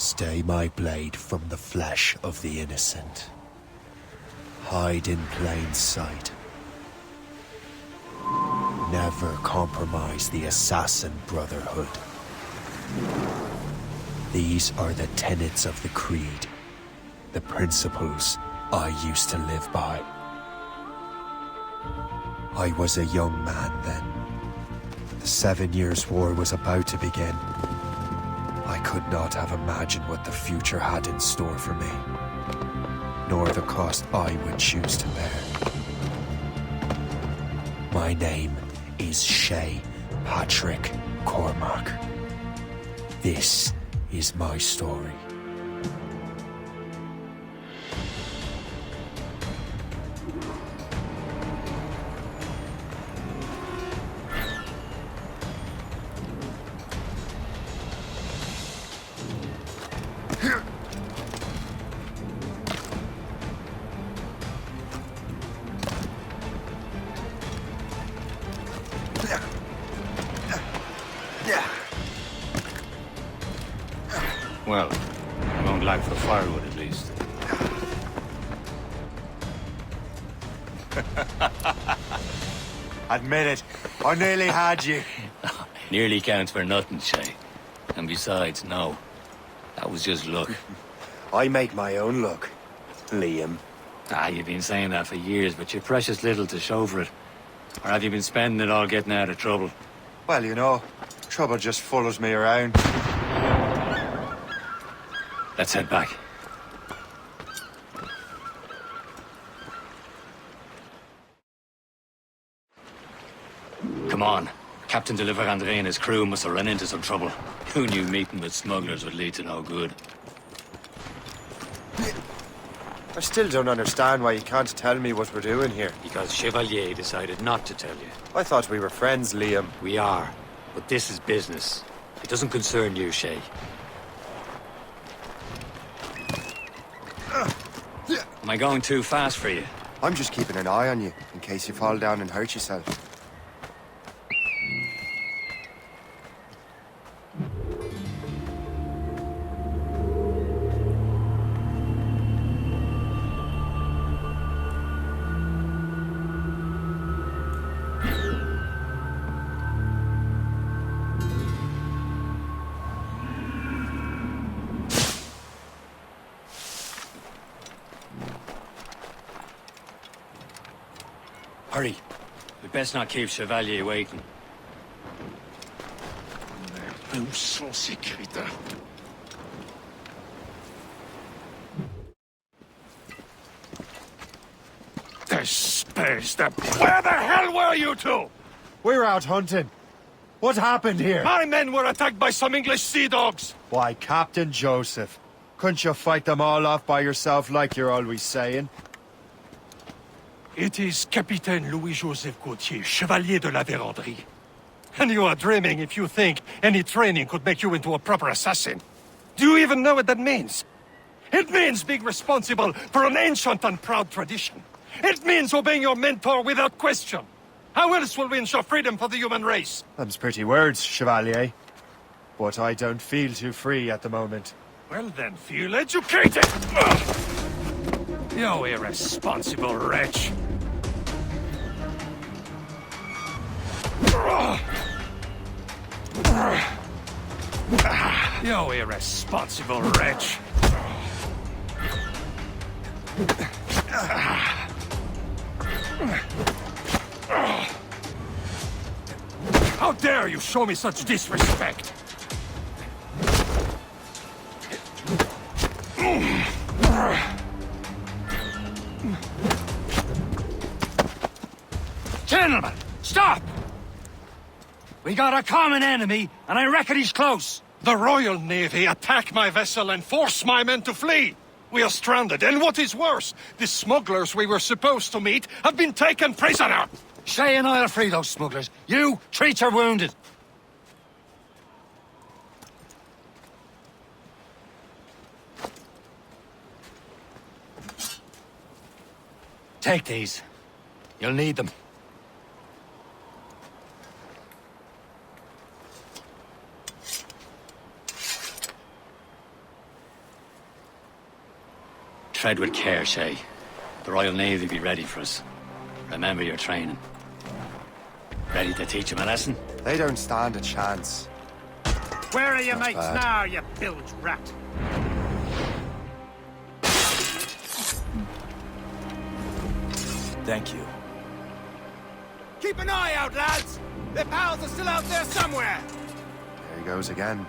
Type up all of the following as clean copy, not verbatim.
Stay my blade from the flesh of the innocent. Hide in plain sight. Never compromise the Assassin Brotherhood. These are the tenets of the Creed, the principles I used to live by. I was a young man then. The 7 Years' War was about to begin. I could not have imagined what the future had in store for me, nor the cost I would choose to bear. My name is Shay Patrick Cormac. This is my story. Well, I won't lack for firewood at least. Admit it, I nearly had you. Nearly counts for nothing, Shay. And besides, no. That was just luck. I make my own luck, Liam. You've been saying that for years, but you're precious little to show for it. Or have you been spending it all getting out of trouble? Well, you know, trouble just follows me around. Let's head back. Come on. Captain de Andre and his crew must have run into some trouble. Who knew meeting with smugglers would lead to no good? I still don't understand why you can't tell me what we're doing here. Because Chevalier decided not to tell you. I thought we were friends, Liam. We are. But this is business. It doesn't concern you, Shay. Am I going too fast for you? I'm just keeping an eye on you, in case you fall down and hurt yourself. Hurry. We'd best not keep Chevalier waiting. Où sont ces crétins? Espèce de... Where the hell were you two? We're out hunting. What happened here? My men were attacked by some English sea dogs. Why, Captain Joseph. Couldn't you fight them all off by yourself like you're always saying? It is Capitaine Louis-Joseph Gauthier, Chevalier de la Vérendrye. And you are dreaming if you think any training could make you into a proper assassin. Do you even know what that means? It means being responsible for an ancient and proud tradition. It means obeying your mentor without question. How else will we ensure freedom for the human race? Them's pretty words, Chevalier. But I don't feel too free at the moment. Well then, feel educated! Ugh. You irresponsible wretch! You irresponsible wretch! How dare you show me such disrespect! Gentlemen, stop! We got a common enemy, and I reckon he's close. The Royal Navy attack my vessel and force my men to flee. We are stranded, and what is worse, the smugglers we were supposed to meet have been taken prisoner. Shay and I'll free those smugglers. You, treat your wounded. Take these. You'll need them. tread with care, Shay. The Royal Navy be ready for us. Remember your training. Ready to teach them a lesson? They don't stand a chance. Where are your Not mates bad. now, you bilge rat? Thank you. Keep an eye out, lads! Their pals are still out there somewhere! There he goes again.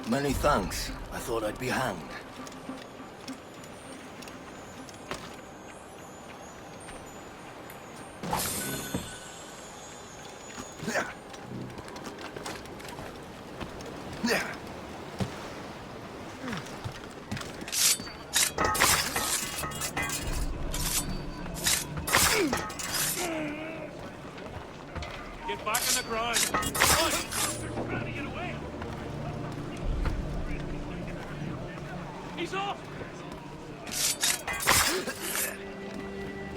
Many thanks. I thought I'd be hanged. Get back in the grind! Trying to get away! He's off!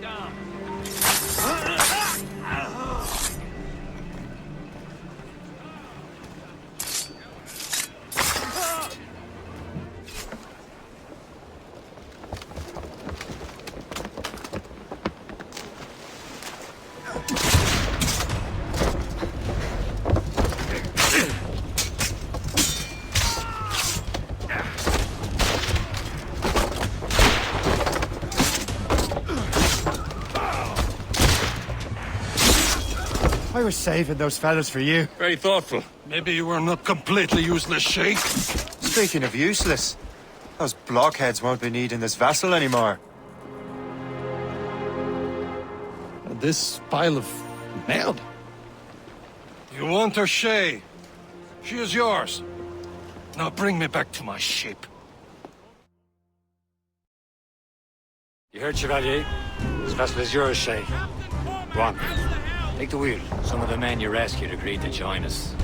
Down. I was saving those fellas for you. Very thoughtful. Maybe you were not completely useless, Shay. Speaking of useless, those blockheads won't be needing this vessel anymore. This pile of mail. You want her, Shay? She is yours. Now bring me back to my ship. You heard, Chevalier? This vessel is yours, Shay. Go on. Take the wheel. Some of the men you rescued agreed to join us.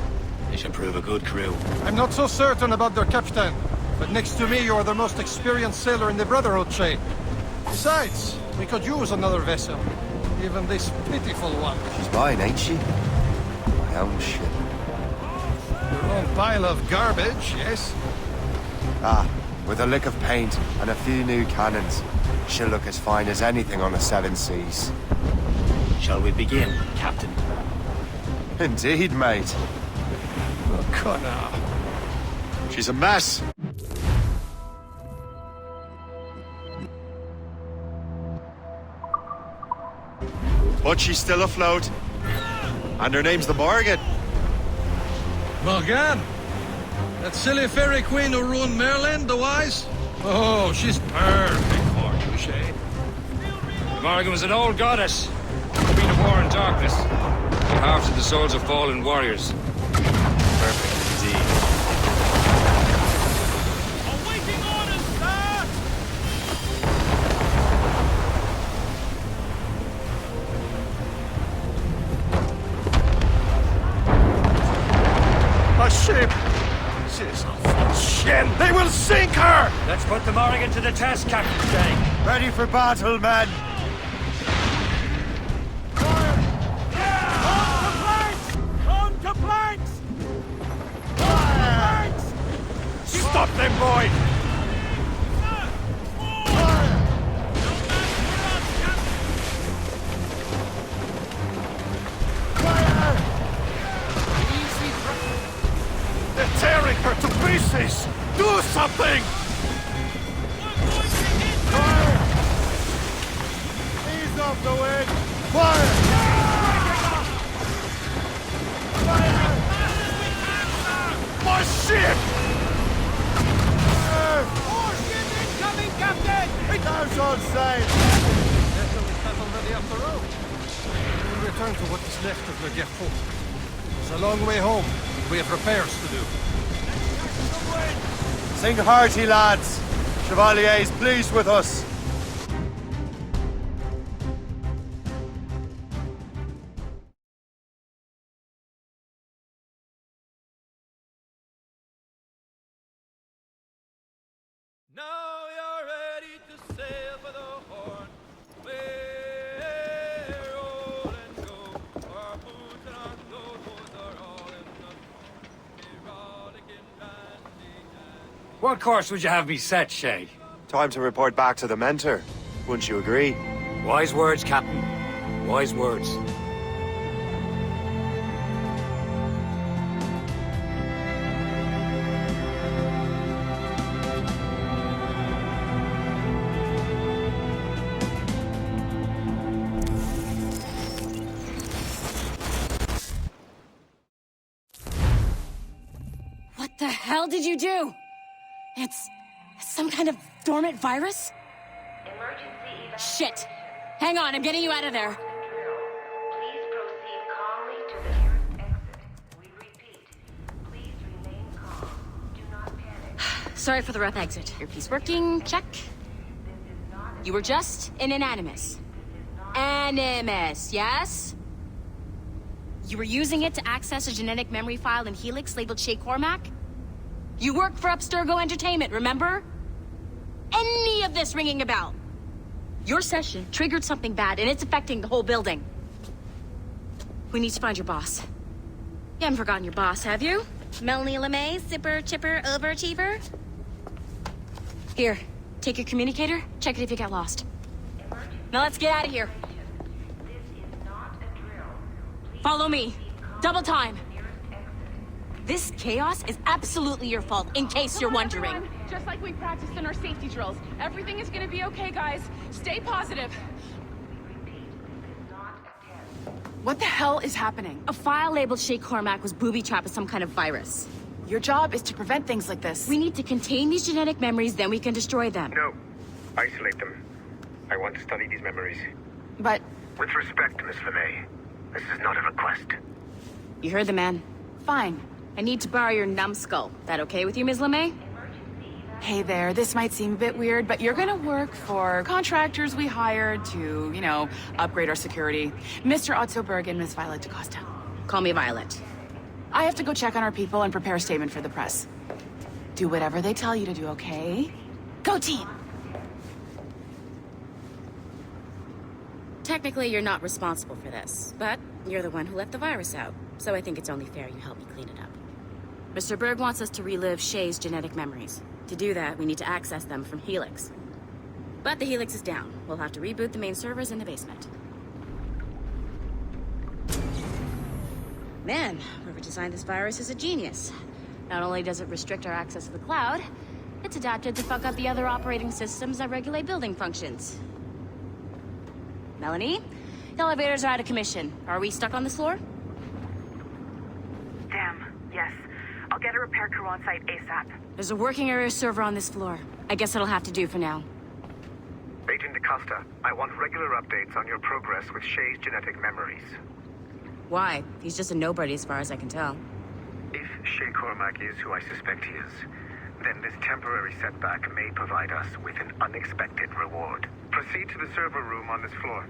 They should prove a good crew. I'm not so certain about their captain, but next to me you are the most experienced sailor in the Brotherhood, Shay. Besides, we could use another vessel. Even this pitiful one. She's mine, ain't she? My own ship. Your own pile of garbage, yes? Ah, with a lick of paint and a few new cannons, she'll look as fine as anything on the seven seas. Shall we begin, Captain? Indeed, mate. Oh, Connor. She's a mess. But she's still afloat. And her name's the Morgan. Morgan? That silly fairy queen who ruined Merlin, the wise? Oh, she's perfect for you, Shay. Morgan was an old goddess. Queen of war and darkness. Half of the souls of fallen warriors. Perfect indeed. Awaiting orders, sir! A ship! She's a full shin! They will sink her! Let's put the Morgan to the test, Captain Shay. Ready for battle, men! On to planks! Stop them, boy! They're tearing her to pieces! Do something! Ease off the wind! Fire! all same. Better we have already up the road. We'll return to what is left of Le Dépôt. It's a long way home. We have repairs to do. Sing hearty, lads. Chevalier is pleased with us. Now you're ready to sail for the Horn. We're roll and go. Our boots and our clothes are all in the we're rollicking randy and What course would you have me set, Shay? Time to report back to the mentor. Wouldn't you agree? Wise words, Captain. Wise words. What the hell did you do? It's some kind of dormant virus? Shit! Hang on, I'm getting you out of there. Please proceed calmly to the nearest exit. We repeat, please remain calm. Do not panic. Sorry for the rough exit. Earpiece working, check. You were just in an animus. Animus, yes? You were using it to access a genetic memory file in Helix labeled Shay Cormac? You worked for Abstergo Entertainment, remember? Any of this ringing a bell? Your session triggered something bad, and it's affecting the whole building. We need to find your boss. You haven't forgotten your boss, have you? Melanie LeMay, zipper, chipper, overachiever? Here, take your communicator, check it if you get lost. Now let's get out of here. This is not a drill. Please Follow me. Double time. nearest exit. This chaos is absolutely your fault, in case you're wondering. Everyone, just like we practiced in our safety drills. Everything is gonna be okay, guys. Stay positive. Repeat, this is not a test. What the hell is happening? A file labeled Shay Cormac was booby-trapped with some kind of virus. Your job is to prevent things like this. We need to contain these genetic memories, then we can destroy them. No. Isolate them. I want to study these memories. But With respect, Miss LeMay, this is not a request. You heard the man. fine. I need to borrow your numbskull. That okay with you, Ms. LeMay? Hey there, this might seem a bit weird, but you're gonna work for contractors we hired to, upgrade our security. Mr. Otto Berg and Miss Violet DaCosta. Call me Violet. I have to go check on our people and prepare a statement for the press. Do whatever they tell you to do, okay? Go team! Technically, you're not responsible for this, but you're the one who let the virus out, so I think it's only fair you help me clean it up. Mr. Berg wants us to relive Shay's genetic memories. To do that, we need to access them from Helix. But the Helix is down. We'll have to reboot the main servers in the basement. Man, whoever designed this virus is a genius. Not only does it restrict our access to the cloud, it's adapted to fuck up the other operating systems that regulate building functions. Melanie? The elevators are out of commission. Are we stuck on this floor? Damn, yes. I'll get a repair crew on site ASAP. There's a working area server on this floor. I guess it'll have to do for now. Agent DaCosta, I want regular updates on your progress with Shay's genetic memories. Why? He's just a nobody as far as I can tell. If Shay Cormac is who I suspect he is, then this temporary setback may provide us with an unexpected reward. Proceed to the server room on this floor.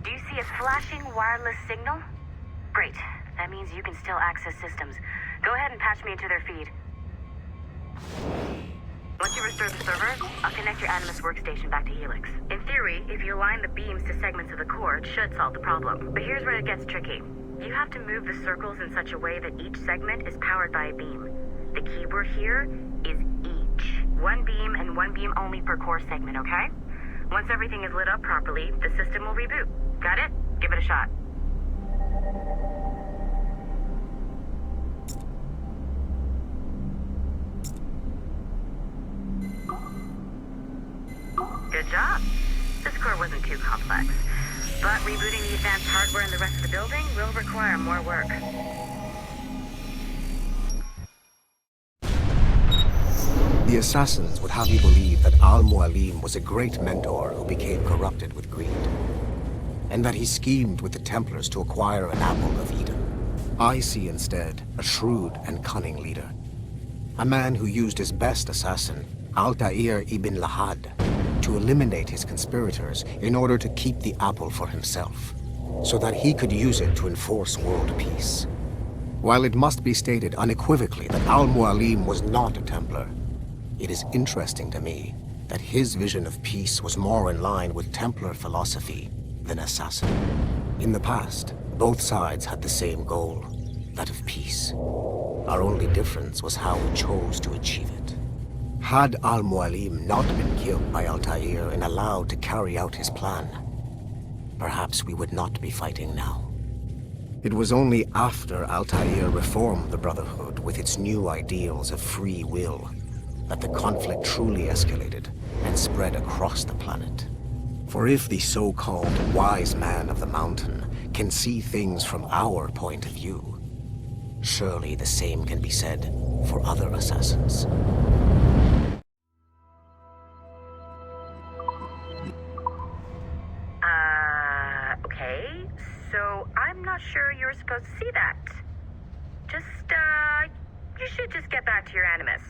Do you see a flashing wireless signal? Great. That means you can still access systems. Go ahead and patch me into their feed. Once you restore the server, I'll connect your Animus workstation back to Helix. In theory, if you align the beams to segments of the core, it should solve the problem. But here's where it gets tricky. You have to move the circles in such a way that each segment is powered by a beam. The keyword here is each. One beam and one beam only per core segment, okay? Once everything is lit up properly, the system will reboot. Got it? Give it a shot. Good job. This core wasn't too complex, but rebooting the advanced hardware in the rest of the building will require more work. The assassins would have you believe that Al-Mualim was a great mentor who became corrupted with greed, and that he schemed with the Templars to acquire an apple of Eden. I see instead a shrewd and cunning leader, a man who used his best assassin, Altair ibn Lahad, to eliminate his conspirators in order to keep the apple for himself, so that he could use it to enforce world peace. While it must be stated unequivocally that Al-Mualim was not a Templar, it is interesting to me that his vision of peace was more in line with Templar philosophy than assassin. In the past, both sides had the same goal, that of peace. Our only difference was how we chose to achieve it. Had Al-Mualim not been killed by Altair and allowed to carry out his plan, perhaps we would not be fighting now. It was only after Altair reformed the Brotherhood with its new ideals of free will that the conflict truly escalated and spread across the planet. For if the so-called wise man of the mountain can see things from our point of view, surely the same can be said for other assassins. Okay, so I'm not sure you're supposed to see that. You should just get back to your Animus.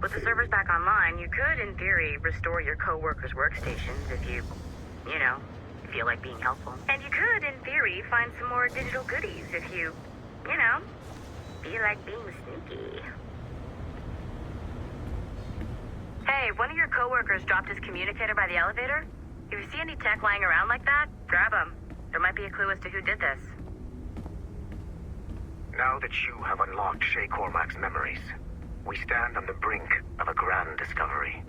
With the servers back online, you could, in theory, restore your co-workers' workstations if you feel like being helpful. And you could, in theory, find some more digital goodies if you feel like being sneaky. Hey, one of your co-workers dropped his communicator by the elevator. If you see any tech lying around like that, grab them. There might be a clue as to who did this. Now that you have unlocked Shay Cormac's memories, we stand on the brink of a grand discovery.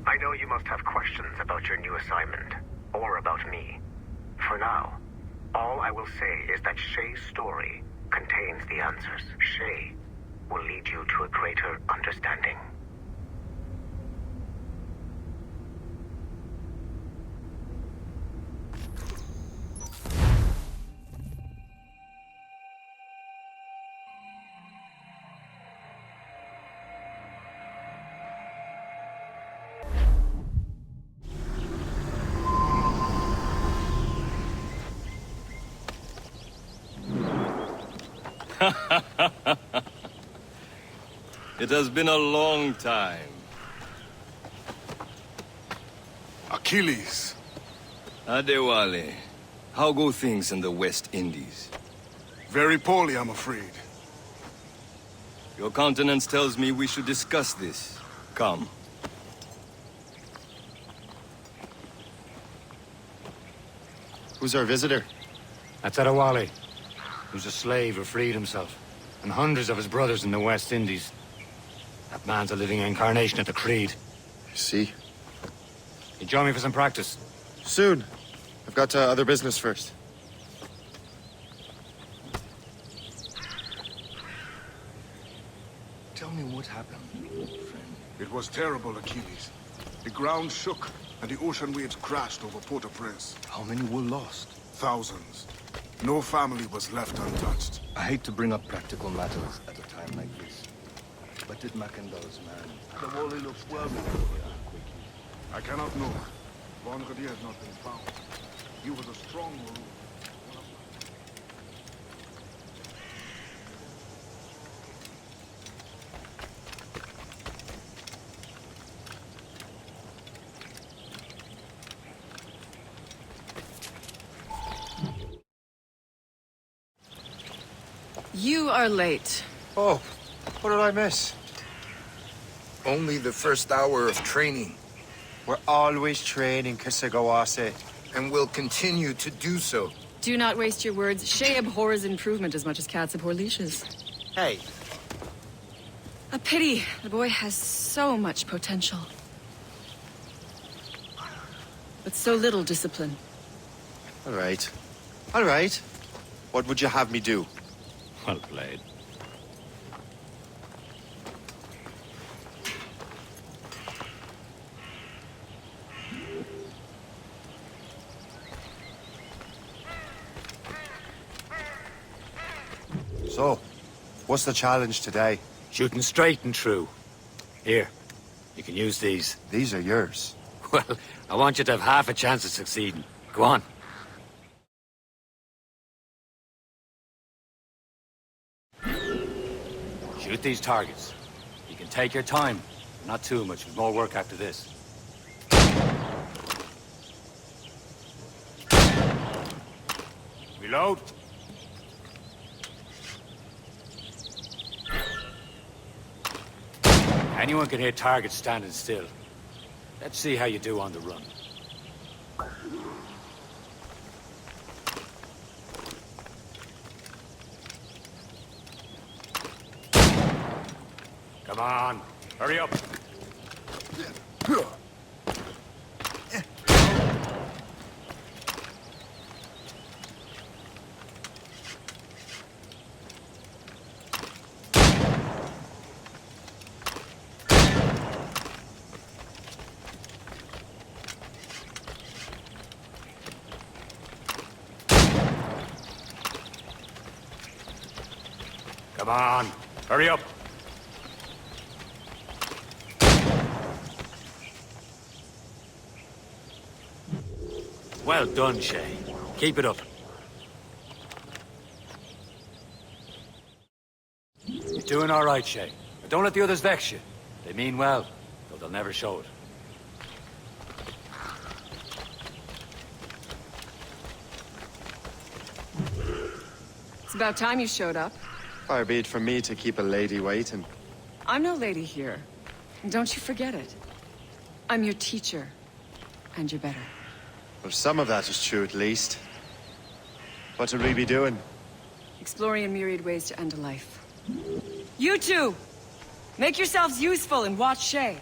I know you must have questions about your new assignment, or about me. For now, all I will say is that Shay's story contains the answers. Shay will lead you to a greater understanding. It has been a long time. Achilles. Adewale, how go things in the West Indies? Very poorly, I'm afraid. Your countenance tells me we should discuss this. Come. Who's our visitor? That's Adewale. He was a slave who freed himself, and hundreds of his brothers in the West Indies. That man's a living incarnation of the Creed. I see. You join me for some practice? Soon. I've got other business first. Tell me what happened, friend. It was terrible, Achilles. The ground shook, and the ocean waves crashed over Port-au-Prince. How many were lost? Thousands. No family was left untouched. I hate to bring up practical matters at a time like this. But did Mackendall's man... Adewale looks well I cannot know. Vendredi has not been found. He was a strong Maroon. You are late. Oh, what did I miss? Only the first hour of training. We're always training, Kisagawase. And will continue to do so. Do not waste your words. Shay abhors improvement as much as cats abhor leashes. Hey. A pity. The boy has so much potential. but so little discipline. All right. All right. What would you have me do? Well played. So, what's the challenge today? Shooting straight and true. Here, you can use these. These are yours. Well, I want you to have half a chance of succeeding. Go on. Shoot these targets. You can take your time. Not too much, there's more work after this. Reload. Anyone can hit targets standing still. Let's see how you do on the run. Come on, hurry up. Come on, hurry up. Well done, Shay. Keep it up. You're doing all right, Shay. But don't let the others vex you. They mean well, though they'll never show it. It's about time you showed up. Far be it from me to keep a lady waiting. I'm no lady here. And don't you forget it. I'm your teacher. And you're better. Well, some of that is true, at least. What would we be doing? Exploring a myriad ways to end a life. You two! Make yourselves useful and watch Shay.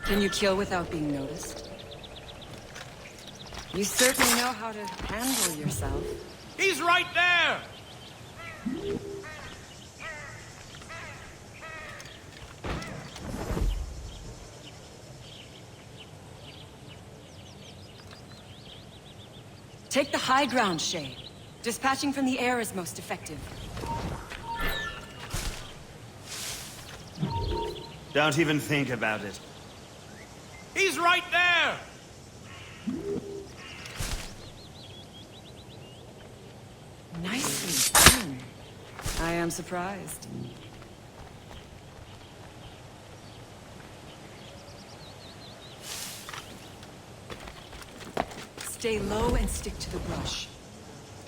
Can you kill without being noticed? You certainly know how to handle yourself. He's right there! Take the high ground, Shay. Dispatching from the air is most effective. Don't even think about it. He's right there! Nicely done. I am surprised. Stay low and stick to the brush.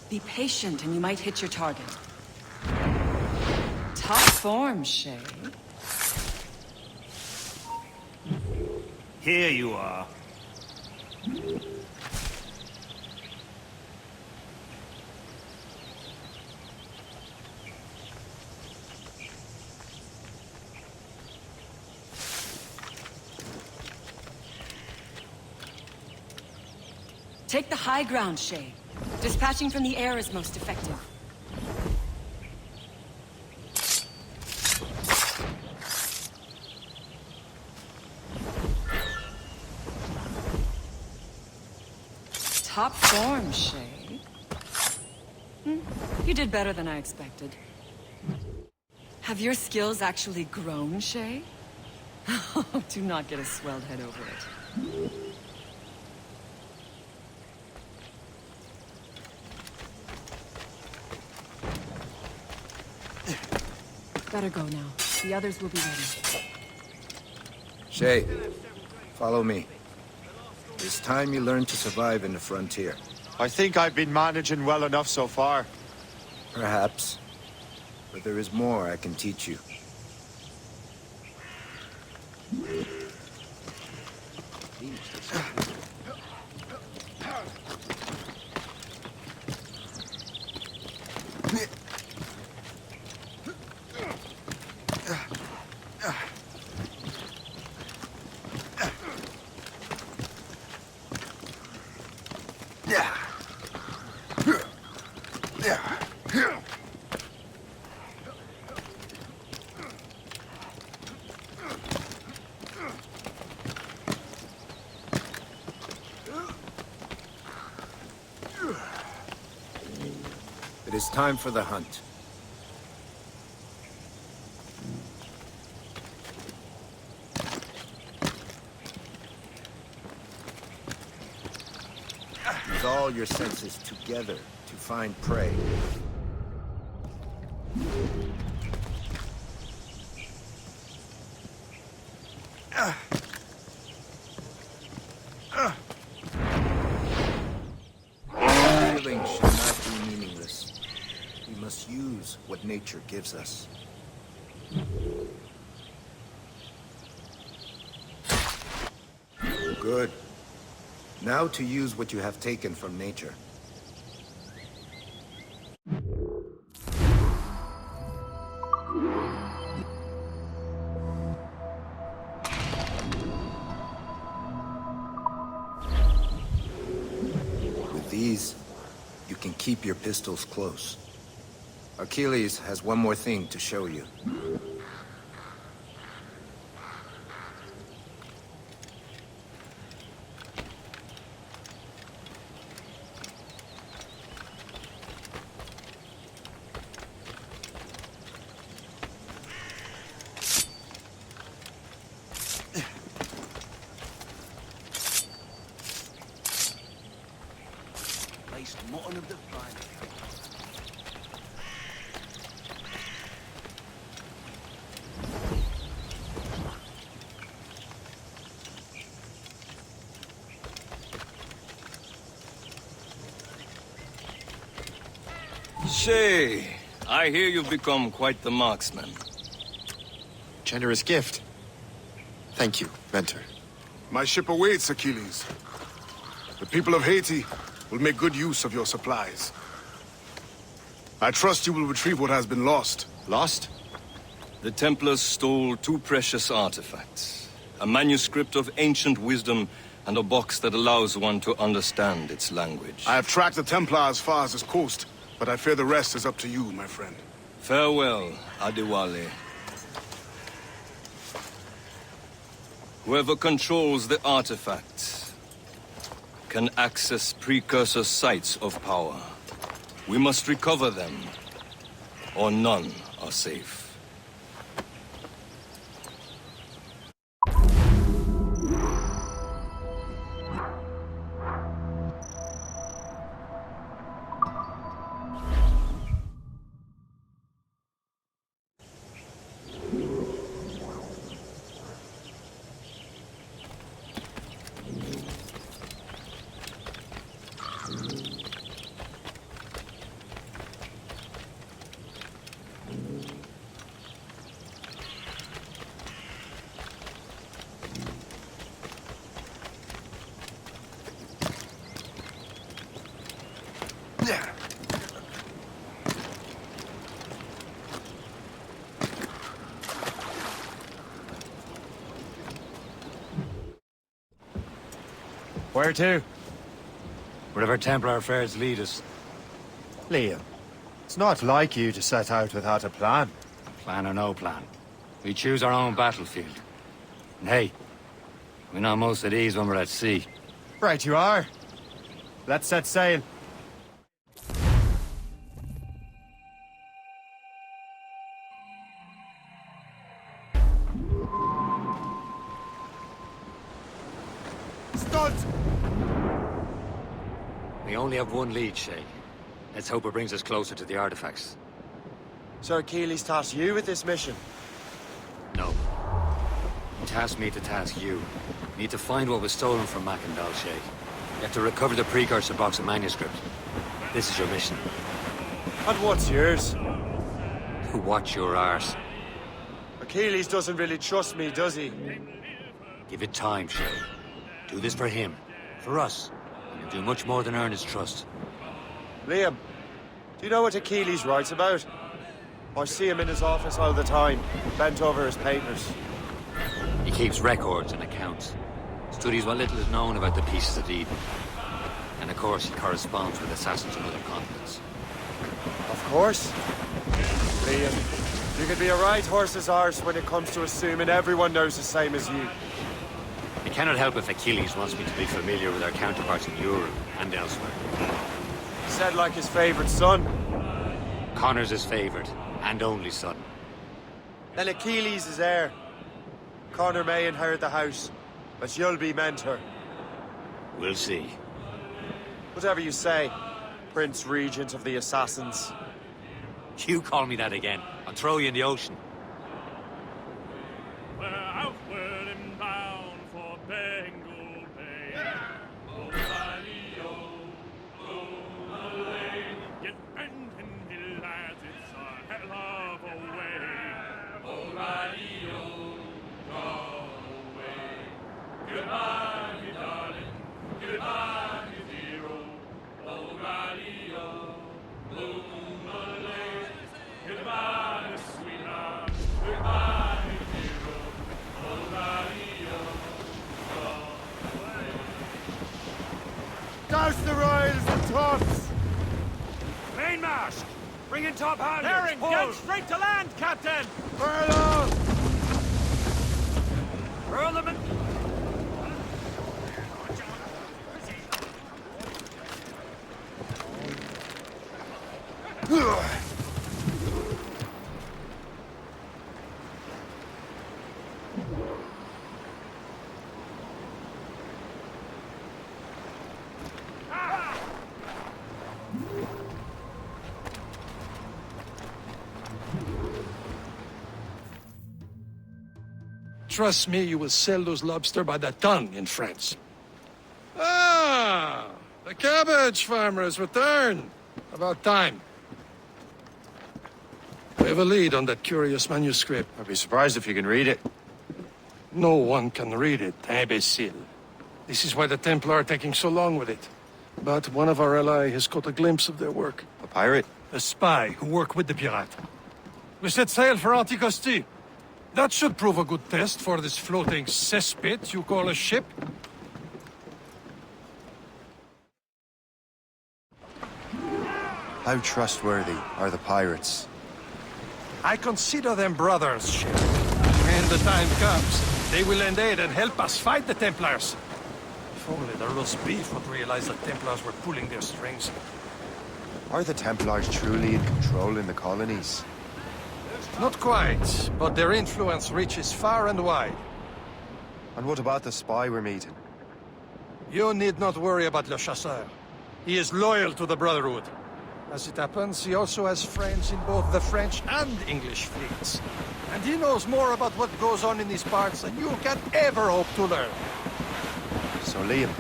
Be patient and you might hit your target. Top form, Shay. Here you are. Take the high ground, Shay. Dispatching from the air is most effective. Top form, Shay. You did better than I expected. Have your skills actually grown, Shay? Do not get a swelled head over it. Better go now. The others will be ready. Shay, follow me. It's time you learn to survive in the frontier. I think I've been managing well enough so far. Perhaps. But there is more I can teach you. is time for the hunt. Use all your senses together to find prey. Killing should not be meaningless. We must use what nature gives us. Good. Now to use what you have taken from nature. With these, you can keep your pistols close. Achilles has one more thing to show you. Mutton of the vine. Shay, I hear you've become quite the marksman. Generous gift. Thank you, Mentor. My ship awaits, Achilles. The people of Haiti will make good use of your supplies. I trust you will retrieve what has been lost. Lost? The Templars stole 2 precious artifacts. A manuscript of ancient wisdom and a box that allows one to understand its language. I have tracked the Templar as far as this coast, but I fear the rest is up to you, my friend. Farewell, Adewale. Whoever controls the artifacts can access precursor sites of power. We must recover them, or none are safe. Where to? Wherever Templar affairs lead us. Liam, it's not like you to set out without a plan. Plan or no plan. We choose our own battlefield. And hey, we know most of these when we're at sea. Right you are. Let's set sail. Studs! We only have one lead, Shay. Let's hope it brings us closer to the artifacts. Sir Achilles tasked you with this mission. No. He tasked me to task you. We need to find what was stolen from Mackandal, Shay. You have to recover the precursor box of manuscript. This is your mission. And what's yours? Watch your arse. Achilles doesn't really trust me, does he? Give it time, Shay. Do this for him. For us. And you'll do much more than earn his trust. Liam, do you know what Achilles writes about? I see him in his office all the time, bent over his papers. He keeps records and accounts. Studies what little is known about the pieces of Eden. And of course, he corresponds with assassins on other continents. Of course. Liam, you could be a right horse's arse when it comes to assuming everyone knows the same as you. I cannot help if Achilles wants me to be familiar with our counterparts in Europe and elsewhere. Said like his favorite son. Connor's his favorite, and only son. Then Achilles is heir. Connor may inherit the house, but you'll be mentor. We'll see. Whatever you say, Prince Regent of the Assassins. You call me that again, I'll throw you in the ocean. We're outward and bound for Bengal Bay. Oh, Riley-o, oh, Malay. Get bent in the lads, it's a hell of a way. Oh, Riley-o, go away. Goodbye, me darling. Goodbye, me hero. Oh, Riley-o, oh, Malay. Goodbye, sweetheart. Goodbye, hero. Oh, Riley-o, go away. Douse the royals and tops! Mainmast! Bring in top halyards! Herring, Pull! get straight to land, Captain! Furlong! Hurl them in... Trust me, you will sell those lobster by the ton in France. Ah, the cabbage farmer has returned. About time. We have a lead on that curious manuscript. I'd be surprised if you can read it. No one can read it, imbecile. This is why the Templar are taking so long with it. But one of our allies has caught a glimpse of their work. A pirate? A spy who worked with the pirate. We set sail for Anticosti. That should prove a good test for this floating cesspit you call a ship. How trustworthy are the pirates? I consider them brothers, Sheriff. When the time comes, they will lend aid and help us fight the Templars. If only the roast beef would realize the Templars were pulling their strings. Are the Templars truly in control in the colonies? Not quite, but their influence reaches far and wide. And what about the spy we're meeting? You need not worry about Le Chasseur. He is loyal to the Brotherhood. As it happens, he also has friends in both the French and English fleets. And he knows more about what goes on in these parts than you can ever hope to learn. So Liam,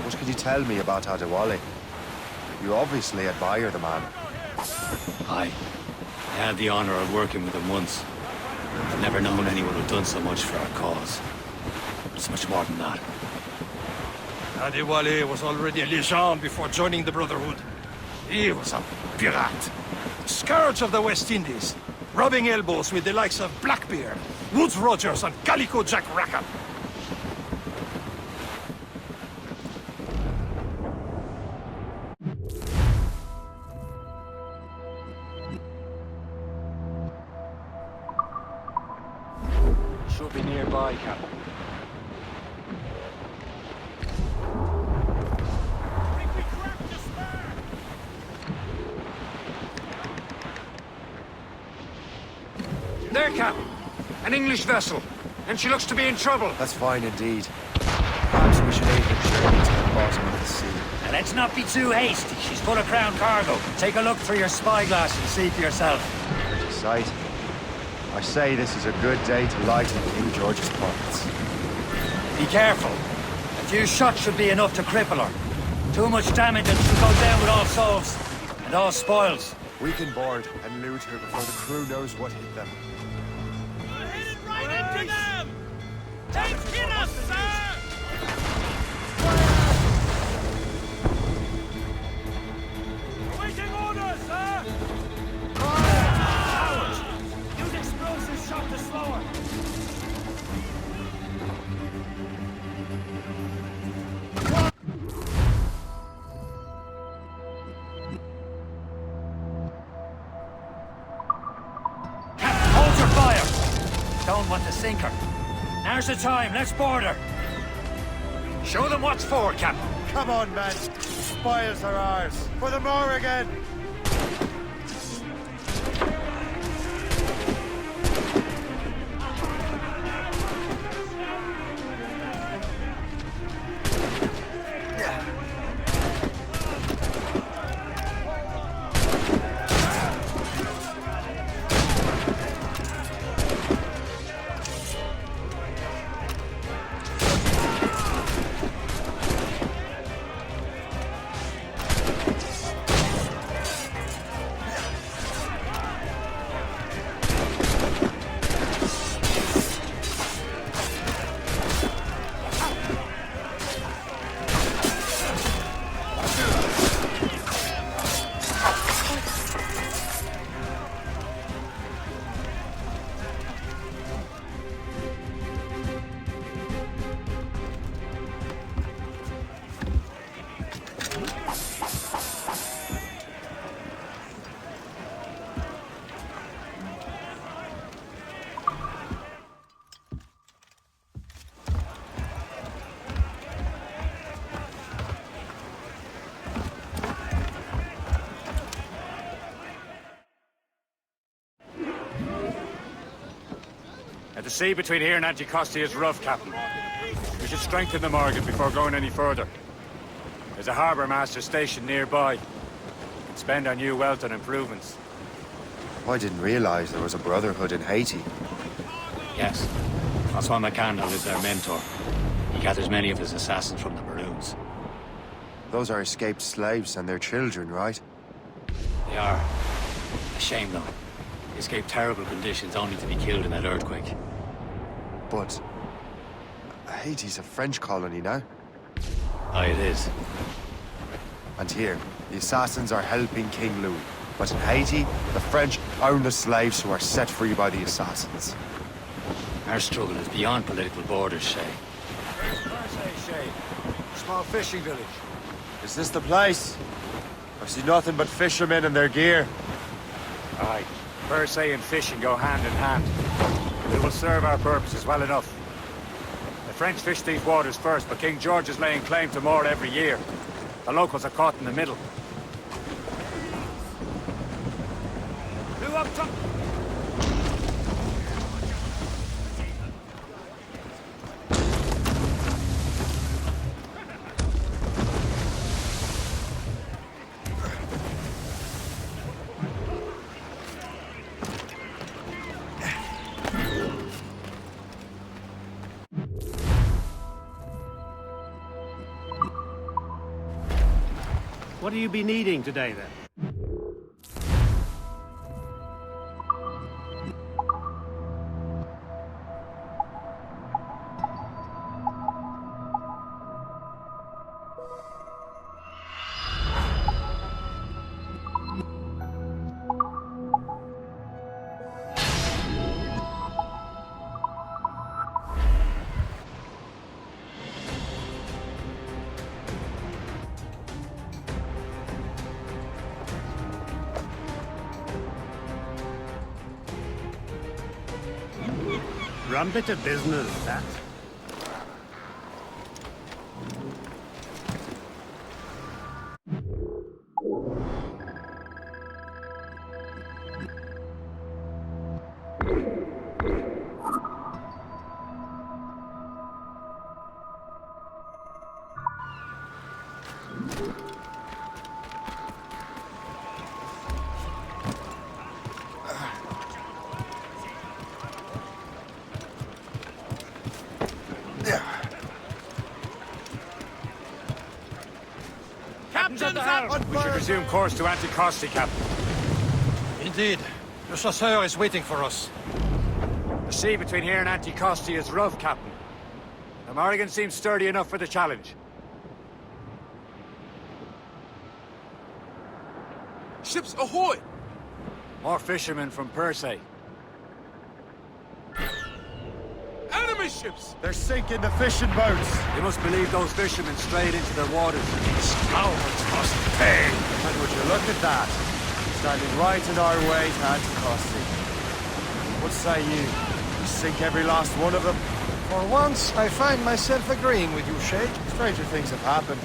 what can you tell me about Adewale? You obviously admire the man. Aye. I had the honor of working with him once. I've never known anyone who'd done so much for our cause. It's much more than that. Adewale was already a legend before joining the Brotherhood. He was a pirate. The scourge of the West Indies. Rubbing elbows with the likes of Blackbeard, Woodes Rogers, and Calico Jack Rackham. Should be nearby, Captain. There, Captain. An English vessel. And she looks to be in trouble. That's fine indeed. Perhaps we should aid the journey to the bottom of the sea. And let's not be too hasty. She's full of crown cargo. Take a look through your spyglass and see for yourself. Sight. I say this is a good day to lighten King George's pockets. Be careful. A few shots should be enough to cripple her. Too much damage and she'll go down with all souls. And all spoils. We can board and loot her before the crew knows what hit them. Right into them! Take hit us, sir! Waiting orders, sir! Cowards! Use explosive shot to slow her! Hold your fire! Don't want to sink her. Now's the time, let's board her. Show them what's for, Captain. Come on, men. Spoils are ours. For the Morrigan! The sea between here and Anticosti is rough, Captain. We should strengthen the Morgan before going any further. There's a harbour master stationed nearby. We can spend our new wealth on improvements. I didn't realize there was a brotherhood in Haiti. Yes. Francois McCandle is their mentor. He gathers many of his assassins from the Maroons. Those are escaped slaves and their children, right? They are. A shame, though. They escaped terrible conditions only to be killed in that earthquake. But Haiti's a French colony now. Aye, it is. And here, the assassins are helping King Louis. But in Haiti, the French own the slaves who are set free by the assassins. Our struggle is beyond political borders, Shay. Shay. Small fishing village. Is this the place? I see nothing but fishermen and their gear. Aye. Per se and fishing go hand in hand. It will serve our purposes well enough. The French fish these waters first, but King George is laying claim to more every year. The locals are caught in the middle. Who up top? What do you be needing today, then? Rum bit of business, that. We should resume course to Anticosti, Captain. Indeed. Le chasseur is waiting for us. The sea between here and Anticosti is rough, Captain. The Morrigan seems sturdy enough for the challenge. Ships ahoy! More fishermen from Persay. Enemy ships! They're sinking the fishing boats. You must believe those fishermen strayed into their waters. Scoundrels must pay! And would you look at that? Standing right in our way to Anticosti. What say you? We sink every last one of them? For once, I find myself agreeing with you, Shay. Stranger things have happened.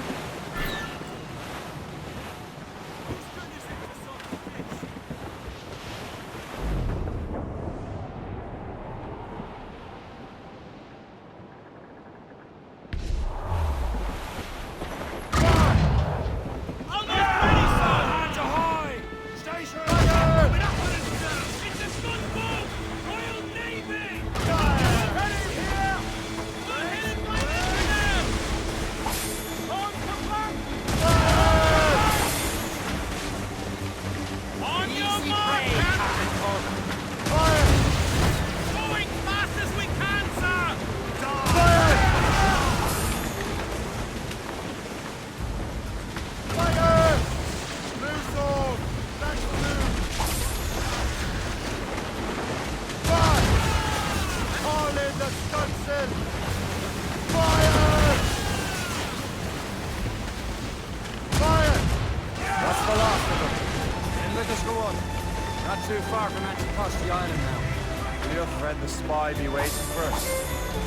Not too far from Anticosti Island now. Will your friend the spy be waiting for us?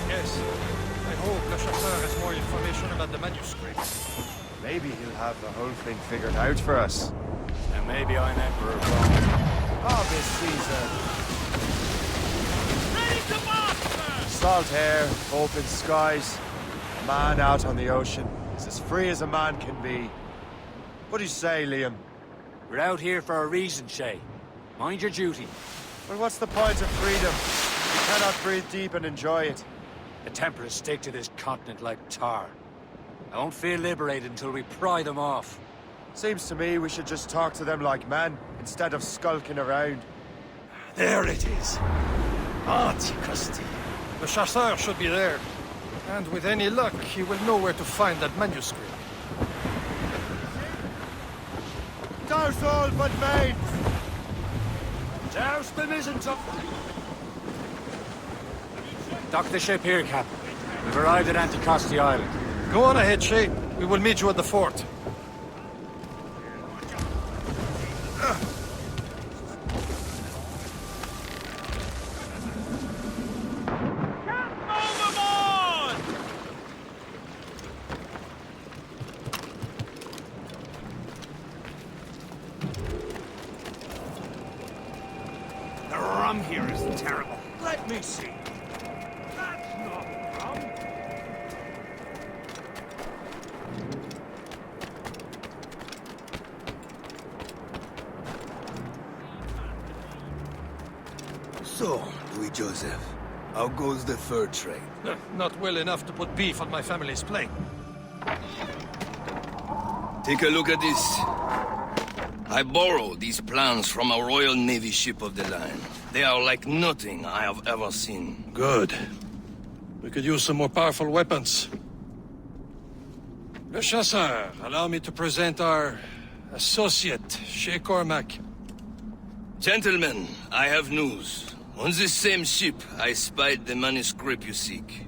Yes. I hope Le Chasseur has more information about the manuscript. Maybe he'll have the whole thing figured out for us. And maybe I'm Emperor wrong. Oh, this Caesar. Ready to march! Salt air, open skies, a man out on the ocean. It's as free as a man can be. What do you say, Liam? We're out here for a reason, Shay. Mind your duty. Well, what's the point of freedom? You cannot breathe deep and enjoy it. The Templars stick to this continent like tar. I won't feel liberated until we pry them off. Seems to me we should just talk to them like men, instead of skulking around. There it is. Antiquity. The chasseur should be there. And with any luck, he will know where to find that manuscript. Douse all but mains! Douse the mizzen-top! Dock the ship here, Captain. We've arrived at Anticosti Island. Go on ahead, Shay. We will meet you at the fort. The rum here is terrible. Let me see. So, Louis Joseph, how goes the fur trade? Not well enough to put beef on my family's plate. Take a look at this. I borrowed these plans from a Royal Navy ship of the line. They are like nothing I have ever seen. Good. We could use some more powerful weapons. Le Chasseur, allow me to present our associate, Shay Cormac. Gentlemen, I have news. On this same ship, I spied the manuscript you seek.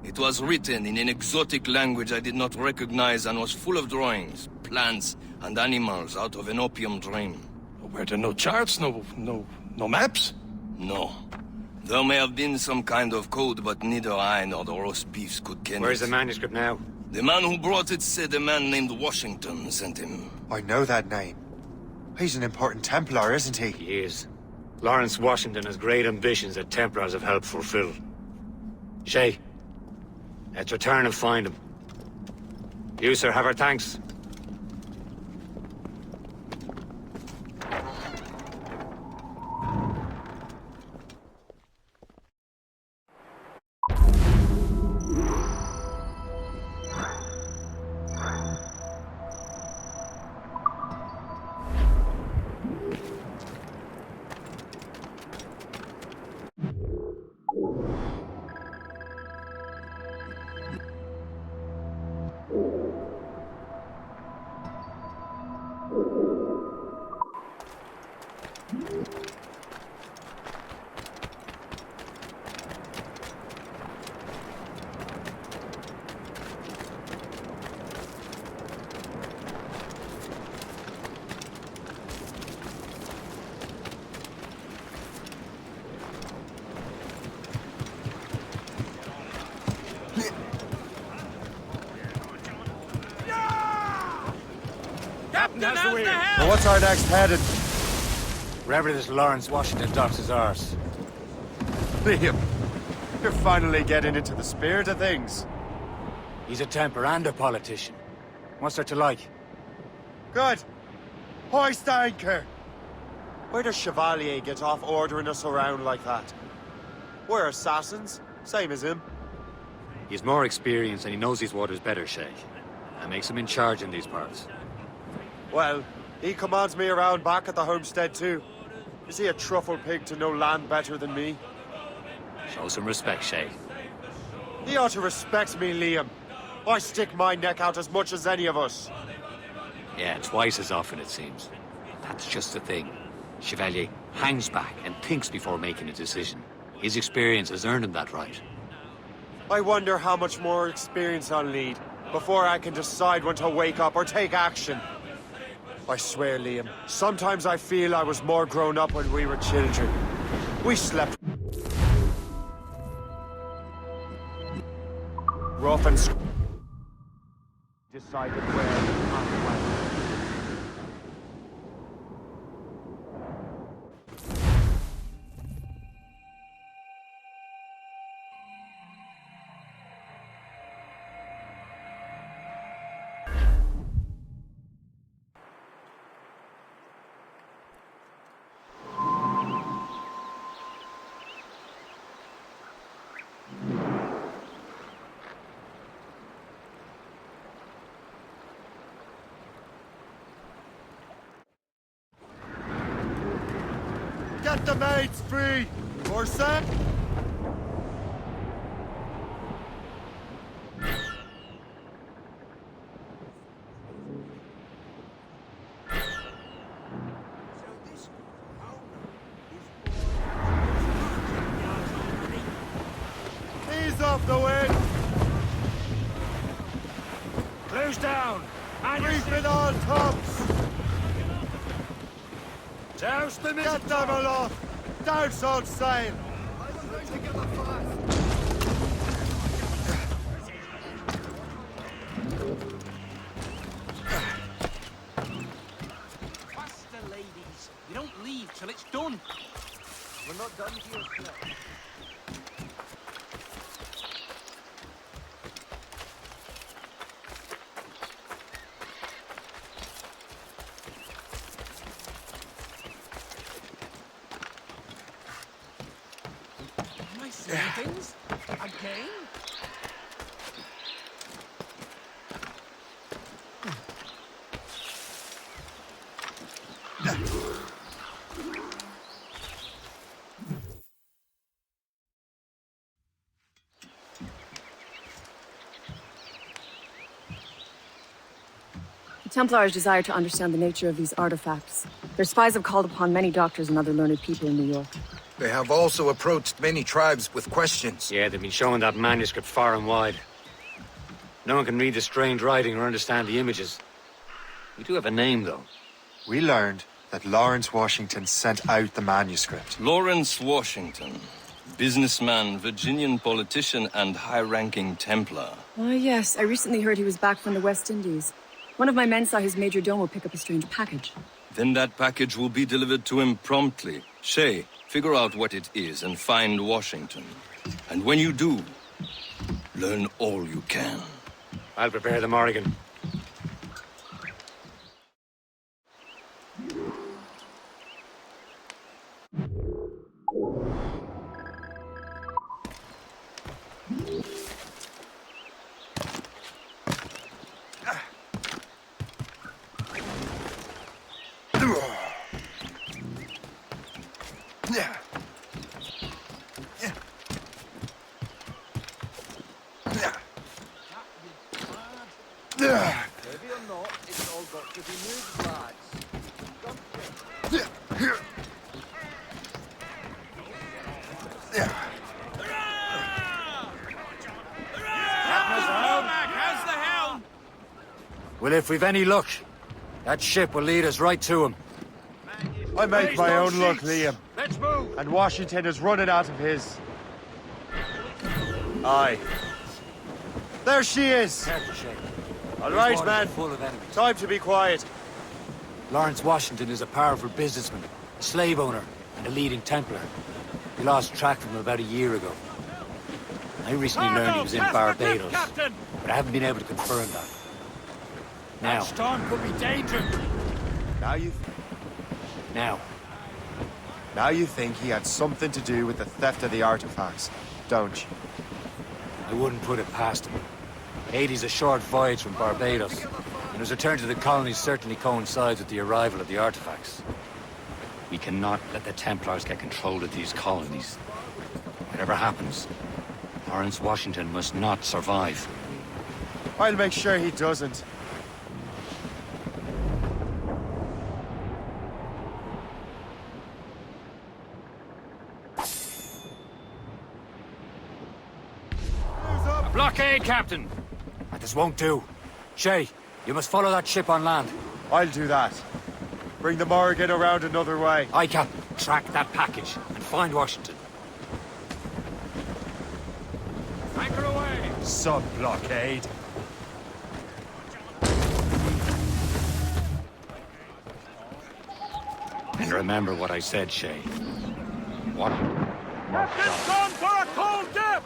It was written in an exotic language I did not recognize and was full of drawings, plants, and animals out of an opium dream. Were there no charts, no maps? No. There may have been some kind of code, but neither I nor the roast beefs could ken Where's it. the manuscript now? The man who brought it said a man named Washington sent him. I know that name. He's an important Templar, isn't he? He is. Lawrence Washington has great ambitions that Templars have helped fulfill. Shay, let's return and find him. You, sir, have our thanks. Well, what's our next heading? Wherever this Lawrence Washington docks is ours. Liam, you're finally getting into the spirit of things. He's a Templar and a politician. What's there to like? Good. Hoist anchor. Where does Chevalier get off ordering us around like that? We're assassins, same as him. He's more experienced and he knows these waters better, Shay. That makes him in charge in these parts. Well, he commands me around back at the homestead too. Is he a truffle pig to know land better than me? Show some respect, Shay. He ought to respect me, Liam. I stick my neck out as much as any of us. Yeah, twice as often it seems. That's just the thing. Chevalier hangs back and thinks before making a decision. His experience has earned him that right. I wonder how much more experience I'll need before I can decide when to wake up or take action. I swear, Liam, sometimes I feel I was more grown up when we were children. We slept rough and decided where and when. Get the mates free! Or set! Ease off the wind! Close down! And Reefing all tops! Douse the Get them aloft! Douse all sail! Faster, ladies. You don't leave till it's done. We're not done here yet. My savings? Again? The Templars desire to understand the nature of these artifacts. Their spies have called upon many doctors and other learned people in New York. They have also approached many tribes with questions. Yeah, they've been showing that manuscript far and wide. No one can read the strange writing or understand the images. We do have a name, though. We learned that Lawrence Washington sent out the manuscript. Lawrence Washington. Businessman, Virginian politician, and high-ranking Templar. Ah, yes. I recently heard he was back from the West Indies. One of my men saw his major domo pick up a strange package. Then that package will be delivered to him promptly. Shay, figure out what it is and find Washington. And when you do, learn all you can. I'll prepare the Morrigan. Heavy or not, it's all got to be moved, lads. How's the helm? Well, if we've any luck, that ship will lead us right to him. I make my own luck, Liam. Let's move! And Washington is running out of his. Aye. There she is! Careful, Shay. All right, These waters man. are full of enemies. Time to be quiet. Lawrence Washington is a powerful businessman, a slave owner, and a leading Templar. We lost track of him about a year ago. I recently learned he was in Barbados, but I haven't been able to confirm that. Now. That storm could be dangerous. Now you think he had something to do with the theft of the artifacts, don't you? I wouldn't put it past him. Haiti's a short voyage from Barbados, and his return to the colonies certainly coincides with the arrival of the artifacts. We cannot let the Templars get control of these colonies. Whatever happens, Lawrence Washington must not survive. I'll make sure he doesn't. A blockade, Captain! This won't do. Shay, you must follow that ship on land. I'll do that. Bring the Morrigan around another way. I can track that package and find Washington. Anchor away! Sub-blockade. And remember what I said, Shay. What? Captain's gone for a cold dip!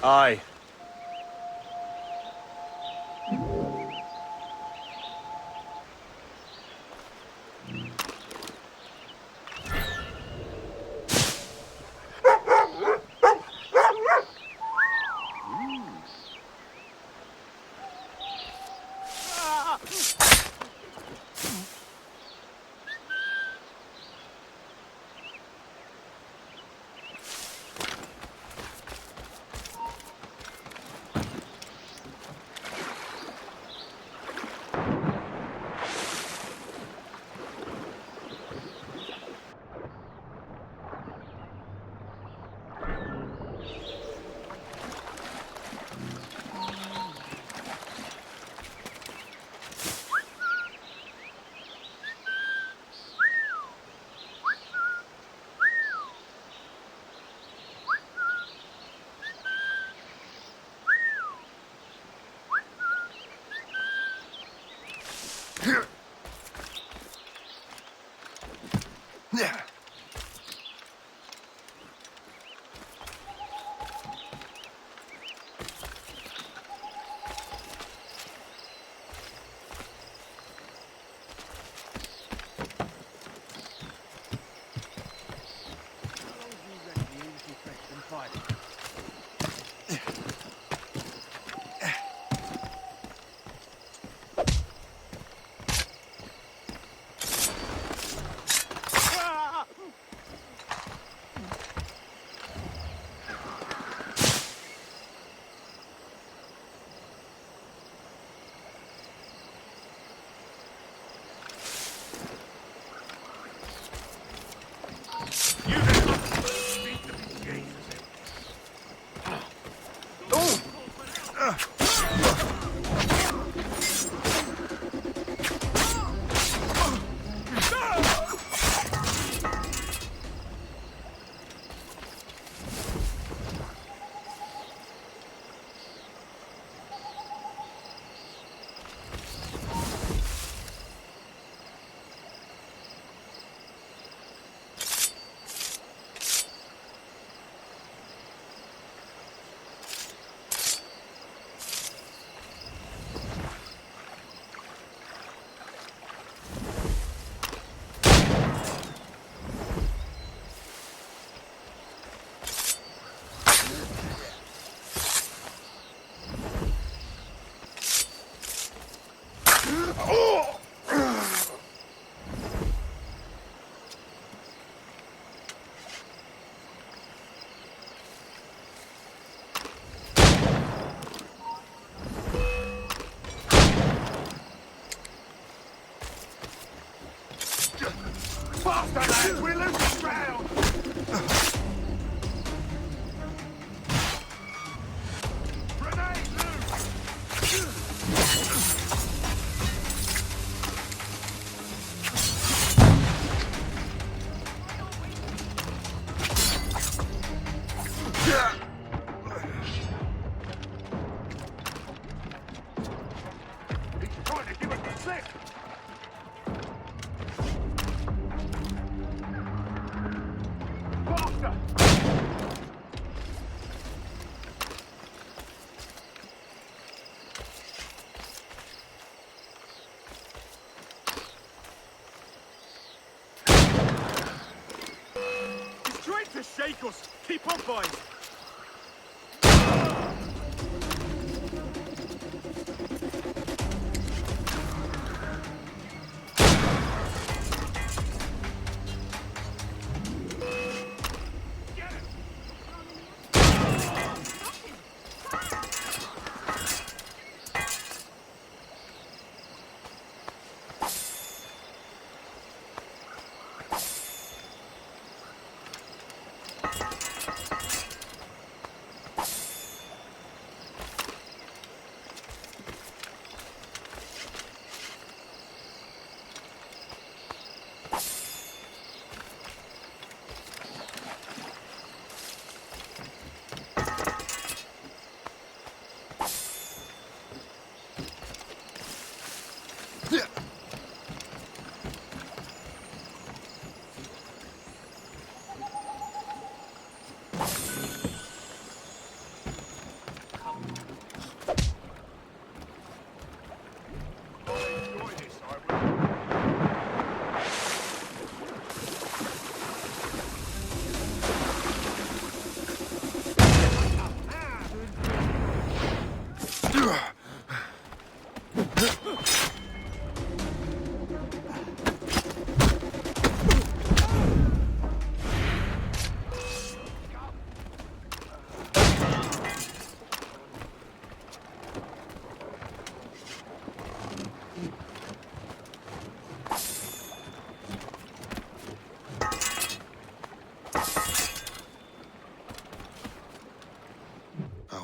Aye. Faster, lads! We're losing ground! Grenade He's trying to give us the slip! Faster! He's trying to shake us! Keep on, boys!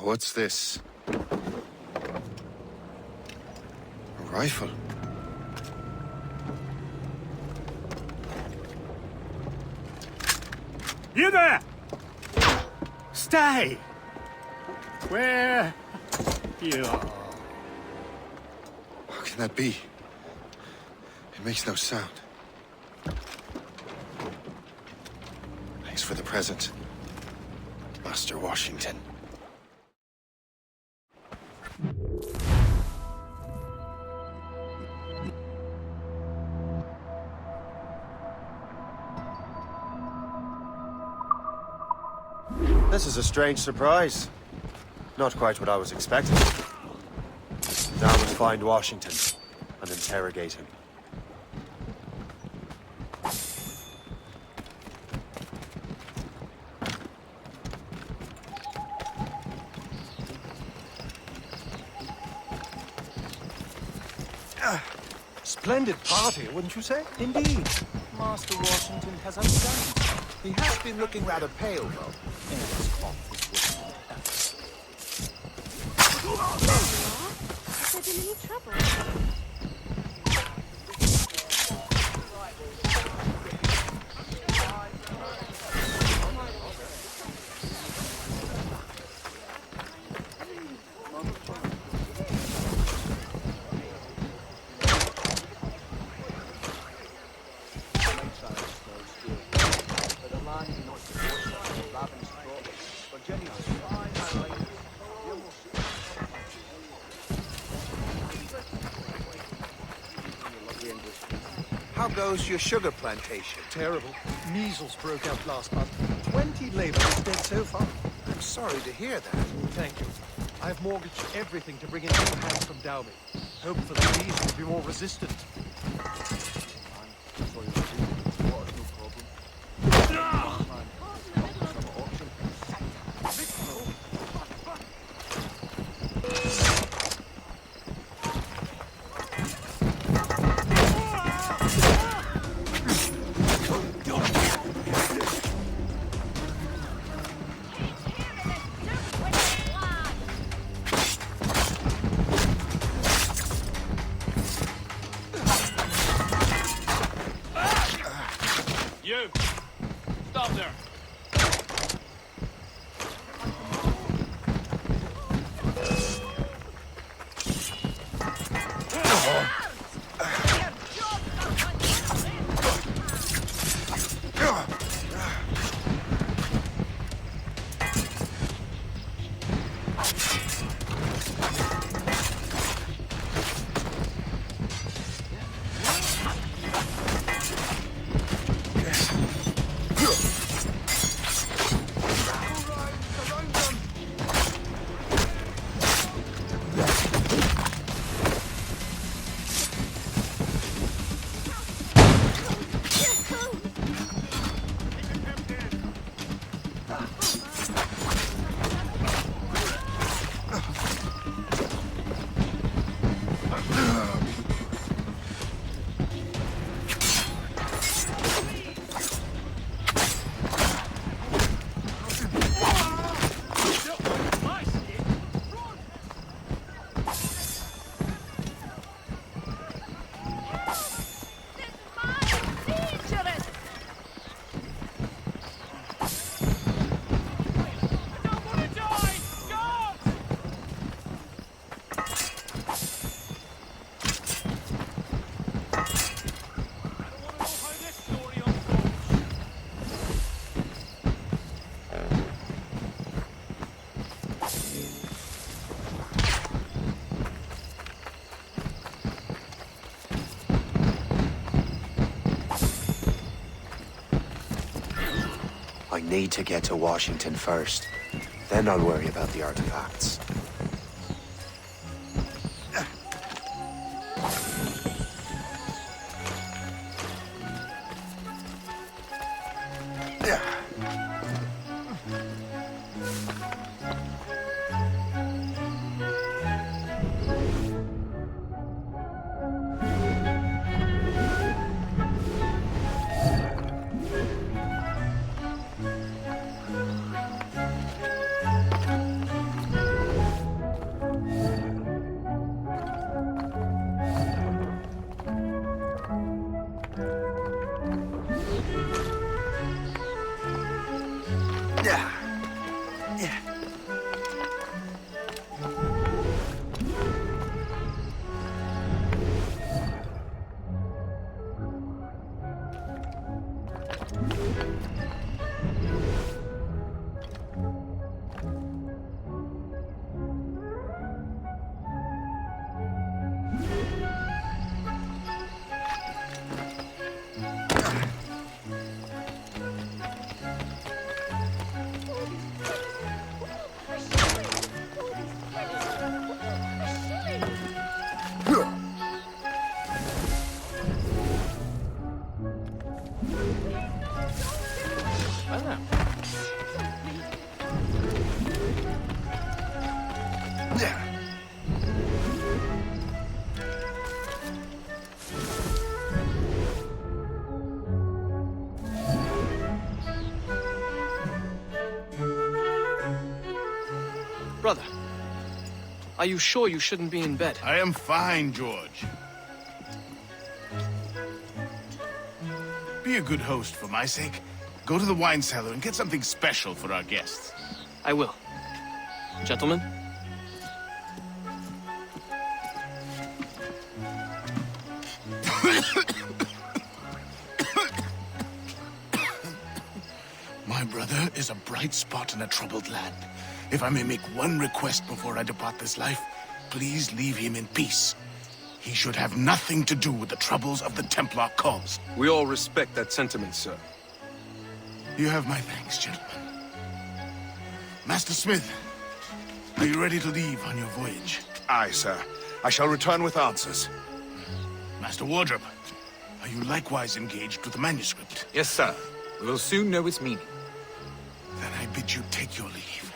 What's this? A rifle? You there! Stay! Where you are? How can that be? It makes no sound. Thanks for the present, Master Washington. This is a strange surprise. Not quite what I was expecting. Now let's find Washington and interrogate him. Splendid party, wouldn't you say? Indeed. Master Washington has outdone it. He has been looking rather pale, though. Has there been any trouble? How goes your sugar plantation? Terrible. Measles broke out last month. 20 laborers dead so far. I'm sorry to hear that. Thank you. I've mortgaged everything to bring in new hands from Dalby. Hope for the bees will be more resistant. You! Stop there! I need to get to Washington first. Then I'll worry about the artifacts. Brother, are you sure you shouldn't be in bed? I am fine, George. Be a good host for my sake. Go to the wine cellar and get something special for our guests. I will. Gentlemen? My brother is a bright spot in a troubled land. If I may make one request before I depart this life, please leave him in peace. He should have nothing to do with the troubles of the Templar cause. We all respect that sentiment, sir. You have my thanks, gentlemen. Master Smith, are you ready to leave on your voyage? Aye, sir. I shall return with answers. Master Wardrop, are you likewise engaged with the manuscript? Yes, sir. We will soon know its meaning. Then I bid you take your leave.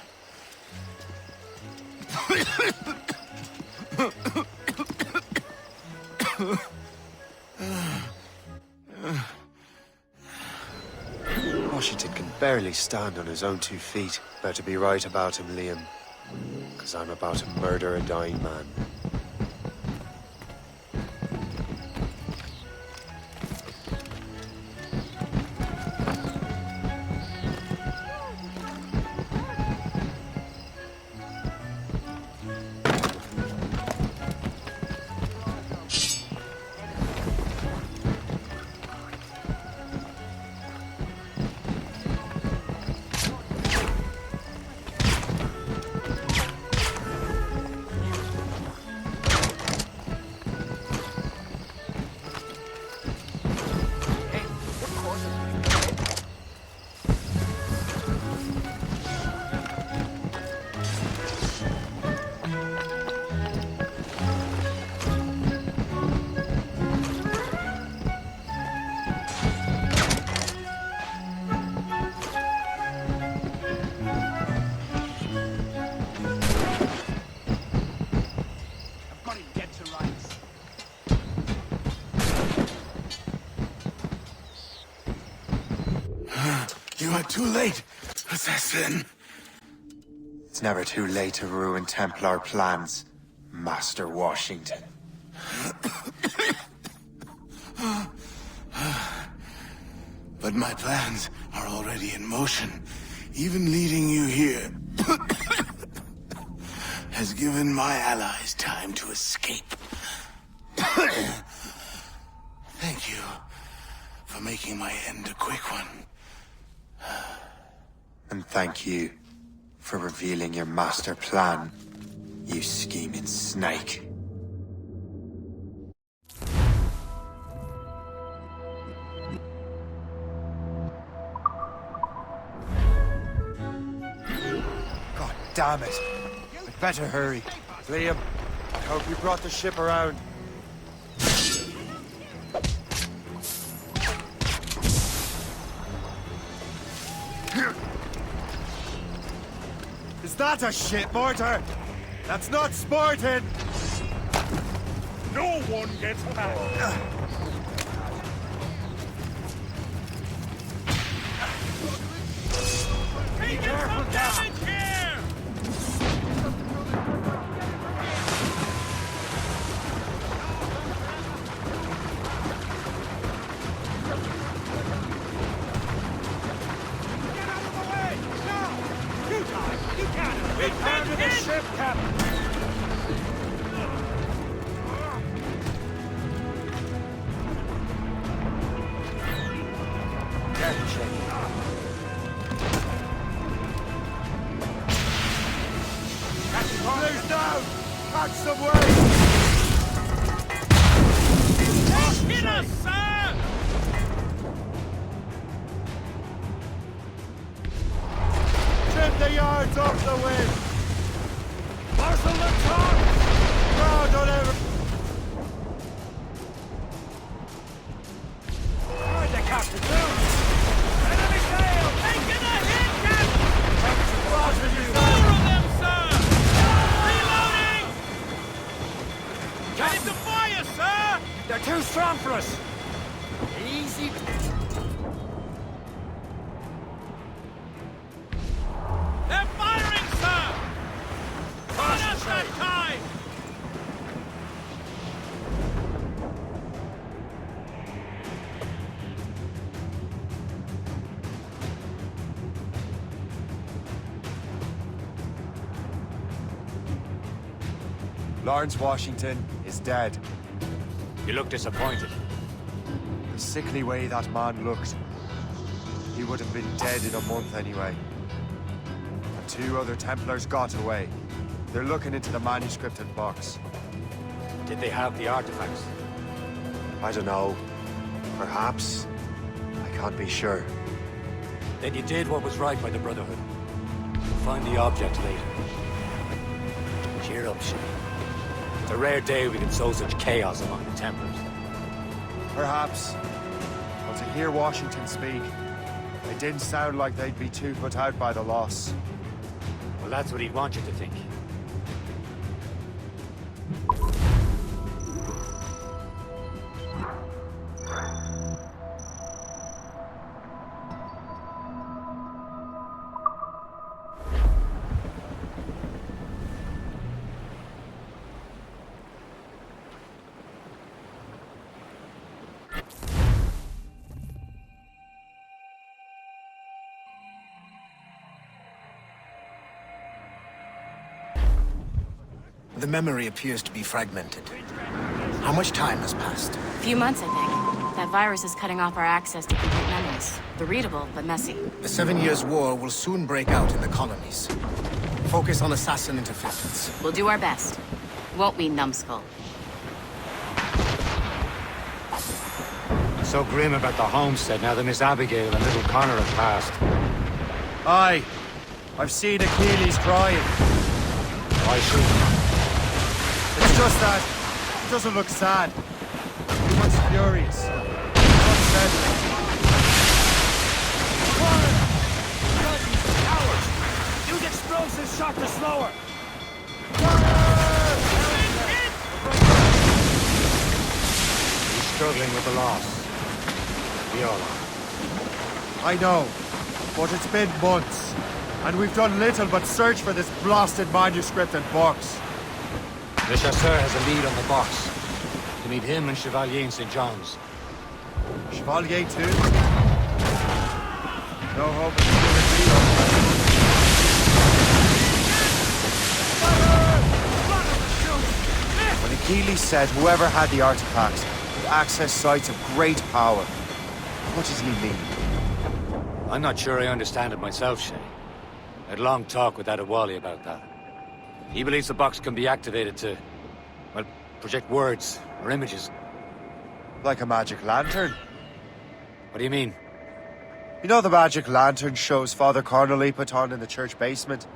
Washington can barely stand on his own 2 feet. Better be right about him, Liam. Because I'm about to murder a dying man. You are too late, assassin. It's never too late to ruin Templar plans, Master Washington. But my plans are already in motion. Even leading you here has given my allies time to escape. Thank you for making my end a quick one. And thank you for revealing your master plan, you scheming snake. God damn it. We'd better hurry. Liam, I hope you brought the ship around. Is that a ship mortar? That's not sporting! No one gets past. Be careful, damage here! Get out of the way! Now! Catch some way! Hit us, sir! Trim the yards off the wind! Marshal the top! Ground on every... Where'd the captain do? Enemy sail! Taking a hit, Captain! Roger you! Four of them, sir! Reloading! Ready to fire, sir! They're too strong for us! Easy. They're firing, sir! On us that time! Lawrence Washington is dead. You look disappointed. The sickly way that man looked. He would have been dead in a month anyway. And 2 other Templars got away. They're looking into the manuscript and box. Did they have the artifacts? I don't know. Perhaps. I can't be sure. Then you did what was right by the Brotherhood. We'll find the object later. Cheer up, Shay. It's a rare day we can sow such chaos among the Templars. Perhaps. But to hear Washington speak, it didn't sound like they'd be too put out by the loss. Well, that's what he'd want you to think. The memory appears to be fragmented. How much time has passed? A few months, I think. That virus is cutting off our access to complete memories. They're readable, but messy. The 7 Years' War will soon break out in the colonies. Focus on assassin interference. We'll do our best. Won't we, numbskull? So grim about the homestead now that Miss Abigail and little Connor have passed. Aye. I've seen Achilles crying. Why should It's just that he doesn't look sad. He looks furious. Unsettling. Cowards! Use explosives shot to slower! He's struggling with the loss. We all are. I know, but it's been months, and we've done little but search for this blasted manuscript and box. Le Chasseur has a lead on the box. You need him and Chevalier in St. John's. Chevalier too? No hope of When Achilles said whoever had the artifacts would access sites of great power, what does he mean? I'm not sure I understand it myself, Shay. I had a long talk with Adewale about that. He believes the box can be activated to, well, project words or images. Like a magic lantern? What do you mean? You know the magic lantern shows Father Connolly put on in the church basement?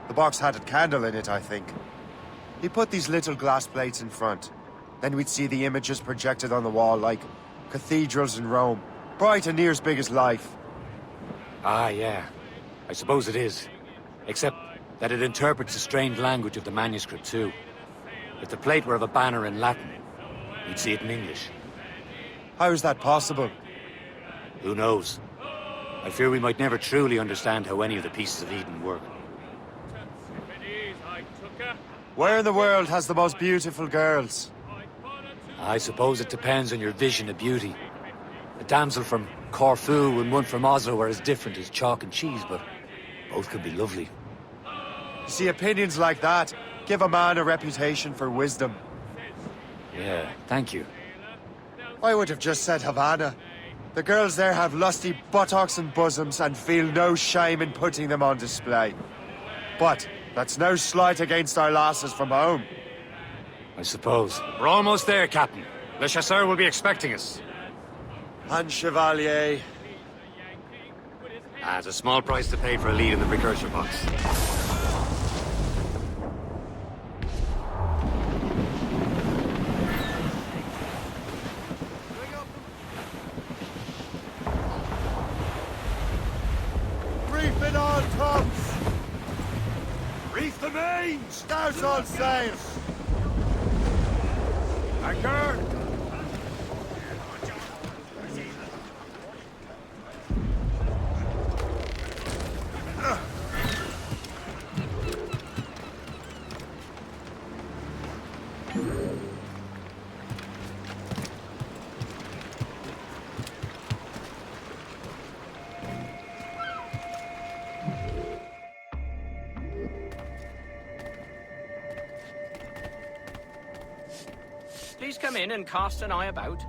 The box had a candle in it, I think. He put these little glass plates in front. Then we'd see the images projected on the wall like cathedrals in Rome. Bright and near as big as life. Ah, yeah. I suppose it is. Except that it interprets the strange language of the manuscript, too. If the plate were of a banner in Latin, you'd see it in English. How is that possible? Who knows? I fear we might never truly understand how any of the pieces of Eden work. Where in the world has the most beautiful girls? I suppose it depends on your vision of beauty. A damsel from Corfu and one from Oslo are as different as chalk and cheese, but both could be lovely. You see, opinions like that give a man a reputation for wisdom. Yeah, thank you. I would have just said Havana. The girls there have lusty buttocks and bosoms and feel no shame in putting them on display. But that's no slight against our lasses from home. I suppose. We're almost there, Captain. Le Chasseur will be expecting us. And Chevalier. It's a small price to pay for a lead in the precursor box. Reef it all tops! Reef the mains! Start all sails! Anchor! Please come in and cast an eye about.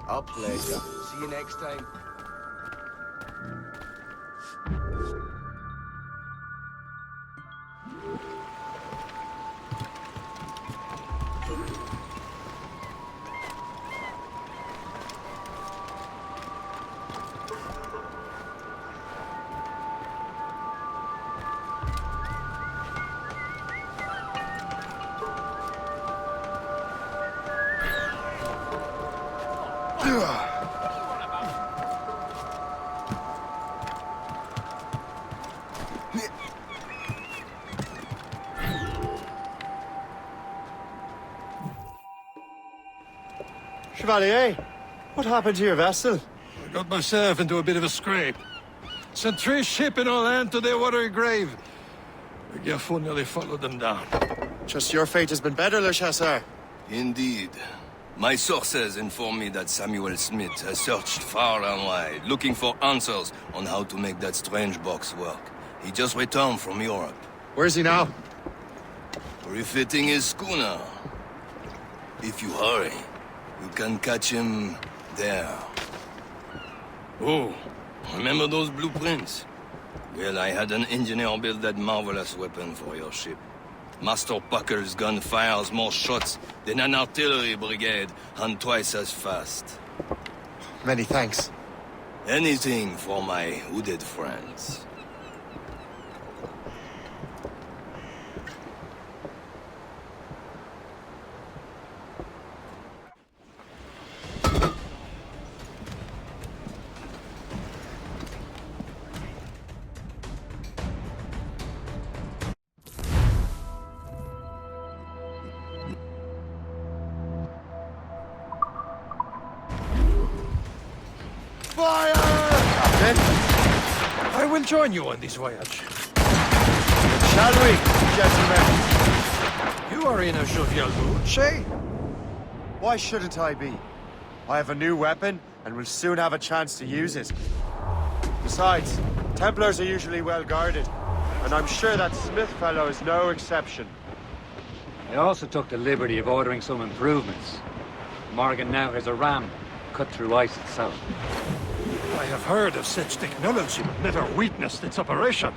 Our pleasure. See you next time. Chevalier, what happened to your vessel? I got myself into a bit of a scrape. Sent 3 ships in our land to their watery grave. The Gerfaut nearly followed them down. Just your fate has been better, Le Chasseur. Indeed. My sources inform me that Samuel Smith has searched far and wide, looking for answers on how to make that strange box work. He just returned from Europe. Where's he now? Refitting his schooner. If you hurry, you can catch him there. Oh, remember those blueprints? Well, I had an engineer build that marvelous weapon for your ship. Master Pucker's gun fires more shots than an artillery brigade, and twice as fast. Many thanks. Anything for my hooded friends. Fire! Captain! I will join you on this voyage. Shall we, gentlemen? You are in a jovial mood, Shay. Why shouldn't I be? I have a new weapon, and will soon have a chance to use it. Besides, Templars are usually well guarded, and I'm sure that Smith fellow is no exception. I also took the liberty of ordering some improvements. Morgan now has a ram cut through ice itself. I have heard of such technology, but never witnessed its operation.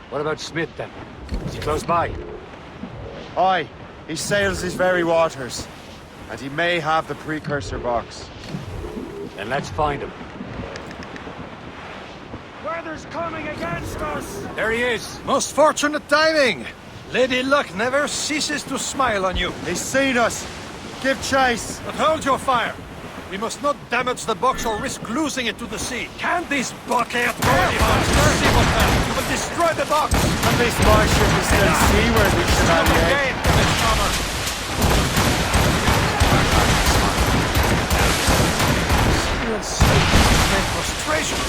What about Smith, then? Is he close by? Aye, he sails these very waters, and he may have the precursor box. Then let's find him. Weather's coming against us! There he is! Most fortunate timing! Lady Luck never ceases to smile on you. He's seen us! Give chase! But hold your fire! We must not damage the box or risk losing it to the sea. Can this bucket go any faster? See what happens. We will destroy the box. At least my ship is still seaworthy, Chevalier. Frustration.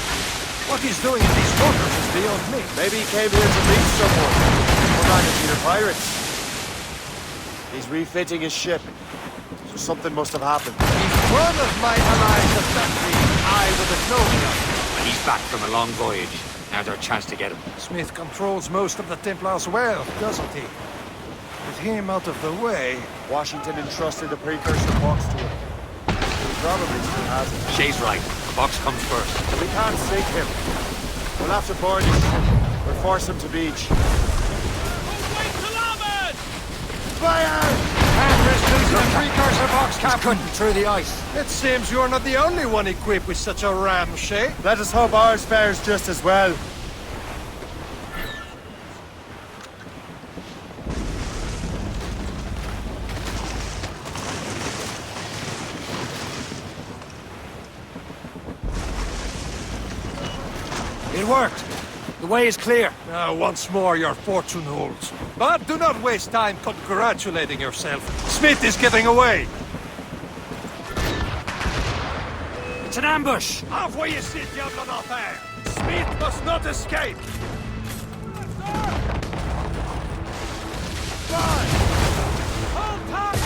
What he's doing in these waters is beyond me. Maybe he came here to meet someone. Or rather, to the pirates. He's refitting his ship. So something must have happened. If one of my allies attacked me, I would have known that. He's back from a long voyage. Now's our chance to get him. Smith controls most of the Templar's wealth, doesn't he? With him out of the way... Washington entrusted the precursor box to him. He probably still has it. Shay's right. The box comes first. We can't sink him. We'll have to board his ship or force him to beach. Fire! Can't risk losing a precursor box, Captain. Cutting through the ice. It seems you're not the only one equipped with such a ram, Shay. Let us hope ours fares just as well. It worked. The way is clear. Now, once more, your fortune holds. But do not waste time congratulating yourself. Smith is getting away. It's an ambush. Off where you sit, Diablo d'Enfer. Smith must not escape. Hold tight.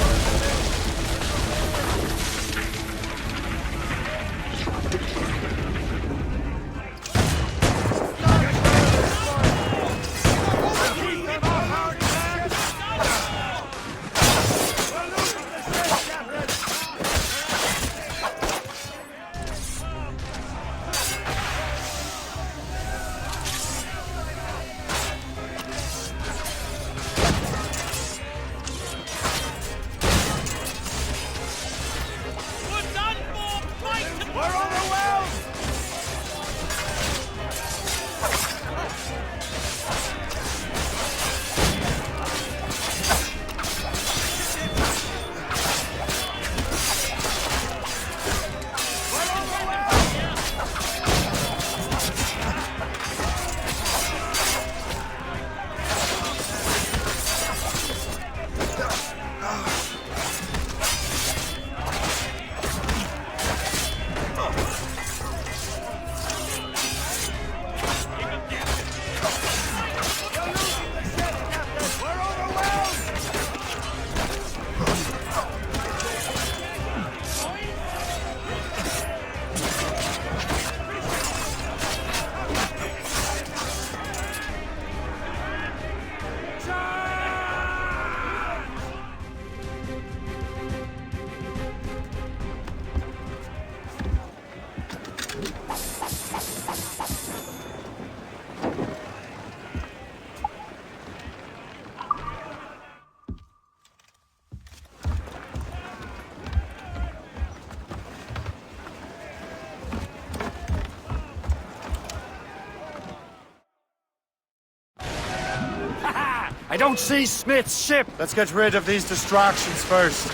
I don't see Smith's ship! Let's get rid of these distractions first.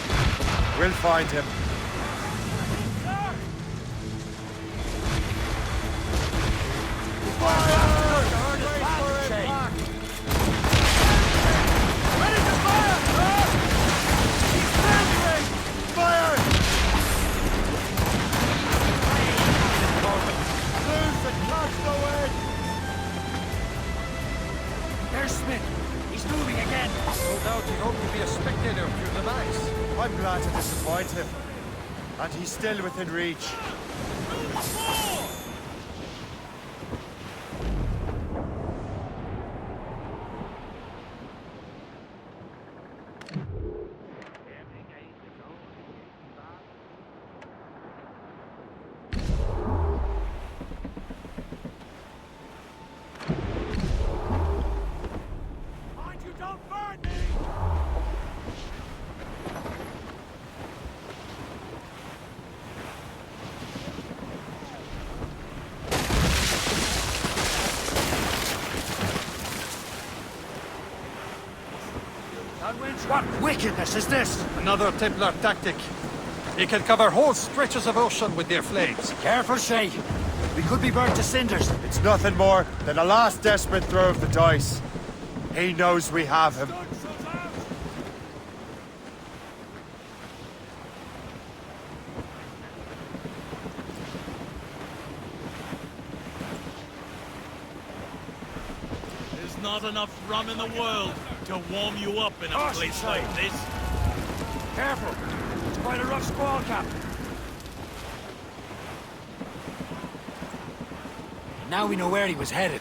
We'll find him. There's Smith. He's moving again. No doubt he hoped to be a spectator through the night. I'm glad to disappoint him. And he's still within reach. What wickedness is this? Another Templar tactic. He can cover whole stretches of ocean with their flames. Careful, Shay. We could be burnt to cinders. It's nothing more than a last desperate throw of the dice. He knows we have him. There's not enough rum in the world to warm you up in a place like this. Careful. It's quite a rough squall, Captain. Now we know where he was headed.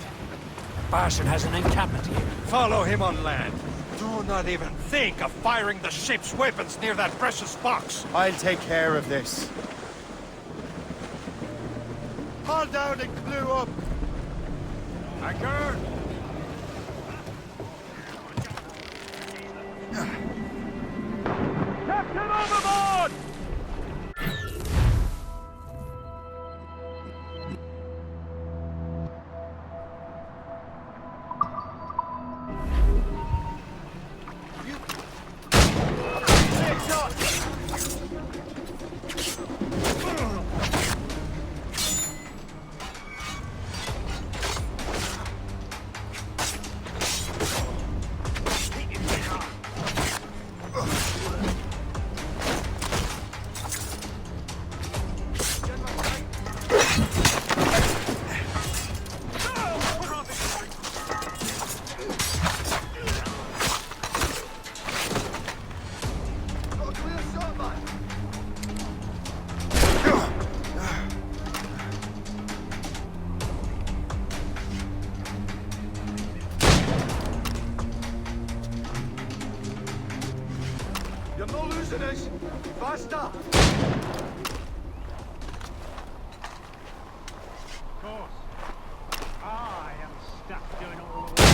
Barson has an encampment here. Follow him on land. Do not even think of firing the ship's weapons near that precious box. I'll take care of this. Haul down and clew up. Anchor! Captain overboard! You're not losing us. Faster. Of course. I am stuck doing all the work.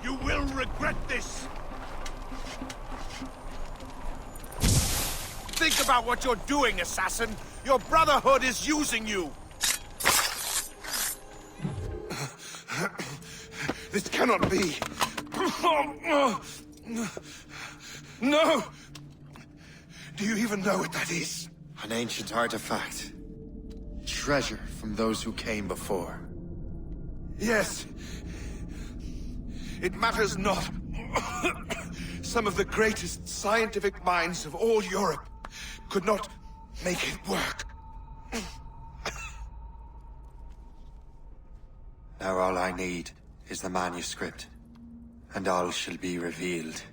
You will regret this! Think about what you're doing, assassin! Your Brotherhood is using you! This cannot be! No! Do you even know what that is? An ancient artifact. Treasure from those who came before. Yes. It matters not. Some of the greatest scientific minds of all Europe could not make it work. Now all I need is the manuscript, and all shall be revealed.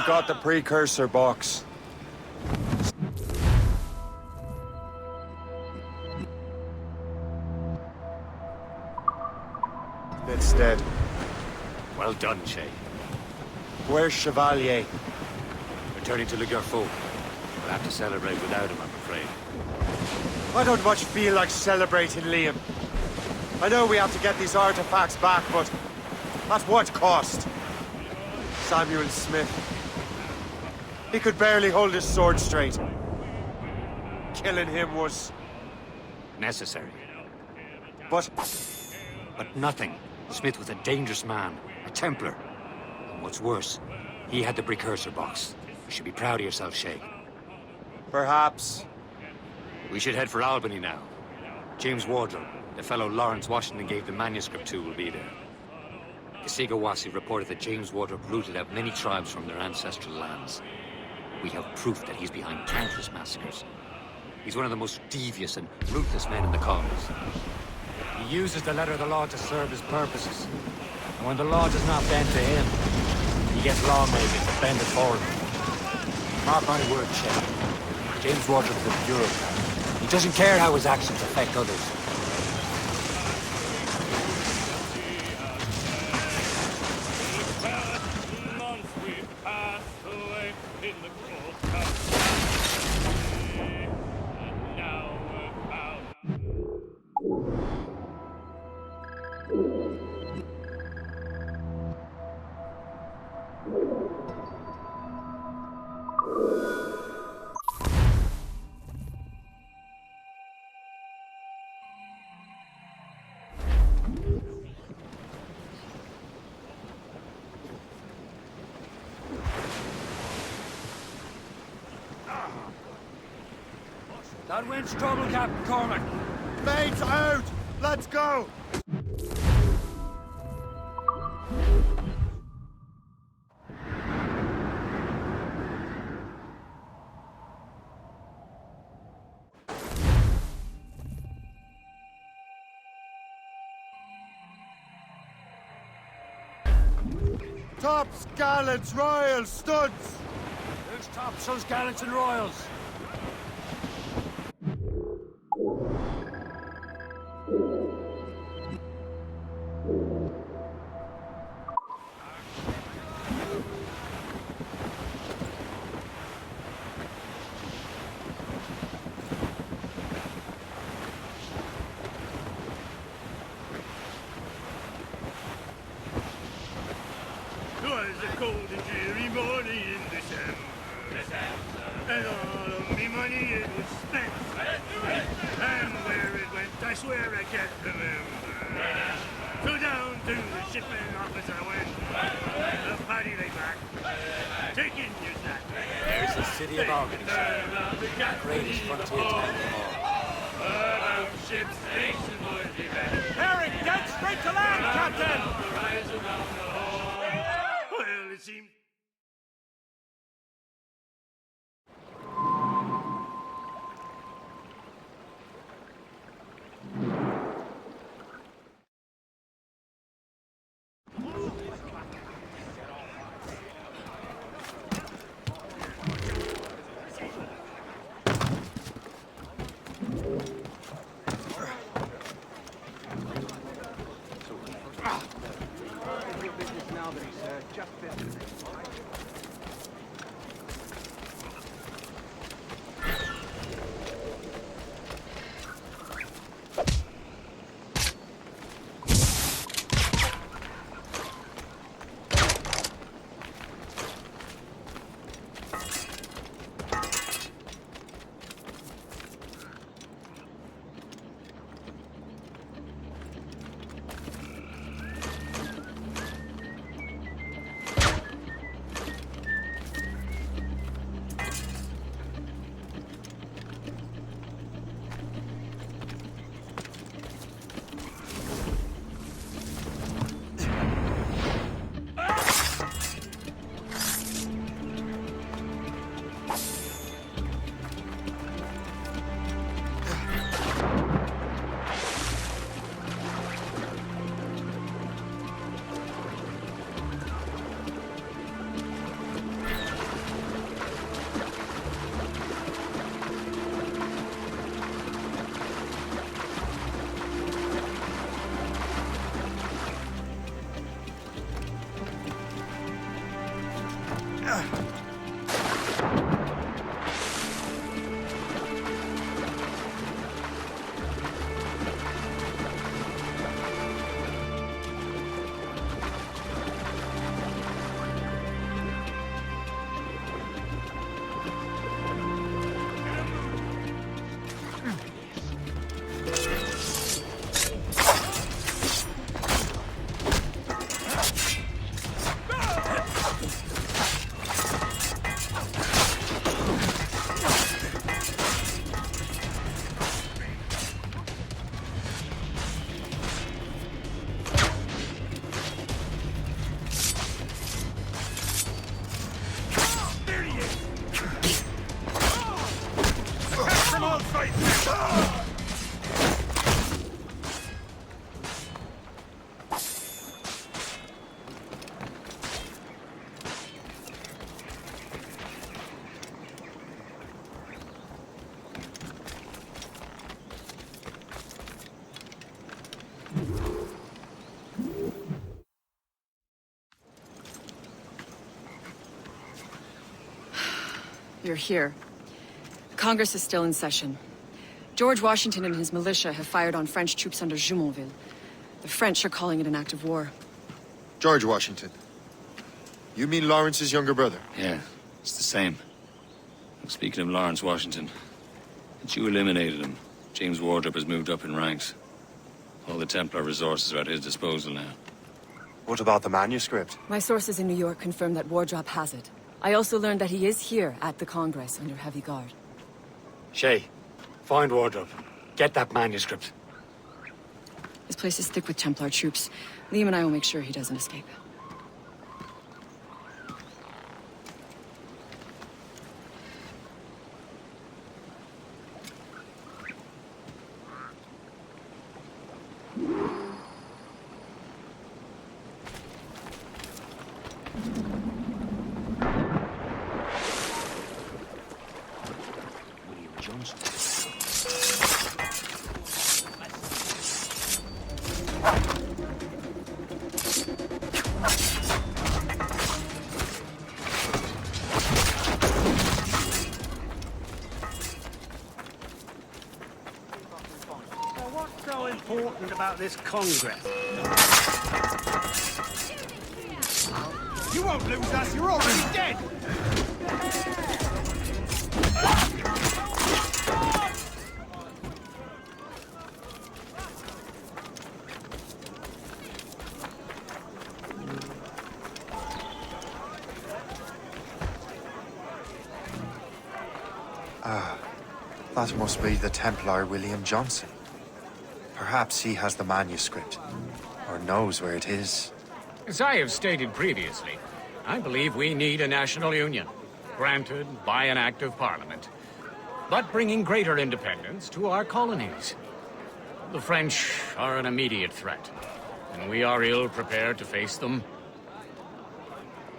I've got the precursor box. It's dead. Well done, Shay. Where's Chevalier? Returning to Le Garfou. We'll have to celebrate without him, I'm afraid. I don't much feel like celebrating, Liam. I know we have to get these artifacts back, but at what cost? Samuel Smith. He could barely hold his sword straight. Killing him was... necessary. But nothing. Smith was a dangerous man, a Templar. And what's worse, he had the precursor box. You should be proud of yourself, Shay. Perhaps. We should head for Albany now. James Wardle, the fellow Lawrence Washington gave the manuscript to, will be there. Kasigawasi reported that James Wardle rooted out many tribes from their ancestral lands. We have proof that he's behind countless massacres. He's one of the most devious and ruthless men in the colonies. He uses the letter of the law to serve his purposes. And when the law does not bend to him, he gets lawmakers to bend it for him. Mark my word, Shay. James Wardle is a bureaucrat. He doesn't care how his actions affect others. That wind's trouble, Captain Cormac. Mates out! Let's go! Tops, gallants, royals, studs! Who's tops, those gallants and royals? Twas a cold and dreary morning in December. And all of me money it was spent. And where it went, I swear I can't remember. So down to the shipping office I went. The party lay back, taking news that. There's the city of Albany, the greatest frontier town of them all. About ships, station would be better. Herring, get straight to land, Captain! Well, it seemed... Business now that he's just finished. you're here. Congress is still in session. George Washington and his militia have fired on French troops under Jumonville. The French are calling it an act of war. George Washington. You mean Lawrence's younger brother? Yeah, it's the same. Speaking of Lawrence Washington, since you eliminated him, James Wardrop has moved up in ranks. All the Templar resources are at his disposal now. What about the manuscript? My sources in New York confirm that Wardrop has it. I also learned that he is here at the Congress under heavy guard. Shay, find Wardrop. Get that manuscript. His place is thick with Templar troops. Liam and I will make sure he doesn't escape. What's so important about this Congress? You won't lose us, you're already dead! That must be the Templar William Johnson. Perhaps he has the manuscript, or knows where it is. As I have stated previously, I believe we need a national union, granted by an act of parliament, but bringing greater independence to our colonies. The French are an immediate threat, and we are ill prepared to face them.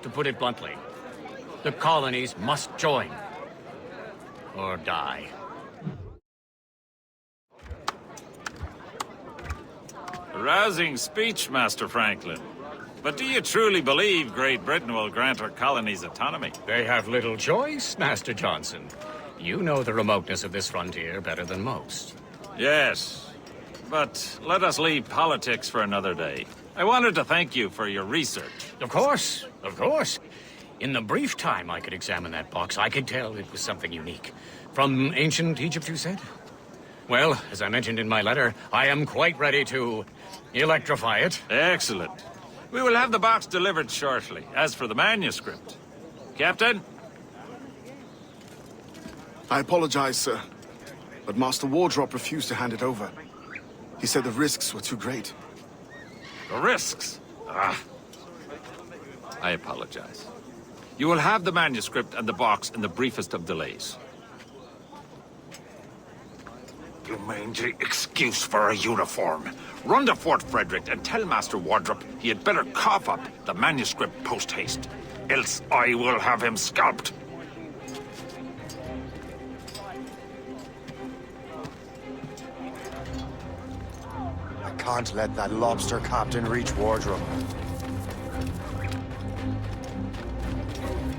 To put it bluntly, the colonies must join, or die. A rousing speech, Master Franklin. But do you truly believe Great Britain will grant our colonies autonomy? They have little choice, Master Johnson. You know the remoteness of this frontier better than most. Yes, but let us leave politics for another day. I wanted to thank you for your research. Of course, of course. In the brief time I could examine that box, I could tell it was something unique. From ancient Egypt, you said? Well, as I mentioned in my letter, I am quite ready to electrify it. Excellent. We will have the box delivered shortly. As for the manuscript... Captain? I apologize, sir. But Master Wardrop refused to hand it over. He said the risks were too great. The risks? Ah. I apologize. You will have the manuscript and the box in the briefest of delays. You mangy excuse for a uniform. Run to Fort Frederick and tell Master Wardrop he had better cough up the manuscript post-haste. Else I will have him scalped. I can't let that lobster captain reach Wardrop.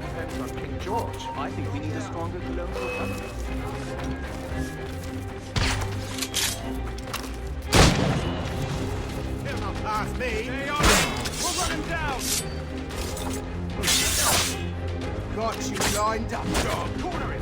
Depends on King George. I think we need a stronger colonial government. He'll not pass me. Stay on him. We'll run him down. Got you lined up, dog. Corner him.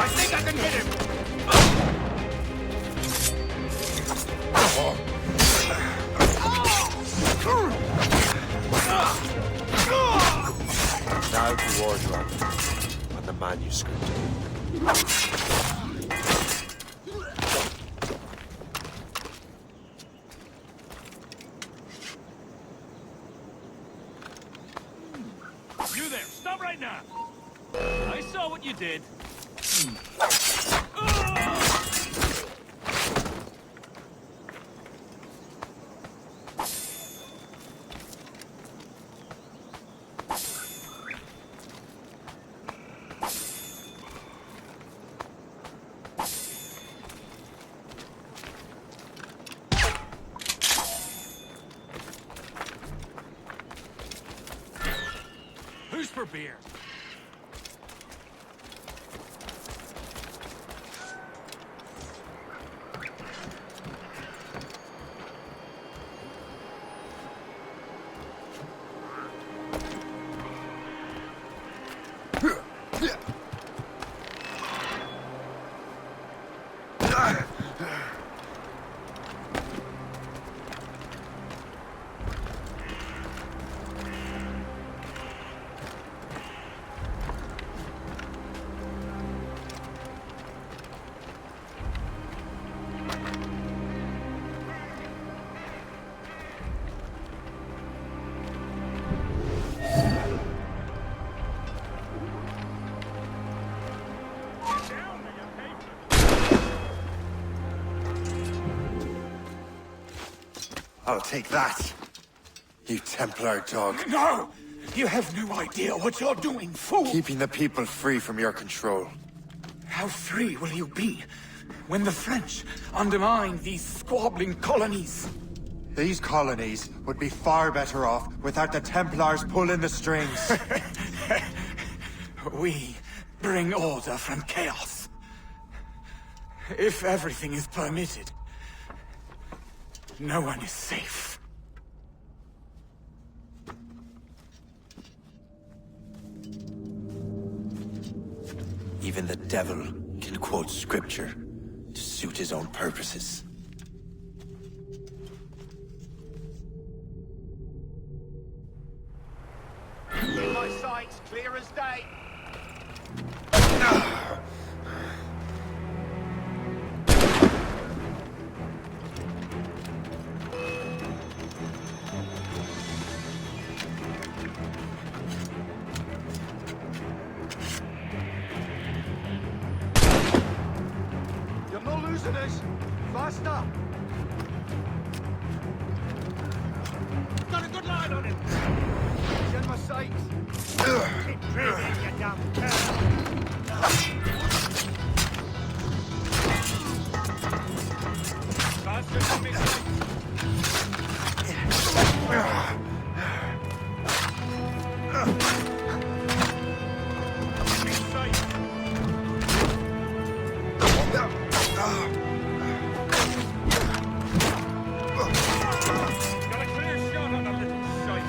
I think I can hit him. Now to Wardrop and the manuscript. You there, stop right now. I saw what you did. for beer. I'll take that, you Templar dog. No! You have no idea what you're doing, fool! Keeping the people free from your control. How free will you be when the French undermine these squabbling colonies? These colonies would be far better off without the Templars pulling the strings. We bring order from chaos. If everything is permitted, no one is safe. Even the devil can quote scripture to suit his own purposes. In my sights, clear as day. You're not losing us. Faster. Got a good line on him. Get my sights. Keep dreaming, you damn cur. Faster than me, got a clear shot on that little shite.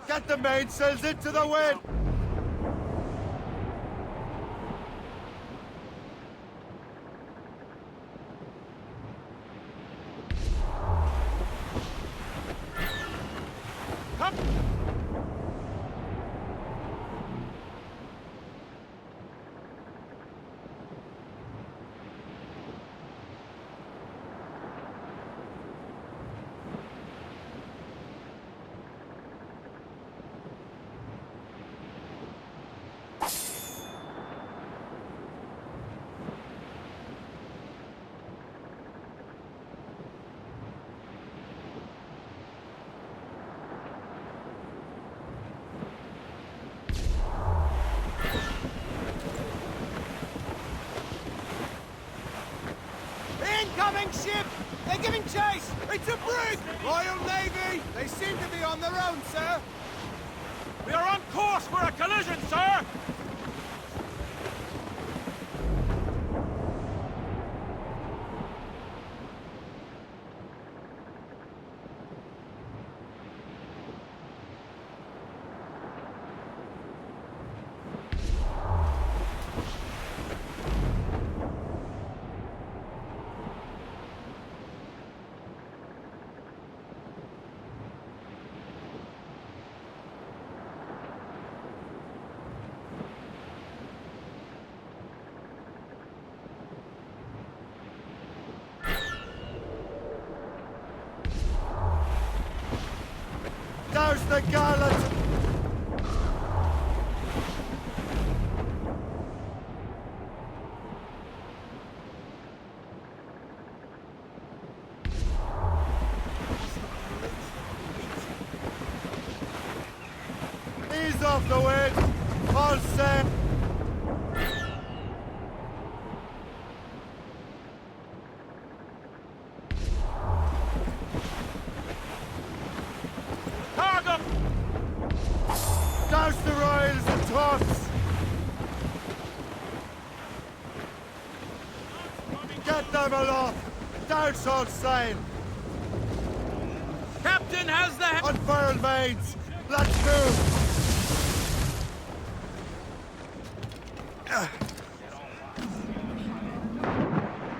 Get the mainsails into the wind! Incoming ship! They're giving chase! It's a brig! Royal Navy! They seem to be on their own, sir! We are on course for a collision, sir! the gallant! Ease off the wind! All set! Target! Douse the royals and tops! Get them aloft! Douse all sail! Captain has the... Unfurl mains! Let's move!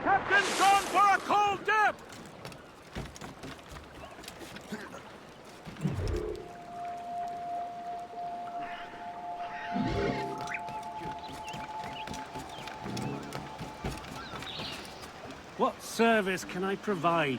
Captain's gone for a cold dip! What service can I provide?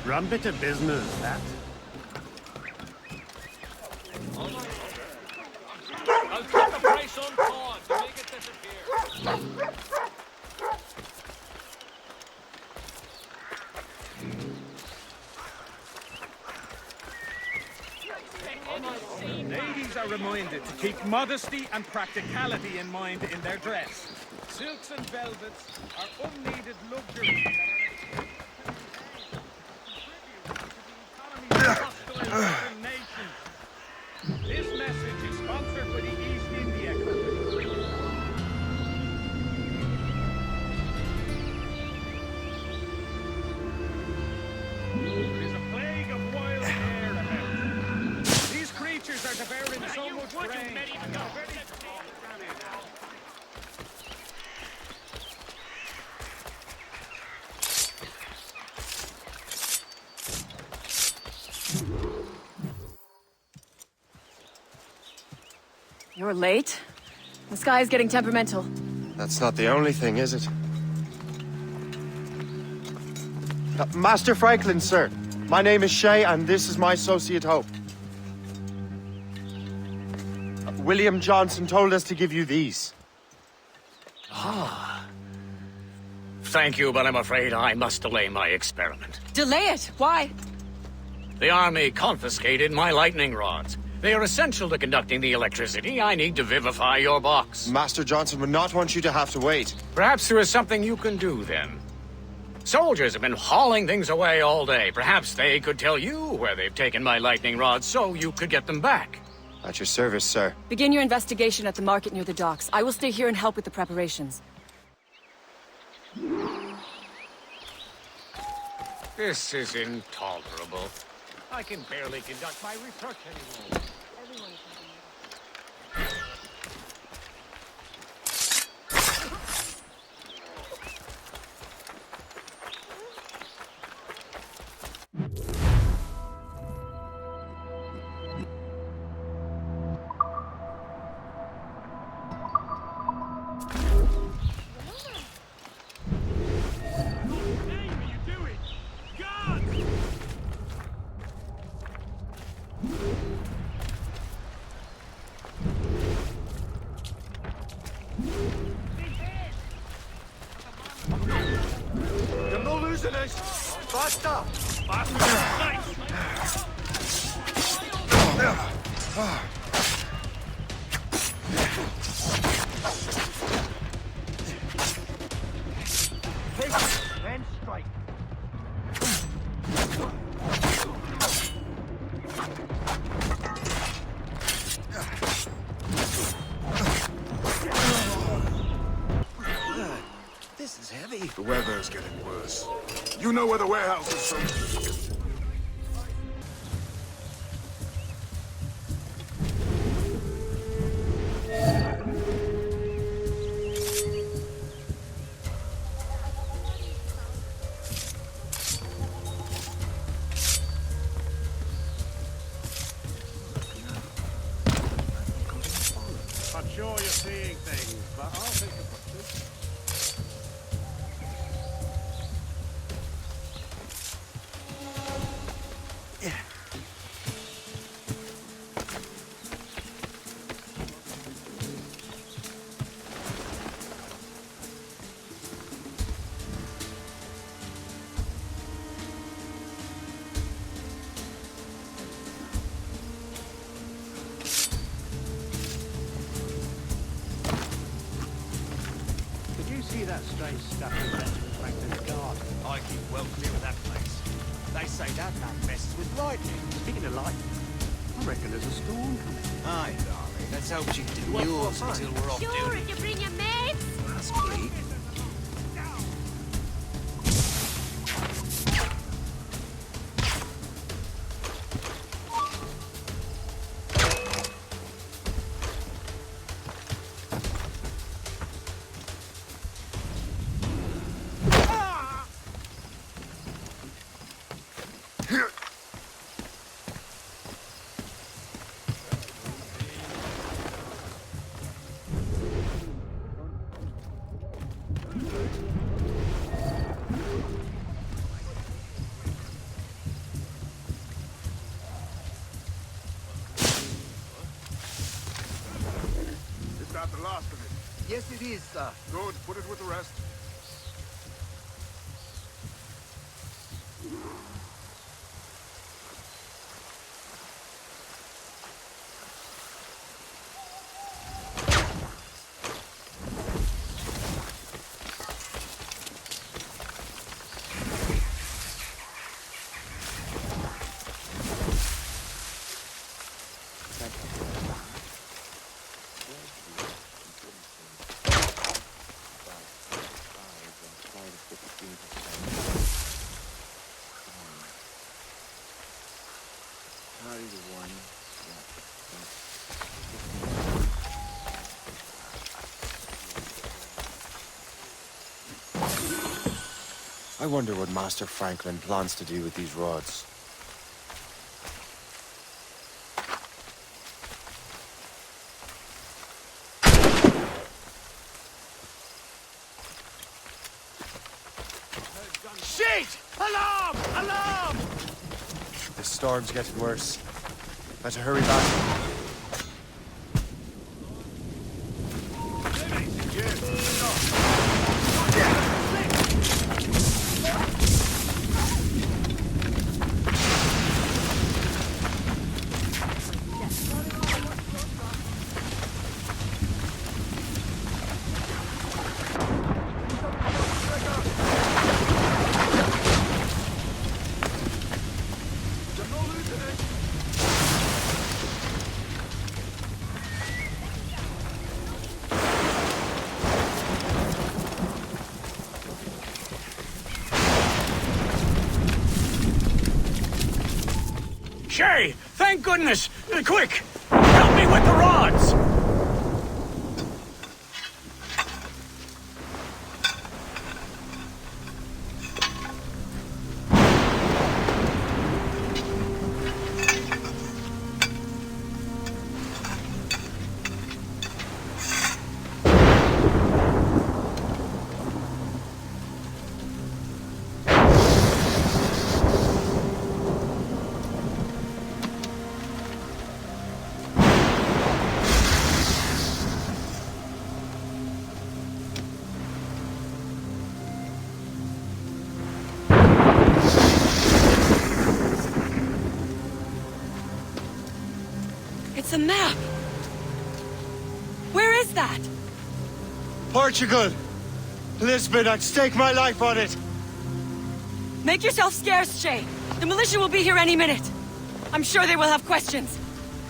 Rum bit of business, that. I'll put the price on pause to make it disappear. Ladies are reminded to keep modesty and practicality in mind in their dress. Silks and velvets are unneeded luxuries that are nations. This message is sponsored by the East India Company. There is a plague of wild hair about. These creatures are devouring so much grain. You're late? The sky is getting temperamental. That's not the only thing, is it? Master Franklin, sir. My name is Shay, and this is my associate Hope. William Johnson told us to give you these. Ah. Thank you, but I'm afraid I must delay my experiment. Delay it? Why? The army confiscated my lightning rods. They are essential to conducting the electricity I need to vivify your box. Master Johnson would not want you to have to wait. Perhaps there is something you can do, then. Soldiers have been hauling things away all day. Perhaps they could tell you where they've taken my lightning rods so you could get them back. At your service, sir. Begin your investigation at the market near the docks. I will stay here and help with the preparations. This is intolerable. I can barely conduct my research anymore. Basta! Then strike. This is heavy. The weather's getting worse. You know where the warehouse is from? I'm sure you're seeing things, but I'll think about it. Did you see that strange stuff in Benjamin Franklin's garden? I keep well clear of that place. They say that man messes with lightning. Speaking of lightning, I reckon there's a storm coming. Aye, darling. Let's hope you can do yours until we're off Sure, if you bring your mates. That's bleak. Is that the last of it? Yes, it is, sir. Good, put it with the rest. I wonder what Master Franklin plans to do with these rods. Shit! Alarm! Alarm! The storm's getting worse. Better hurry back. Shay! Thank goodness! Quick! Help me with the rods! It's a map! Where is that? Portugal! Lisbon, I'd stake my life on it! Make yourself scarce, Shay. The militia will be here any minute. I'm sure they will have questions.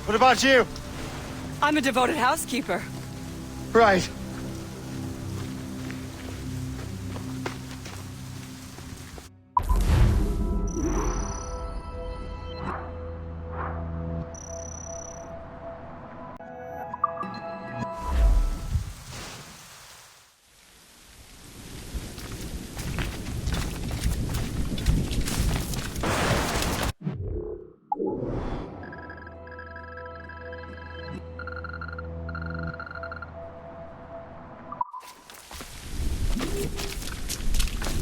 What about you? I'm a devoted housekeeper. Right.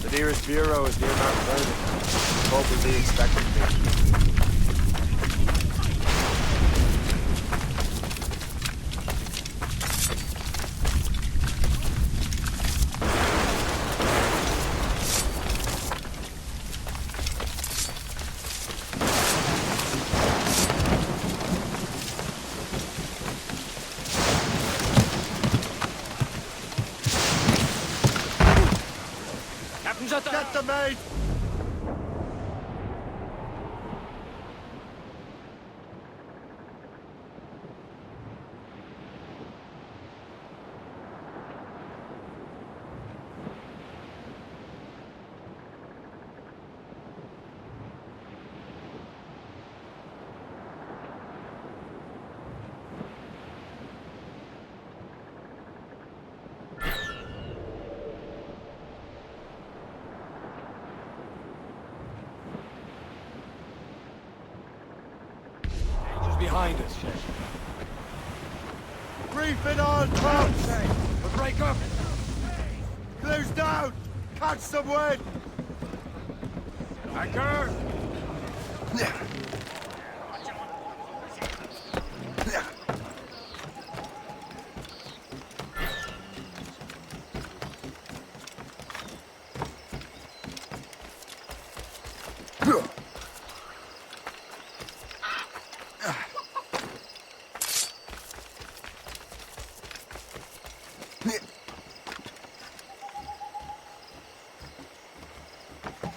The nearest bureau is near Mount Vernon. Hope will be expecting me. Get the maid! Behind us, Shay. Reef it all, tops! We'll break up! Close down! Catch some wind! Anchor!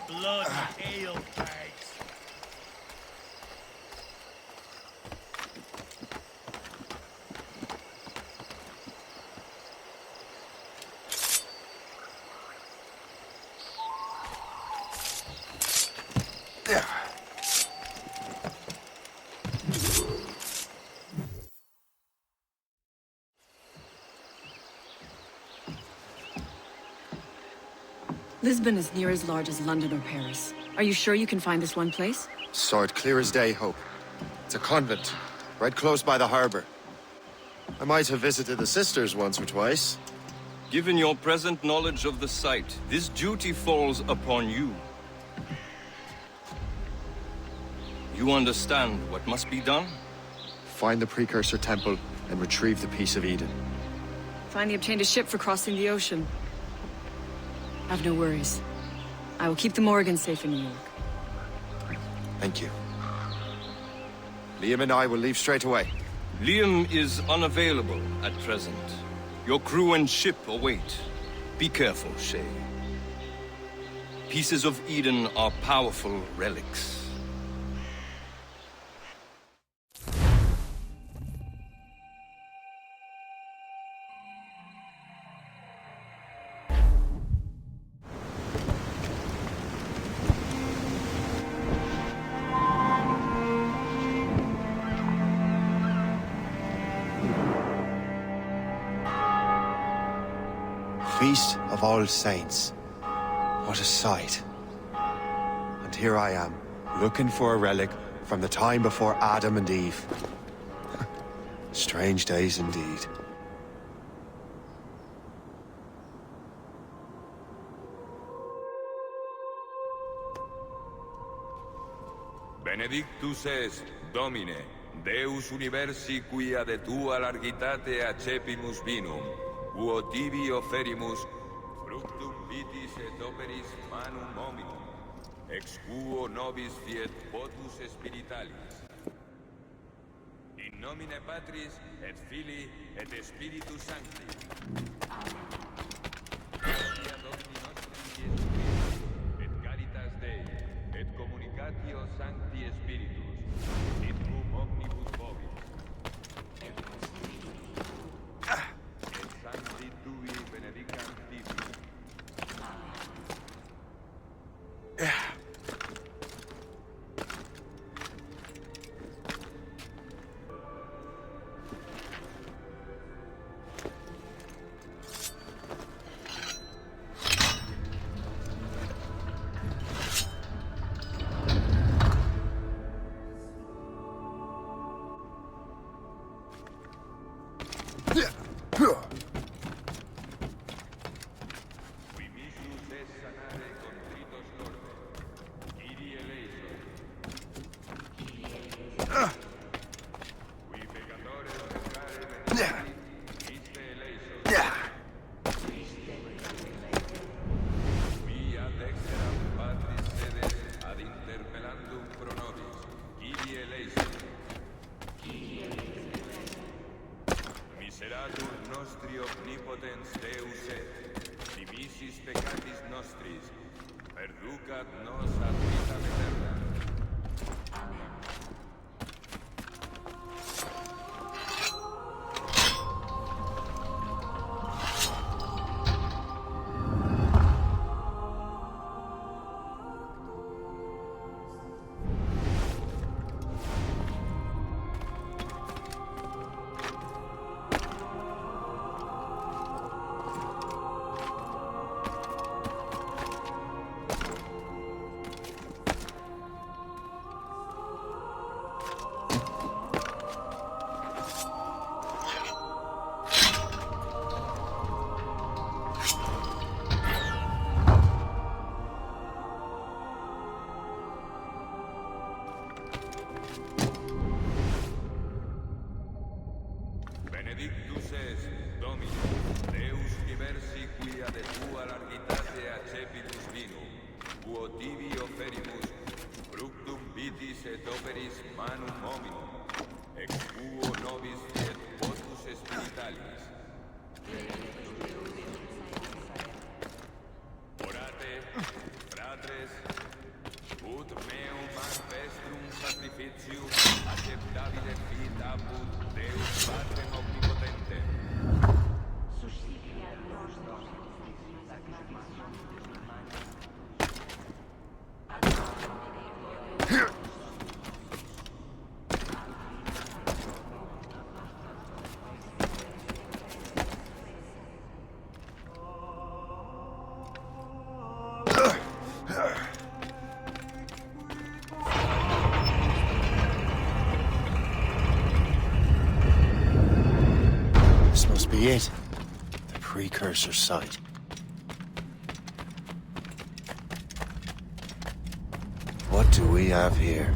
Bloody ale bags. Lisbon is near as large as London or Paris. Are you sure you can find this one place? Saw it clear as day, Hope. It's a convent, right close by the harbor. I might have visited the sisters once or twice. Given your present knowledge of the site, this duty falls upon you. You understand what must be done? Find the precursor temple and retrieve the Piece of Eden. Finally obtained a ship for crossing the ocean. Have no worries. I will keep the Morgan safe in New York. Thank you. Liam and I will leave straight away. Liam is unavailable at present. Your crew and ship await. Be careful, Shay. Pieces of Eden are powerful relics. Feast of All Saints. What a sight. And here I am, looking for a relic from the time before Adam and Eve. Strange days indeed. Benedictus est, Domine, Deus universi quia de tua largitate accepimus vinum, uo tibi offerimus, fructum vitis et operis manum hominum, ex quo nobis fiet potus spiritualis. In nomine Patris et Filii et Spiritus Sancti. Gratia Domini nostri Iesu Christi, et caritas Dei, et communicatio Sancti Spiritus, sit cum omnibus vobis. Et Sancti Tui benedicam tibi. Miseratur nostri omnipotens Deus et, dimisis peccatis nostris, perducat nos ad vitam aeterna. Benedictus es, Domine, Deus diversi quia de tua largitate accepitus vinum, quo tibi offerimus, fructum vitis et operis manum hominum, ex quo nobis et votus spiritualis. Orate, fratres, ut meum ad vestrum sacrificium acceptabile fit apud Deus Patrem omnipotentem. This must be it. The precursor site. What do we have here?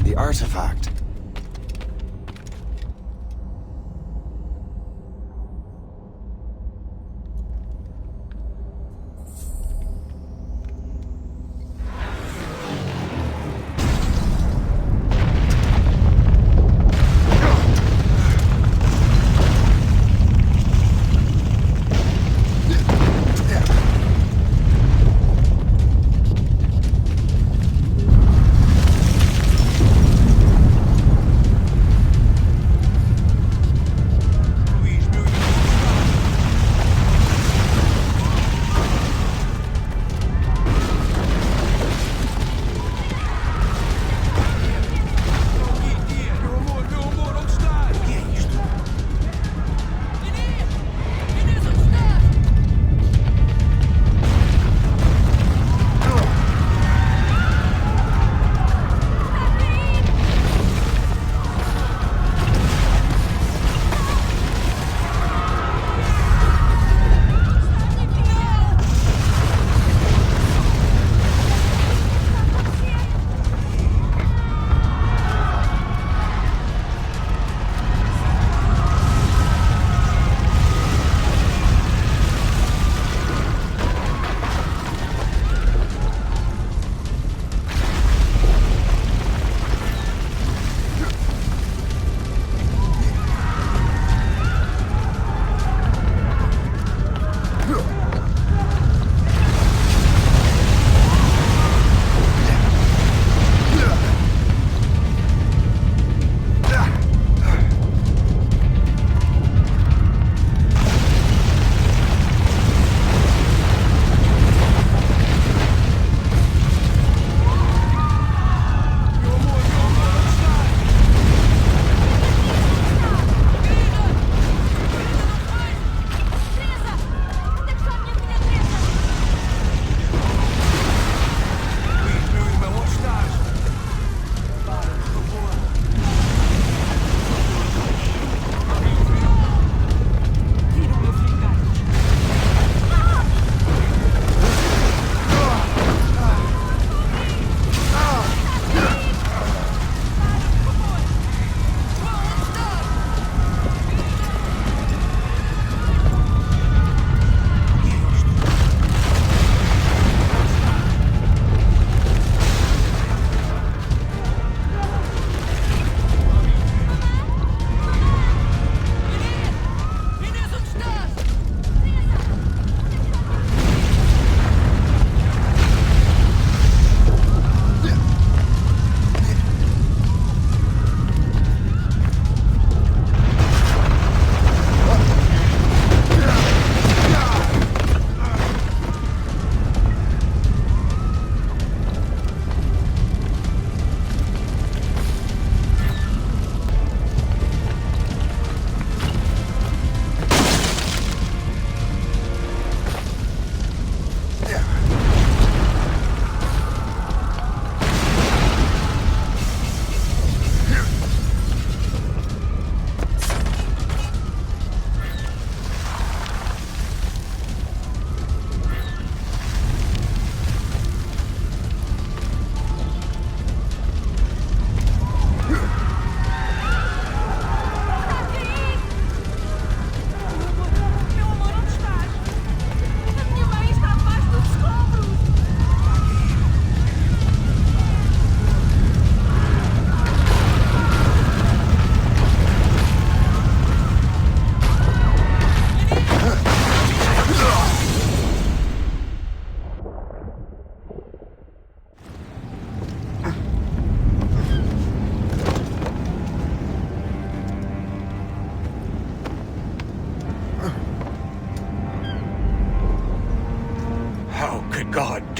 The artifact.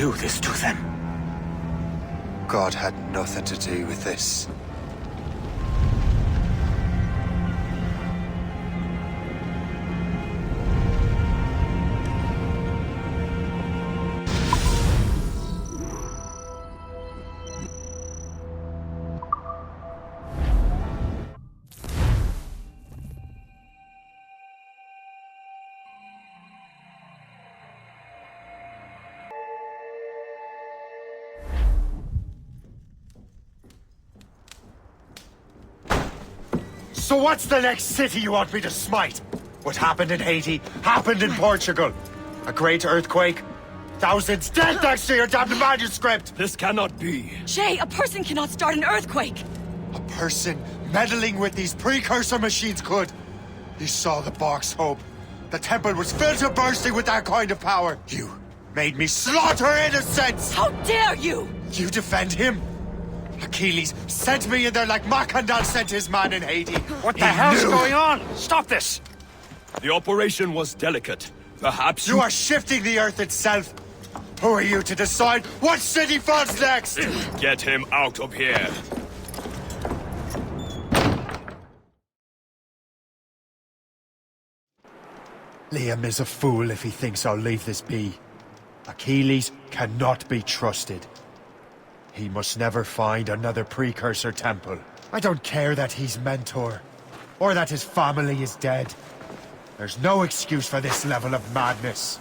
do this to them? God had nothing to do with this. So what's the next city you want me to smite? What happened in Haiti happened in Portugal. A great earthquake. Thousands dead thanks to your damned manuscript! This cannot be. Shay, a person cannot start an earthquake! A person meddling with these precursor machines could. You saw the box, Hope. The temple was filled to bursting with that kind of power. You made me slaughter innocents! How dare you! You defend him? Achilles sent me in there like Macandal sent his man in Haiti. What the hell's going on? Stop this! The operation was delicate. Perhaps you are shifting the earth itself. Who are you to decide what city falls next? Get him out of here. Liam is a fool if he thinks I'll leave this be. Achilles cannot be trusted. He must never find another precursor temple. I don't care that he's mentor, or that his family is dead. There's no excuse for this level of madness.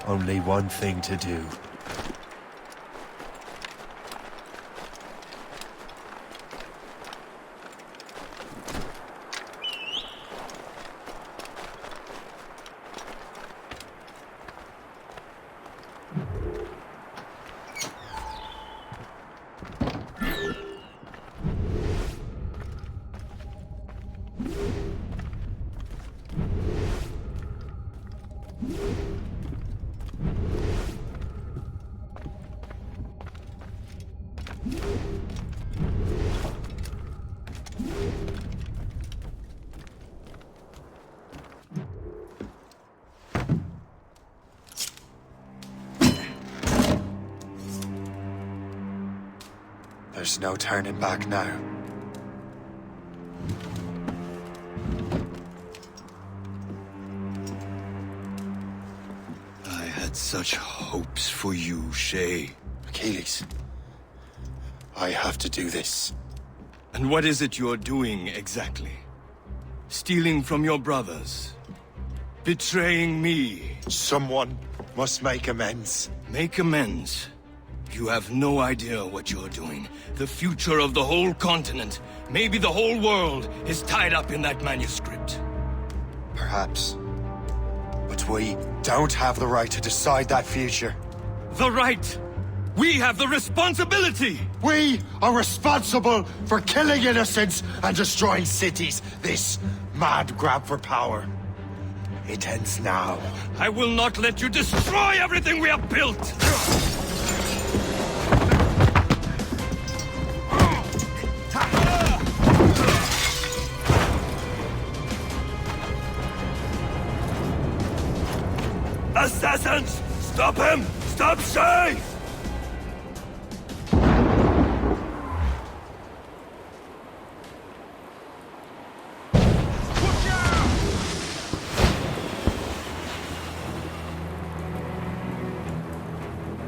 Only one thing to do. There's no turning back now. I had such hopes for you, Shay. Achilles, I have to do this. And what is it you're doing exactly? Stealing from your brothers? Betraying me? Someone must make amends. Make amends? You have no idea what you're doing. The future of the whole continent, maybe the whole world, is tied up in that manuscript. Perhaps. But we don't have the right to decide that future. The right! We have the responsibility! We are responsible for killing innocents and destroying cities. This mad grab for power. It ends now. I will not let you destroy everything we have built! Assassins! Stop him! Stop Shay!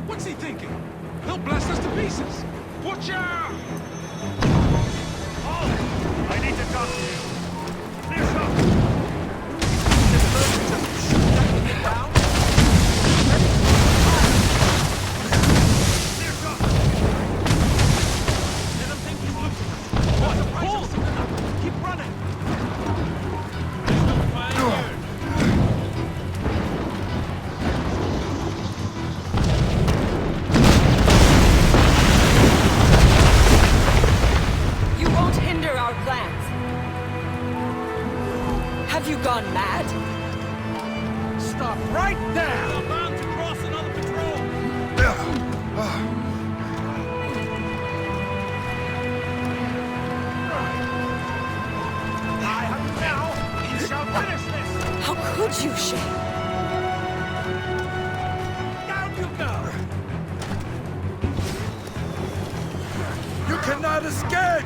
What's he thinking? He'll blast us to pieces! Watch out! Oh! I need to talk to you. Clear shot! Have you gone mad? told you, Shay. Down you go! You cannot escape!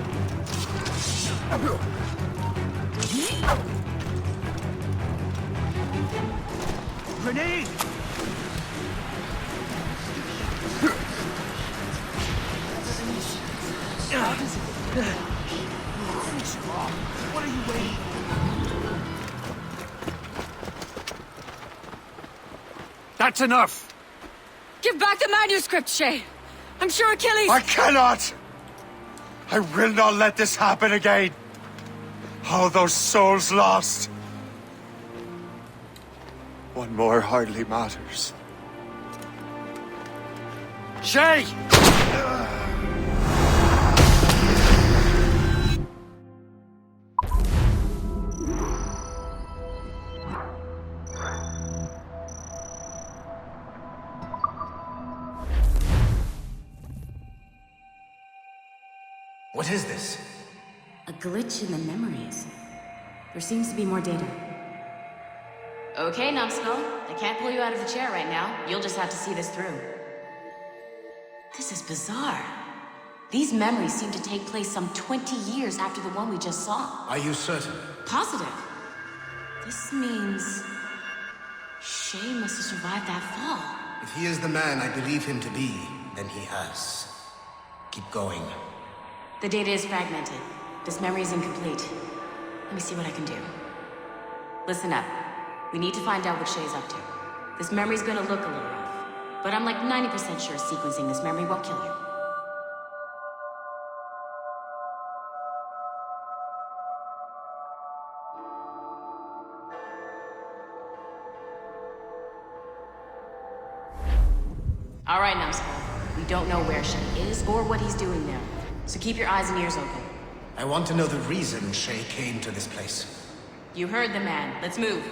Grenade! What are you waiting for? That's enough! Give back the manuscript, Shay. I'm sure Achilles... I cannot! I will not let this happen again. All those souls lost. One more hardly matters. Shay! What is this? A glitch in the memories. There seems to be more data. Okay, Numbskull. I can't pull you out of the chair right now. You'll just have to see this through. This is bizarre. These memories seem to take place some 20 years after the one we just saw. Are you certain? Positive. This means... Shay must have survived that fall. If he is the man I believe him to be, then he has. Keep going. The data is fragmented. This memory is incomplete. Let me see what I can do. Listen up. We need to find out what Shay's up to. This memory's gonna look a little rough, but I'm like 90% sure sequencing this memory won't kill you. All right, Numbskull. We don't know where Shay is or what he's doing there, so keep your eyes and ears open. I want to know the reason Shay came to this place. You heard the man. Let's move.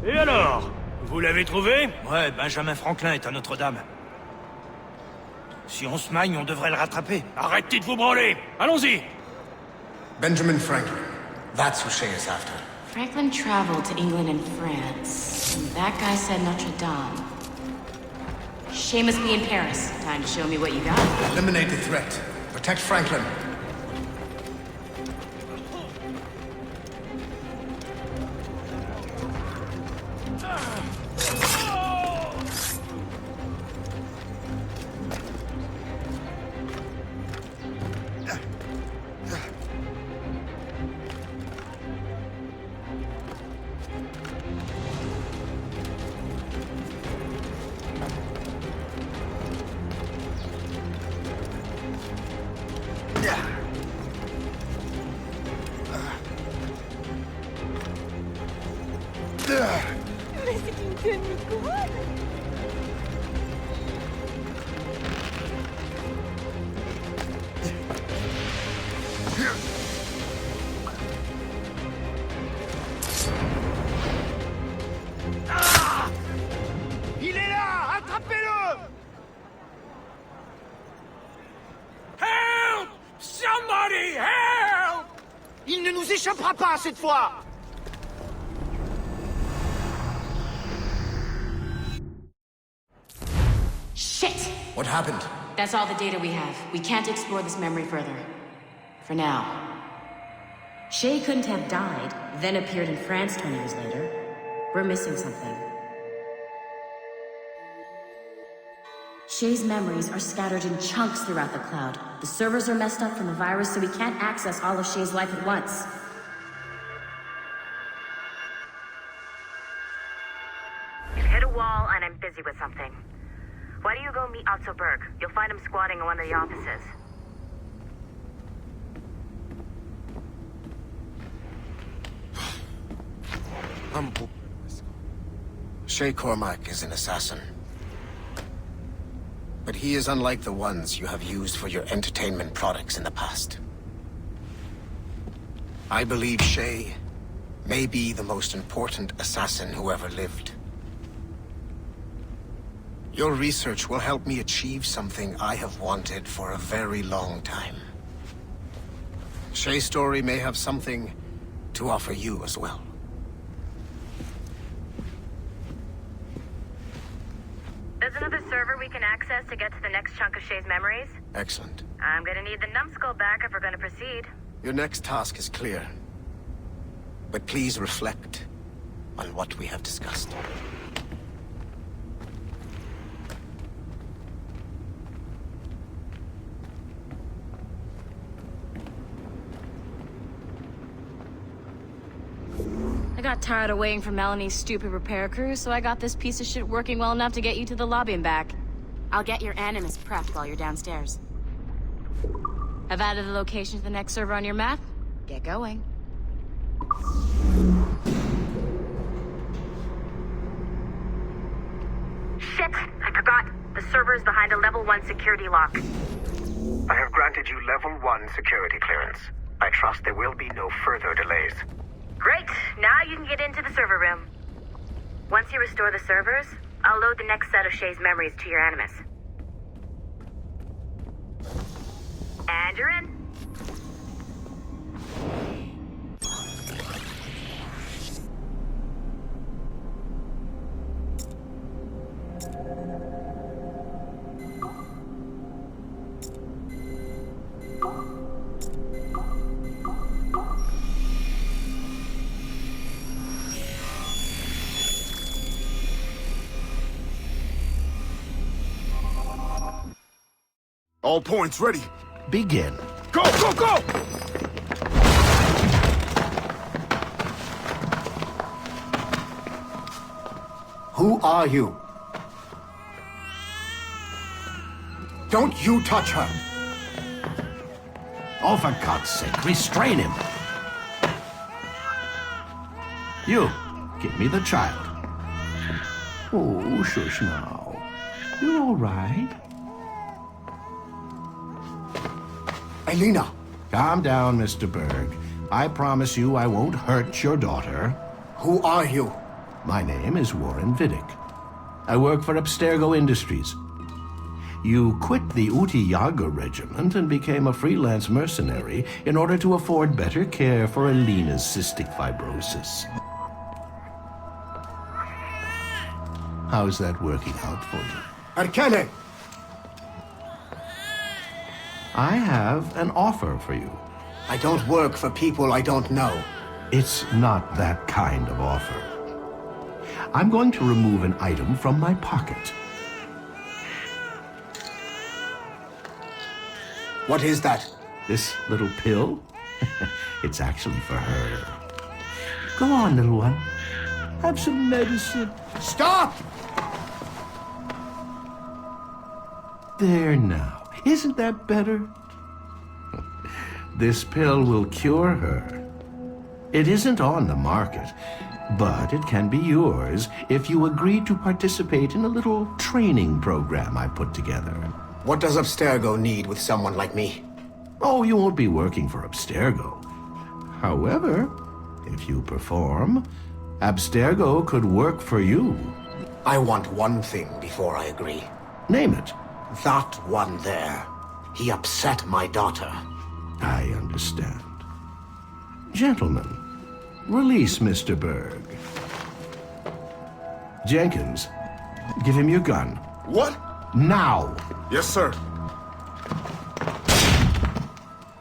Et alors? Vous l'avez trouvé? Ouais, Benjamin Franklin est à Notre-Dame. Si on se magne, on devrait le rattraper. Arrêtez de vous branler! Allons-y! Benjamin Franklin. That's who Shay is after. Franklin traveled to England and France. And that guy said Notre Dame. Shay must be in Paris. Time to show me what you got. Eliminate the threat. Protect Franklin. Mais c'est une demi-couronne! Ah! Il est là! Attrapez-le! Help! Somebody help! Il ne nous échappera pas cette fois! What happened? That's all the data we have. We can't explore this memory further. For now. Shay couldn't have died, then appeared in France 20 years later. We're missing something. Shay's memories are scattered in chunks throughout the cloud. The servers are messed up from the virus, so we can't access all of Shay's life at once. You've hit a wall, and I'm busy with something. Why don't you go meet Otto Berg? You'll find him squatting in one of the offices. Shay Cormac is an assassin. But he is unlike the ones you have used for your entertainment products in the past. I believe Shay may be the most important assassin who ever lived. Your research will help me achieve something I have wanted for a very long time. Shay's story may have something to offer you as well. There's another server we can access to get to the next chunk of Shay's memories. Excellent. I'm gonna need the numbskull back if we're gonna proceed. Your next task is clear. But please reflect on what we have discussed. I got tired of waiting for Melanie's stupid repair crew, so I got this piece of shit working well enough to get you to the lobby and back. I'll get your Animus prepped while you're downstairs. I've added the location to the next server on your map. Get going. Shit! I forgot. The server is behind a level 1 security lock. I have granted you level 1 security clearance. I trust there will be no further delays. Great! Now you can get into the server room. Once you restore the servers, I'll load the next set of Shay's memories to your Animus. And you're in. All points ready. Begin. Go, go, go! Who are you? Don't you touch her! Oh, for God's sake, restrain him! You, give me the child. Oh, shush now. You're all right. Elena! Calm down, Mr. Berg. I promise you I won't hurt your daughter. Who are you? My name is Warren Vidic. I work for Abstergo Industries. You quit the Uti Yaga regiment and became a freelance mercenary in order to afford better care for Elena's cystic fibrosis. How's that working out for you? Arkele! I have an offer for you. I don't work for people I don't know. It's not that kind of offer. I'm going to remove an item from my pocket. What is that? This little pill? It's actually for her. Go on, little one. Have some medicine. Stop! There now. Isn't that better? This pill will cure her. It isn't on the market, but it can be yours if you agree to participate in a little training program I put together. What does Abstergo need with someone like me? Oh, you won't be working for Abstergo. However, if you perform, Abstergo could work for you. I want one thing before I agree. Name it. That one there. He upset my daughter. I understand. Gentlemen, release Mr. Berg. Jenkins, give him your gun. What? Now! Yes, sir.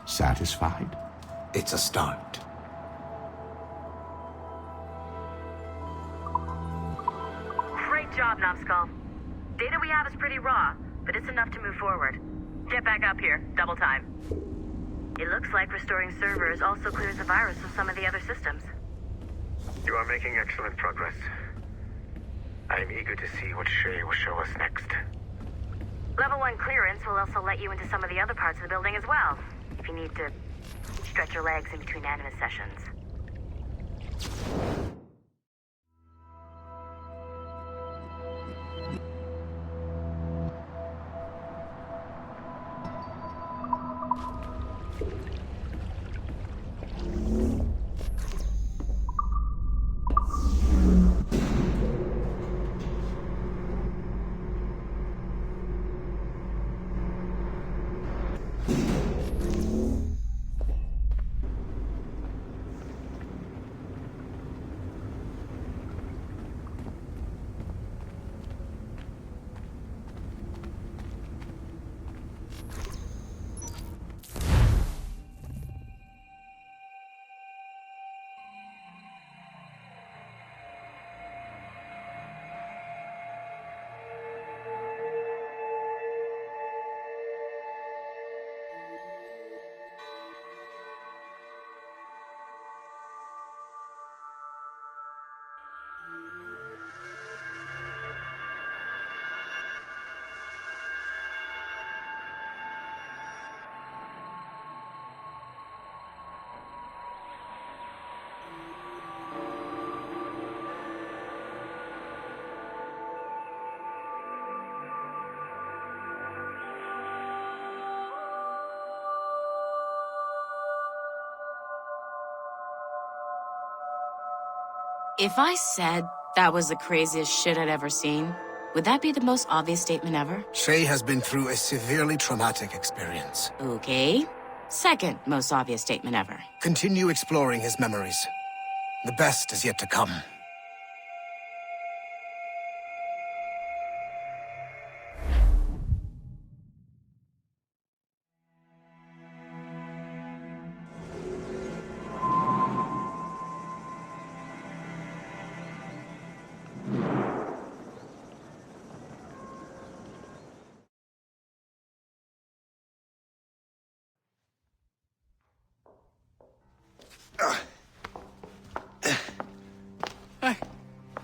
Satisfied? It's a start. Great job, Numbskull. Data we have is pretty raw, but it's enough to move forward. Get back up here. Double time. It looks like restoring servers also clears the virus from some of the other systems. You are making excellent progress. I am eager to see what Shay will show us next. Level 1 clearance will also let you into some of the other parts of the building as well, if you need to stretch your legs in between animus sessions. If I said that was the craziest shit I'd ever seen, would that be the most obvious statement ever? Shay has been through a severely traumatic experience. Okay. Second most obvious statement ever. Continue exploring his memories. The best is yet to come.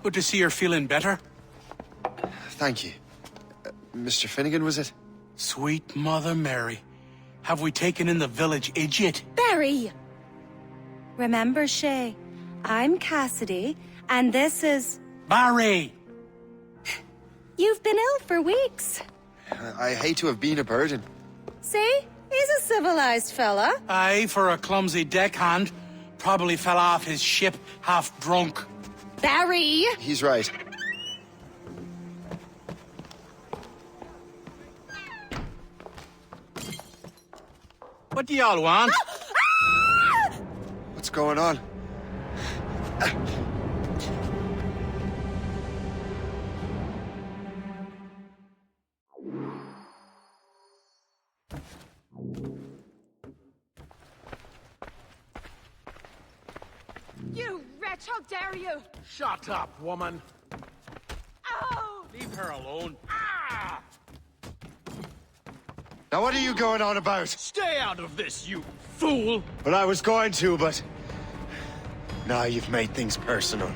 Good to see you're feeling better. Thank you. Mr. Finnegan, was it? Sweet Mother Mary. Have we taken in the village idiot? Barry! Remember, Shay, I'm Cassidy, and this is... Barry! You've been ill for weeks. I hate to have been a burden. See? He's a civilized fella. Aye, for a clumsy deckhand. Probably fell off his ship half drunk. Barry! He's right. What do y'all want? What's going on? You wretch, how dare you! Shut up, woman. Ow! Leave her alone. Now what are you going on about? Stay out of this, you fool! Well, I was going to, but... Now you've made things personal.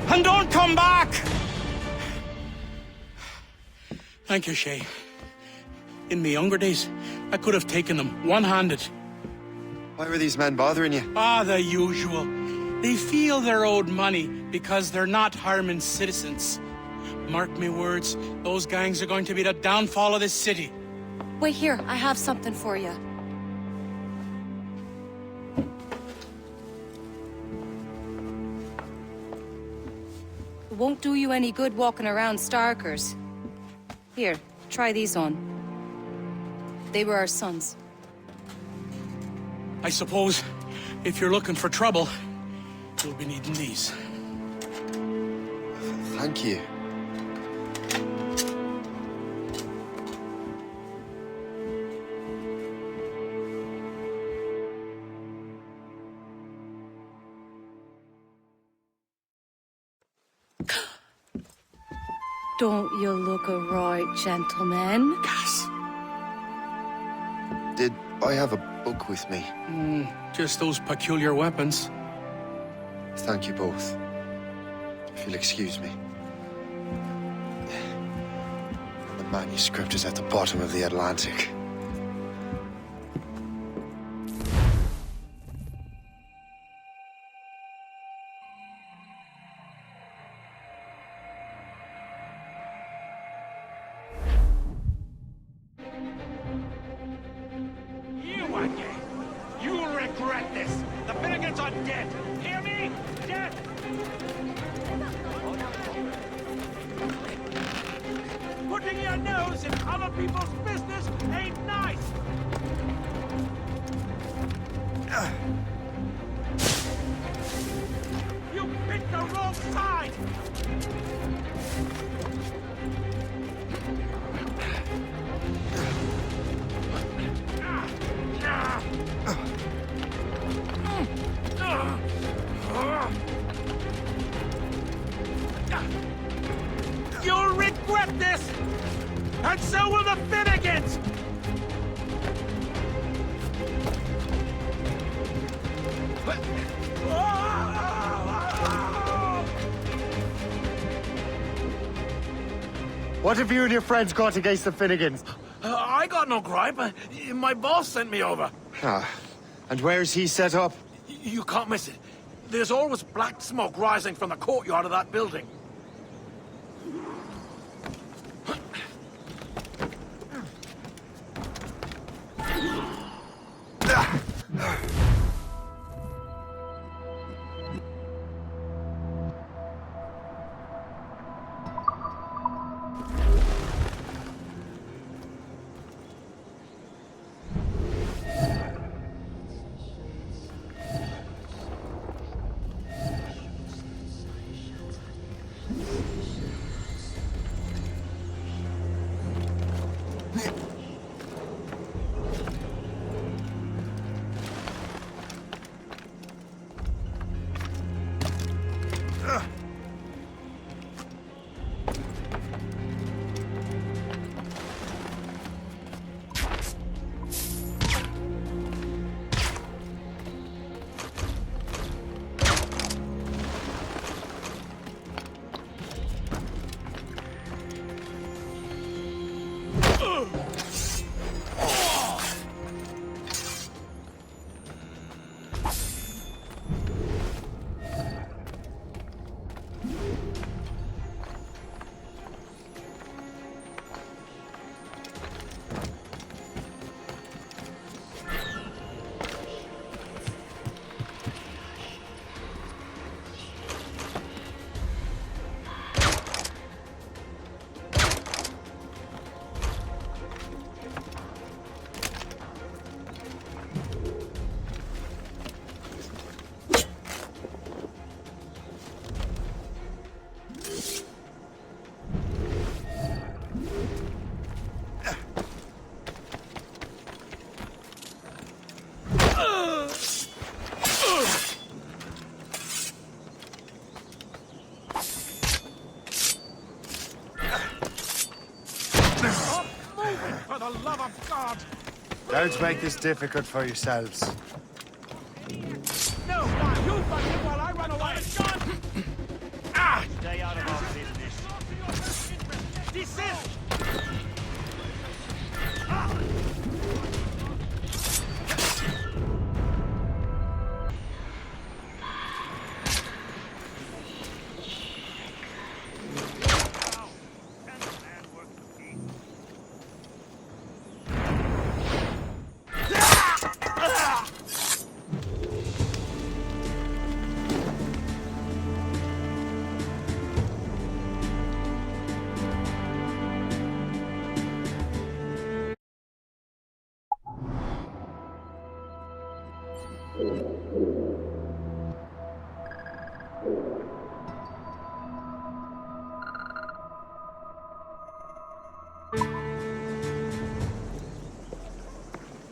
And don't come back! Thank you, Shay. In my younger days, I could have taken them one-handed. Why were these men bothering you? The usual. They feel they're owed money because they're not harming citizens. Mark me words, those gangs are going to be the downfall of this city. Wait here, I have something for you. It won't do you any good walking around Starkers. Here, try these on. They were our sons. I suppose, if you're looking for trouble, you'll be needing these. Thank you. Don't you look a right gentleman? Gas. Did I have a book with me? Just those peculiar weapons. Thank you both. If you'll excuse me. The manuscript is at the bottom of the Atlantic. You again! You'll regret this! The Finnegans are dead! Hear me? Dead! Putting your nose in other people's business ain't nice! You picked the wrong side! You'll regret this! And so will the Finnegans! What have you and your friends got against the Finnegans? I got no gripe. My boss sent me over. Ah, and where's he set up? You can't miss it. There's always black smoke rising from the courtyard of that building. For the love of God! Don't make this difficult for yourselves. No, you fight him while I run away! Stay out of our business. Desist!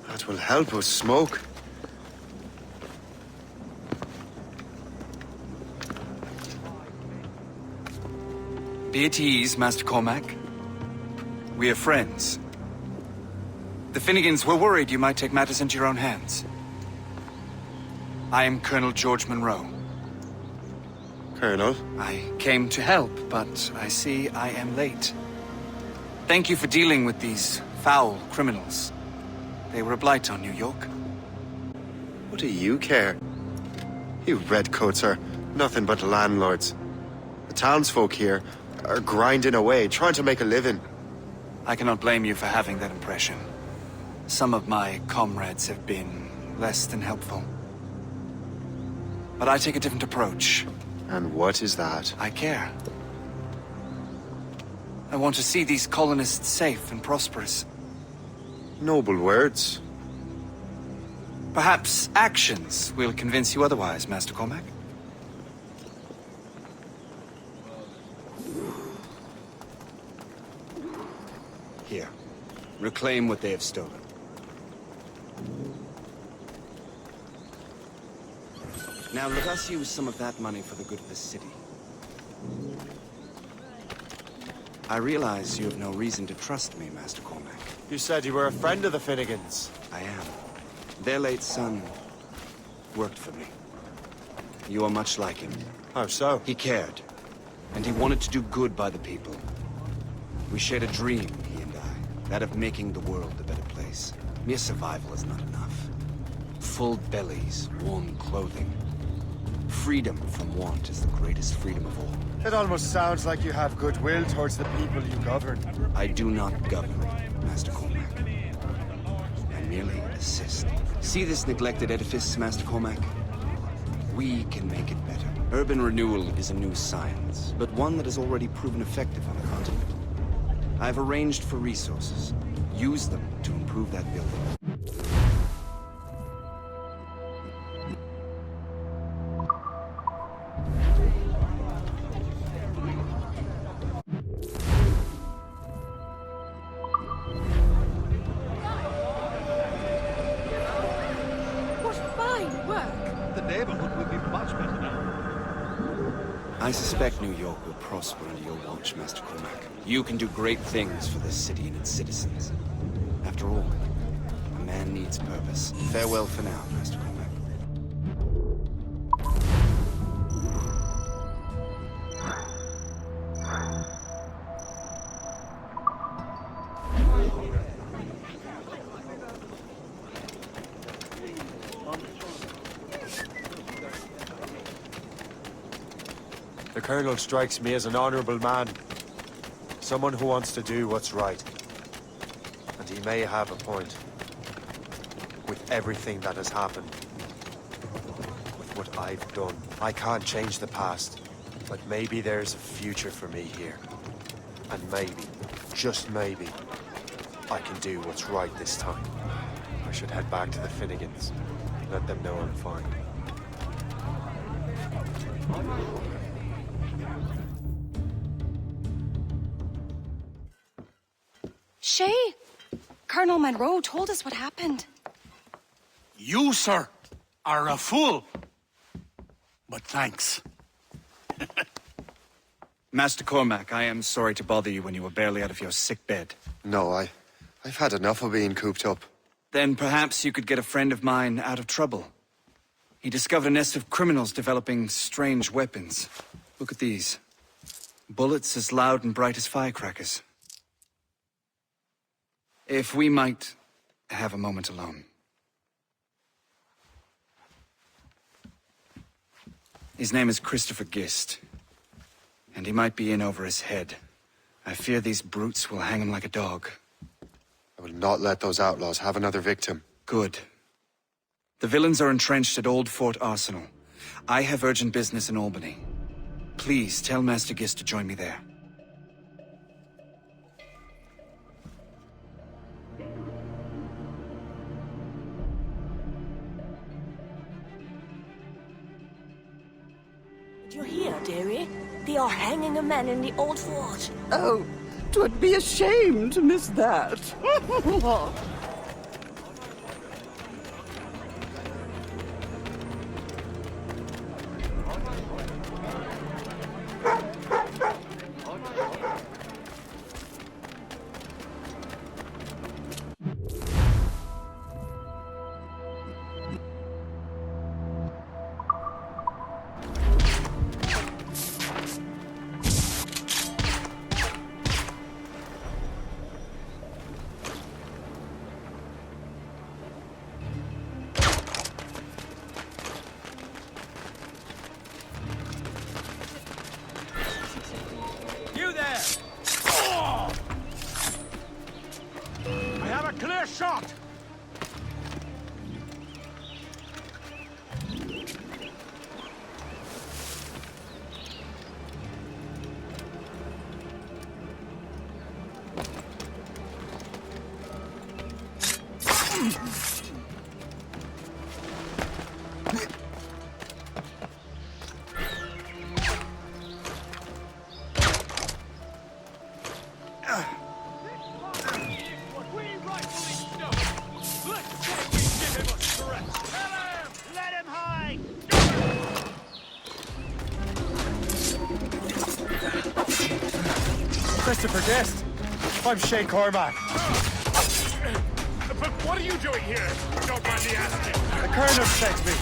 That will help with smoke. Be at ease, Master Cormac. We are friends. The Finnegans were worried you might take matters into your own hands. I am Colonel George Monroe. Colonel? I came to help, but I see I am late. Thank you for dealing with these foul criminals. They were a blight on New York. What do you care? You redcoats are nothing but landlords. The townsfolk here are grinding away, trying to make a living. I cannot blame you for having that impression. Some of my comrades have been less than helpful. But I take a different approach. And what is that? I care. I want to see these colonists safe and prosperous. Noble words. Perhaps actions will convince you otherwise, Master Cormac. Here. Reclaim what they have stolen. Now let us use some of that money for the good of the city. I realize you have no reason to trust me, Master Cormac. You said you were a friend of the Finnegans. I am. Their late son worked for me. You are much like him. How so? He cared, and he wanted to do good by the people. We shared a dream, he and I, that of making the world a better place. Mere survival is not enough. Full bellies, warm clothing. Freedom from want is the greatest freedom of all. It almost sounds like you have goodwill towards the people you govern. I do not govern, Master Cormac. I merely assist. See this neglected edifice, Master Cormac? We can make it better. Urban renewal is a new science, but one that has already proven effective on the continent. I've arranged for resources. Use them to improve that building. I suspect New York will prosper under your watch, Master Cormac. You can do great things for this city and its citizens. After all, a man needs purpose. Farewell for now, Master Cormac. The Colonel strikes me as an honorable man. Someone who wants to do what's right. And he may have a point. With everything that has happened. With what I've done. I can't change the past. But maybe there's a future for me here. And maybe, just maybe, I can do what's right this time. I should head back to the Finnegans. Let them know I'm fine. Shay, Colonel Monroe told us what happened. You, sir, are a fool. But thanks. Master Cormac, I am sorry to bother you when you were barely out of your sick bed. No, I've had enough of being cooped up. Then perhaps you could get a friend of mine out of trouble. He discovered a nest of criminals developing strange weapons. Look at these. Bullets as loud and bright as firecrackers. If we might have a moment alone. His name is Christopher Gist. And he might be in over his head. I fear these brutes will hang him like a dog. I will not let those outlaws have another victim. Good. The villains are entrenched at Old Fort Arsenal. I have urgent business in Albany. Please tell Master Gist to join me there. Do you hear, dearie? They are hanging a man in the old fort. Oh, 'twould be a shame to miss that. You there! Oh! I have a clear shot! Christopher Guest. I'm Shay Cormac. But what are you doing here? Don't mind me asking. The Colonel sent me.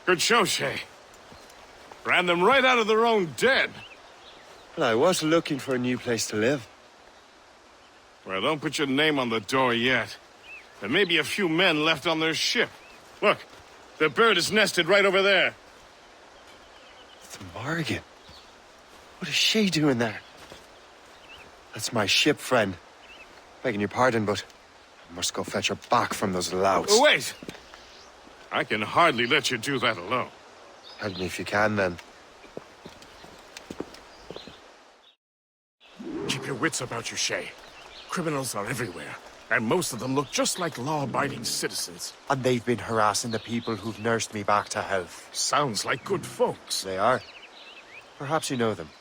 Good show, Shay. Ran them right out of their own den. Well, I was looking for a new place to live. Well, don't put your name on the door yet. There may be a few men left on their ship. Look, the bird is nested right over there. It's Morgan. What is she doing there? That's my ship, friend. Begging your pardon, but I must go fetch her back from those louts. Oh, wait! I can hardly let you do that alone. Help me if you can, then. Keep your wits about you, Shay. Criminals are everywhere, and most of them look just like law-abiding citizens. And they've been harassing the people who've nursed me back to health. Sounds like good folks. They are. Perhaps you know them.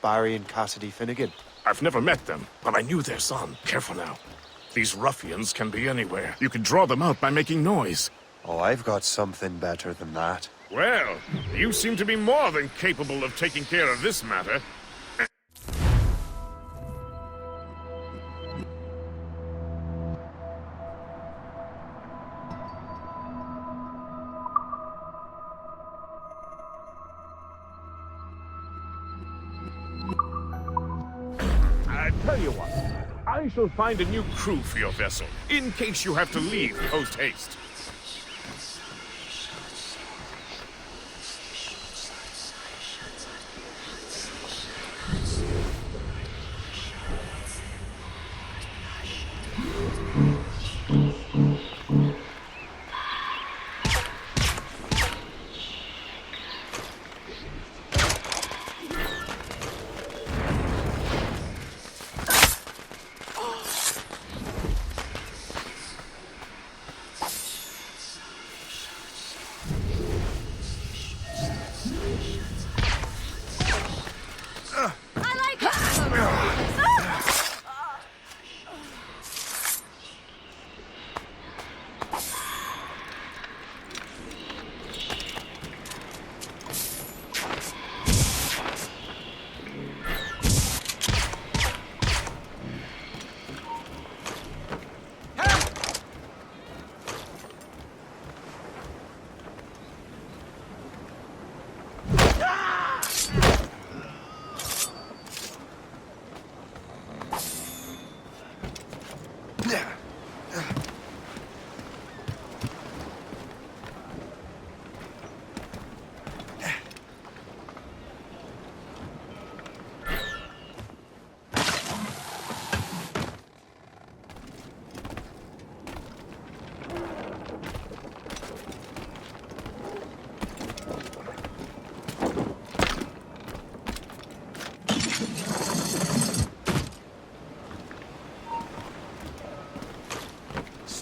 Barry and Cassidy Finnegan. I've never met them, but I knew their son. Careful now. These ruffians can be anywhere. You can draw them out by making noise. Oh, I've got something better than that. Well, you seem to be more than capable of taking care of this matter. I tell you what, I shall find a new crew for your vessel, in case you have to leave post-haste.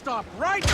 stop right...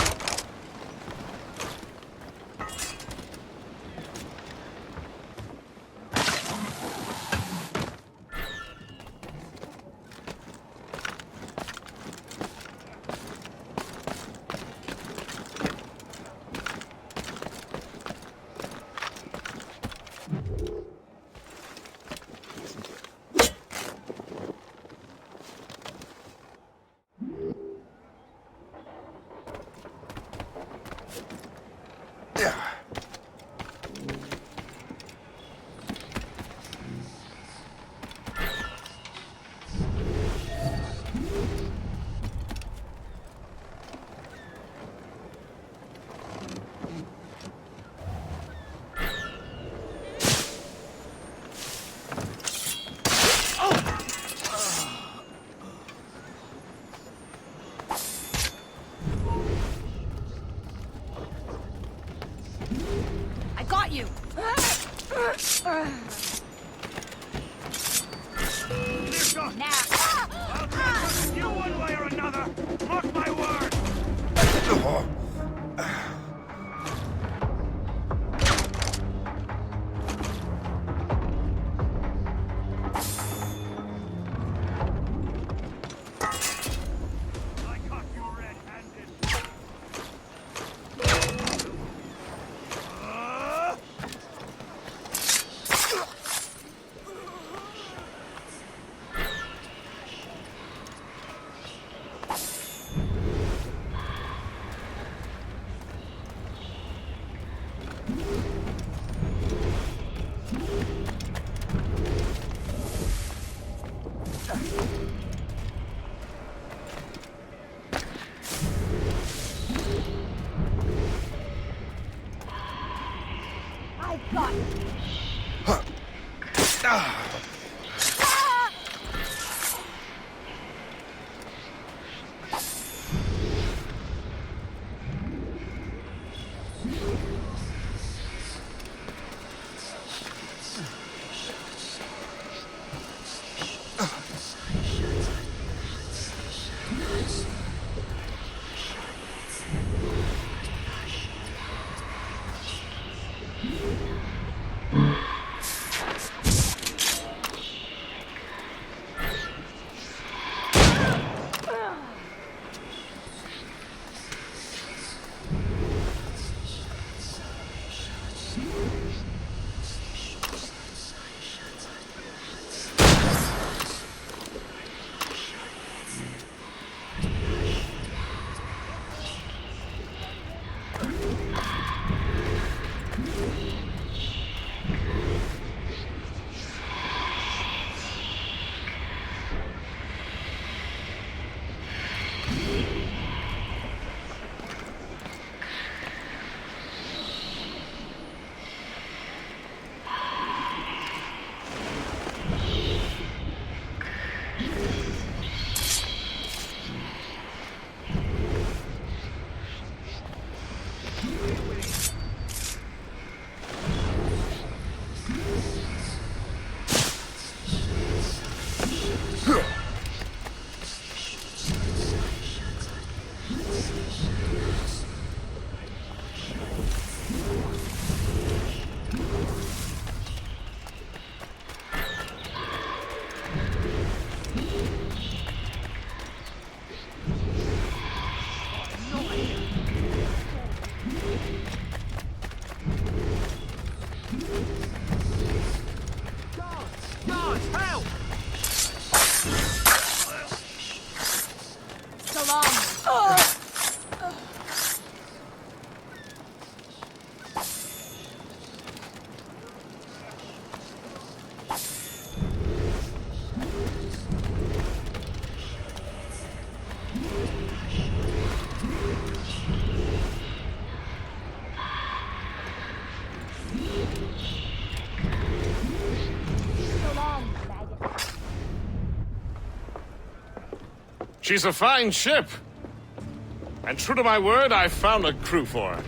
I got you! Now! I'll try you one way or another! Mark my word! I got you! She's a fine ship. And true to my word, I found a crew for her.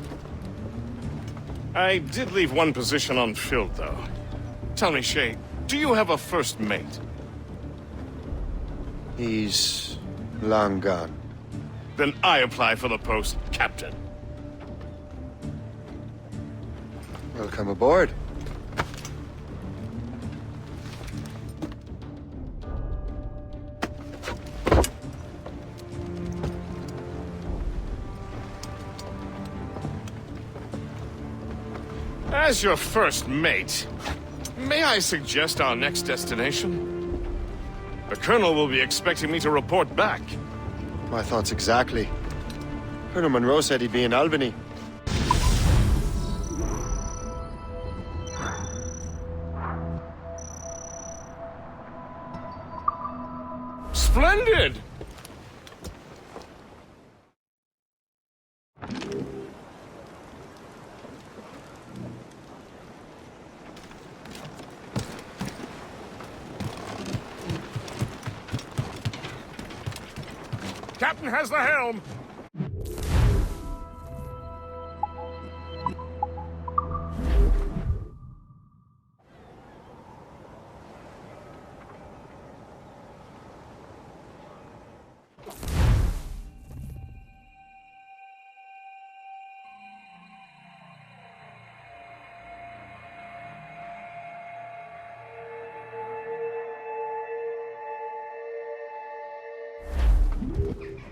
I did leave one position unfilled, though. Tell me, Shay, do you have a first mate? He's long gone. Then I apply for the post, Captain. Welcome aboard. As your first mate, may I suggest our next destination? The Colonel will be expecting me to report back. My thoughts exactly. Colonel Monroe said he'd be in Albany. Splendid! Captain has the helm!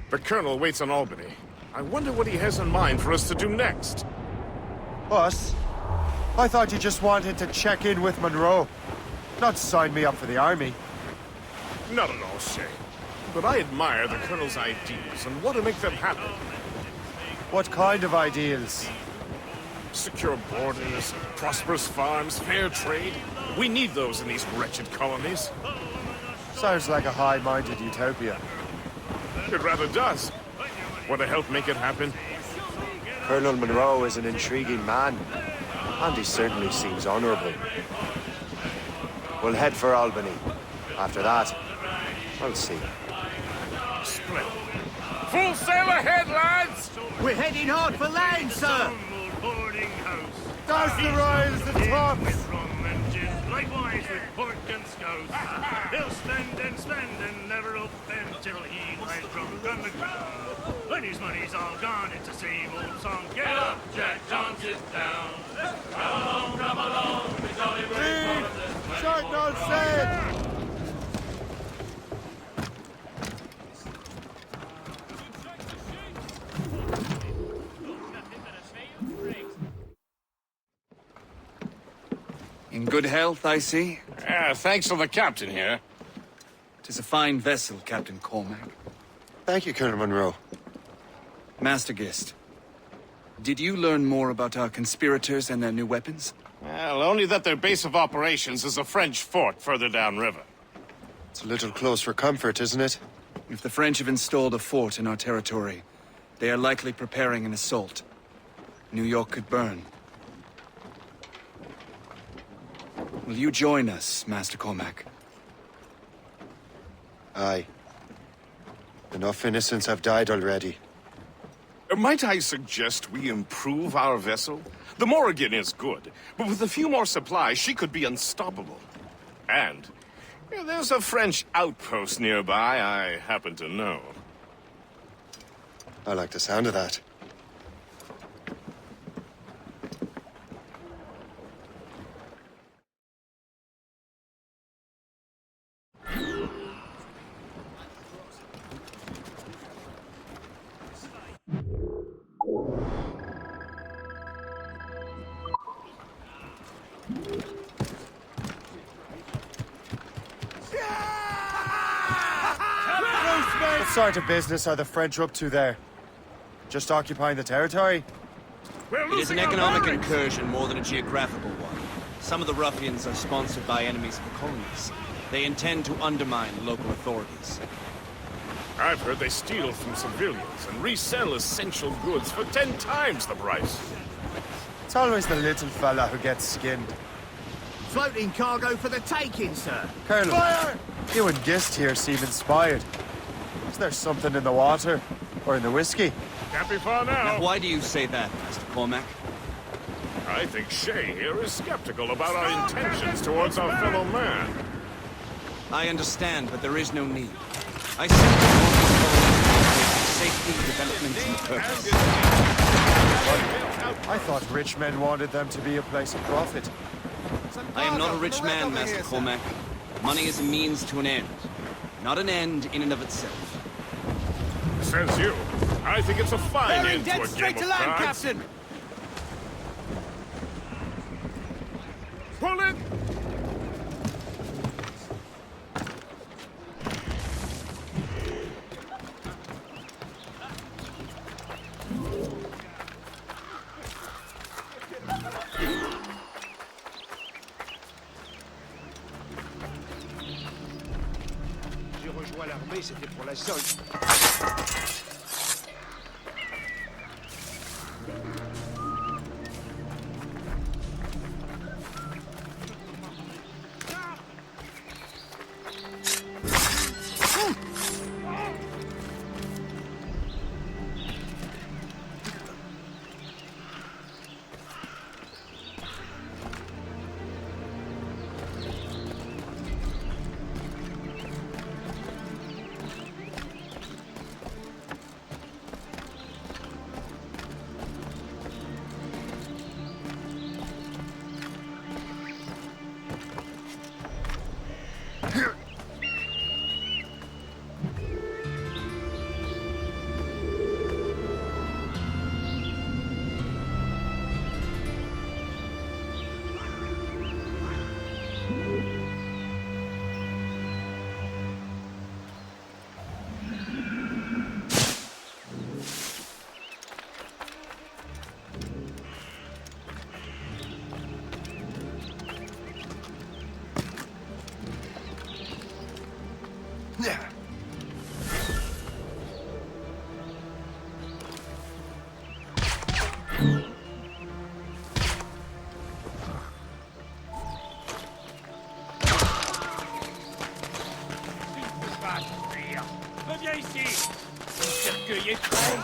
The Colonel waits in Albany. I wonder what he has in mind for us to do next. Us? I thought you just wanted to check in with Monroe. Not sign me up for the army. Not at all, Shay. But I admire the Colonel's ideals and want to make them happen. What kind of ideals? Secure borders, prosperous farms, fair trade. We need those in these wretched colonies. Sounds like a high-minded utopia. It rather does. Want to help make it happen? Colonel Monroe is an intriguing man, and he certainly seems honorable. We'll head for Albany. After that, I'll see. Splendid. Full sail ahead, lads! We're heading hard for land, sir! Does the rise the tops? With rum and gin, likewise with pork and scouse. He'll spend and never offend till he lies drunk on the ground. When his money's all gone, it's the same old song. Get up, Jack John, sit down. Come along, the jolly brave. Short not said! In good health, I see. Thanks to the captain here. 'Tis a fine vessel, Captain Cormac. Thank you, Colonel Monroe. Master Gist, did you learn more about our conspirators and their new weapons? Well, only that their base of operations is a French fort further downriver. It's a little close for comfort, isn't it? If the French have installed a fort in our territory, they are likely preparing an assault. New York could burn. Will you join us, Master Cormac? Aye. Enough innocents have died already. Might I suggest we improve our vessel? The Morrigan is good, but with a few more supplies, she could be unstoppable. And there's a French outpost nearby I happen to know. I like the sound of that. What sort of business are the French up to there? Just occupying the territory? It is an economic incursion more than a geographical one. Some of the ruffians are sponsored by enemies of the colonies. They intend to undermine local authorities. I've heard they steal from civilians and resell essential goods for 10 times the price. It's always the little fella who gets skinned. Floating cargo for the taking, sir. Colonel, Fire! You and Gist here seem inspired. Is there something in the water? Or in the whiskey? Can't be far now. Why do you say that, Master Cormac? I think Shay here is skeptical about our intentions towards our fellow man. I understand, but there is no need. I simply want to safety, development, and purpose. I thought rich men wanted them to be a place of profit. I am not a rich man, Master Cormac. Money is a means to an end, not an end in and of itself. Says you. I think it's a fine Bearing end to dead a straight game to of land, cards. Captain! Pull it! J'ai rejoint l'armée, c'était pour la solde. Reviens ici! Le cercueil est prêt!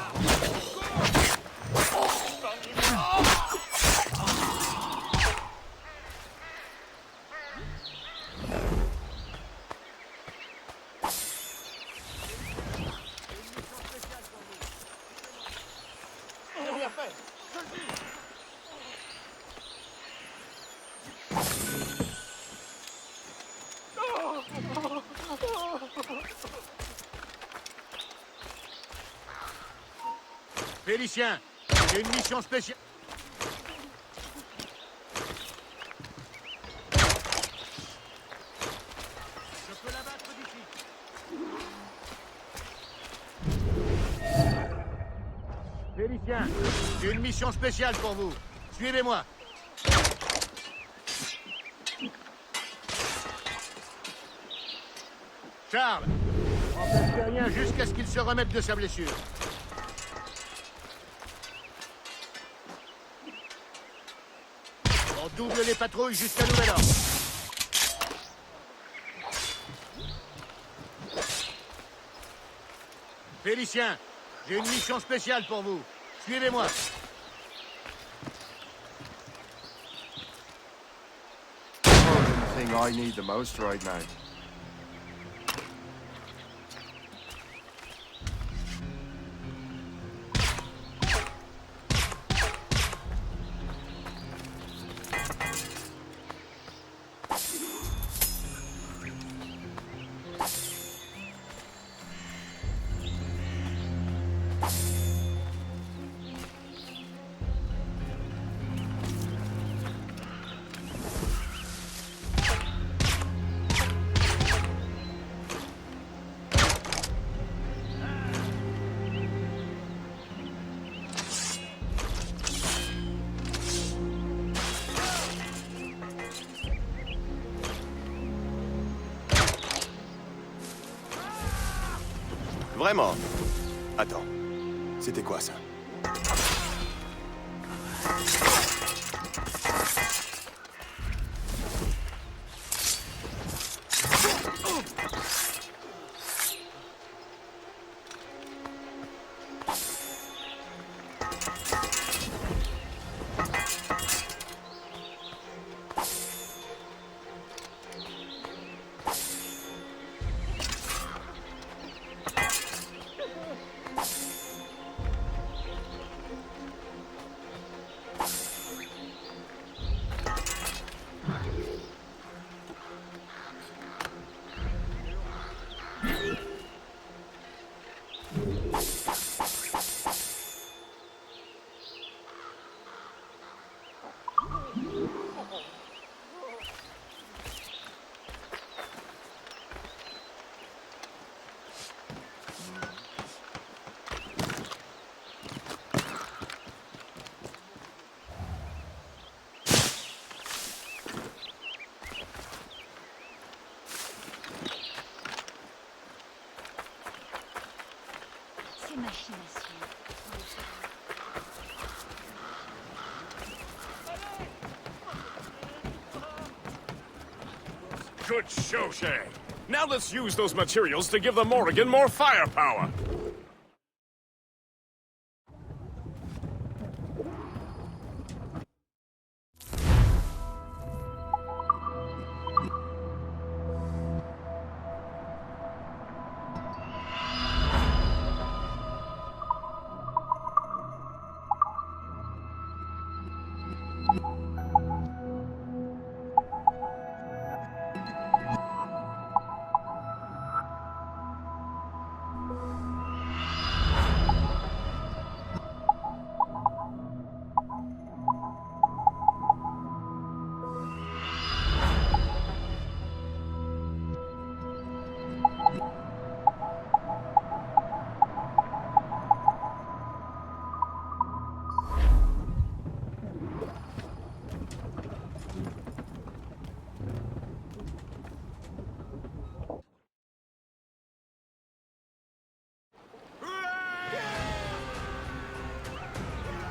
Félicien, j'ai une mission spéciale. Je peux l'abattre d'ici. Félicien, j'ai une mission spéciale pour vous. Suivez-moi. Charles, empêchez rien jusqu'à ce qu'il se remette de sa blessure. On double les patrouilles jusqu'à nouvel ordre. Félicien, j'ai une mission spéciale pour vous. Suivez-moi. The thing I need the most right now. Vraiment? Attends, c'était quoi ça? Good show, Shay. Now let's use those materials to give the Morrigan more firepower.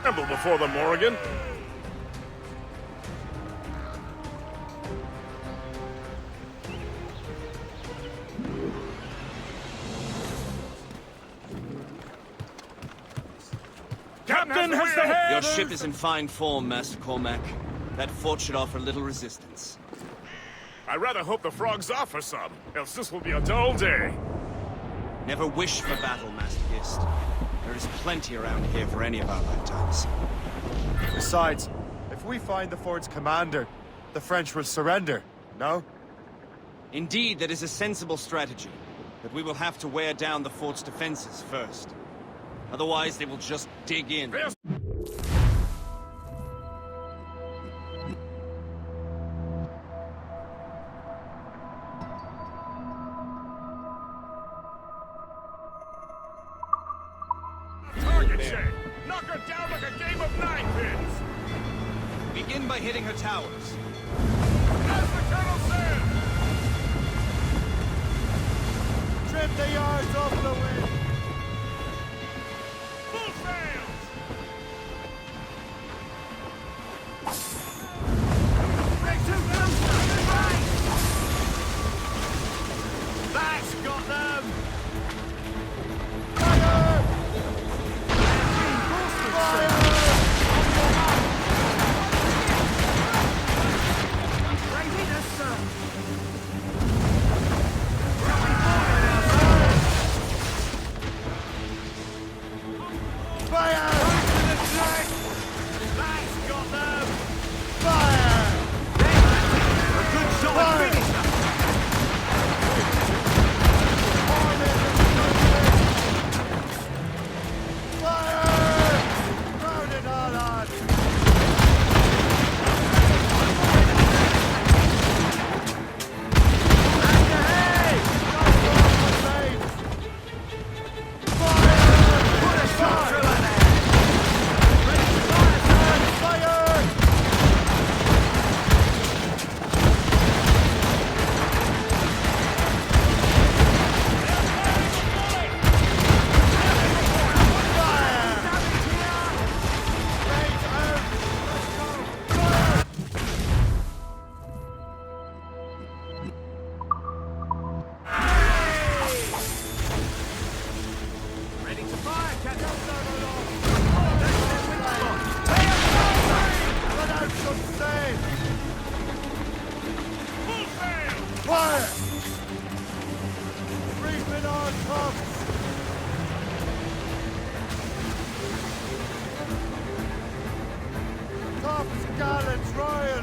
Tremble before the Morrigan. Captain has the head! Your ship is in fine form, Master Cormac. That fort should offer little resistance. I rather hope the frogs offer some, else this will be a dull day. Never wish for battle, Master Gist. There is plenty around here for any of our lifetimes. Besides, if we find the fort's commander, the French will surrender, no? Indeed, that is a sensible strategy. But we will have to wear down the fort's defenses first. Otherwise, they will just dig in. Target, Shay! Knock her down like a game of ninepins! Begin by hitting her towers. As the Colonel said! Trim the yards off the wind! Full sails! That's got them!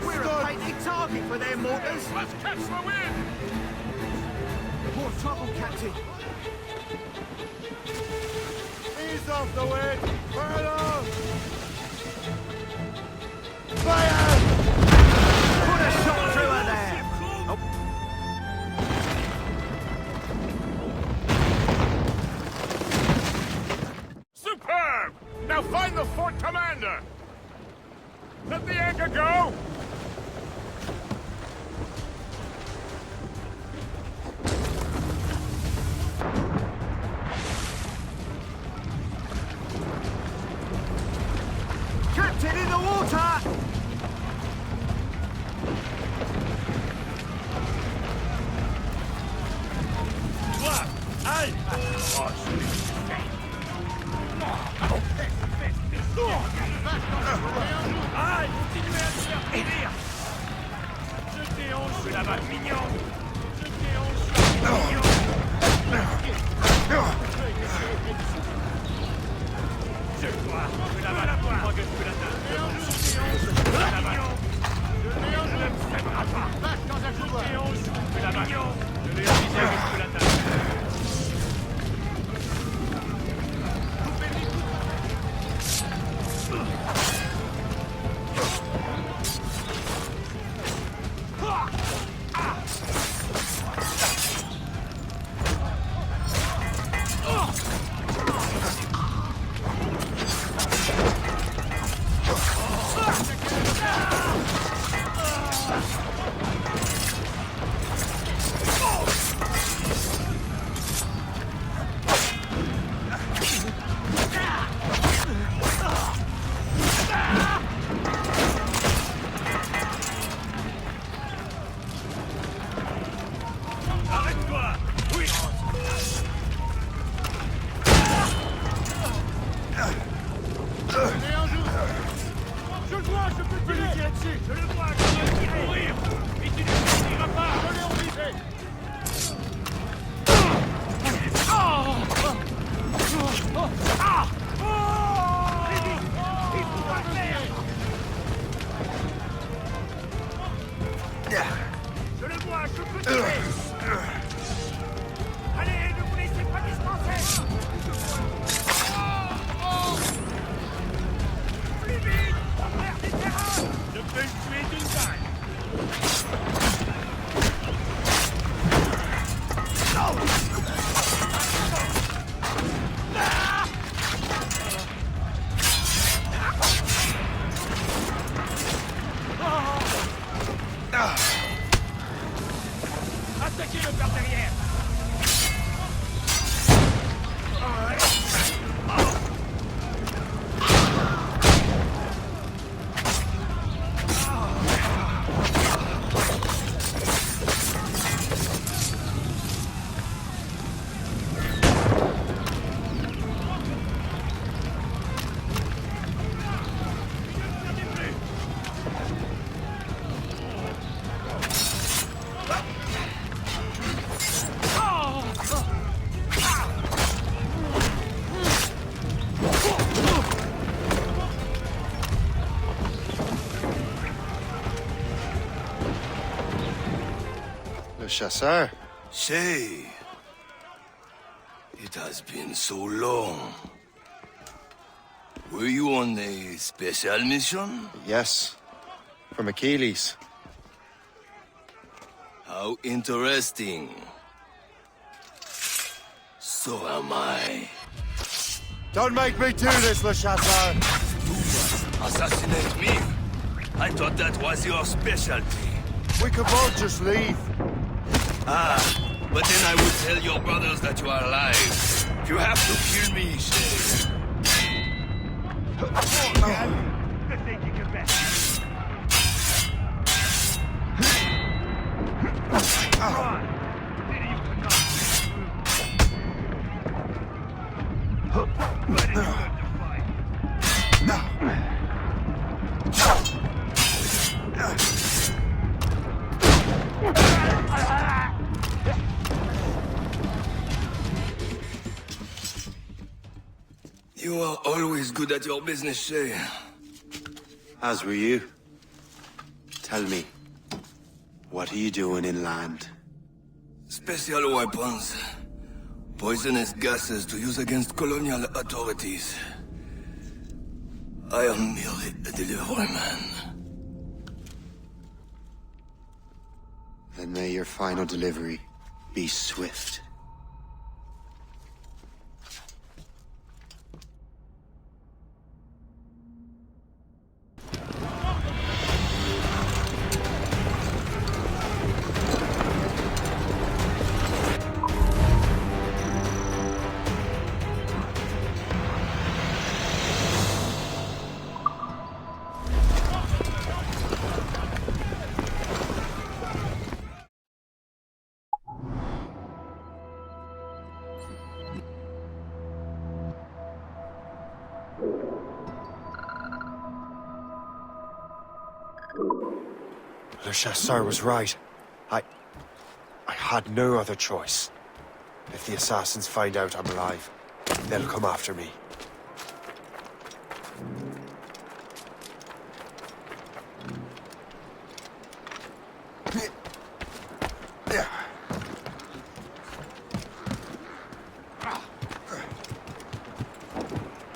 We're a painted target for their mortars. Let's catch the wind! More trouble, Captain. Ease off the wind! Fire off! Fire! Put a shot through her there! Superb! Now find the fort commander! Let the anchor go! Captain in the water! Attaquez-le par derrière. Le chasseur. Shay, it has been so long. Were you on a special mission? Yes. From Achilles. How interesting. So am I. Don't make me do this, Le Chasseur! Assassinate me? I thought that was your specialty. We could both just leave. Ah, but then I would tell your brothers that you are alive. You have to kill me, Shay. You are always good at your business, Shay. As were you. Tell me, what are you doing inland? Special weapons. Poisonous gases to use against colonial authorities. I am merely a delivery man. Then may your final delivery be swift. Le Chasseur was right. I had no other choice. If the assassins find out I'm alive, they'll come after me.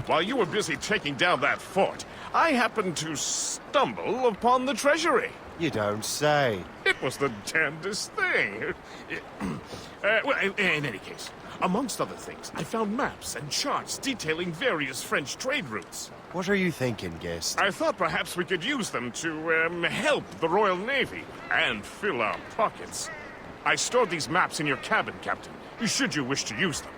while you were busy taking down that fort, I happened to stumble upon the treasury. You don't say. It was the damnedest thing. Well, in any case, amongst other things, I found maps and charts detailing various French trade routes. What are you thinking, Gist? I thought perhaps we could use them to help the Royal Navy and fill our pockets. I stored these maps in your cabin, Captain, should you wish to use them.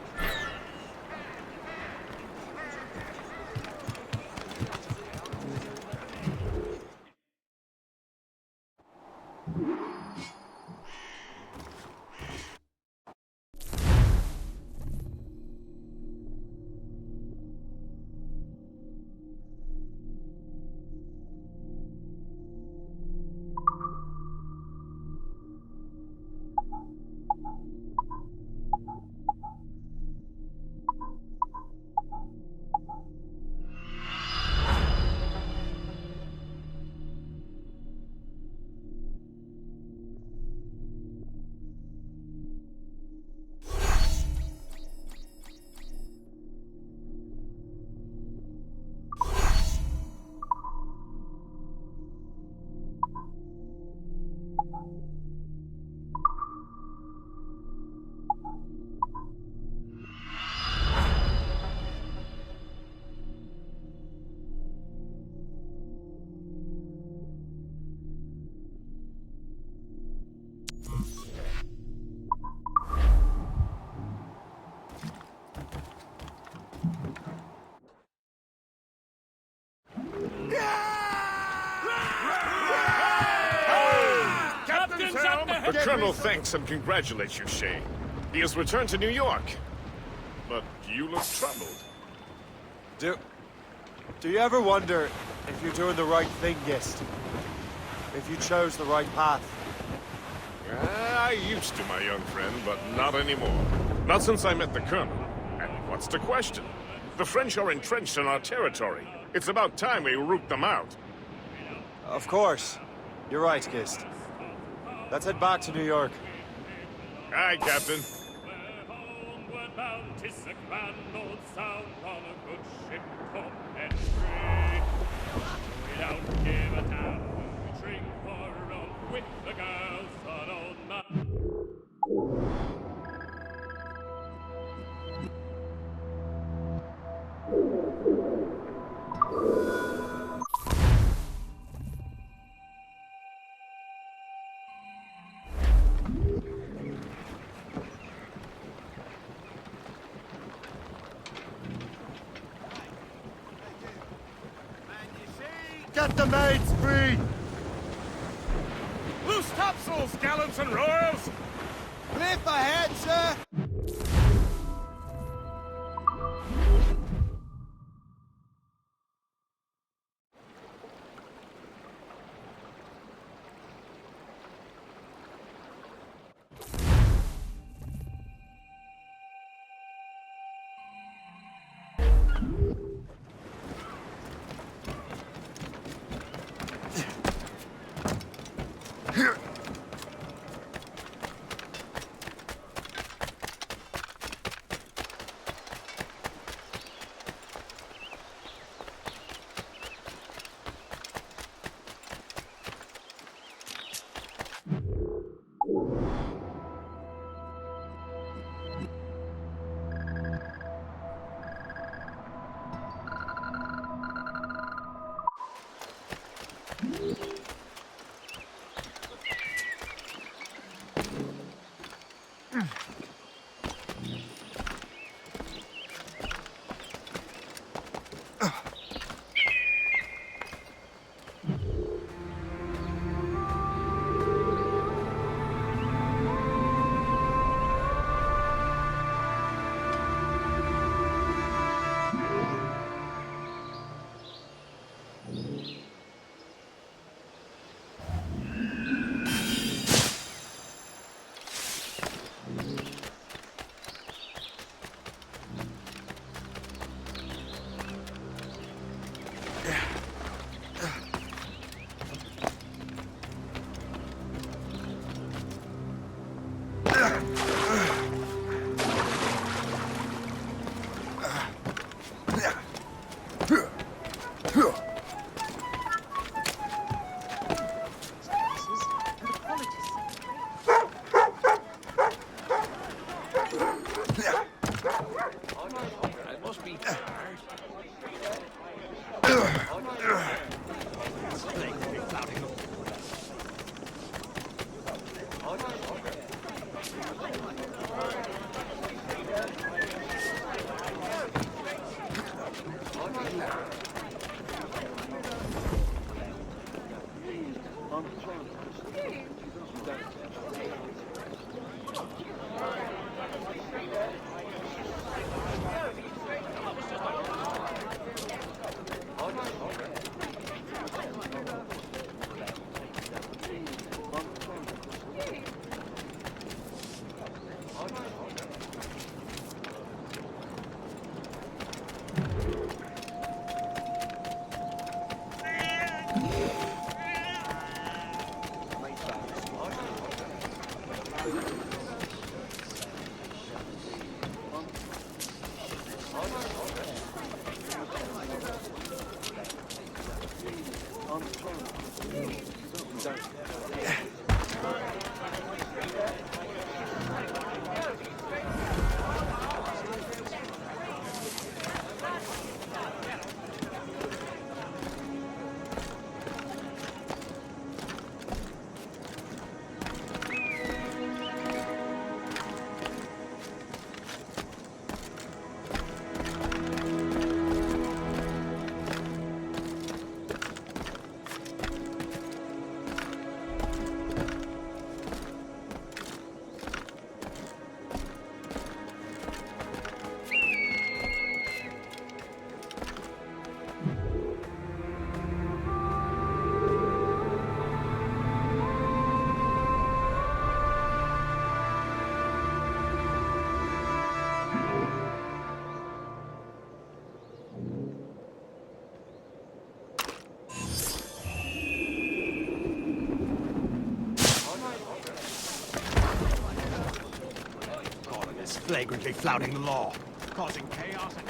The Colonel thanks and congratulates you, Shay. He has returned to New York. But you look troubled. Do you ever wonder if you're doing the right thing, Gist? If you chose the right path? I used to, my young friend, but not anymore. Not since I met the Colonel. And what's the question? The French are entrenched in our territory. It's about time we root them out. Of course. You're right, Gist. Let's head back to New York. Aye, Captain. Get the maids free! Loose topsails, gallants and royals! Cliff ahead, sir! Flagrantly flouting the law, causing chaos and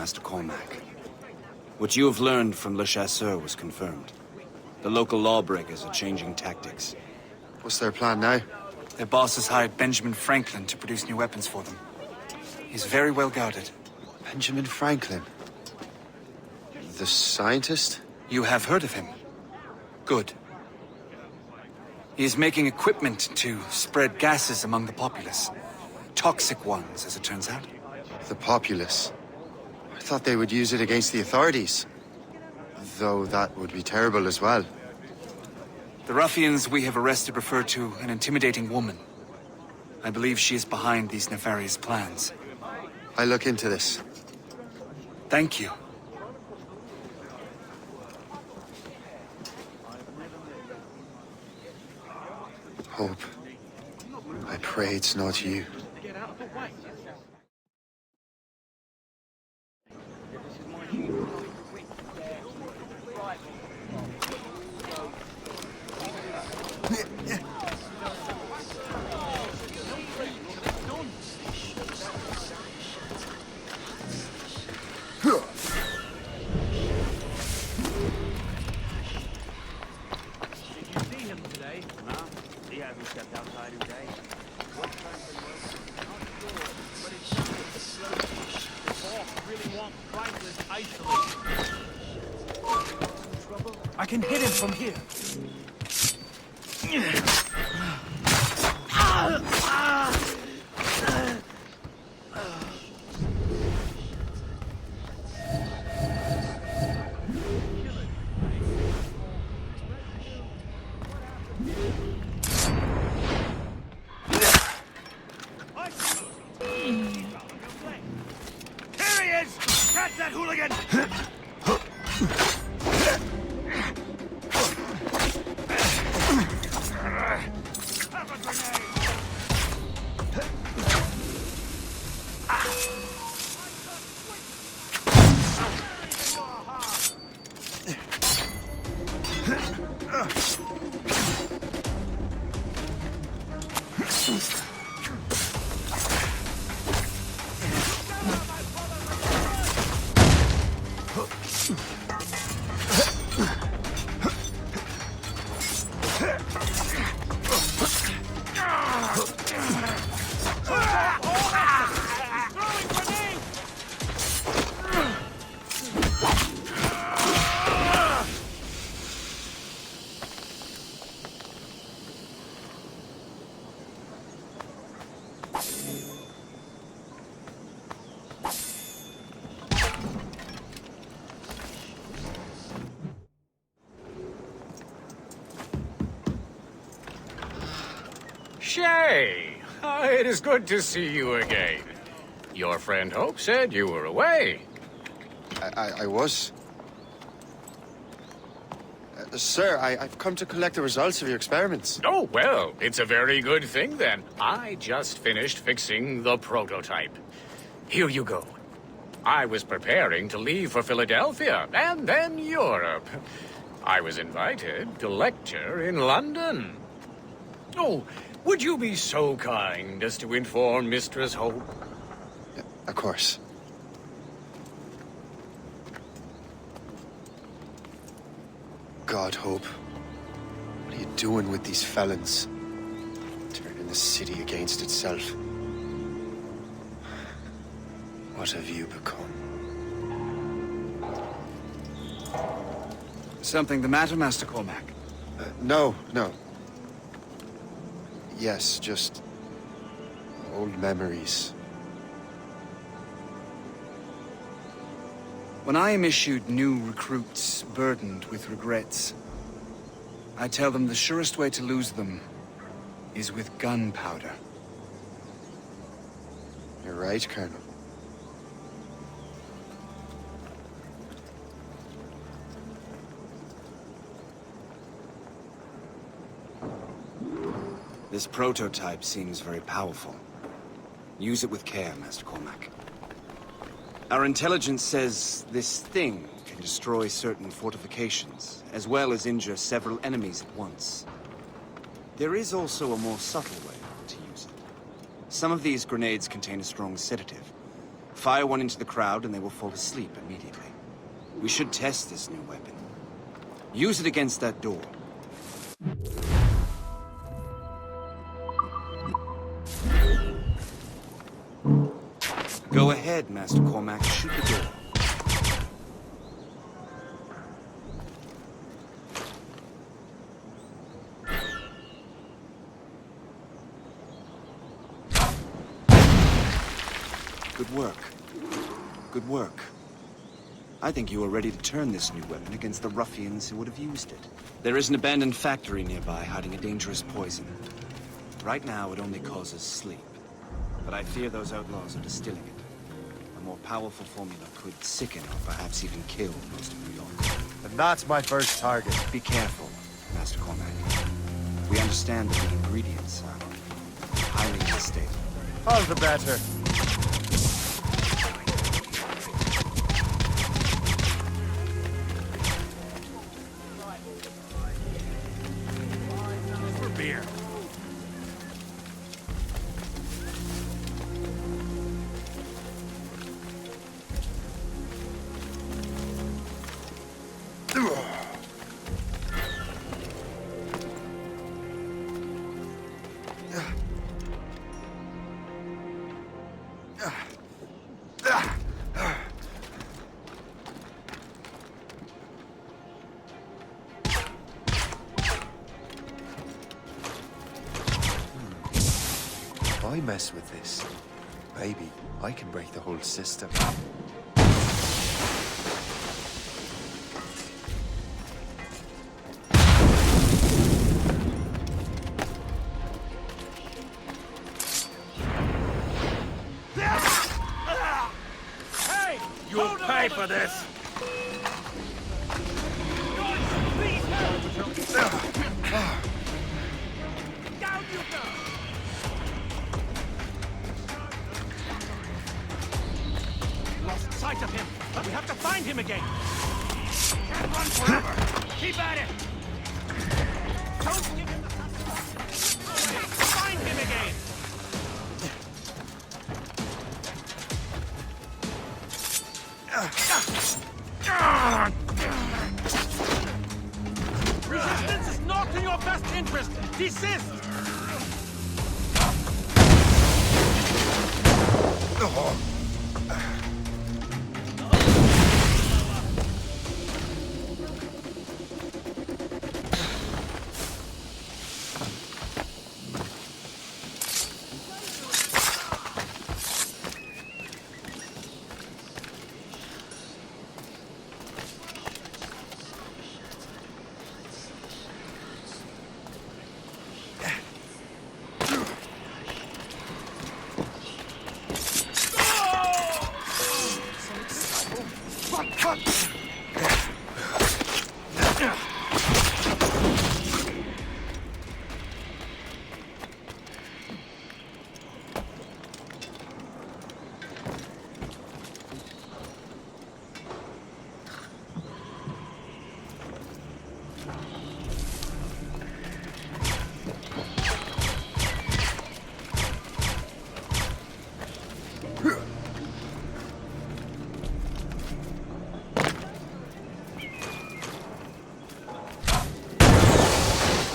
Master Cormac. What you have learned from Le Chasseur was confirmed. The local lawbreakers are changing tactics. What's their plan now? Their boss has hired Benjamin Franklin to produce new weapons for them. He's very well guarded. Benjamin Franklin? The scientist? You have heard of him? Good. He is making equipment to spread gases among the populace. Toxic ones, as it turns out. The populace? I thought they would use it against the authorities. Though that would be terrible as well. The ruffians we have arrested refer to an intimidating woman. I believe she is behind these nefarious plans. I'll look into this. Thank you. Hope. I pray it's not you. I can hit him from here. Here he is! Catch that hooligan! Shay! It is good to see you again. Your friend Hope said you were away. I was. Sir, I've come to collect the results of your experiments. Oh, well, it's a very good thing then. I just finished fixing the prototype. Here you go. I was preparing to leave for Philadelphia, and then Europe. I was invited to lecture in London. Oh, would you be so kind as to inform Mistress Hope? Of course. God, Hope. What are you doing with these felons? Turning the city against itself. What have you become? Something the matter, Master Cormac? No. Yes, just old memories. When I am issued new recruits burdened with regrets, I tell them the surest way to lose them is with gunpowder. You're right, Colonel. This prototype seems very powerful. Use it with care, Master Cormac. Our intelligence says this thing can destroy certain fortifications, as well as injure several enemies at once. There is also a more subtle way to use it. Some of these grenades contain a strong sedative. Fire one into the crowd and they will fall asleep immediately. We should test this new weapon. Use it against that door. Go ahead, Master Cormac. Shoot the door. Good work. Good work. I think you are ready to turn this new weapon against the ruffians who would have used it. There is an abandoned factory nearby hiding a dangerous poison. Right now, it only causes sleep. But I fear those outlaws are distilling it. A more powerful formula could sicken or perhaps even kill most of New York. And that's my first target. Be careful, Master Cormac. We understand that the ingredients are highly unstable. All the better. For beer. If I mess with this, maybe I can break the whole system. Hey! You'll pay for this! Down you go! Lost sight of him, but we have to find him again. Can't run forever. Keep at it. Don't give him the find him again. Resistance is not in your best interest. Desist.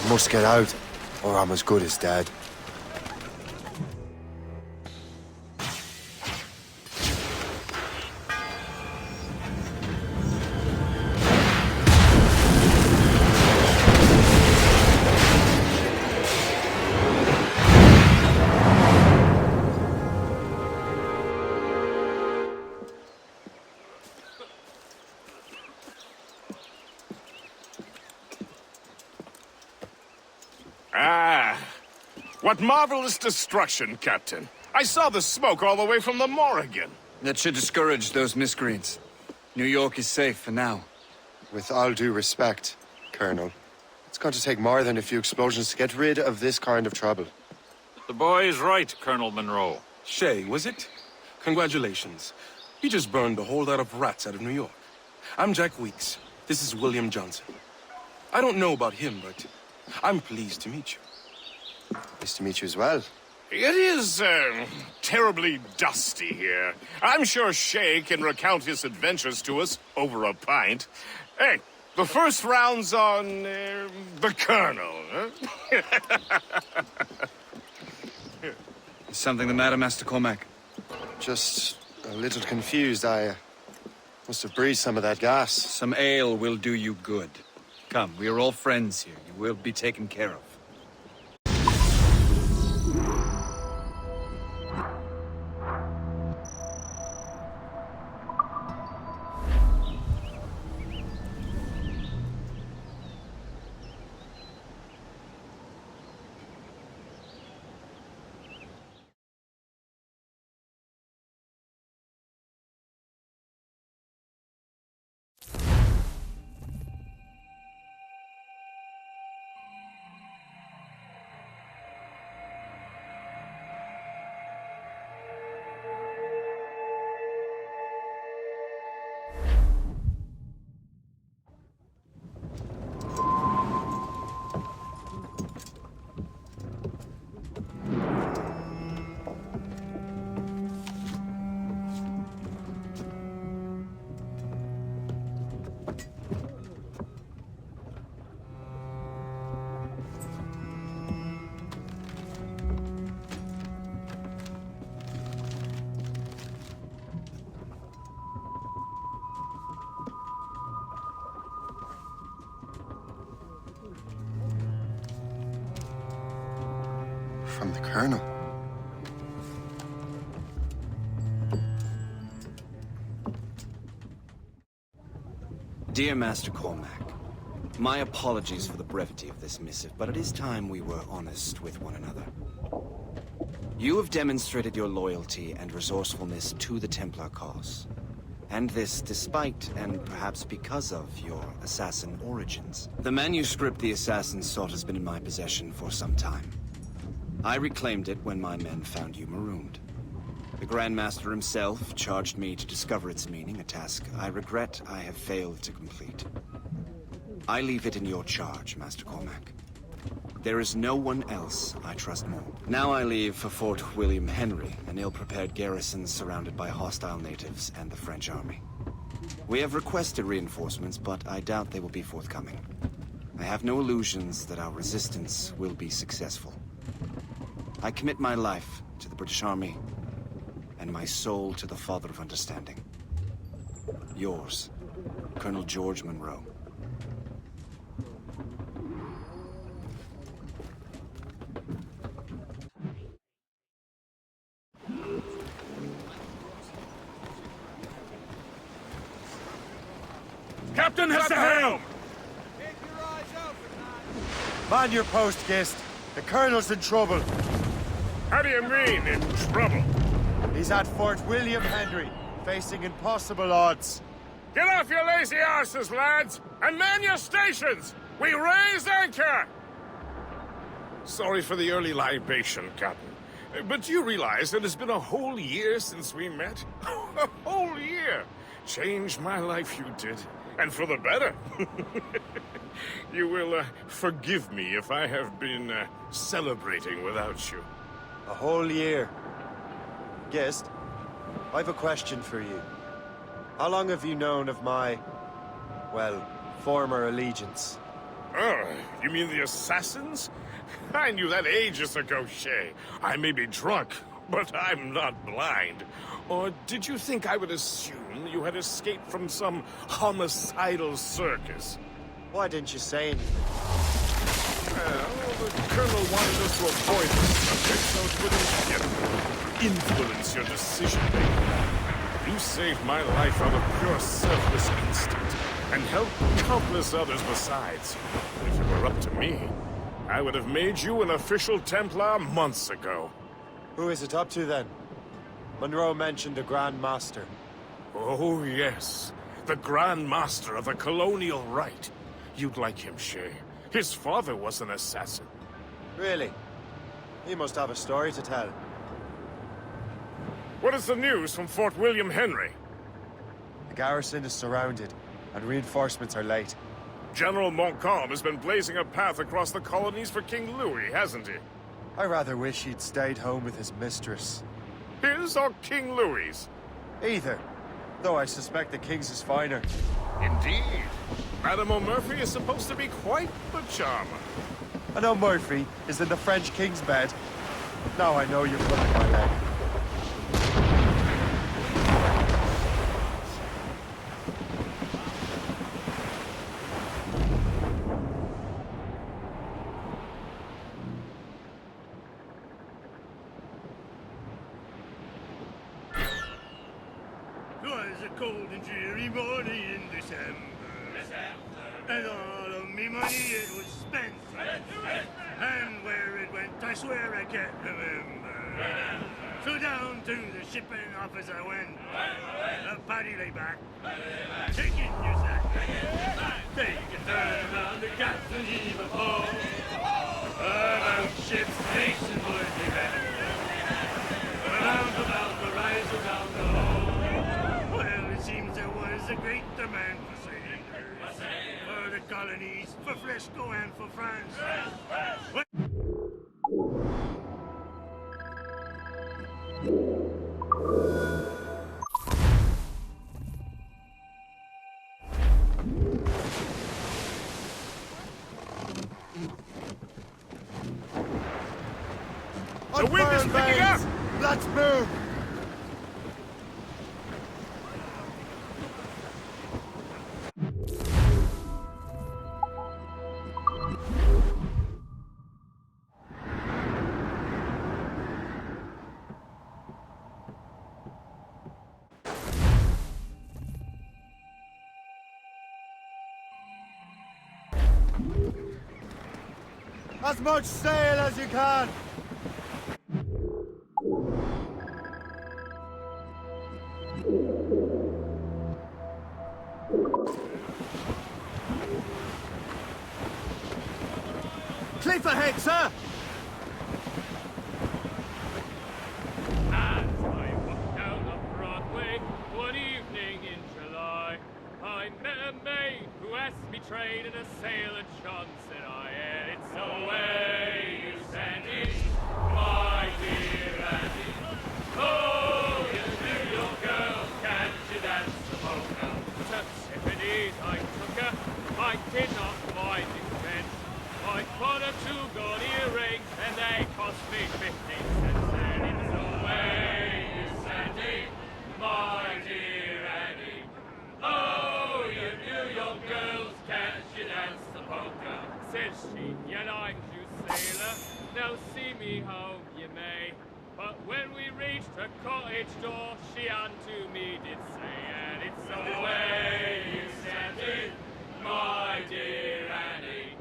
Must get out, or I'm as good as dead. Ah, what marvelous destruction, Captain. I saw the smoke all the way from the Morrigan. That should discourage those miscreants. New York is safe for now. With all due respect, Colonel, it's going to take more than a few explosions to get rid of this kind of trouble. The boy is right, Colonel Monroe. Shay, was it? Congratulations. You just burned a whole lot of rats out of New York. I'm Jack Weeks. This is William Johnson. I don't know about him, but I'm pleased to meet you. Nice to meet you as well. It is, terribly dusty here. I'm sure Shay can recount his adventures to us over a pint. Hey, the first round's on, the Colonel, huh? Is something the matter, Master Cormac? Just a little confused. I must have breathed some of that gas. Some ale will do you good. Come, we are all friends here. You will be taken care of. From the Colonel. Dear Master Cormac, my apologies for the brevity of this missive, but it is time we were honest with one another. You have demonstrated your loyalty and resourcefulness to the Templar cause. And this despite, and perhaps because of, your assassin origins. The manuscript the assassin sought has been in my possession for some time. I reclaimed it when my men found you marooned. The Grand Master himself charged me to discover its meaning, a task I regret I have failed to complete. I leave it in your charge, Master Cormac. There is no one else I trust more. Now I leave for Fort William Henry, an ill-prepared garrison surrounded by hostile natives and the French army. We have requested reinforcements, but I doubt they will be forthcoming. I have no illusions that our resistance will be successful. I commit my life to the British Army, and my soul to the Father of Understanding. Yours, Colonel George Monroe. Captain has the helm! Man your post, Gist. The Colonel's in trouble. How do you mean, in trouble? He's at Fort William Henry, facing impossible odds. Get off your lazy arses, lads, and man your stations! We raise anchor! Sorry for the early libation, Captain. But you realize it has been a whole year since we met? A whole year! Changed my life, you did. And for the better. You will forgive me if I have been celebrating without you. A whole year. Guest, I've a question for you. How long have you known of my, well, former allegiance? Oh, you mean the assassins? I knew that ages ago, Shay. I may be drunk, but I'm not blind. Or did you think I would assume you had escaped from some homicidal circus? Why didn't you say anything? Well, the Colonel wanted us to avoid the subject so it wouldn't influence your decision-making. You saved my life out of pure selfless instinct, and helped countless others besides. If it were up to me, I would have made you an official Templar months ago. Who is it up to, then? Monroe mentioned the Grand Master. Oh, yes. The Grand Master of the Colonial Rite. You'd like him, Shay. His father was an assassin. Really? He must have a story to tell. What is the news from Fort William Henry? The garrison is surrounded, and reinforcements are late. General Montcalm has been blazing a path across the colonies for King Louis, hasn't he? I rather wish he'd stayed home with his mistress. His or King Louis's? Either. Though I suspect the King's is finer. Indeed. Madame O'Murphy is supposed to be quite the charmer. I know Murphy is in the French King's bed. Now I know you're pulling my leg. Twas a cold and dreary morning in December. And all of me money it was spent. And where it went, I swear I can't remember. So down to the shipping office I went. The paddy lay back, taking your sack. Take a turn around the captain, heave a pole. About ships, nation, boys, they ran. Around about the rise, around the hole. Well, it seems there was a great demand for sailors. For the colonies, for Frisco and for France. The wind is picking up! Let's move! As much sail as you can! Cliff ahead, sir! As I walked down the Broadway one evening in July, I met a maid who asked me trade, and a sailor John said I had it so way you Sandy, my dear Andy. Oh, you New York girl, can't you dance the polka? To Tiffany's I took her, I did not mind expense. I bought her 2 gold earrings, and they cost me 15 cents. And it's away, you Sandy, my dear Annie. Oh, you New York girls, can't you dance the polka? Said she, yet I'm you sailor, now see me home you may. But when we reached her cottage door, she unto me did say, and it's away, you Sandy, my dear Annie.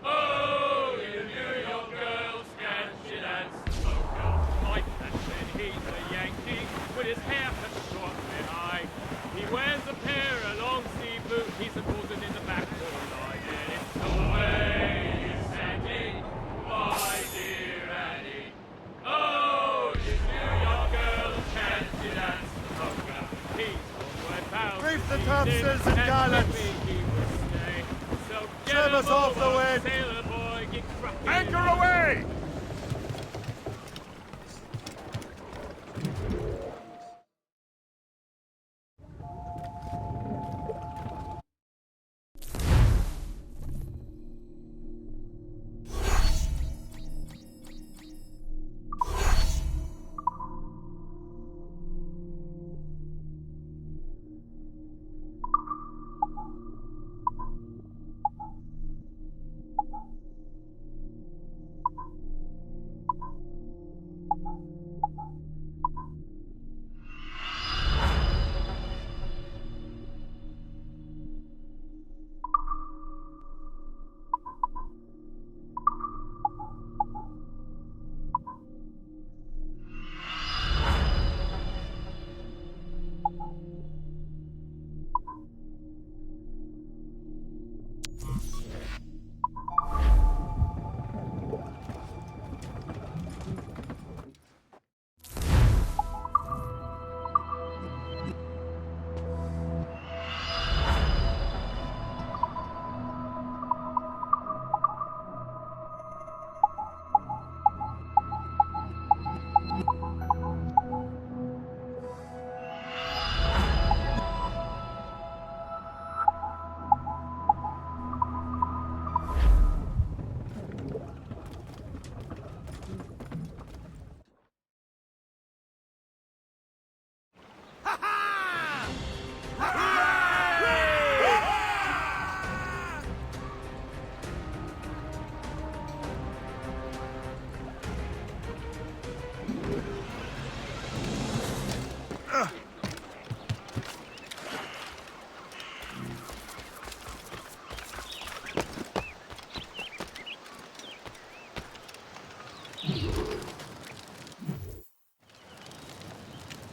Oh, you New York girls, can't you dance the polka? My husband, he's a Yankee, with his hair cut short and high. He wears a pair of long Reef the topsails and gallants! Trim us off the wind! Anchor away!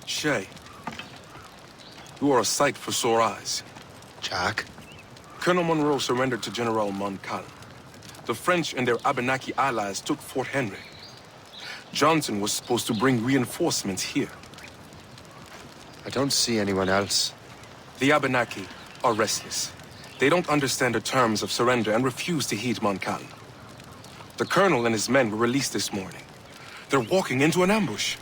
Shay, you are a sight for sore eyes. Jack? Colonel Monroe surrendered to General Montcalm. The French and their Abenaki allies took Fort Henry. Johnson was supposed to bring reinforcements here. I don't see anyone else. The Abenaki are restless. They don't understand the terms of surrender and refuse to heed Montcalm. The colonel and his men were released this morning. They're walking into an ambush.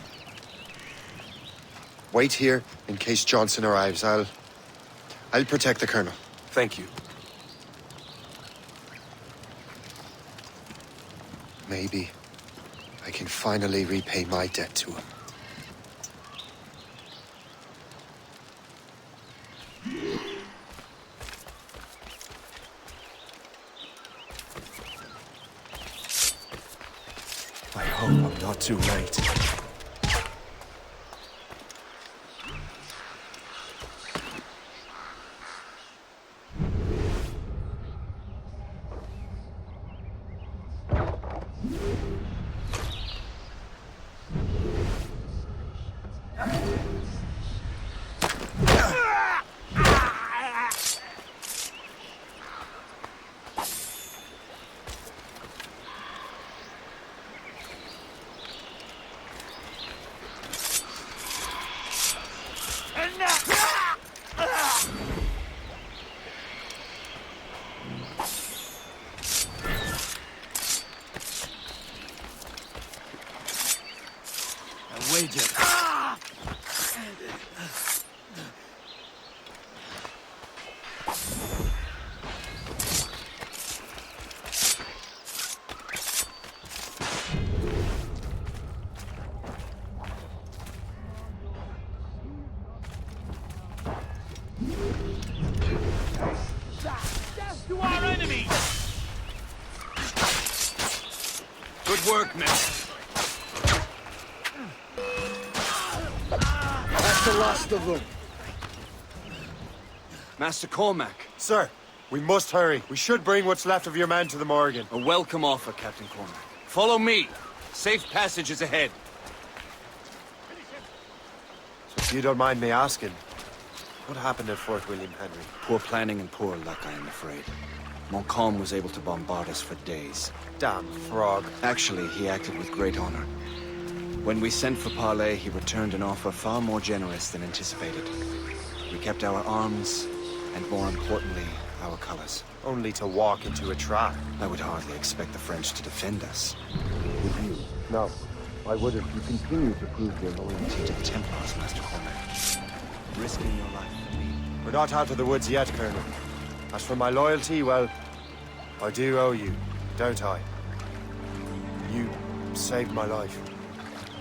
Wait here in case Johnson arrives. I'll protect the colonel. Thank you. Maybe I can finally repay my debt to him. I hope I'm not too late. To our enemies! Good work, men. That's the last of them. Master Cormac. Sir, we must hurry. We should bring what's left of your men to the Morgan. A welcome offer, Captain Cormac. Follow me. Safe passage is ahead. So if you don't mind me asking, what happened at Fort William Henry? Poor planning and poor luck, I am afraid. Montcalm was able to bombard us for days. Damn frog. Actually, he acted with great honor. When we sent for parley, he returned an offer far more generous than anticipated. We We kept our arms, and more importantly, our colors. Only to walk into a trap. I would hardly expect the French to defend us. Would you? No. Why would it? You continue to prove your loyalty To the Templars, Master Cormac. Risking your life for me. We're not out of the woods yet, Colonel. As for my loyalty, well, I do owe you, don't I? You saved my life.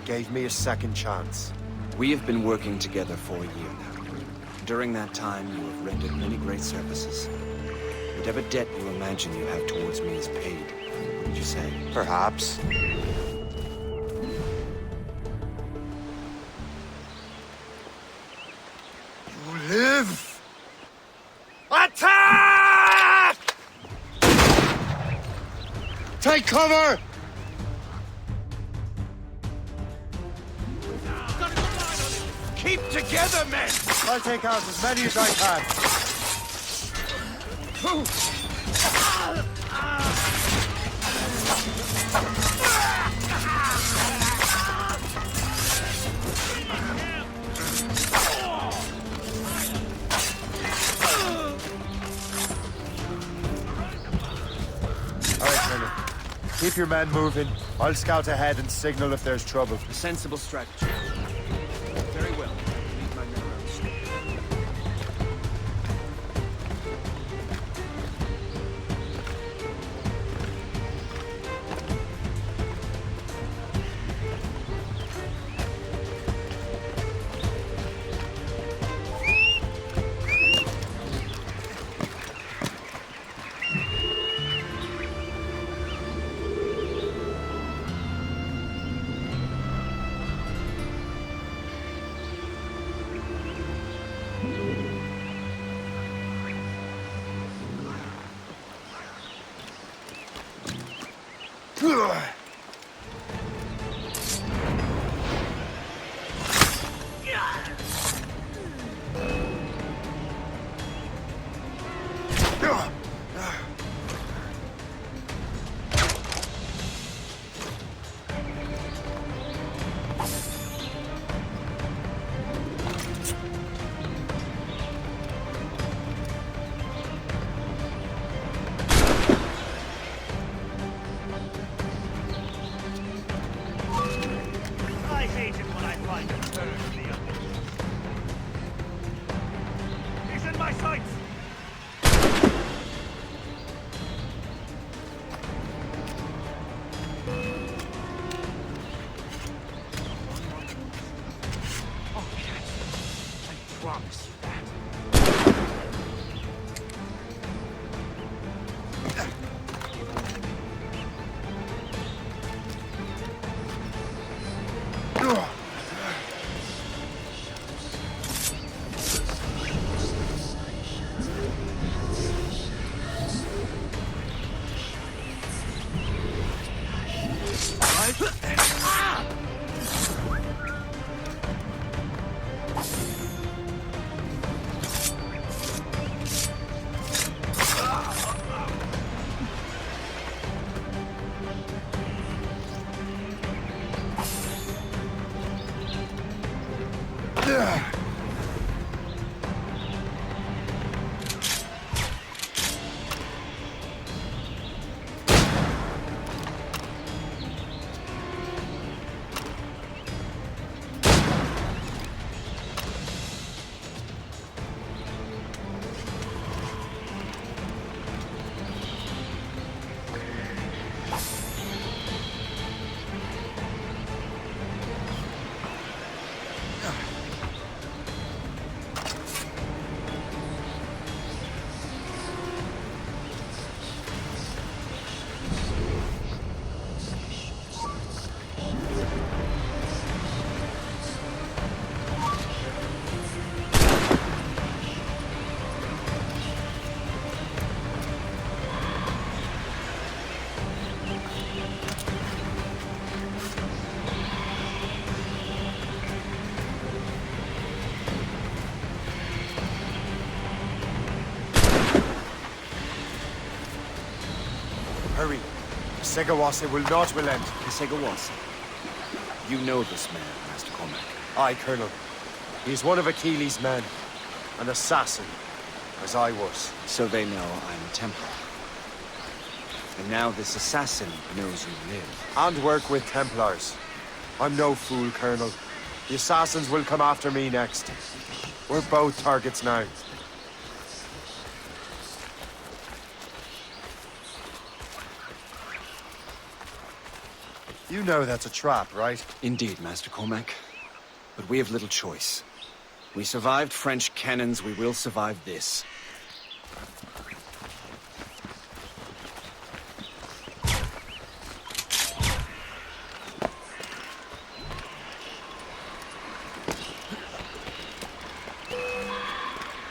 Gave me a second chance. We have been working together for a year now. During that time, you have rendered many great services. Whatever debt you imagine you have towards me is paid. What did you say? Perhaps. You live! Attack! Take cover! Keep together, men! I'll take out as many as I can. All right, Colonel. Keep your men moving. I'll scout ahead and signal if there's trouble. A sensible strategy. Very well. Lead my men around the street. I hate it when I find a bird in the open. He's in my sights! Oh, yes. I promise you that. Hurry. Segawase will not relent. Segawase. You know this man, Master Cormac. Aye, Colonel. He is one of Achilles' men. An assassin, as I was. So they know I'm a Templar. And now this assassin knows you live. And work with Templars. I'm no fool, Colonel. The assassins will come after me next. We're both targets now. You know that's a trap, right? Indeed, Master Cormac. But we have little choice. We survived French cannons, we will survive this.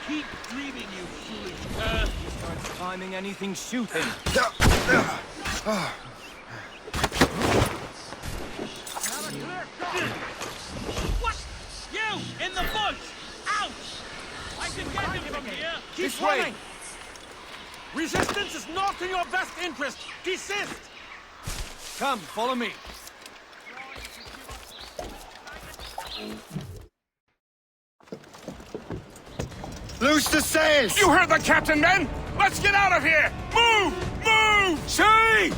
Keep dreaming, you foolish You start climbing anything shooting. What? You! In the bush! Out! I can get him from here! Keep running! Resistance is not in your best interest! Desist! Come, follow me. Loose the sails! You heard the captain, men! Let's get out of here! Move! Move! See!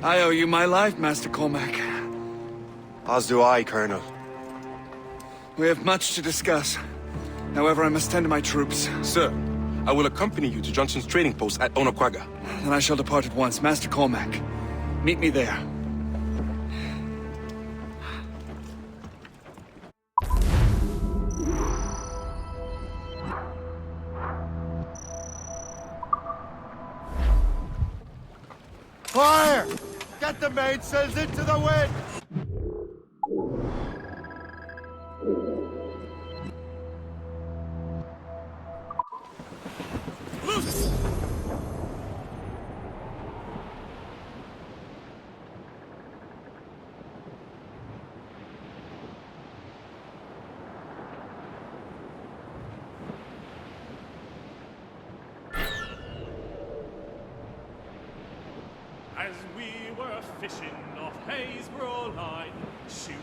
I owe you my life, Master Cormac. As do I, Colonel. We have much to discuss. However, I must tend to my troops. Sir, I will accompany you to Johnson's trading post at Onokwaga. Then I shall depart at once. Master Cormac, meet me there. Fire! Get the mainsails into the wind! As we were fishing off Haysborough line, shooting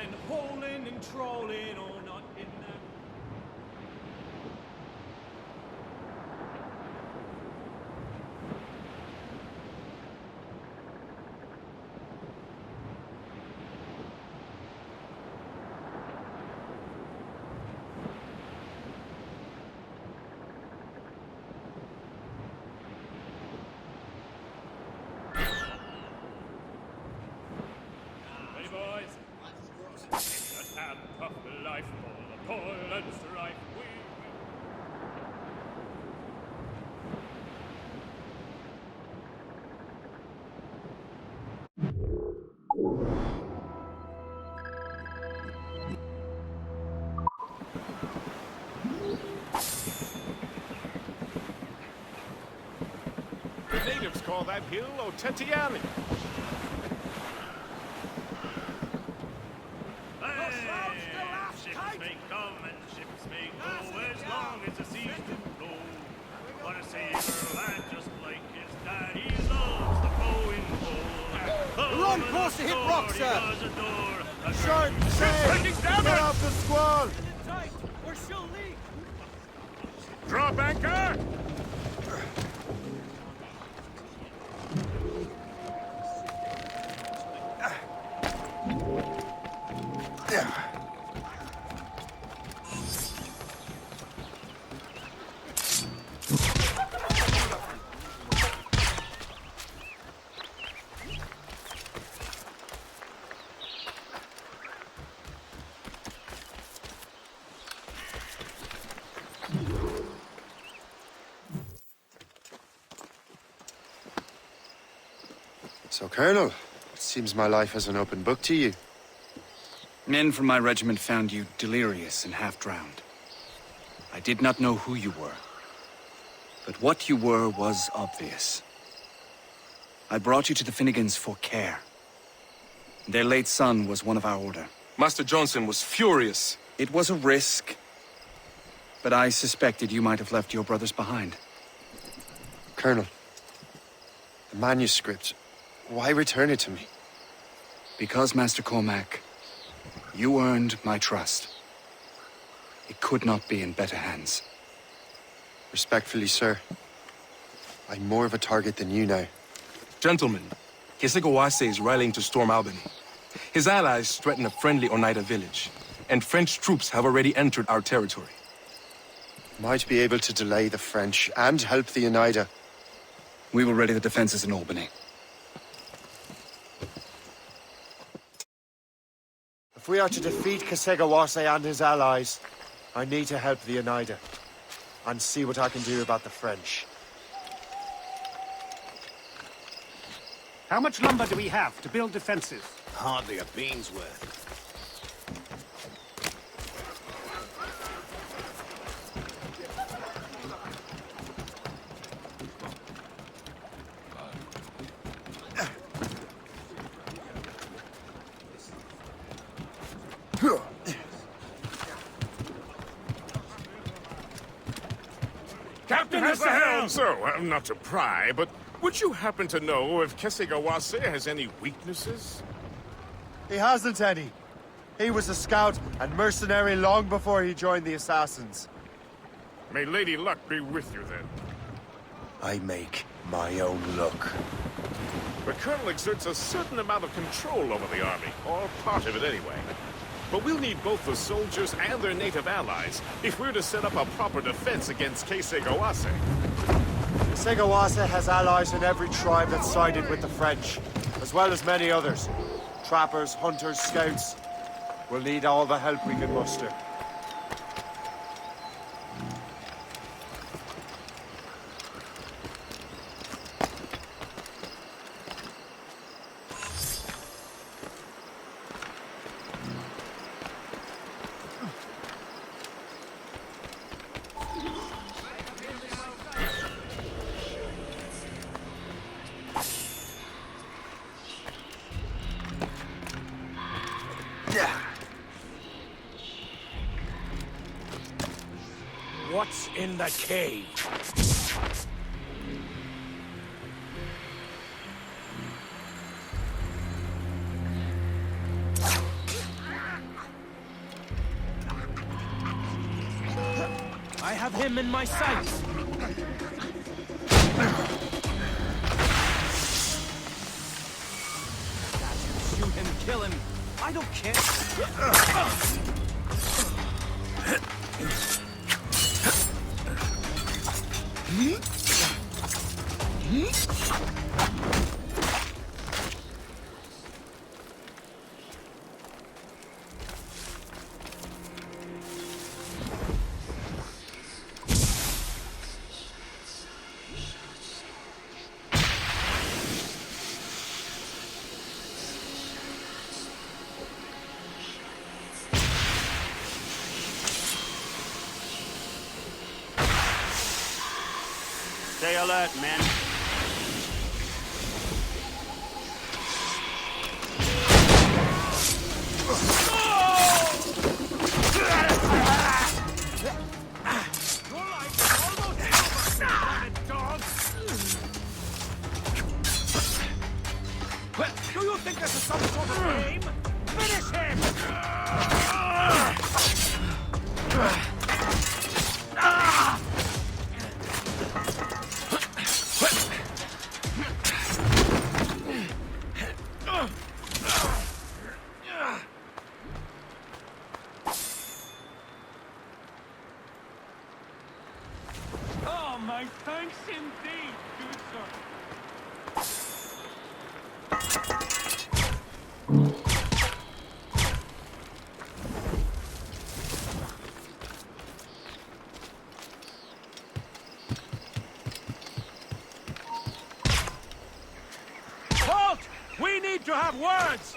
and holing and trolling, oh, not in that. Life full of toil and strife. The natives call that hill Otetiani. Ships may come and ships may go as long as the seas do flow. But a sailor lad just like his dad, he loves the flowing pole. Run course to hit rock, sir! Sharp Ship's sail! taking damage! Get off the squall! Or she'll leak! Drop anchor! So, Colonel, it seems my life is an open book to you. Men from my regiment found you delirious and half-drowned. I did not know who you were. But what you were was obvious. I brought you to the Finnegans for care. Their late son was one of our order. Master Johnson was furious. It was a risk. But I suspected you might have left your brothers behind. Colonel, the manuscript, why return it to me? Because, Master Cormac, you earned my trust. It could not be in better hands. Respectfully, sir, I'm more of a target than you now. Gentlemen, Kesegoase is rallying to storm Albany. His allies threaten a friendly Oneida village, and French troops have already entered our territory. Might be able to delay the French and help the Oneida. We will ready the defenses in Albany. If we are to defeat Kesegoase and his allies, I need to help the Oneida and see what I can do about the French. How much lumber do we have to build defenses? Hardly a bean's worth. Captain has the helm! So, not to pry, but would you happen to know if Kesegoase has any weaknesses? He hasn't any. He was a scout and mercenary long before he joined the Assassins. May Lady Luck be with you, then. I make my own luck. The Colonel exerts a certain amount of control over the army, or part of it anyway. But we'll need both the soldiers and their native allies if we're to set up a proper defense against Kesegoase. Kesegoase has allies in every tribe that sided with the French, as well as many others. Trappers, hunters, scouts. We'll need all the help we can muster. What's in the cave? I have him in my sights. Shoot him, kill him. I don't care. Stay alert, men. Do you think this is some sort of game? Finish him! Oh, my thanks indeed, good sir. Halt! We need to have words!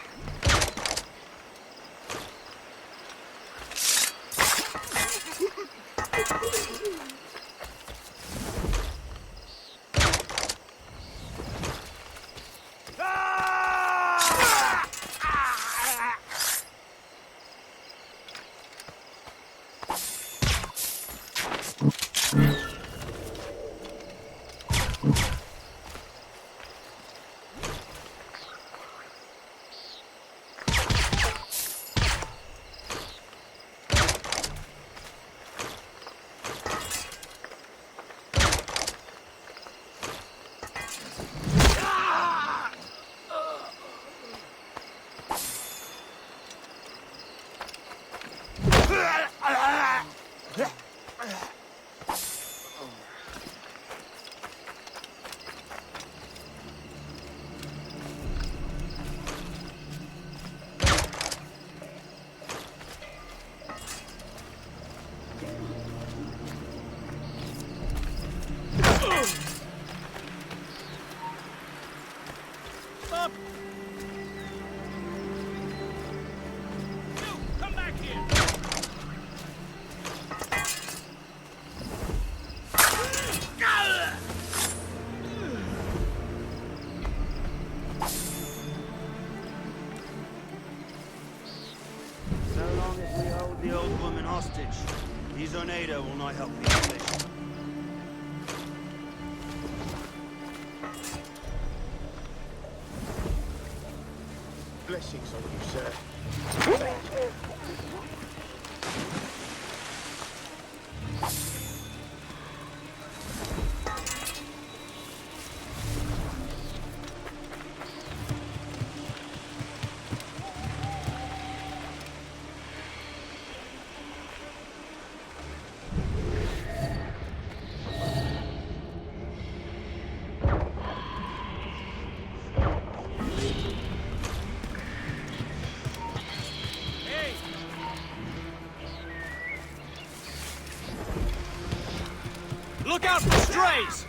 Stop! You, come back here! So long as we hold the old woman hostage, these Oneida will not help the English. Blessings on you, sir. Look out for strays!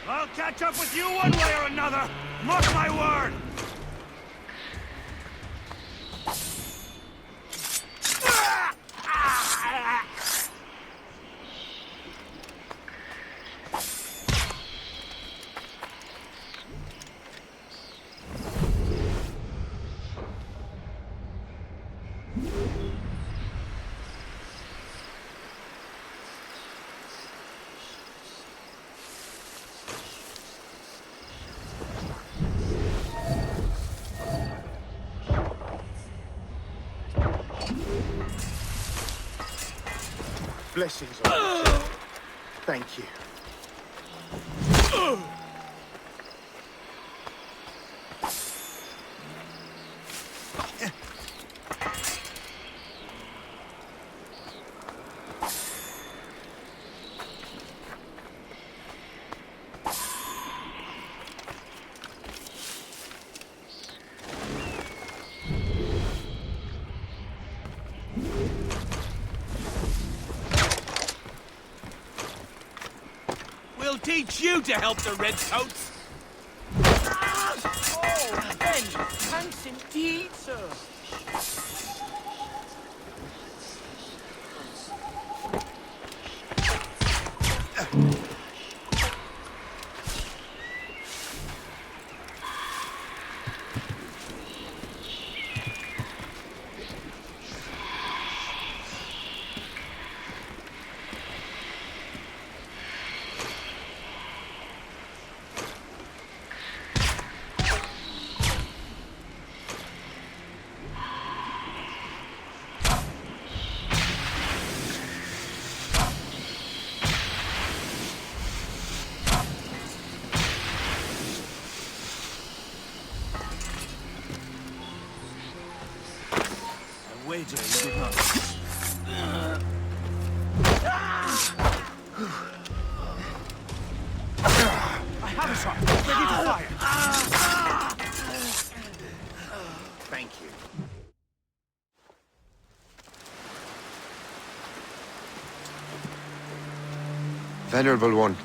I'll catch up with you one way or another! Mark my word! Blessings on you, sir. Thank you. We'll teach you to help the Redcoats! Oh, Ben, thanks indeed, sir. Wager you did not. I have a shot. Ready to fire. Thank you. Venerable one.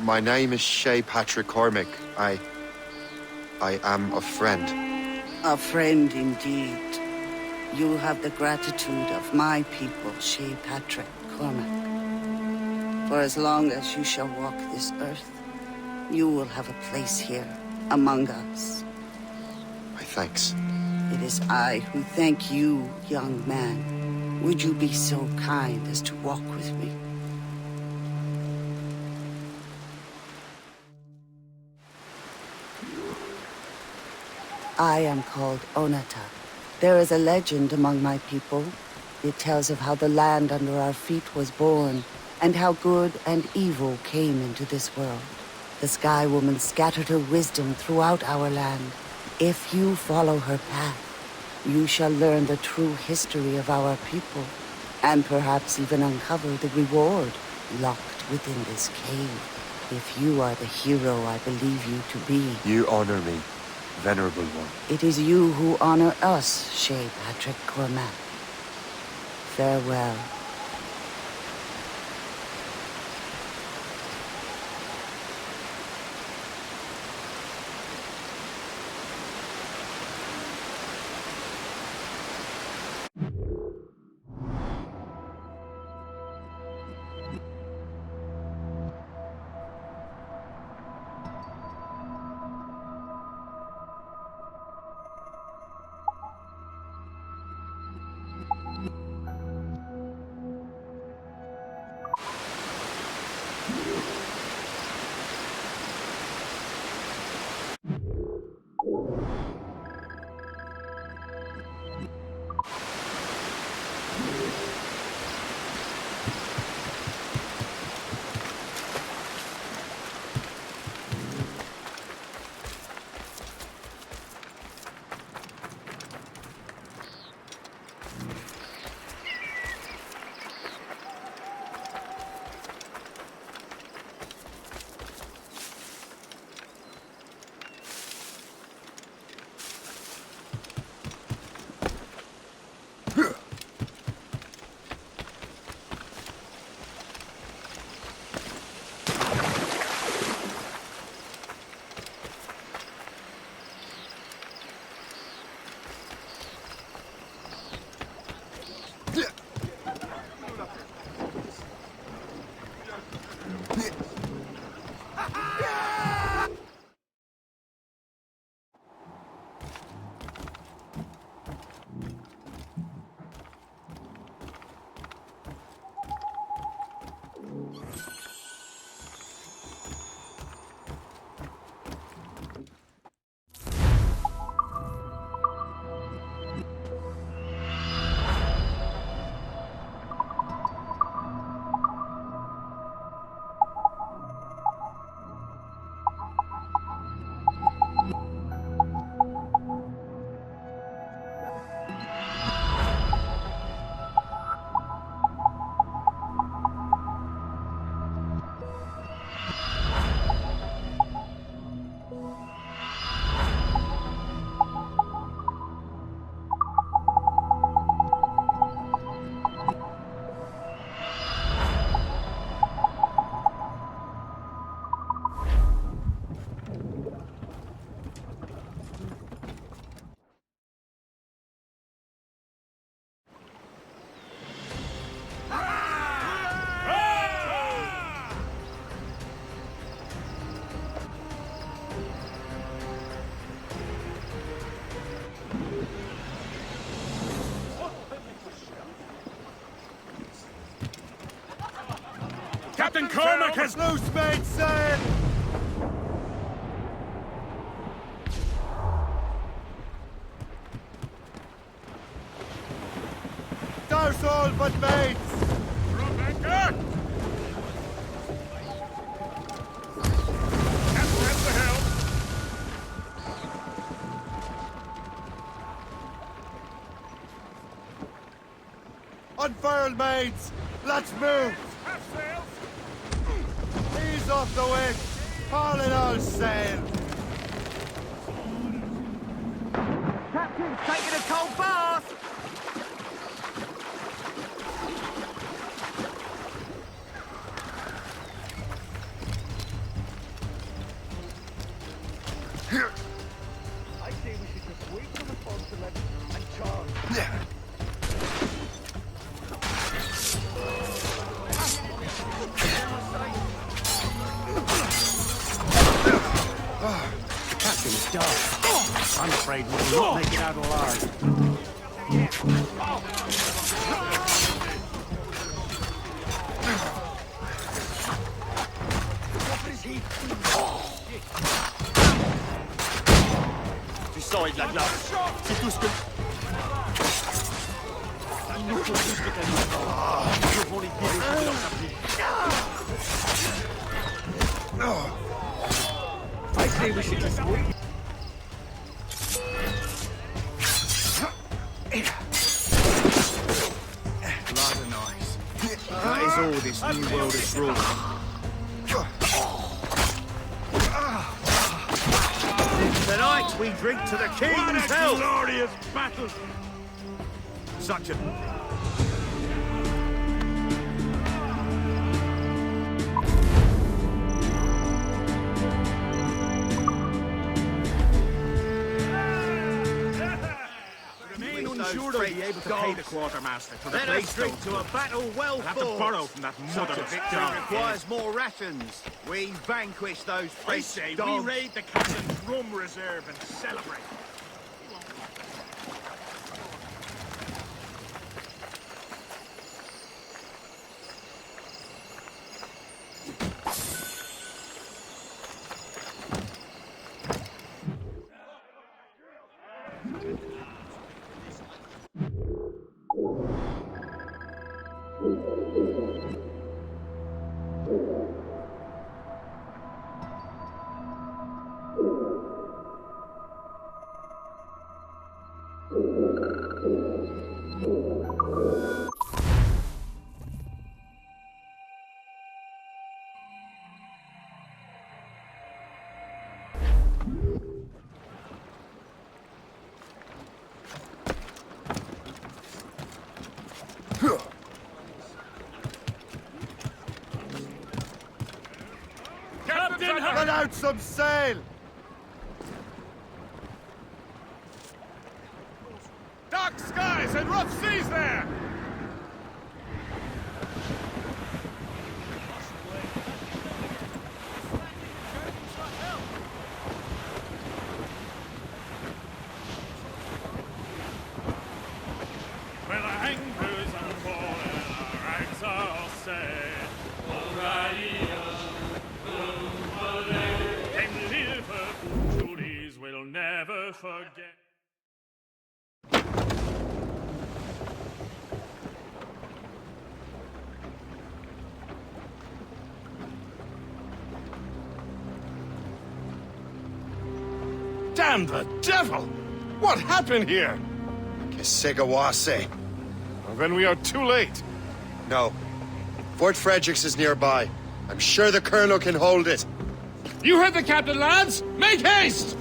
My name is Shay Patrick Cormac. I am a friend. A friend indeed. You have the gratitude of my people, Shay Patrick Cormac. For as long as you shall walk this earth, you will have a place here, among us. My thanks. It is I who thank you, young man. Would you be so kind as to walk with me? I am called Onata. There is a legend among my people. It tells of how the land under our feet was born, and how good and evil came into this world. The Sky Woman scattered her wisdom throughout our land. If you follow her path, you shall learn the true history of our people, and perhaps even uncover the reward locked within this cave. If you are the hero I believe you to be. You honor me, venerable one. It is you who honor us, Shay Patrick Cormac. Farewell. Captain Cormac has loose made sail! Douse all but mates! Drop anchor! Captain at the helm! Unfurl, mates! Let's move! Half sails! Ease off the wind! Haul it all sail! Captain's taking a cold bath! I'm afraid we will not make it out alive. Decide, la glace. C'est tout ce que... Il nous faut plus que ta vie. Nous devons les délivrer de leur abri. I say we should just wait. Rather nice. That is all this new world has brought. Tonight we drink to the King's health! Glorious battle! Such a... Remain unsure they'll be able to pay the quartermaster for the Let us drink to a battle well fought. Have to borrow from that mother Such a of victory John. requires more rations. We vanquish those I French say dogs. we raid the captain's rum reserve and celebrate. Captain, let out some sail! Dark skies and rough seas there! Well, our anchors unfallen, our rags are all set. And Liverpool Julies will never forget. Damn the devil! What happened here? Kesegawase. Well, then we are too late. No. Fort Fredericks is nearby. I'm sure the Colonel can hold it. You heard the captain, lads! Make haste!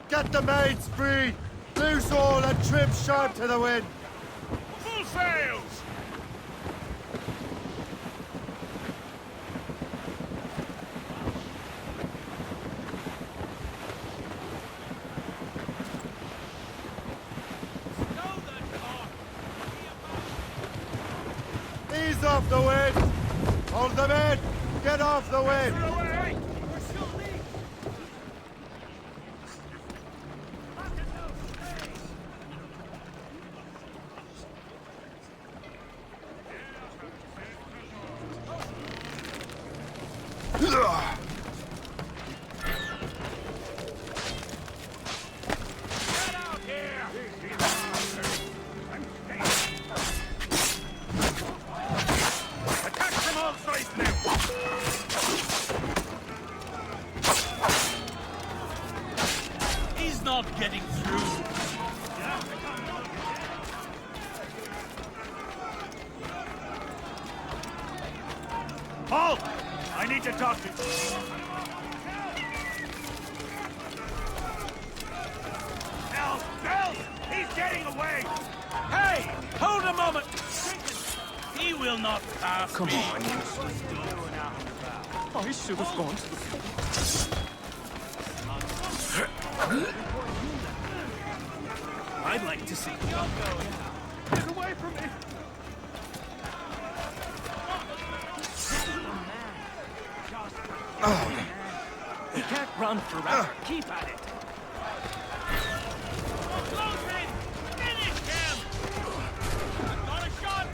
Get the mains free! Loose all and trim sharp to the wind! Full sails! Ease off the wind! Hold them in! Get off the wind! He's not getting through. Halt! I need to talk to you. Help! He's getting away! Hey! Hold a moment! He will not pass Come me. on, you I should have gone to the front. I'd like to see. Get away from me! You can't run forever. Keep at it. Finish him! I've got a shot!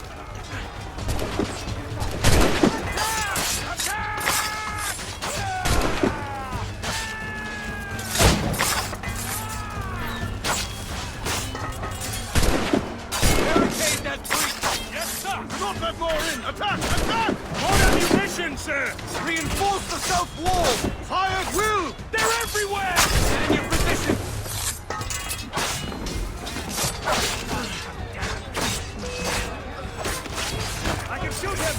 Barricade that breach! Yes, sir! Don't let more in! Attack! Attack! More ammunition, sir! Reinforce the south wall! Fire at will! They're everywhere! Get in your position! I can shoot him!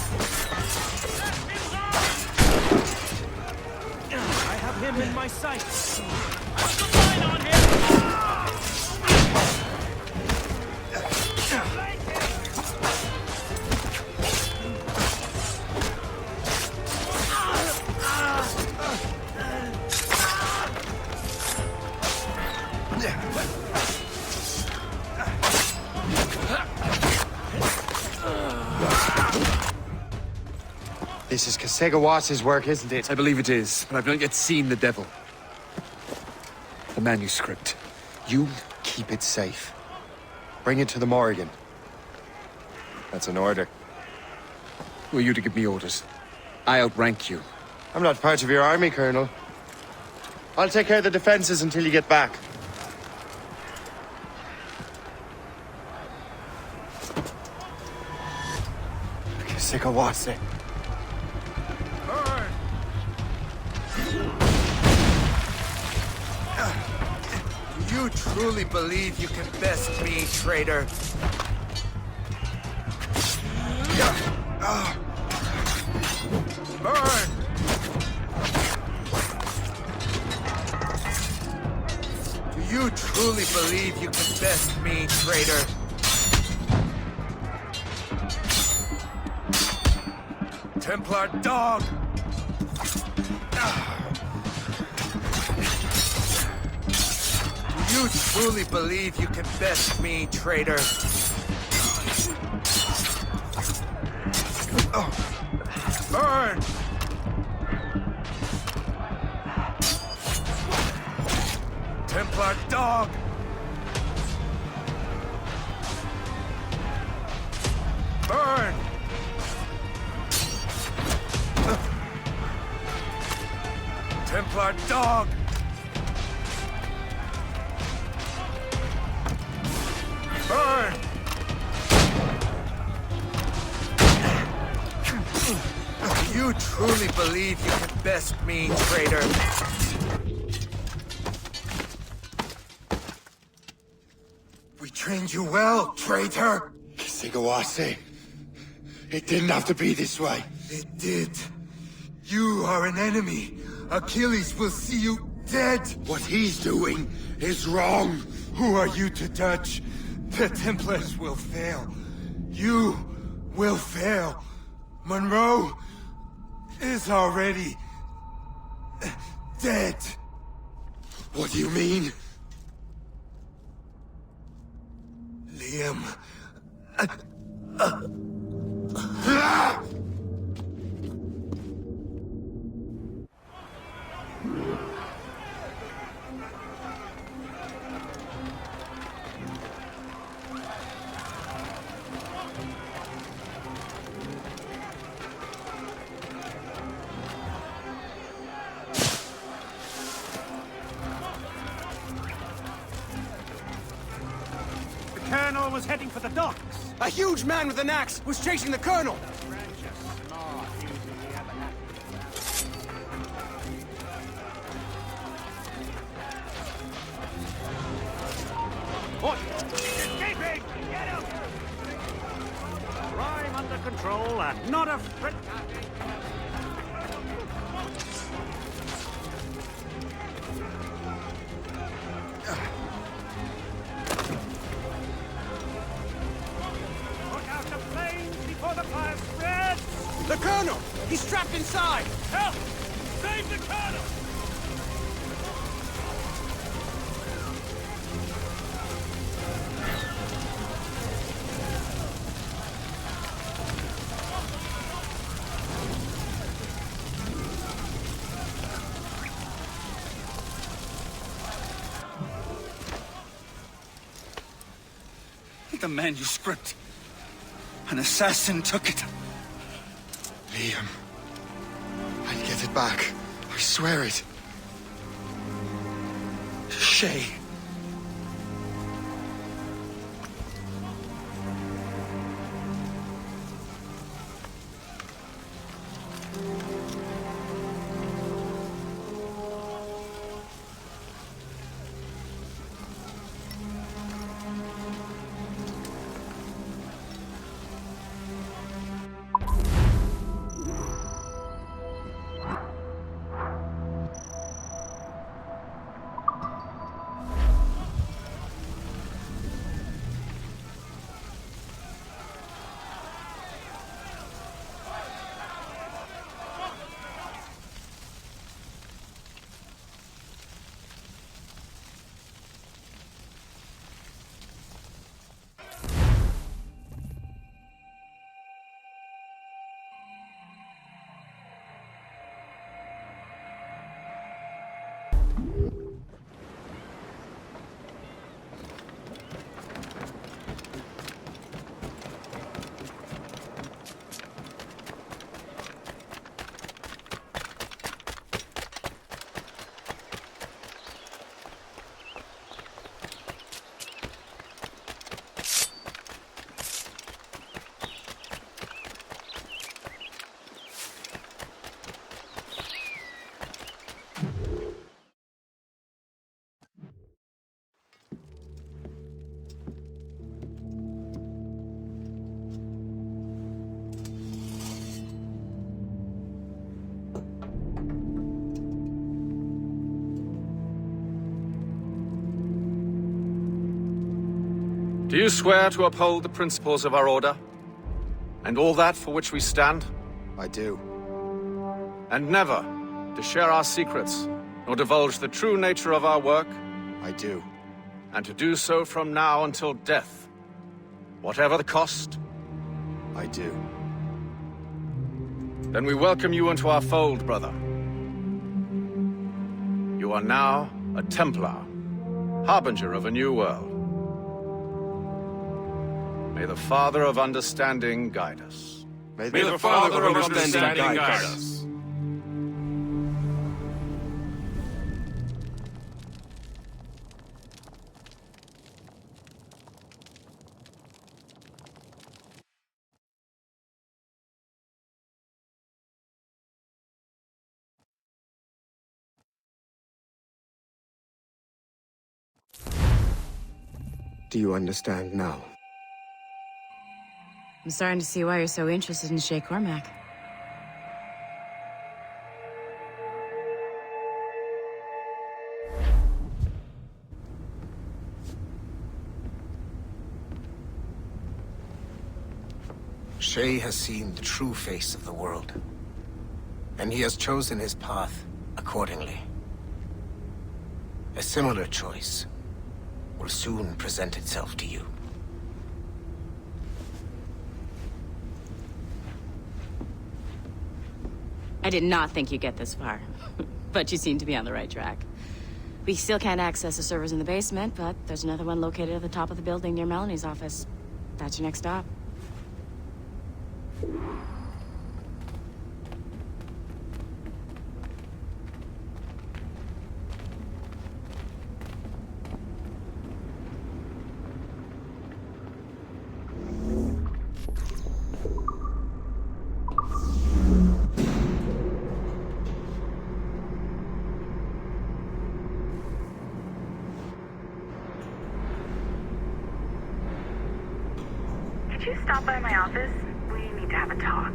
I have him in my sights. This is Kasegawa's work, isn't it? I believe it is, but I've not yet seen the devil. The manuscript. You keep it safe. Bring it to the Morrigan. That's an order. Who are you to give me orders? I outrank you. I'm not part of your army, Colonel. I'll take care of the defenses until you get back. Kasegawa. Do you truly believe you can best me, traitor? Burn! Do you truly believe you can best me, traitor? Templar dog! Do you truly believe you can best me, traitor? Burn! Templar dog! Burn! Templar dog! Burn! Do you truly believe you can best me, traitor? We trained you well, traitor! Kasegawa. It didn't have to be this way. It did. You are an enemy. Achilles will see you dead. What he's doing is wrong. Who are you to judge? The Templars will fail. You will fail. Monroe is already dead. What do you mean? Liam. The Colonel was heading for the docks. A huge man with an axe was chasing the Colonel. What? Escaping! Get him! Crime under control and not a fret. Look out the flames before the fire spreads! The Colonel! He's trapped inside! Help! Save the Colonel! The manuscript. An assassin took it. Liam. I'll get it back. I swear it. Shay. Do you swear to uphold the principles of our order? And all that for which we stand? I do. And never to share our secrets, nor divulge the true nature of our work? I do. And to do so from now until death, whatever the cost? I do. Then we welcome you into our fold, brother. You are now a Templar, harbinger of a new world. May the Father of Understanding guide us. May the Father of Understanding guide us. Do you understand now? I'm starting to see why you're so interested in Shay Cormac. Shay has seen the true face of the world, and he has chosen his path accordingly. A similar choice will soon present itself to you. I did not think you'd get this far, but you seem to be on the right track. We still can't access the servers in the basement, but there's another one located at the top of the building near Melanie's office. That's your next stop. Could you stop by my office? We need to have a talk.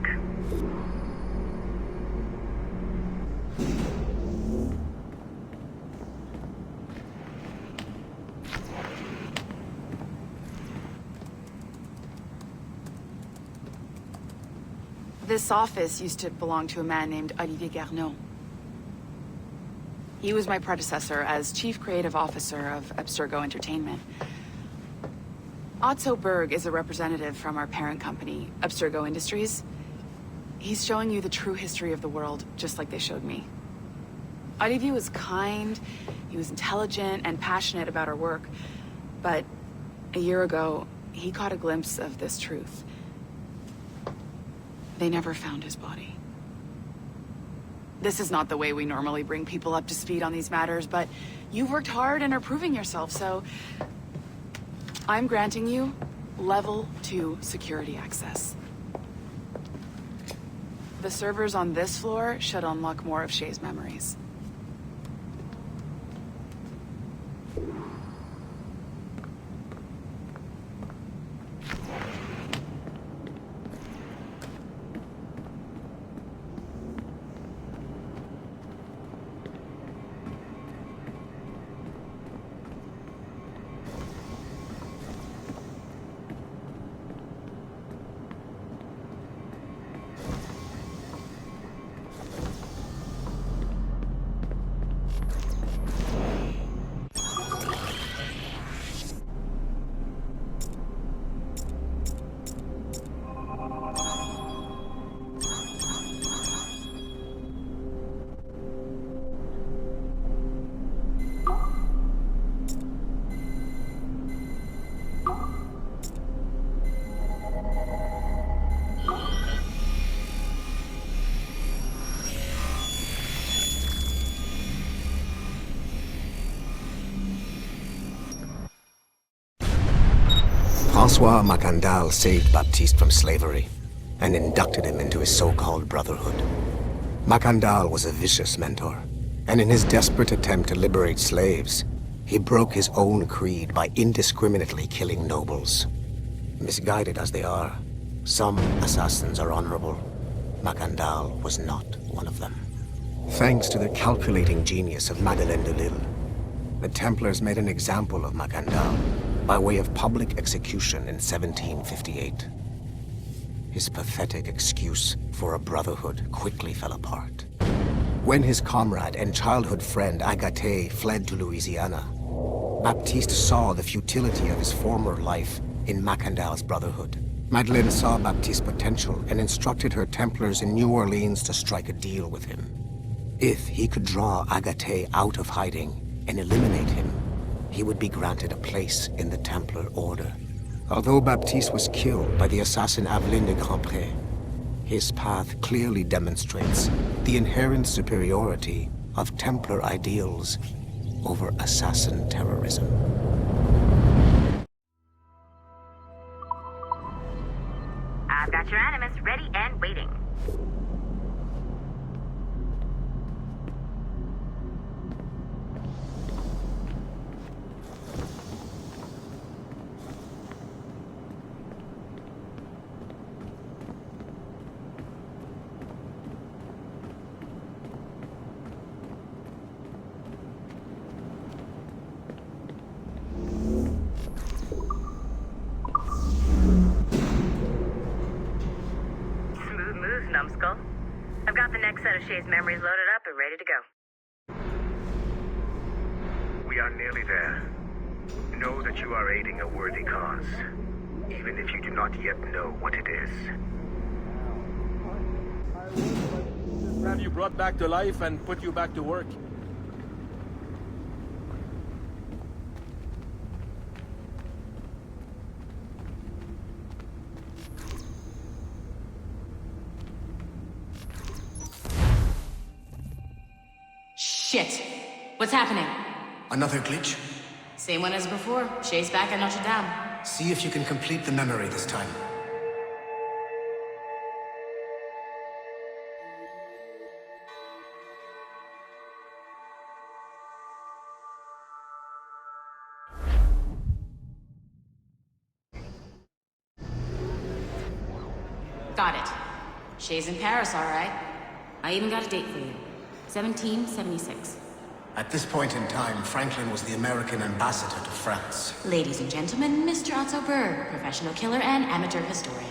This office used to belong to a man named Olivier Garneau. He was my predecessor as Chief Creative Officer of Abstergo Entertainment. Otto Berg is a representative from our parent company, Abstergo Industries. He's showing you the true history of the world, just like they showed me. Olivier was kind, he was intelligent and passionate about our work. But a year ago, he caught a glimpse of this truth. They never found his body. This is not the way we normally bring people up to speed on these matters, but you've worked hard and are proving yourself, so I'm granting you level 2 security access. The servers on this floor should unlock more of Shay's memories. Francois Macandal saved Baptiste from slavery and inducted him into his so-called brotherhood. Macandal was a vicious mentor, and in his desperate attempt to liberate slaves, he broke his own creed by indiscriminately killing nobles. Misguided as they are, some assassins are honorable. Macandal was not one of them. Thanks to the calculating genius of Madeleine de Lille, the Templars made an example of Macandal by way of public execution in 1758. His pathetic excuse for a brotherhood quickly fell apart. When his comrade and childhood friend Agathe fled to Louisiana, Baptiste saw the futility of his former life in Macandal's brotherhood. Madeleine saw Baptiste's potential and instructed her Templars in New Orleans to strike a deal with him. If he could draw Agathe out of hiding and eliminate him, he would be granted a place in the Templar Order. Although Baptiste was killed by the assassin Aveline de Grandpré, his path clearly demonstrates the inherent superiority of Templar ideals over assassin terrorism. I've got your Animus ready and waiting. Numbskull. I've got the next set of Shay's memories loaded up and ready to go. We are nearly there. Know that you are aiding a worthy cause, even if you do not yet know what it is. Have you brought back to life and put you back to work? Shit! What's happening? Another glitch? Same one as before. Shay's back at Notre Dame. See if you can complete the memory this time. Got it. Shay's in Paris, all right. I even got a date for you. 1776. At this point in time, Franklin was the American ambassador to France. Ladies and gentlemen, Mr. Otto Berg, professional killer and amateur historian.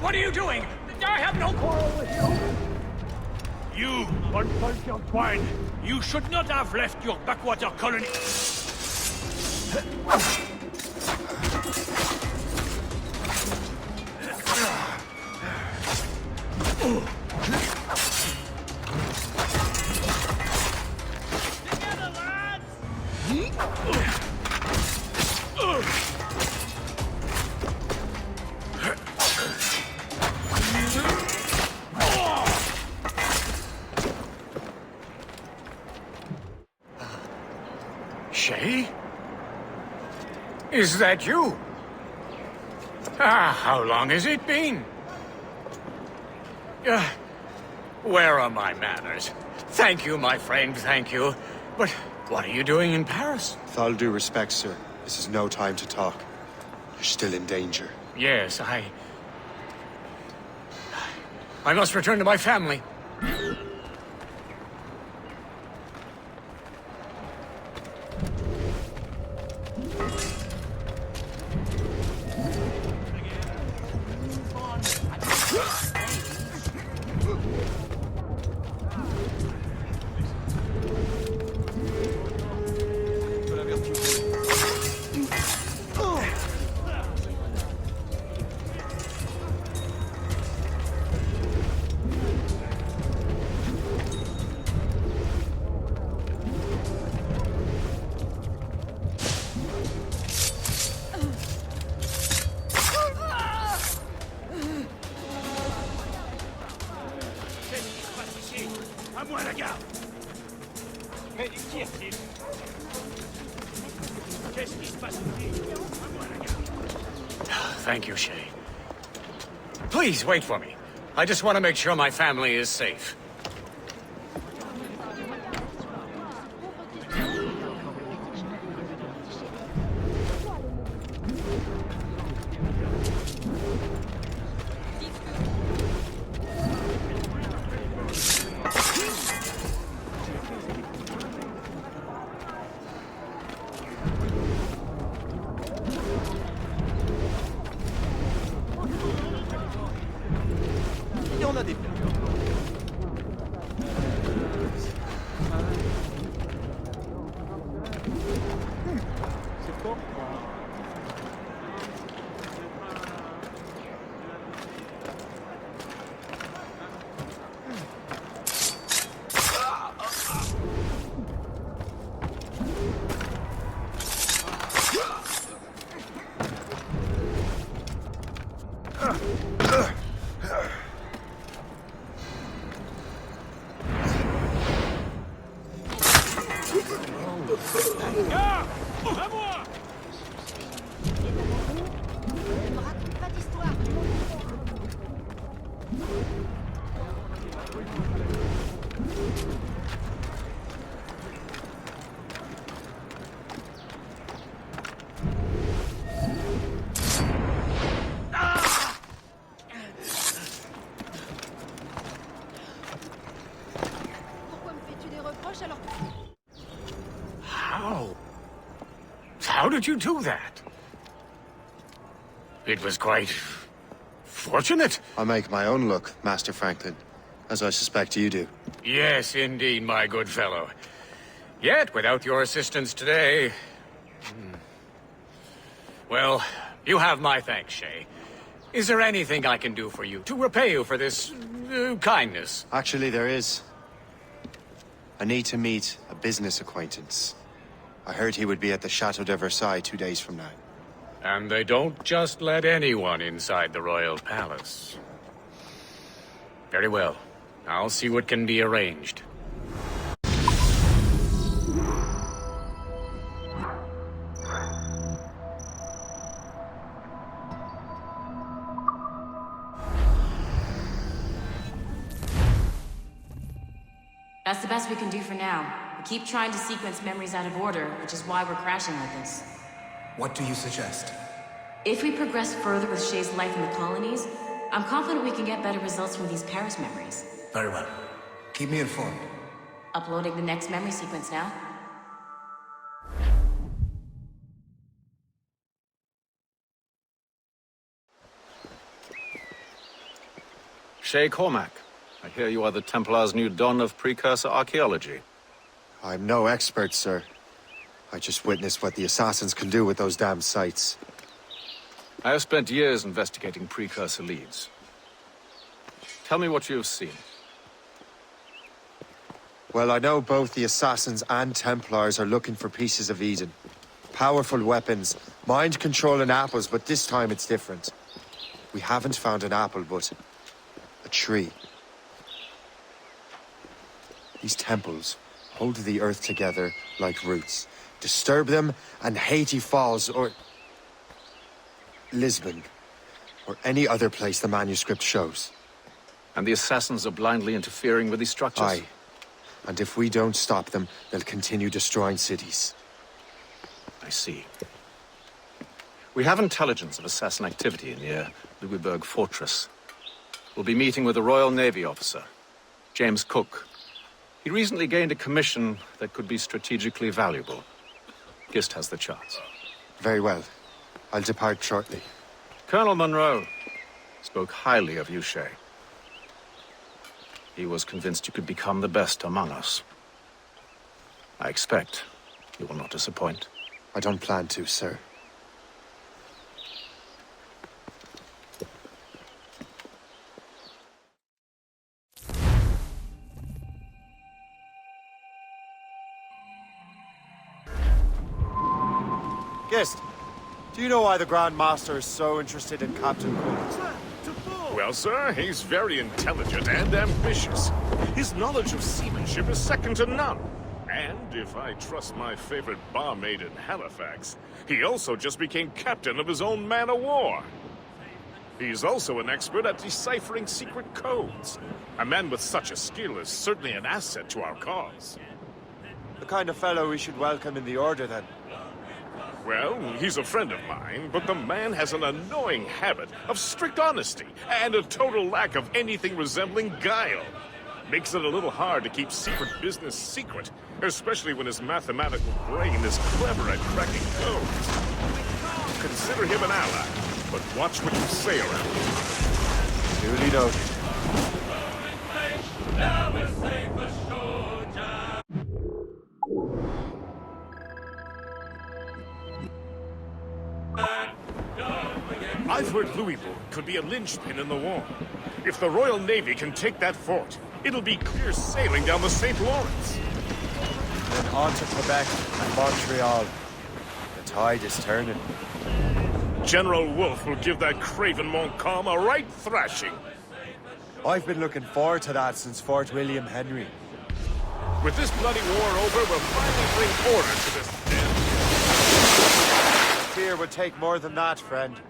What are you doing? I have no quarrel with you! You, uncultured swine! You should not have left your backwater colony... Shay? Is that you? Ah, how long has it been? Where are my manners? Thank you, my friend, thank you. But what are you doing in Paris? With all due respect, sir, this is no time to talk. You're still in danger. Yes, I must return to my family. À moi la garde. Mais qui est-il? Qu'est-ce qui se passe ici? À moi la garde. Thank you, Shay. Please, wait for me. I just want to make sure my family is safe. Il y en a des... C'est quoi? Gars! À moi! Pas d'histoire. Pourquoi me fais-tu des reproches alors que... How did you do that? It was quite... fortunate. I make my own luck, Master Franklin, as I suspect you do. Yes, indeed, my good fellow. Yet, without your assistance today... Well, you have my thanks, Shay. Is there anything I can do for you to repay you for this kindness? Actually, there is. I need to meet a business acquaintance. I heard he would be at the Chateau de Versailles 2 days from now. And they don't just let anyone inside the royal palace. Very well. I'll see what can be arranged. That's the best we can do for now. We keep trying to sequence memories out of order, which is why we're crashing like this. What do you suggest? If we progress further with Shay's life in the colonies, I'm confident we can get better results from these Paris memories. Very well. Keep me informed. Uploading the next memory sequence now. Shay Cormac, I hear you are the Templar's new don of precursor archaeology. I'm no expert, sir. I just witnessed what the assassins can do with those damn sites. I have spent years investigating precursor leads. Tell me what you have seen. Well, I know both the Assassins and Templars are looking for pieces of Eden. Powerful weapons, mind-controlling apples, but this time it's different. We haven't found an apple, but a tree. These temples hold the earth together like roots. Disturb them, and Haiti falls, or Lisbon, or any other place the manuscript shows. And the Assassins are blindly interfering with these structures? Aye. And if we don't stop them, they'll continue destroying cities. I see. We have intelligence of assassin activity near Louisburg Fortress. We'll be meeting with a Royal Navy officer, James Cook. He recently gained a commission that could be strategically valuable. Gist has the charts. Very well. I'll depart shortly. Colonel Monroe spoke highly of you, Shay. He was convinced you could become the best among us. I expect you will not disappoint. I don't plan to, sir. Gist, do you know why the Grand Master is so interested in Captain Cook? Well, sir, he's very intelligent and ambitious. His knowledge of seamanship is second to none. And if I trust my favorite barmaid in Halifax, he also just became captain of his own man-of-war. He's also an expert at deciphering secret codes. A man with such a skill is certainly an asset to our cause. The kind of fellow we should welcome in the Order, then. Well, he's a friend of mine, but the man has an annoying habit of strict honesty and a total lack of anything resembling guile. Makes it a little hard to keep secret business secret, especially when his mathematical brain is clever at cracking codes. Consider him an ally, but watch what you say around him. Duly noted. I've heard Louisbourg could be a linchpin in the war. If the Royal Navy can take that fort, it'll be clear sailing down the St. Lawrence. Then on to Quebec and Montreal. The tide is turning. General Wolfe will give that craven Montcalm a right thrashing. I've been looking forward to that since Fort William Henry. With this bloody war over, we'll finally bring order to this damn... Fear would take more than that, friend.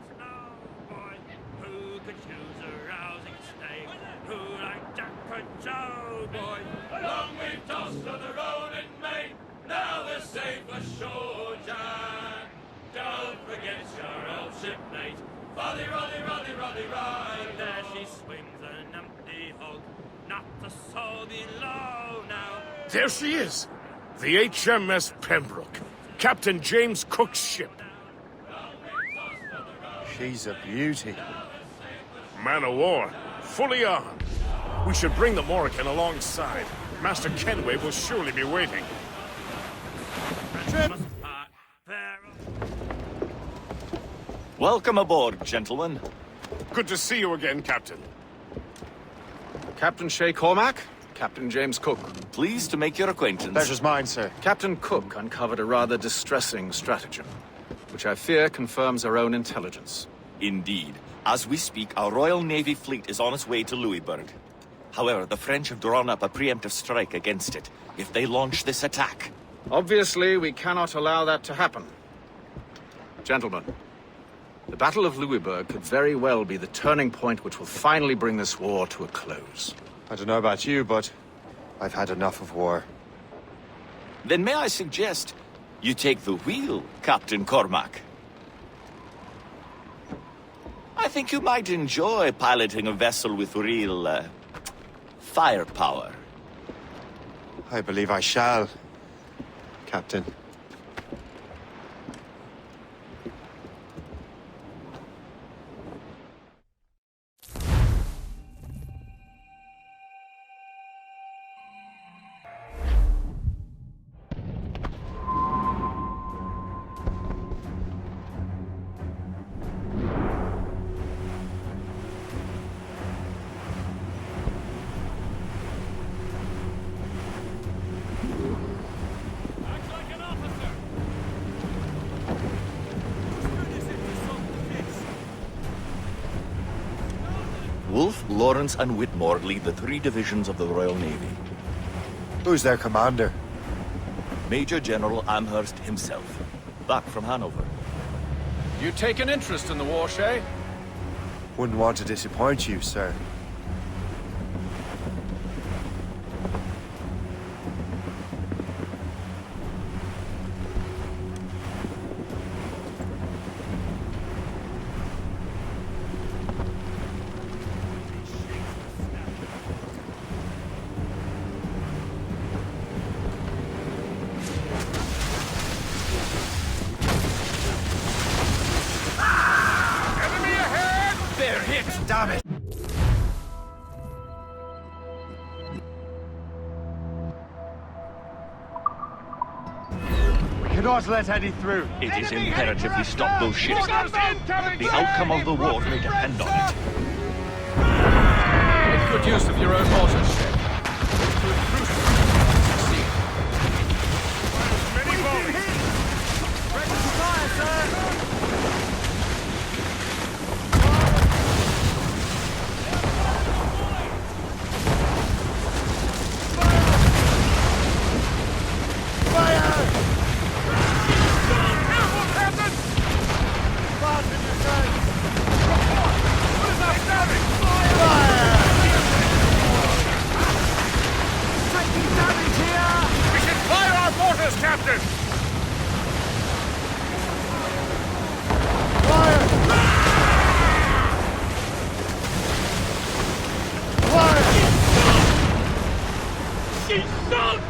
Long we've tossed on the road in Maine, now we're safe ashore, Jack. Don't forget your old shipmate, Roddy, Roddy, Roddy, Roddy, Roddy. There she swims an empty hulk, not a soul below now. There she is! The HMS Pembroke, Captain James Cook's ship. She's a beauty. Man o' war, fully armed. We should bring the Morrigan alongside. Master Kenway will surely be waiting. Welcome aboard, gentlemen. Good to see you again, Captain. Captain Shay Cormac, Captain James Cook. Pleased to make your acquaintance. Pleasure's mine, sir. Captain Cook uncovered a rather distressing stratagem, which I fear confirms our own intelligence. Indeed. As we speak, our Royal Navy fleet is on its way to Louisburg. However, the French have drawn up a preemptive strike against it if they launch this attack. Obviously, we cannot allow that to happen. Gentlemen, the Battle of Louisburg could very well be the turning point which will finally bring this war to a close. I don't know about you, but I've had enough of war. Then may I suggest you take the wheel, Captain Cormac? I think you might enjoy piloting a vessel with real, firepower. I believe I shall, Captain. Wolfe, Lawrence, and Whitmore lead the 3 divisions of the Royal Navy. Who's their commander? Major General Amherst himself, back from Hanover. You take an interest in the war, Shay? Wouldn't want to disappoint you, sir. Damn it! We cannot let any through. It is imperative we stop those ships. The outcome of the war may depend on it. Make good use of your own mortars, Shay. To improve succeed. Many volleys. Ready to fire, sir! Captain! She's sunk!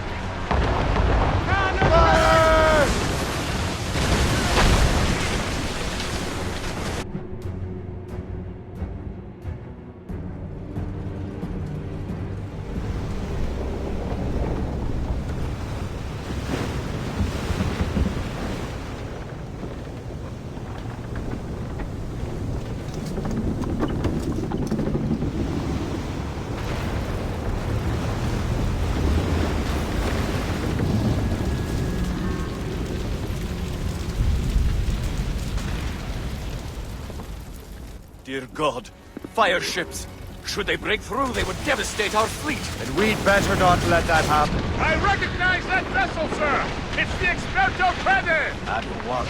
Dear God, fire ships! Should they break through, they would devastate our fleet. And we'd better not let that happen. I recognize that vessel, sir! It's the Experto Crede! Admiral Wally.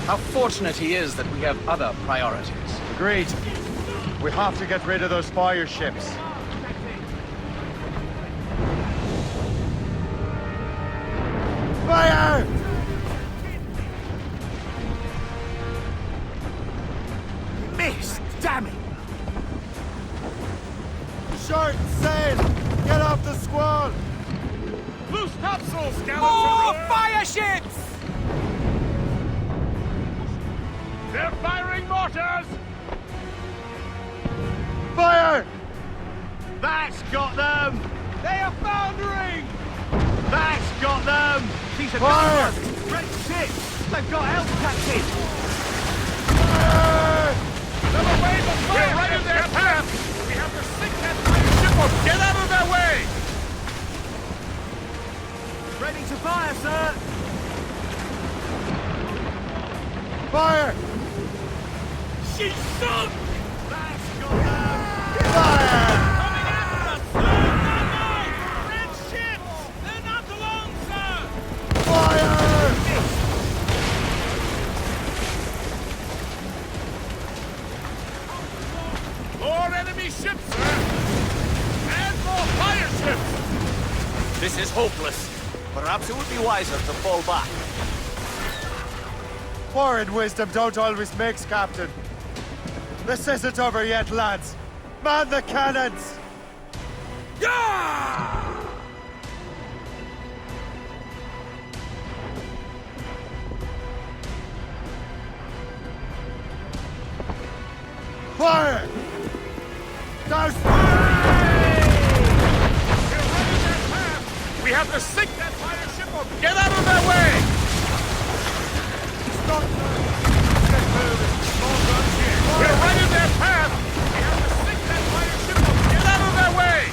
How fortunate he is that we have other priorities. Agreed. We have to get rid of those fire ships. Fire! Missed! Damn it! Short sail! Get off the squall! Loose topsails, gallants More and rowers! fire ships! They're firing mortars! Fire! That's got them! They are foundering! That's got them! These are Fire! great ships! They've got help, Captain! They'll away the fire! We're right in their path! We have to sink that fire ship or get out of their way! Ready to fire, sir! Fire! She's sunk! That's got them! Fire! Coming after us! No! Red ships! They're not alone, sir! Fire! More enemy ships, sir! And more fire ships! This is hopeless. Perhaps it would be wiser to fall back. Foreign wisdom don't always mix, Captain. This isn't over yet, lads. Man the cannons! Fire! Douse! We have to sink that fire ship or get out of their way! Stop! Get moving! More guns here! We're right in their path! We have to sink that fire ship or get out of their way!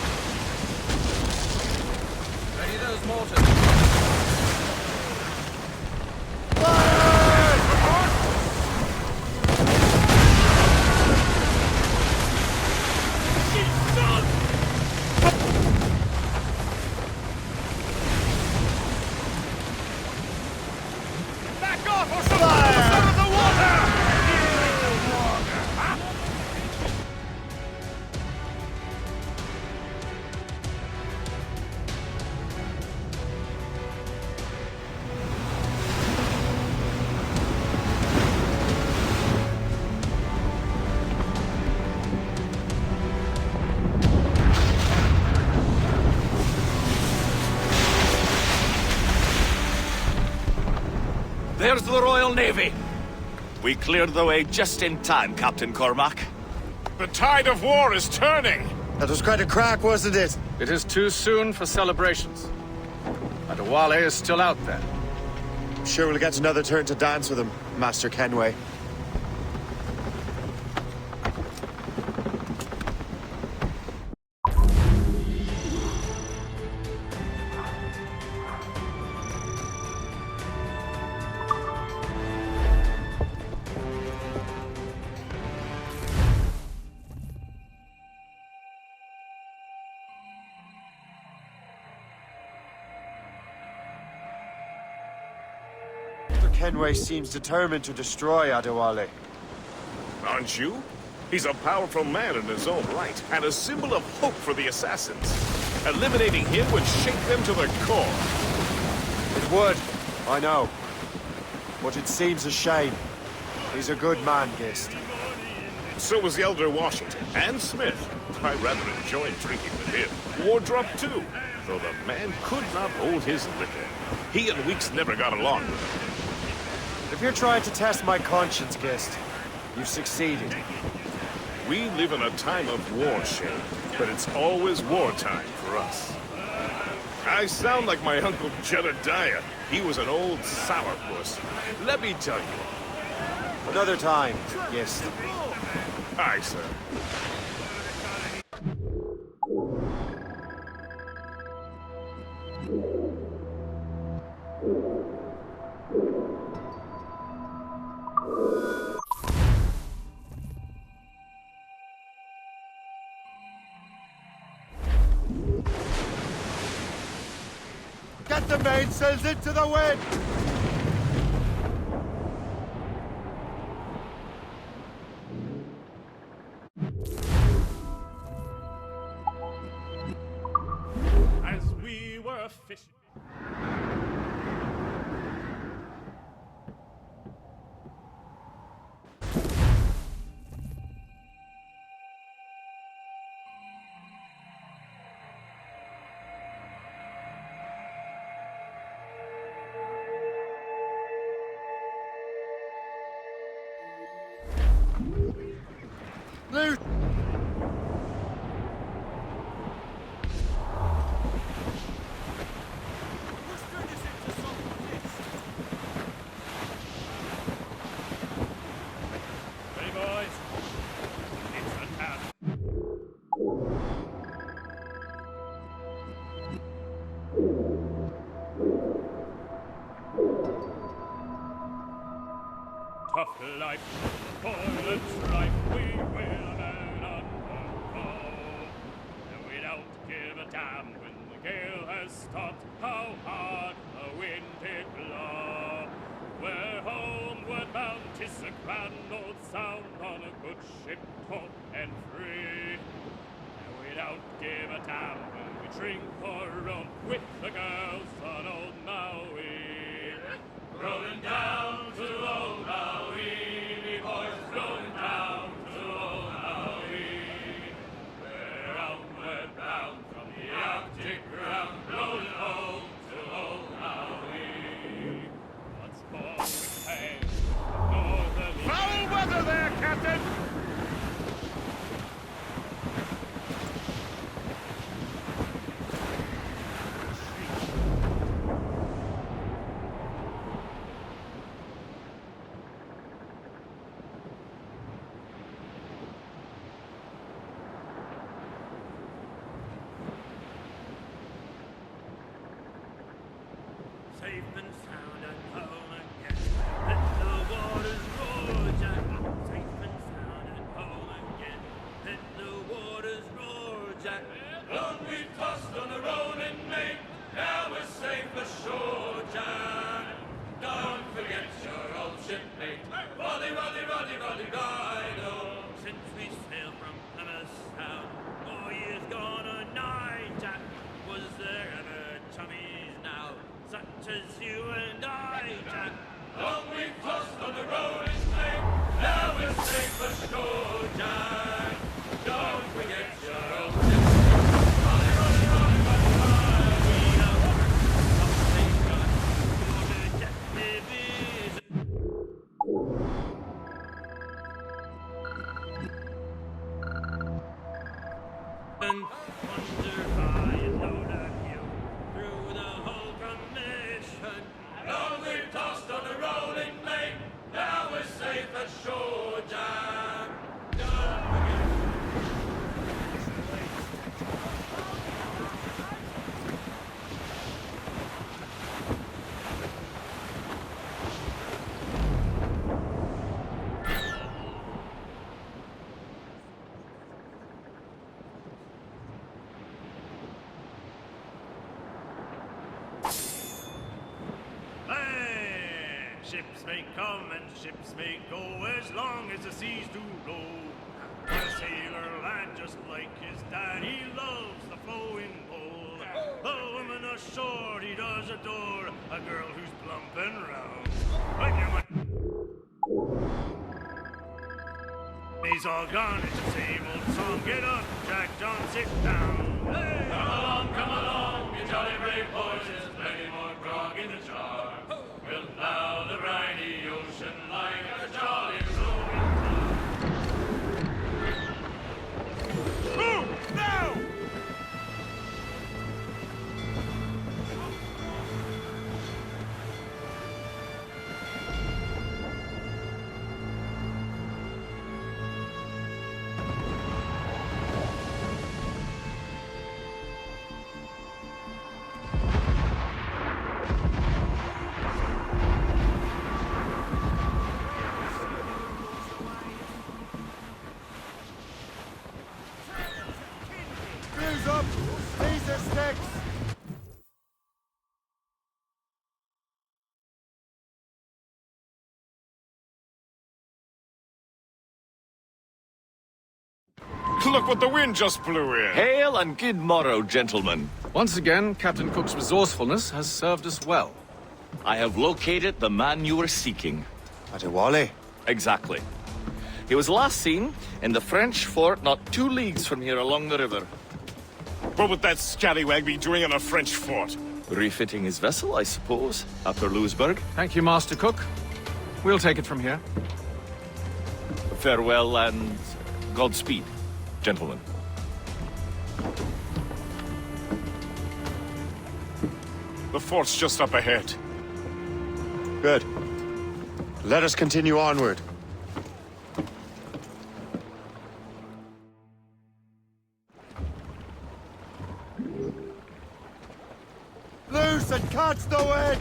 There's the Royal Navy! We cleared the way just in time, Captain Cormac. The tide of war is turning! That was quite a crack, wasn't it? It is too soon for celebrations. Adewale is still out there. I'm sure we'll get another turn to dance with him, Master Kenway. Kenway seems determined to destroy Adewale. Aren't you? He's a powerful man in his own right, and a symbol of hope for the assassins. Eliminating him would shake them to the core. It would, I know. But it seems a shame. He's a good man, Gist. So was the Elder Washington, and Smith. I rather enjoyed drinking with him. Wardrop too, though the man could not hold his liquor. He and Weeks never got along with him. If you're trying to test my conscience, Gist, you've succeeded. We live in a time of war, Shane, but it's always wartime for us. I sound like my Uncle Jedediah. He was an old sourpuss. Let me tell you. Another time, Gist. Aye, sir. Get the mainsails into the wind! As we were fishing. Loot! Ready, boys? It's attack. Tough life, toil and strife, we will learn undergo. And we don't give a damn when the gale has stopped, how hard the wind did blow. Where homeward bound, 'tis a grand old sound on a good ship, taut and free. And we don't give a damn when we drink or rum with the girls on old Maui. Rolling down to old Maui, me boys, rolling down to old Maui. We're outward bound from the Arctic ground, rolling home to old Maui. What's more, we pay northerly. Foul weather there, Captain! Safe and sound at home again. Let the waters roar, Jack. Safe and sound at home again. Let the waters roar, Jack. Long we've tossed on the rolling main. Now we're safe ashore, Jack. Don't forget your old shipmate. Roddy, Roddy, Roddy, Roddy, Rido. Since we sailed from Plymouth Sound, 4 years gone or nine, Jack. Was there ever chummies now, such as you and I, Jack? Long we've tossed on the rolling plain, now we're safe ashore, Jack. Don't forget your old ship. Rolly, rolly, rolly, rolly, rolly. We know some things got your detective is ships may come and ships may go as long as the seas do roll. But a sailor lad just like his dad, he loves the flowing pole. A woman ashore he does adore, a girl who's plump and round. When you're he's all gone, it's the same old song. Get up, Jack John, sit down. Hey! Come along, you jolly brave boys. There's plenty more grog in the jar. We'll plow the briny ocean like a jolly rolling. Move now! Spears up! Laser sticks! Look what the wind just blew in. Hail and good morrow, gentlemen. Once again, Captain Cook's resourcefulness has served us well. I have located the man you were seeking. Adewale? Exactly. He was last seen in the French fort not 2 leagues from here along the river. What would that scallywag be doing in a French fort? Refitting his vessel, I suppose, after Louisburg. Thank you, Master Cook. We'll take it from here. Farewell and Godspeed, gentlemen. The fort's just up ahead. Good. Let us continue onward. Loose and catch the wind!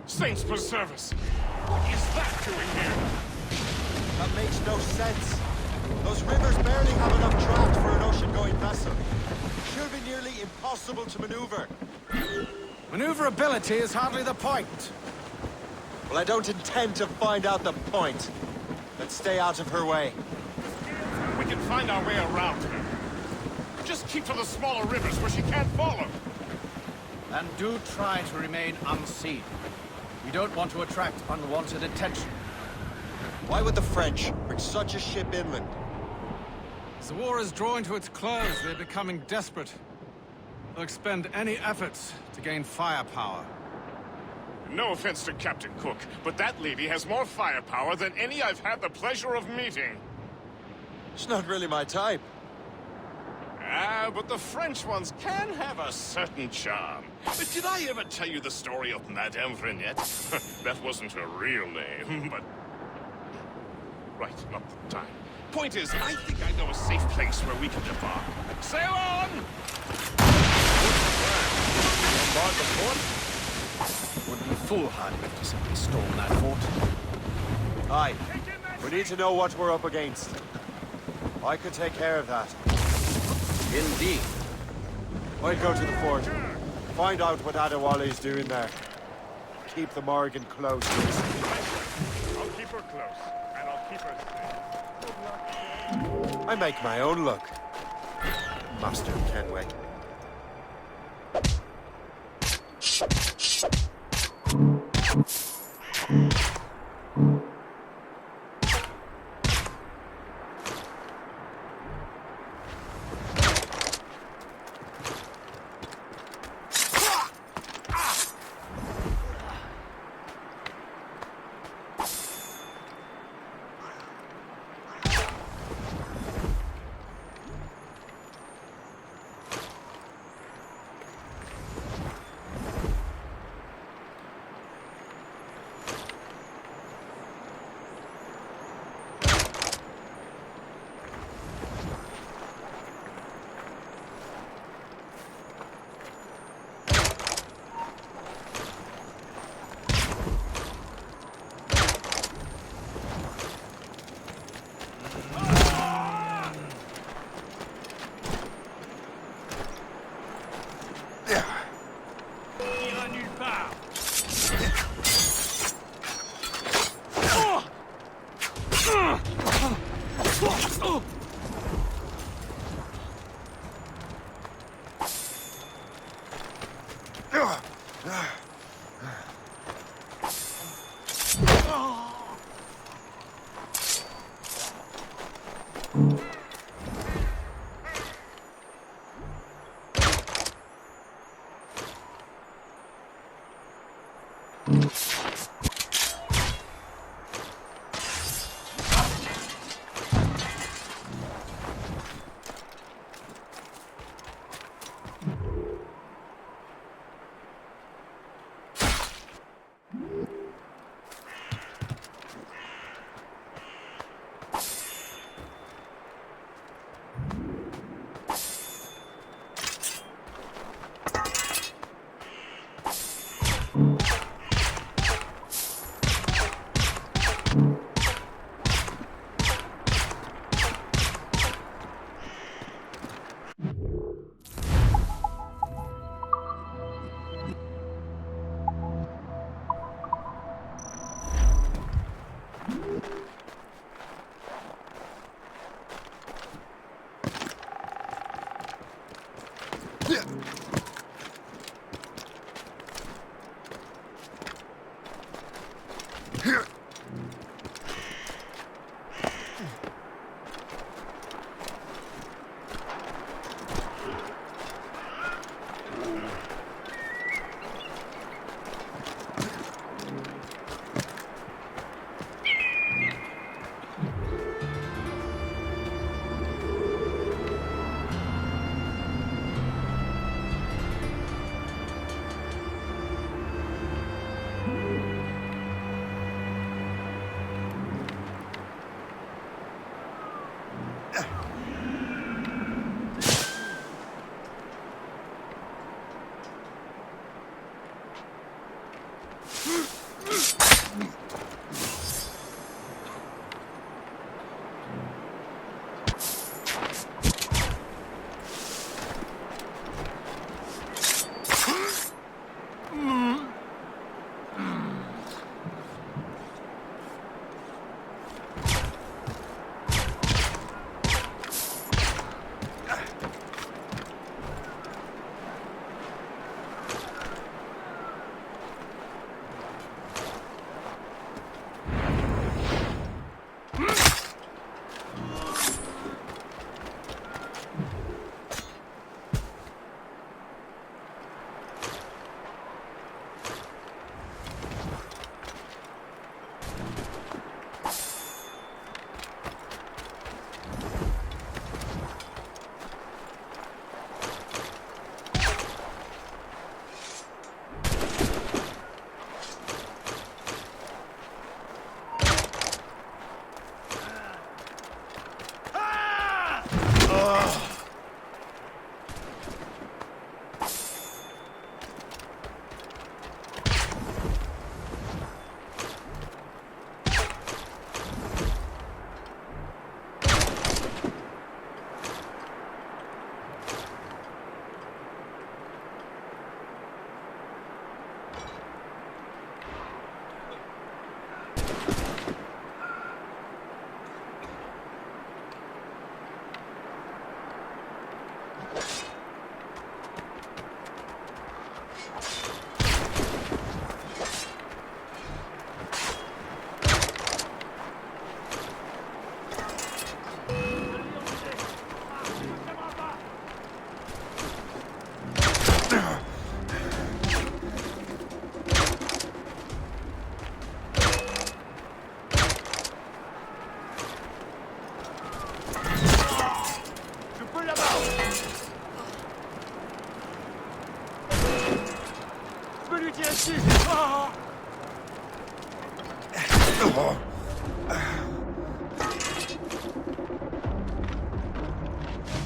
Saints preserve us! What is that doing here? That makes no sense. Those rivers barely have enough draft for an ocean-going vessel. Should be nearly impossible to maneuver. Maneuverability is hardly the point. Well, I don't intend to find out the point. Let's stay out of her way. We can find our way around her. Just keep to the smaller rivers where she can't follow. And do try to remain unseen. We don't want to attract unwanted attention. Why would the French bring such a ship inland? As the war is drawing to its close, they're becoming desperate. They'll expend any efforts to gain firepower. No offense to Captain Cook, but that lady has more firepower than any I've had the pleasure of meeting. She's not really my type. Ah, but the French ones can have a certain charm. But did I ever tell you the story of Madame Renette? That wasn't her real name, but... Right, not the time. Point is, I think I know a safe place where we can debark. Sail on! Bombard the fort? Would be foolhardy to simply storm that fort. Aye. We need to know what we're up against. I could take care of that. Indeed. I'd go to the fort. Find out what Adewale's doing there. Keep the Morgan close. I'll keep her close, and I'll keep her safe. I make my own luck. Master Kenway.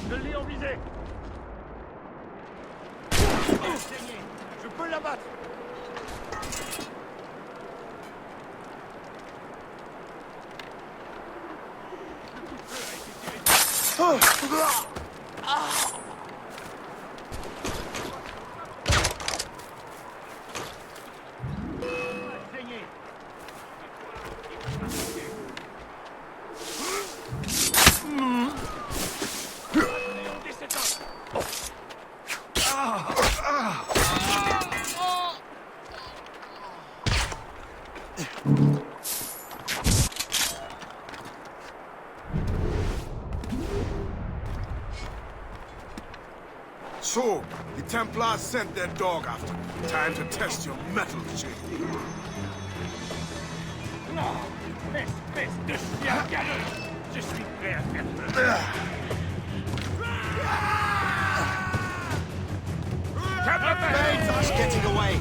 Je l'ai en visée. Je peux l'abattre. So, the Templars sent their dog after me. Time to test your mettle, Shay. Je suis prêt à faire He's getting away.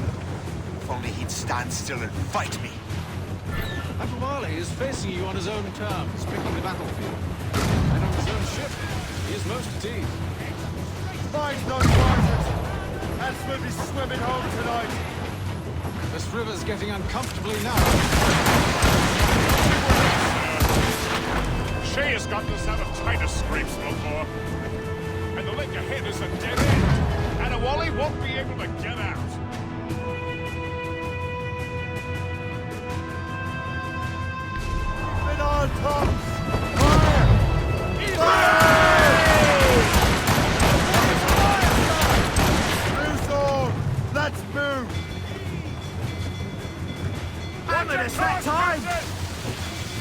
If only he'd stand still and fight me. Admirale is facing you on his own terms, picking the battlefield. And on his own ship, he is most at ease. Mind those barges! Else we'll be swimming home tonight. This river's getting uncomfortably narrow. Shay has gotten us out of tighter scrapes before. And the lake ahead is a dead end. And Wally won't be able to get out. Keep it on top! Fire! Let's move! Damn it, it's that time!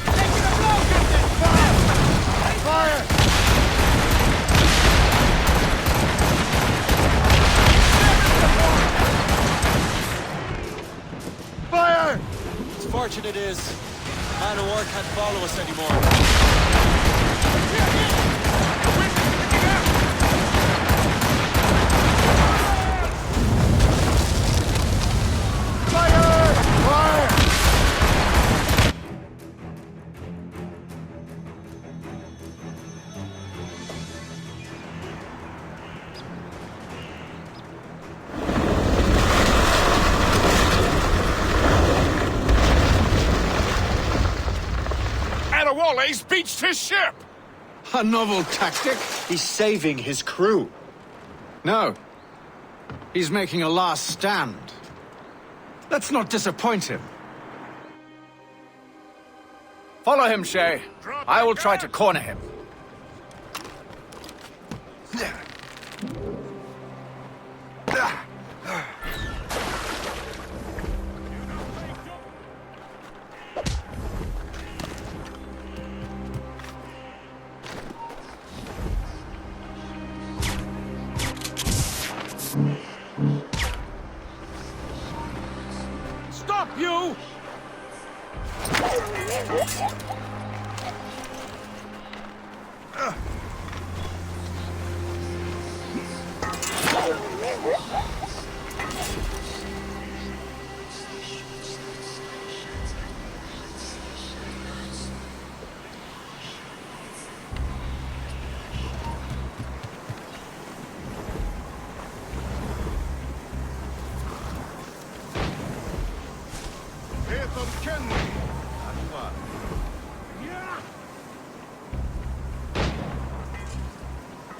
Taking a blow, Captain! Fire! Fire! It's fortunate it is. Man of war can't follow us anymore. Wally's beached his ship! A novel tactic? He's saving his crew. No. He's making a last stand. Let's not disappoint him. Follow him, Shay. I will try to corner him. Stop, you!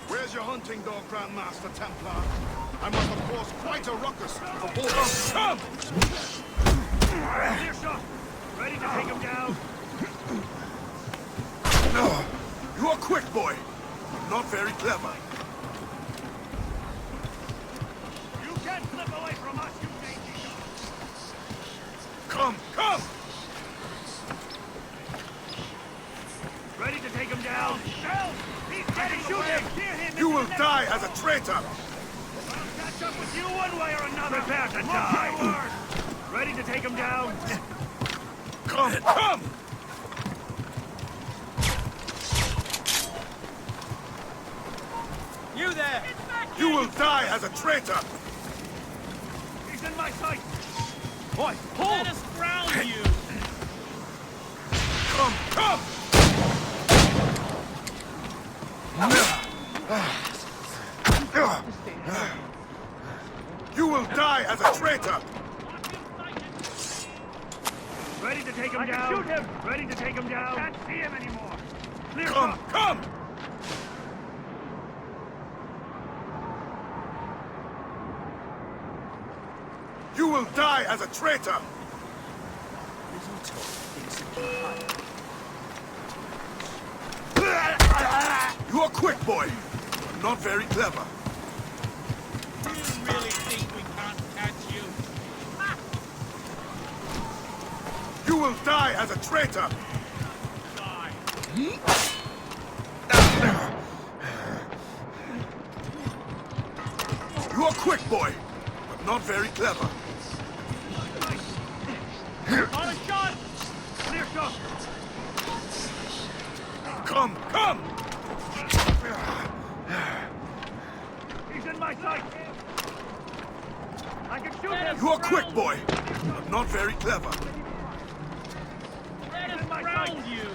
Where's your hunting dog, Grandmaster Templar? I must have caused quite a ruckus for both. Come! Clear shot! Ready to take him down? You are quick, boy. Not very clever. You can't slip away from us, you dainty dog! Come, come! Ready to take him down? Help! He's getting away! Hear him! You will die as a traitor! I'll catch up with you one way or another! Prepare to die! Ready to take him down? Come, come! You there! You will die as a traitor! He's in my sight! Boy, pull! Let us ground you! Come, come! You will die as a traitor! Ready to take him down! Shoot him! Ready to take him down! Can't see him anymore! Clear Come, shot. come! You will die as a traitor! You are quick, boy, but not very clever. You really think we can't catch you? You will die as a traitor! You're quick, boy, but not very clever. On a shot! Clear shot! Come, come! He's in my sight! I can shoot him! You're quick, boy, but not very clever. Let him round you!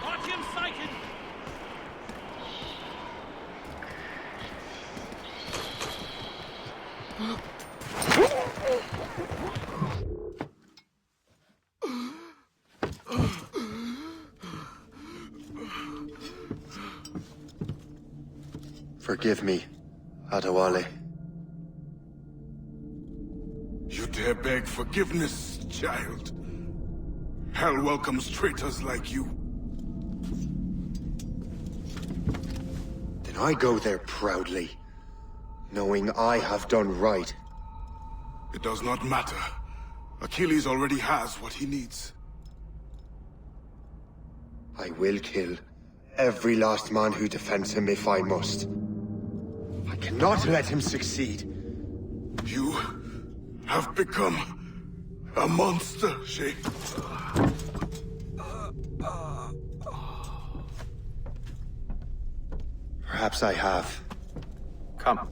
Watch him sighted! Forgive me, Adewale. You dare beg forgiveness, child? Hell welcomes traitors like you. Then I go there proudly, knowing I have done right. It does not matter. Achilles already has what he needs. I will kill every last man who defends him if I must. I cannot let him succeed. You have become a monster, Shay. Perhaps I have. Come.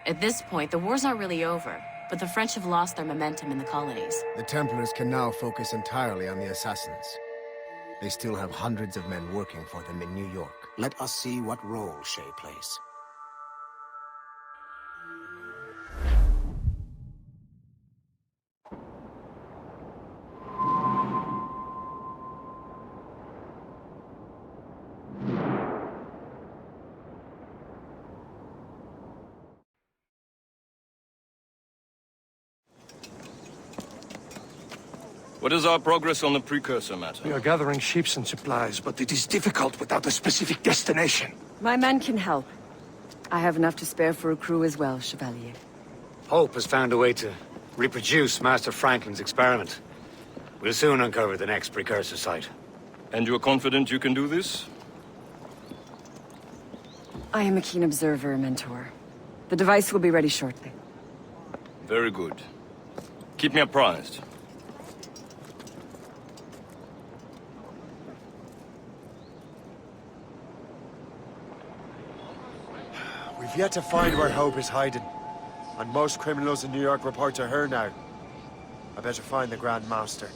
At this point, the war's not really over, but the French have lost their momentum in the colonies. The Templars can now focus entirely on the assassins. They still have hundreds of men working for them in New York. Let us see what role Shay plays. What is our progress on the precursor matter? We are gathering ships and supplies, but it is difficult without a specific destination. My men can help. I have enough to spare for a crew as well, Chevalier. Hope has found a way to reproduce Master Franklin's experiment. We'll soon uncover the next precursor site. And you are confident you can do this? I am a keen observer, Mentor. The device will be ready shortly. Very good. Keep me apprised. We've yet to find where Hope is hiding. And most criminals in New York report to her now. I better find the Grand Master.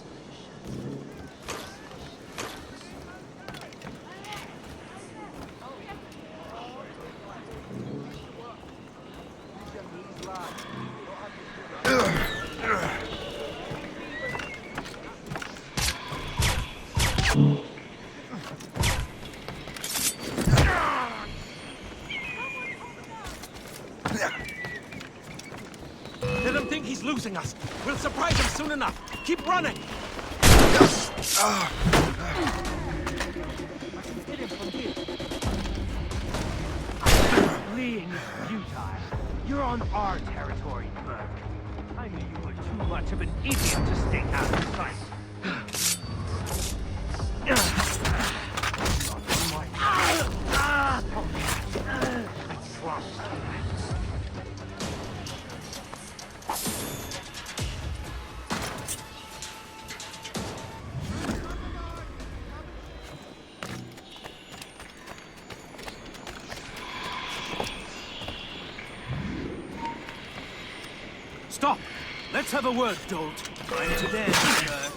Let him think he's losing us. We'll surprise him soon enough. Keep running. Fleeing is futile. You're on our territory, Burke. I knew you were too much of an idiot to stay out of sight. Stop! Let's have a word, Dolt. Time to dance, sir.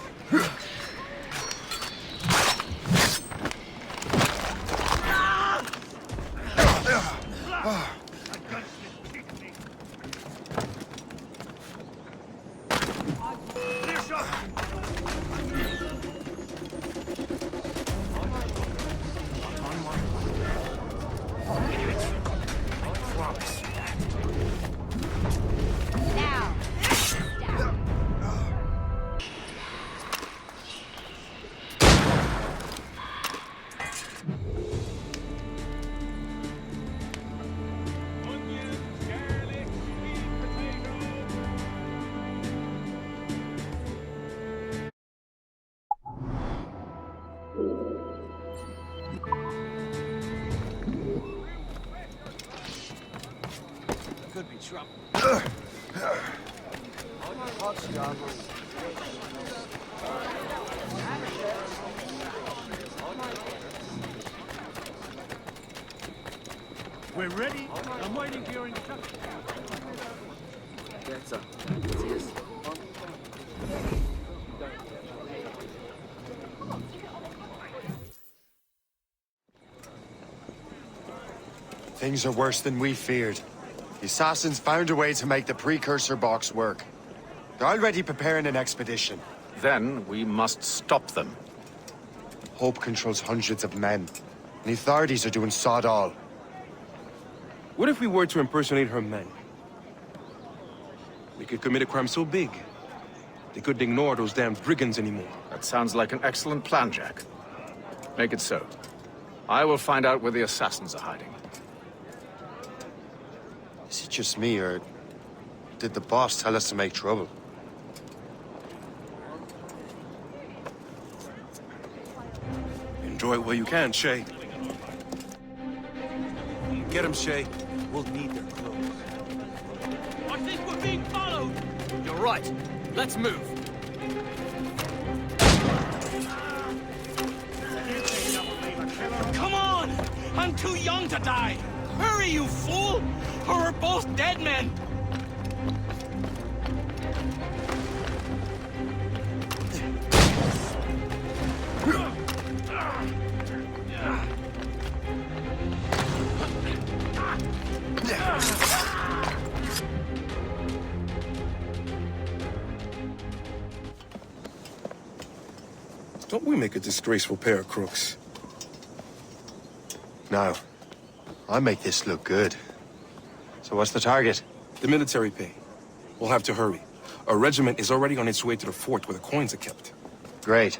trouble. Hot stuff. We're ready. I'm waiting for your instructions. That's up. Things are worse than we feared. The assassins found a way to make the precursor box work. They're already preparing an expedition. Then we must stop them. Hope controls hundreds of men. And the authorities are doing sod all. What if we were to impersonate her men? We could commit a crime so big, they couldn't ignore those damn brigands anymore. That sounds like an excellent plan, Jack. Make it so. I will find out where the assassins are hiding. Is it just me, or did the boss tell us to make trouble? Enjoy it while you can, Shay. Get him, Shay. We'll need their clothes. I think we're being followed! You're right. Let's move. Come on! I'm too young to die! Hurry, you fool! Or we're both dead men! Don't we make a disgraceful pair of crooks? No. I make this look good. So what's the target? The military pay. We'll have to hurry. A regiment is already on its way to the fort where the coins are kept. Great.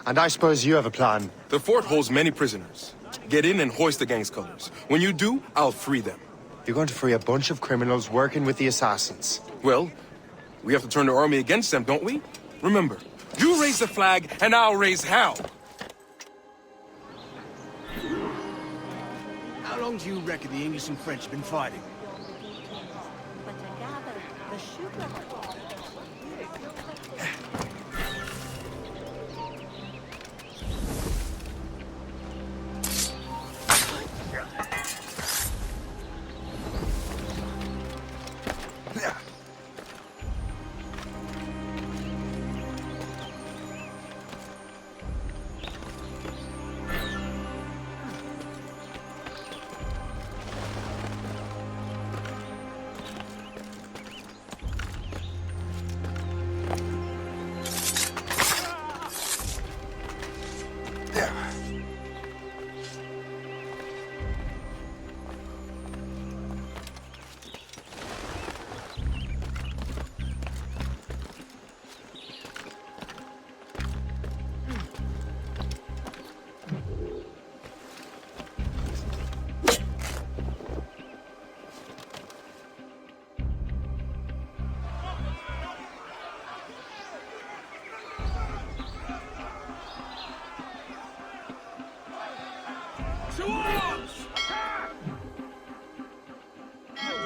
And I suppose you have a plan. The fort holds many prisoners. Get in and hoist the gang's colors. When you do, I'll free them. You're going to free a bunch of criminals working with the assassins. Well, we have to turn the army against them, don't we? Remember, you raise the flag, and I'll raise hell! How long do you reckon the English and French have been fighting?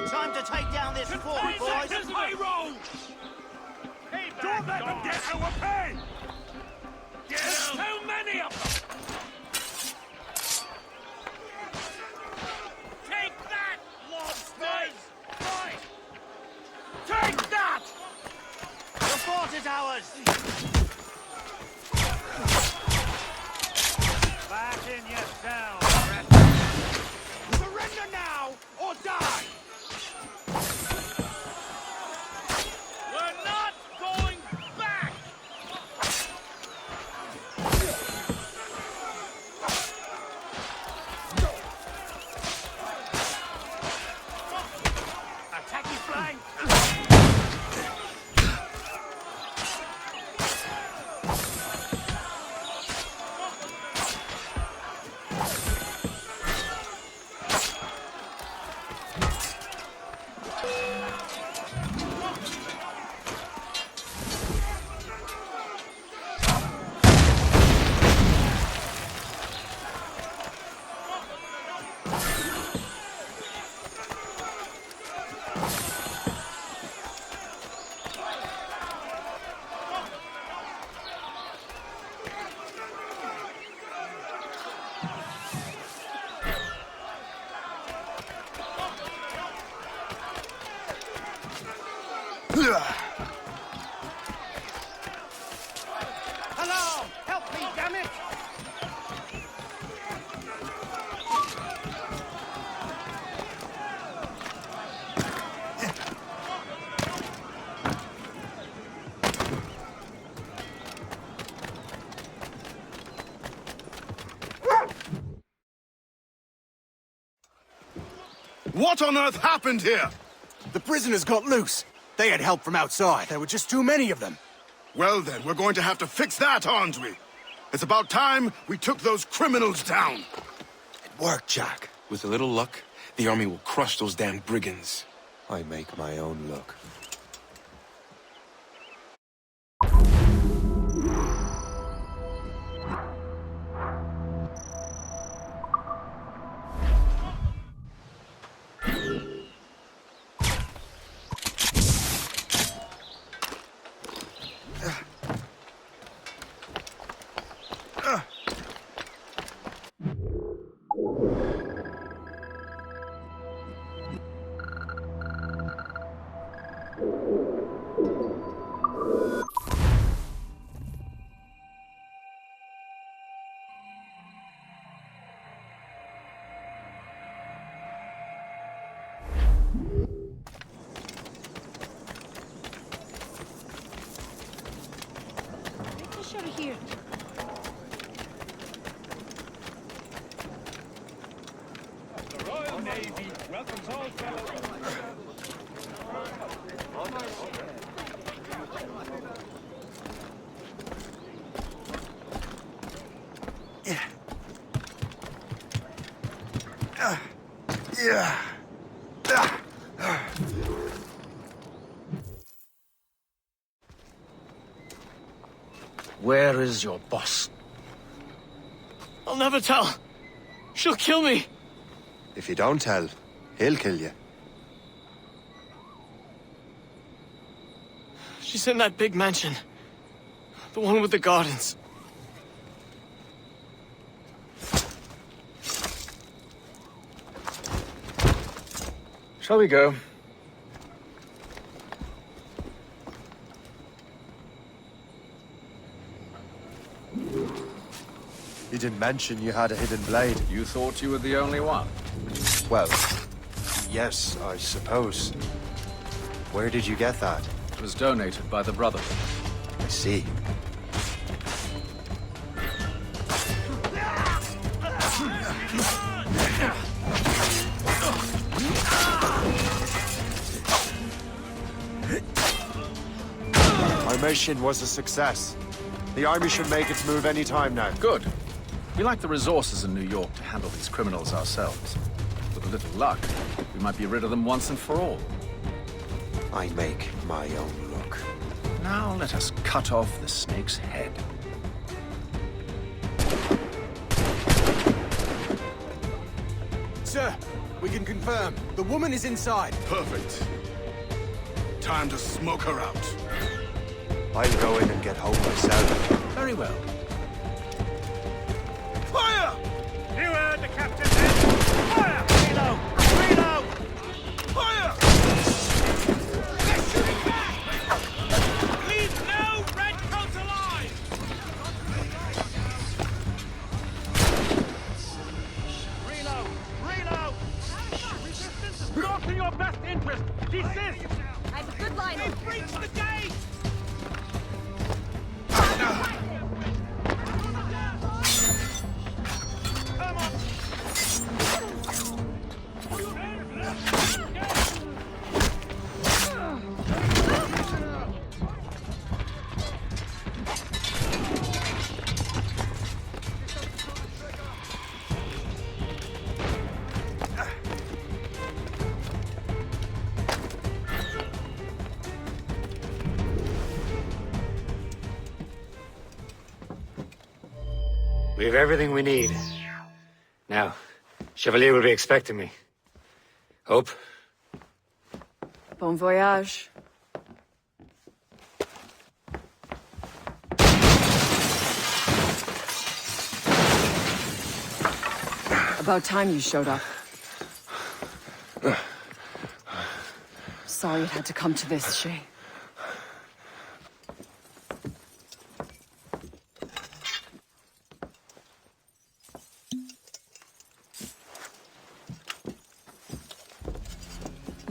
Time to take down this fort, boys. Don't let them get our pay! There's too many of them! Take that, lobsters! Right! Take that! The fort is ours! Back in yourself, surrender now, or die! We're not going back! Attacky flank! Hello! Help me, damn it! What on earth happened here? The prisoners got loose. They had help from outside. There were just too many of them. Well then, we're going to have to fix that, aren't we? It's about time we took those criminals down. It worked, Jack. With a little luck, the army will crush those damn brigands. I make my own luck. Here. The Royal Navy welcomes all fellow... Where is your boss? I'll never tell. She'll kill me. If you don't tell, he'll kill you. She's in that big mansion. The one with the gardens. Shall we go? You didn't mention you had a hidden blade. You thought you were the only one? Well, yes, I suppose. Where did you get that? It was donated by the Brotherhood. I see. Our mission was a success. The army should make its move any time now. Good. We lack the resources in New York to handle these criminals ourselves. With a little luck, we might be rid of them once and for all. I make my own luck. Now let us cut off the snake's head. Sir, we can confirm. The woman is inside. Perfect. Time to smoke her out. I'll go in and get home myself. Very well. Fire! You heard the captain then. Fire! Reload! Reload! Fire! Leave no redcoats alive! Reload! Reload! Resistance is not in your best interest! Desist! I have a good line. They've breached the gate! Come on! We have everything we need. Now, Chevalier will be expecting me. Hope? Bon voyage. About time you showed up. Sorry it had to come to this, Shay.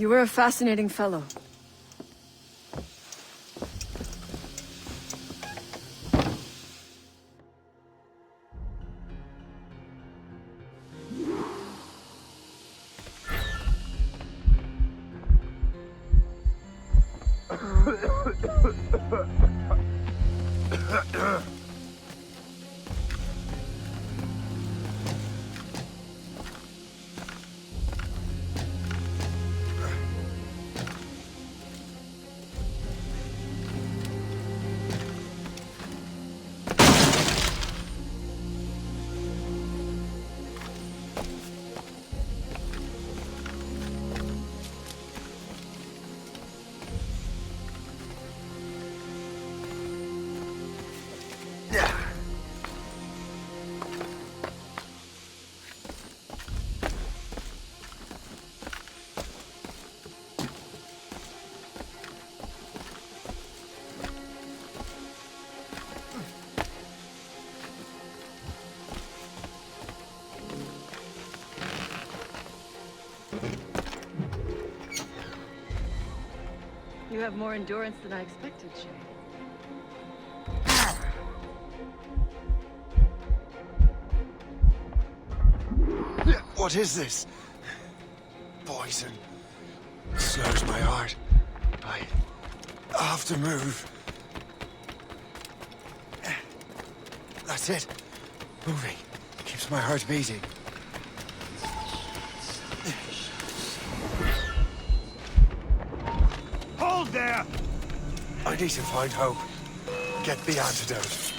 You were a fascinating fellow. You have more endurance than I expected, Shay. What is this? Poison. Slurs my heart. I have to move. That's it. Moving. Keeps my heart beating. Hold there! I need to find hope. Get the antidote.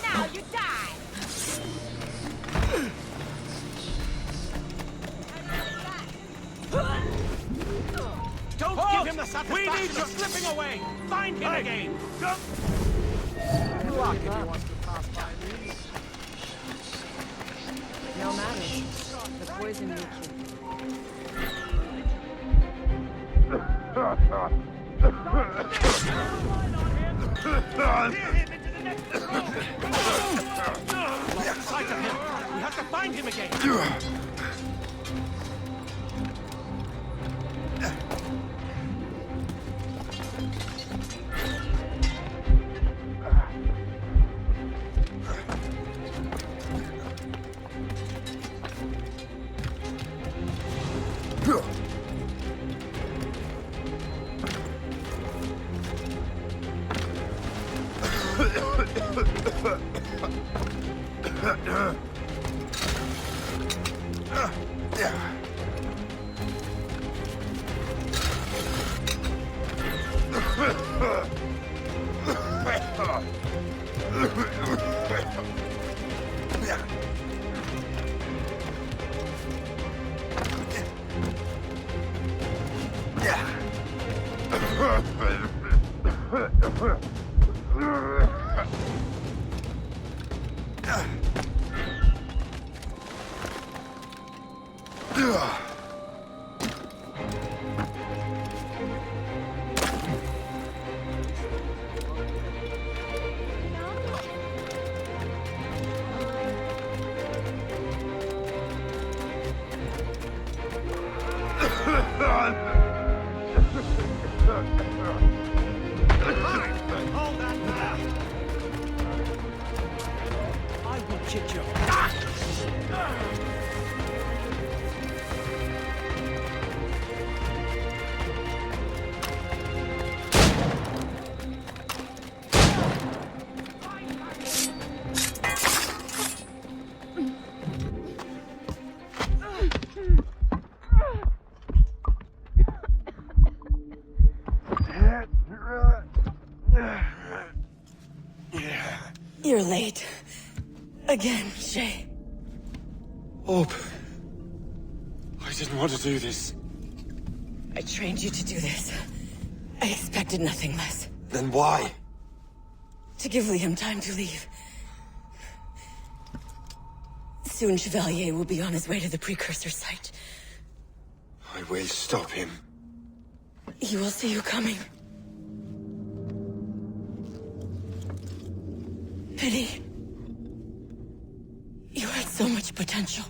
Now you die! Don't give him the satisfaction of slipping away! Find him again! Good luck if he wants to pass by me. No matter. The poison will kill. Lost sight of him! We have to find him again! I will kick you. You're late. Again, Shay. Hope. I didn't want to do this. I trained you to do this. I expected nothing less. Then why? To give Liam time to leave. Soon Chevalier will be on his way to the precursor site. I will stop him. He will see you coming. Pity. You had so much potential.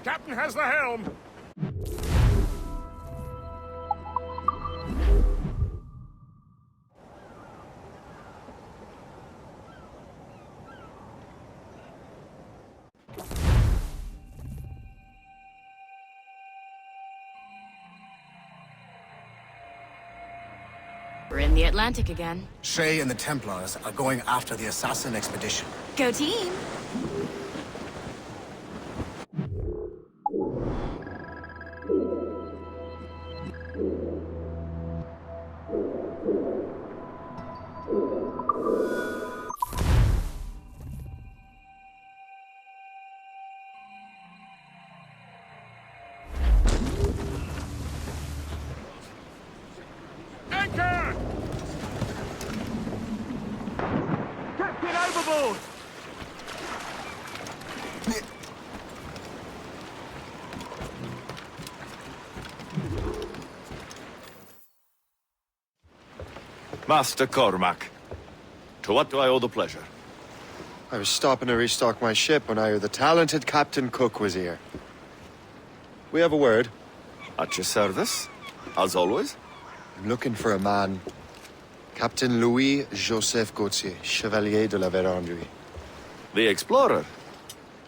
Captain has the helm! We're in the Atlantic again. Shay and the Templars are going after the assassin expedition. Go team! Anchor! Captain, overboard! Master Cormac, to what do I owe the pleasure? I was stopping to restock my ship when I heard the talented Captain Cook was here. We have a word. At your service, as always. I'm looking for a man. Captain Louis-Joseph Gauthier, Chevalier de la Vérendrye. The explorer.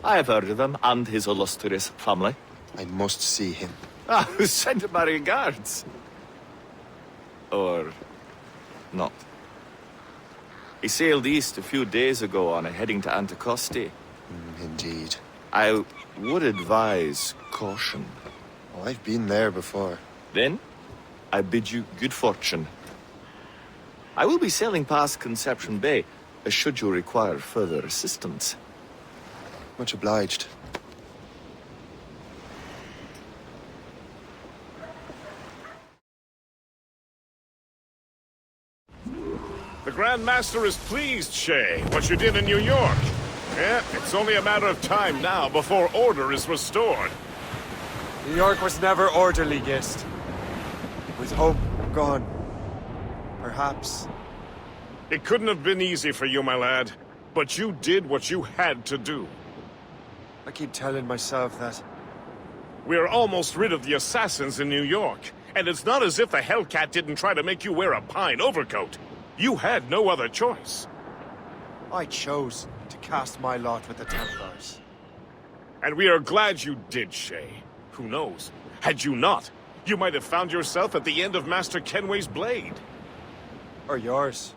I have heard of him and his illustrious family. I must see him. Ah, send him my regards. Or not. He sailed east a few days ago on a heading to Anticosti. Indeed. I would advise caution. Oh, I've been there before. Then, I bid you good fortune. I will be sailing past Conception Bay, should you require further assistance. Much obliged. The Grand Master is pleased, Shay, what you did in New York. Yeah, it's only a matter of time now before order is restored. New York was never orderly, Gist. With hope gone, perhaps. It couldn't have been easy for you, my lad, but you did what you had to do. I keep telling myself that. We're almost rid of the assassins in New York, and it's not as if the Hellcat didn't try to make you wear a pine overcoat. You had no other choice. I chose to cast my lot with the Templars. And we are glad you did, Shay. Who knows? Had you not, you might have found yourself at the end of Master Kenway's blade. Or yours.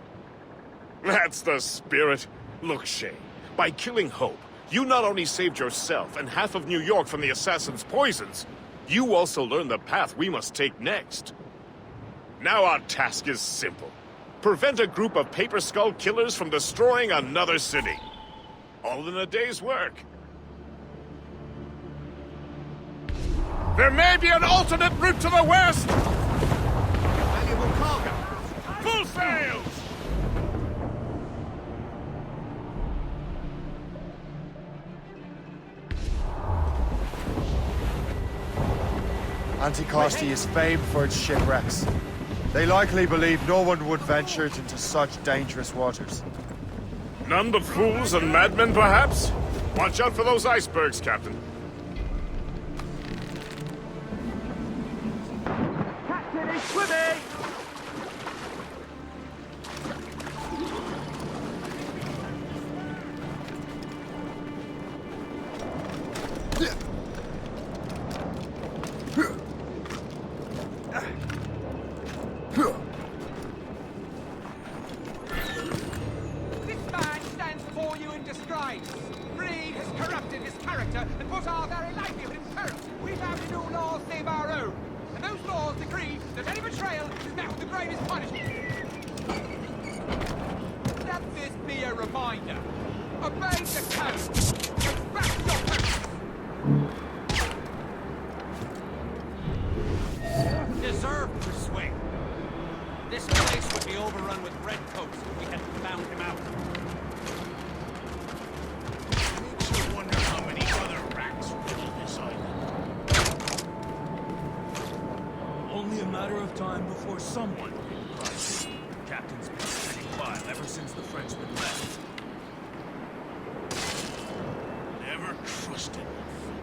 That's the spirit. Look, Shay, by killing Hope, you not only saved yourself and half of New York from the assassin's poisons, you also learned the path we must take next. Now our task is simple. Prevent a group of Paper Skull killers from destroying another city. All in a day's work. There may be an alternate route to the west! Valuable cargo. Full sails! Anticosti is famed for its shipwrecks. They likely believe no one would venture into such dangerous waters. None but fools and madmen, perhaps? Watch out for those icebergs, Captain. Captain is swimming! This man stands before you in disgrace. Greed has corrupted his character and put our very livelihood in peril. We have no laws save our own. And those laws decree that any betrayal is met with the gravest punishment. Let this be a reminder. Obey the code. Respect your posts. Deserved to swing. This place would be overrun with redcoats if we hadn't found him out. Makes you wonder how many other rats riddle this island. Only a matter of time before someone paid the price. Captain's been spinning file ever since the Frenchmen left. Never trusted one fool.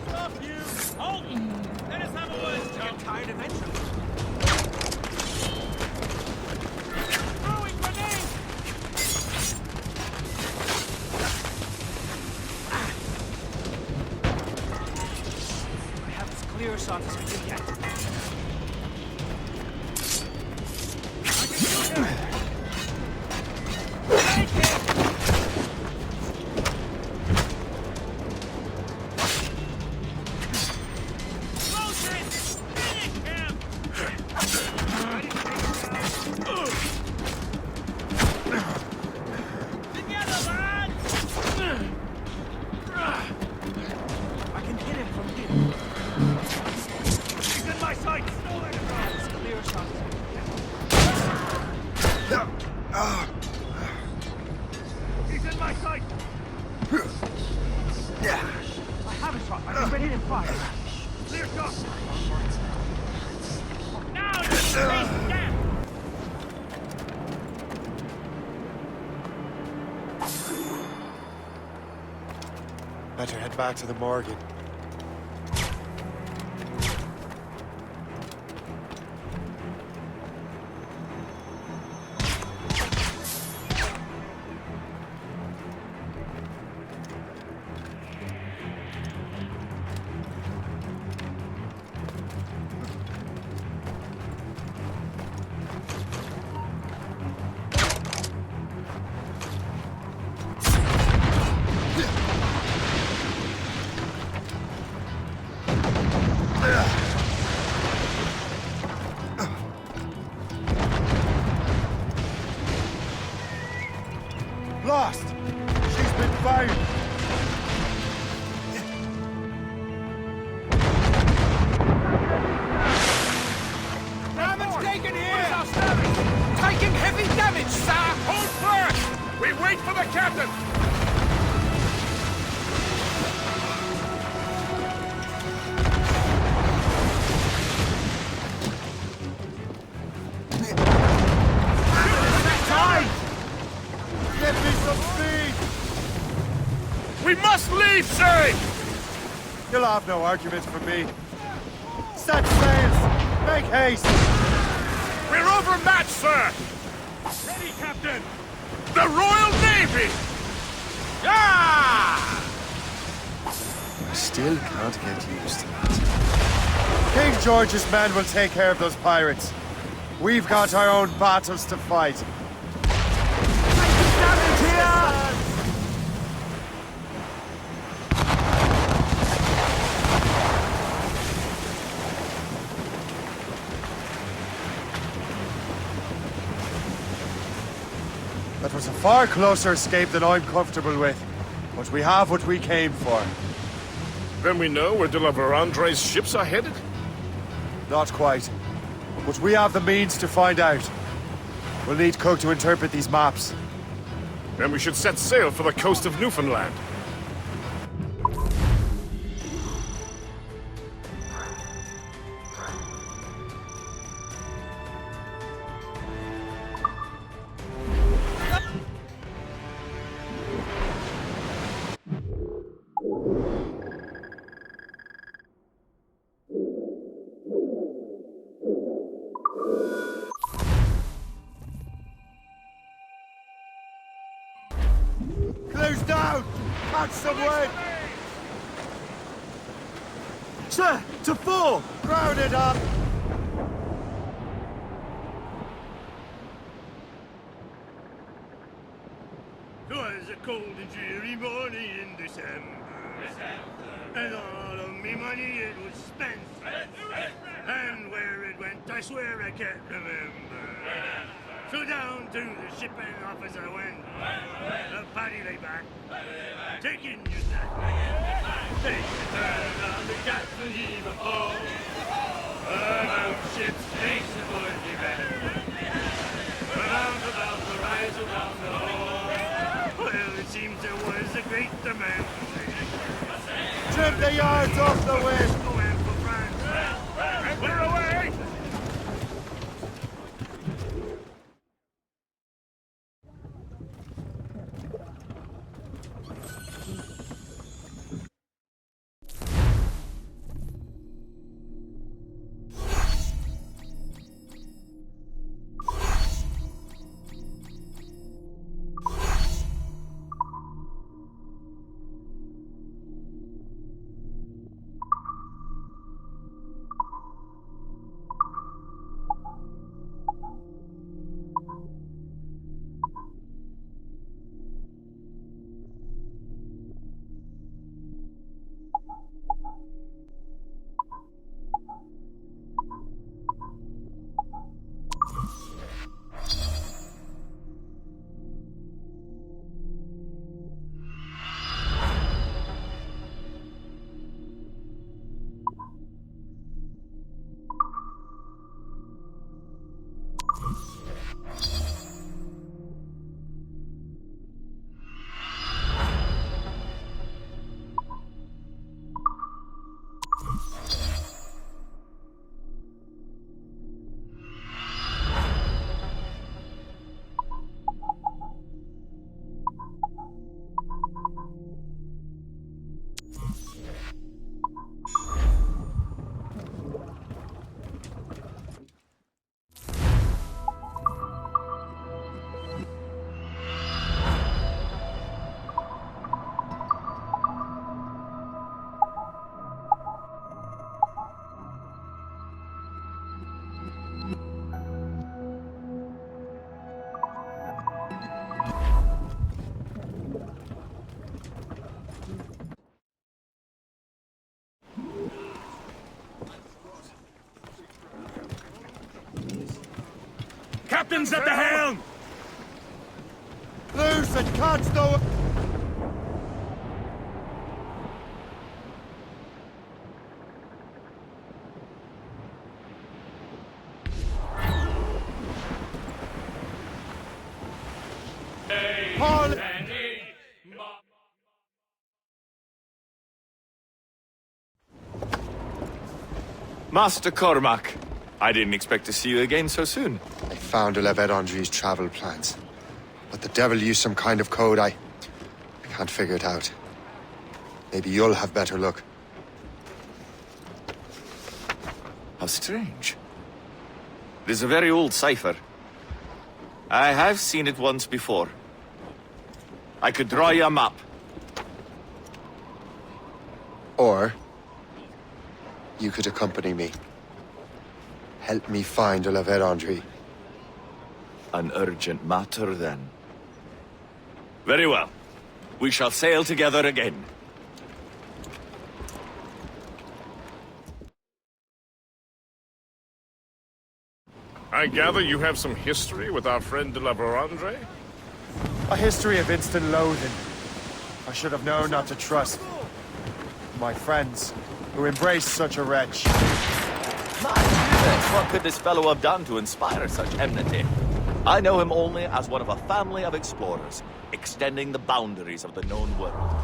Stop you! Halt! Let us have a word, Joe. Get tired eventually. Throwing grenades! I have as clear a shot as we can get. I can shoot him! Take him! He's in my sight! I have a shot. I can ready to fire. Clear shot! Now you face death! Better head back to the Morgan. Lost! She's been fired! Damage taken here! Taking heavy damage, sir! Hold fast! We wait for the captain! Get me some speed! We must leave, Shay! You'll have no arguments from me. Set sails! Make haste! We're overmatched, sir! Ready, Captain! The Royal Navy! I still can't get used to that. King George's men will take care of those pirates. We've got our own battles to fight. That was a far closer escape than I'm comfortable with. But we have what we came for. Then we know where De La Vérendrye's ships are headed? Not quite. But we have the means to find out. We'll need Cook to interpret these maps. Then we should set sail for the coast of Newfoundland. Close down! Catch some wind! Sir, to four! Round it up! Twas a cold and dreary morning in December. And all of me money it was spent. And where it went, I swear I can't remember. So down to the shipping office I went. The paddy lay back, taking your snack. Take a turn on the captain, heave a ho. About ships, makes the boys be better. Around about the rise, around the hole. Well, it seems there was a great demand. Trim the yards off the wind! Going for France. We're away! Captain's at the helm! Loose and catch the... Paul! Master Cormac, I didn't expect to see you again so soon. I found De La Vérendrye's travel plans. But the devil used some kind of code. I can't figure it out. Maybe you'll have better luck. How strange. It is a very old cipher. I have seen it once before. I could draw you a map Or you could accompany me. Help me find La Vérendrye. An urgent matter, then. Very well. We shall sail together again. I gather you have some history with our friend de la Vérendrye? A history of instant loathing. I should have known not to trust my friends who embrace such a wretch. My goodness, what could this fellow have done to inspire such enmity? I know him only as one of a family of explorers, extending the boundaries of the known world.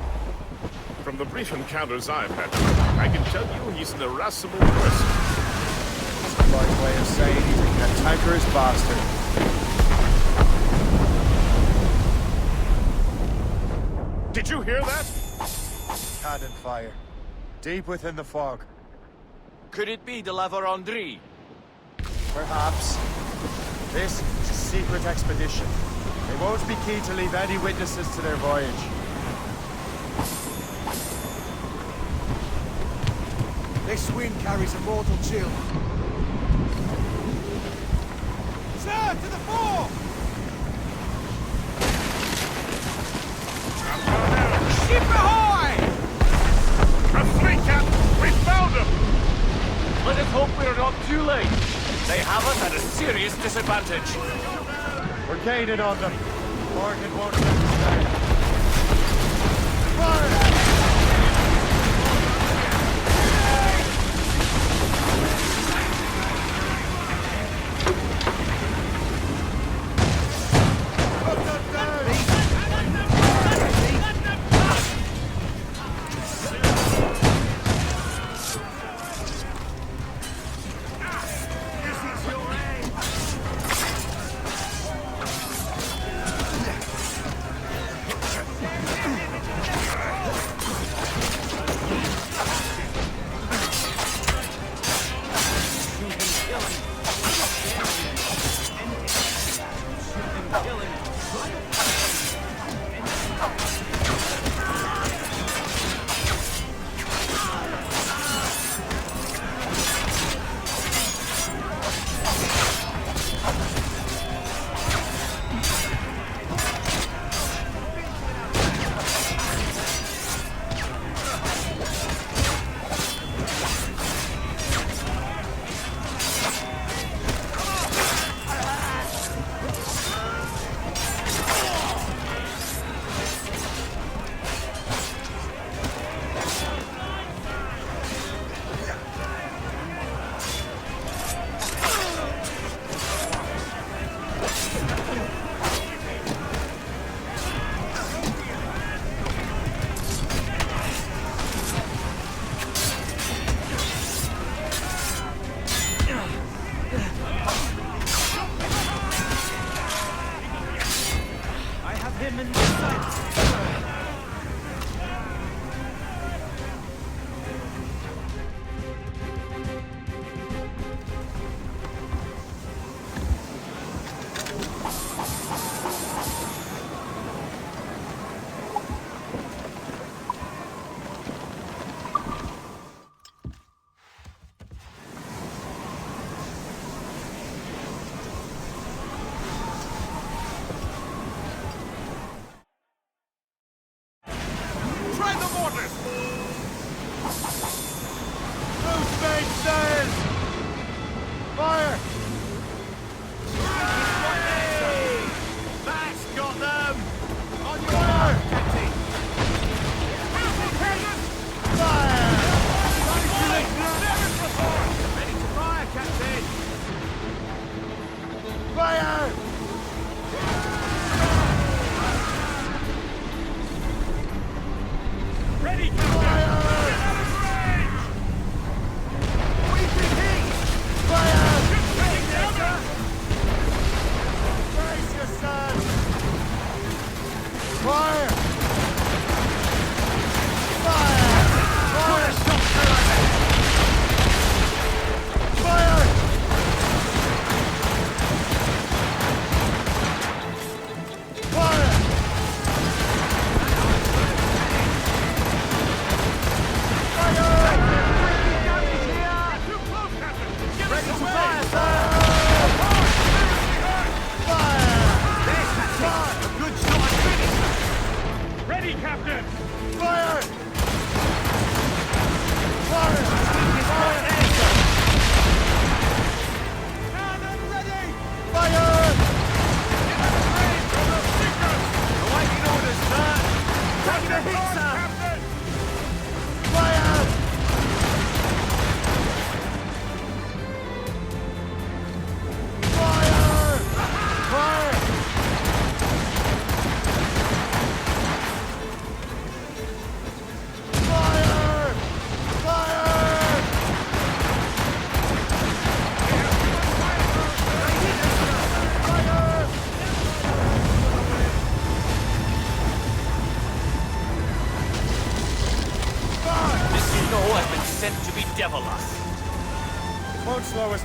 From the brief encounters I've had with him, I can tell you he's an irascible person. It's a polite way of saying he's a cantankerous bastard. Did you hear that? Cannon fire. Deep within the fog. Could it be de la Vérendrye? Perhaps. This is a secret expedition. They won't be keen to leave any witnesses to their voyage. This wind carries a mortal chill. Sir, to the fore! Ship ahoy! A fleet, Captain! We found him! Let us hope we are not too late. They have us at a serious disadvantage. We're gaining on them. Morgan won't understand. Fire!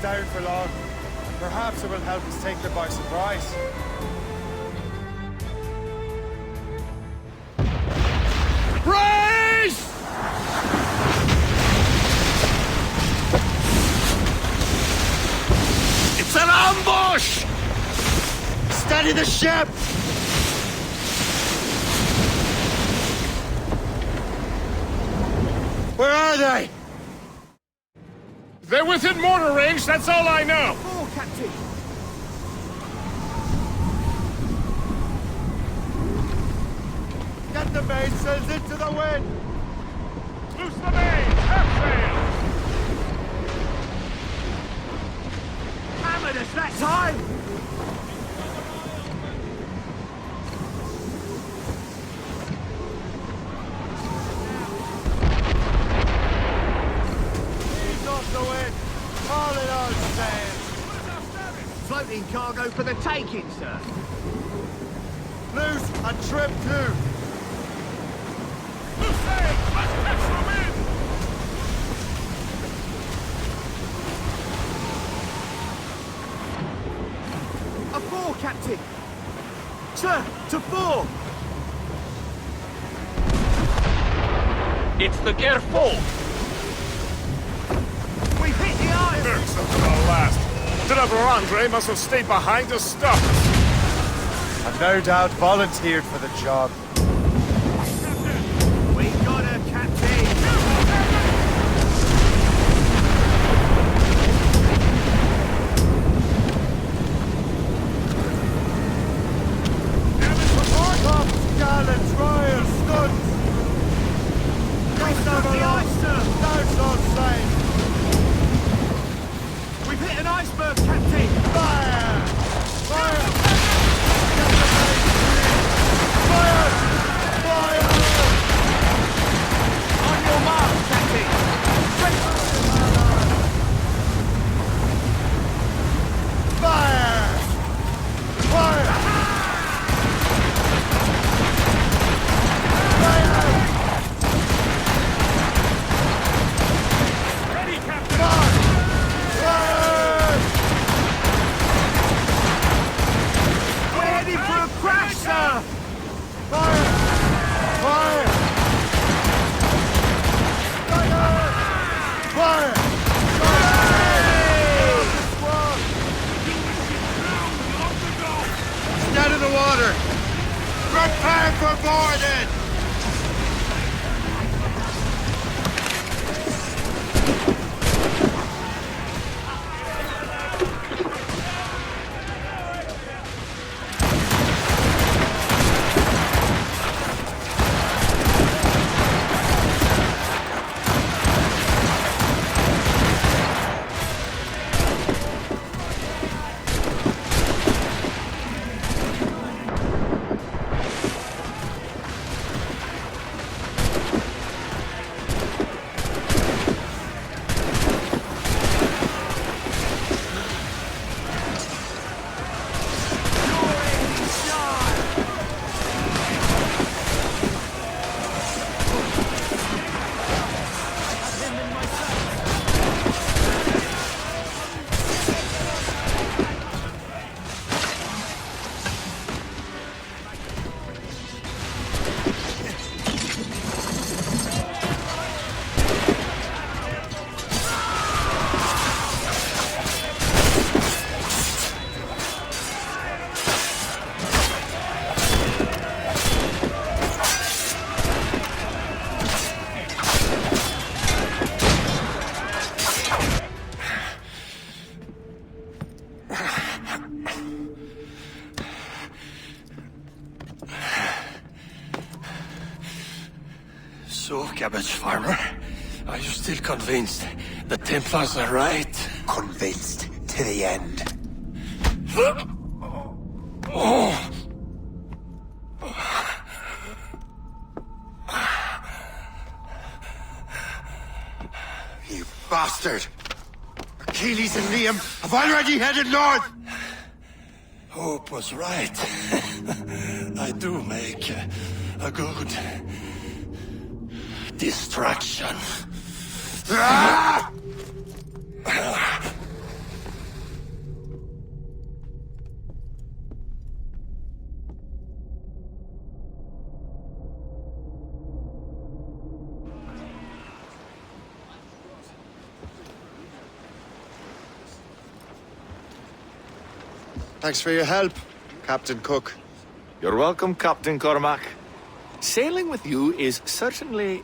down for long. Perhaps it will help us take them by surprise. Brace! It's an ambush! Steady the ship! Where are they? They're within mortar range, that's all I know. Oh, Captain. Get the mainsails into the wind! Loose the main! Half sail! Hammered us that time! Ease off the wind! All in all sails! Floating cargo for the taking, sir. Loose and trim too! Loose sail! Let's catch the wind! A fore, Captain! Sir, to fore! It's the Gerfo! We've hit the ice! There's up to the last. Driver Andre must have stayed behind to stop us. And no doubt volunteered for the job. We got her, Captain! Tops, gallants, royals, studs! Just over the ice, sir! That's all safe! We've hit an iceberg, Captain! Fire! Fire! Fire! Fire! On your mark, Captain! Fire! Fire! Ready, Captain! We're heading for a crash, sir! Fire! Fire! Fire! Get in the water! Prepare for boarding! So, cabbage farmer, are you still convinced the Templars are right? Convinced to the end. Oh. You bastard! Achilles and Liam have already headed north! Hope was right. I do make a good distraction. Ah! Thanks for your help, Captain Cook. You're welcome, Captain Cormac. Sailing with you is certainly,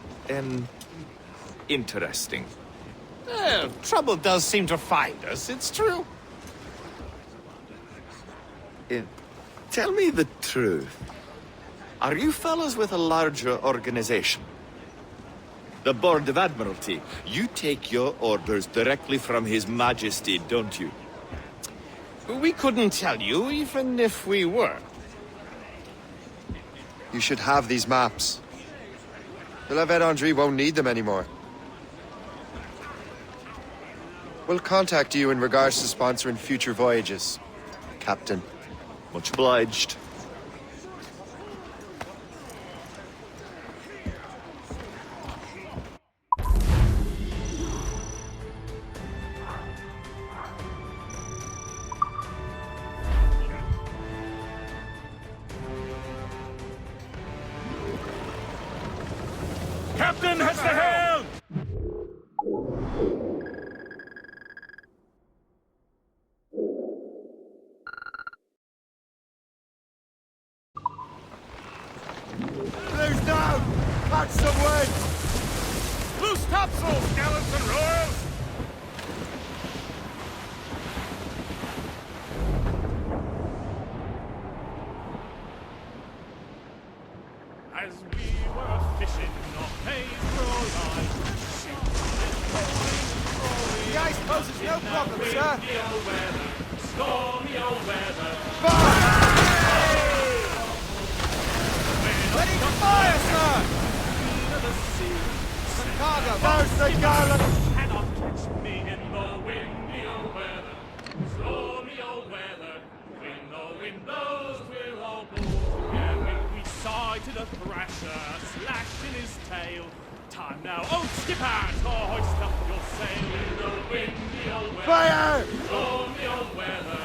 interesting. Trouble does seem to find us, it's true. Tell me the truth. Are you fellas with a larger organization? The Board of Admiralty. You take your orders directly from His Majesty, don't you? We couldn't tell you, even if we were. You should have these maps. The La Vedendrie won't need them anymore. We'll contact you in regards to sponsoring future voyages, Captain. Much obliged. Captain has the helm! Blue's down! Catch some wind! Loose topsails, gallants and royals! As we were fishing off Hayes Line, The ice poses no problem, sir. stormy old weather. Ready to fire, sir! Some cargo. There's the gallant! Cannot catch me in the windy old weather. Stormy old weather. When the wind blows, we'll all pull together. We sighted a thrasher, slashed in his tail. Time now, oh skipper, to hoist up your sail. In the windy old weather. Fire! Stormy old weather.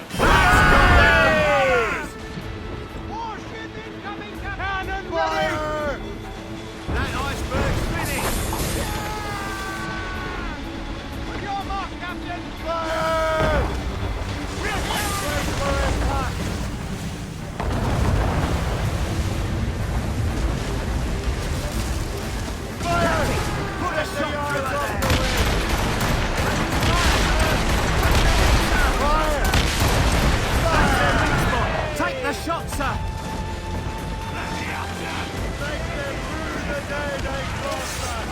Warship incoming, Captain! Cannon fire! That iceberg's finished! On your mark, Captain! Fire! Wait for impact! Fire! Put a shot through there! Fire! Fire! Take the shot, sir! Take them through the day they cross us!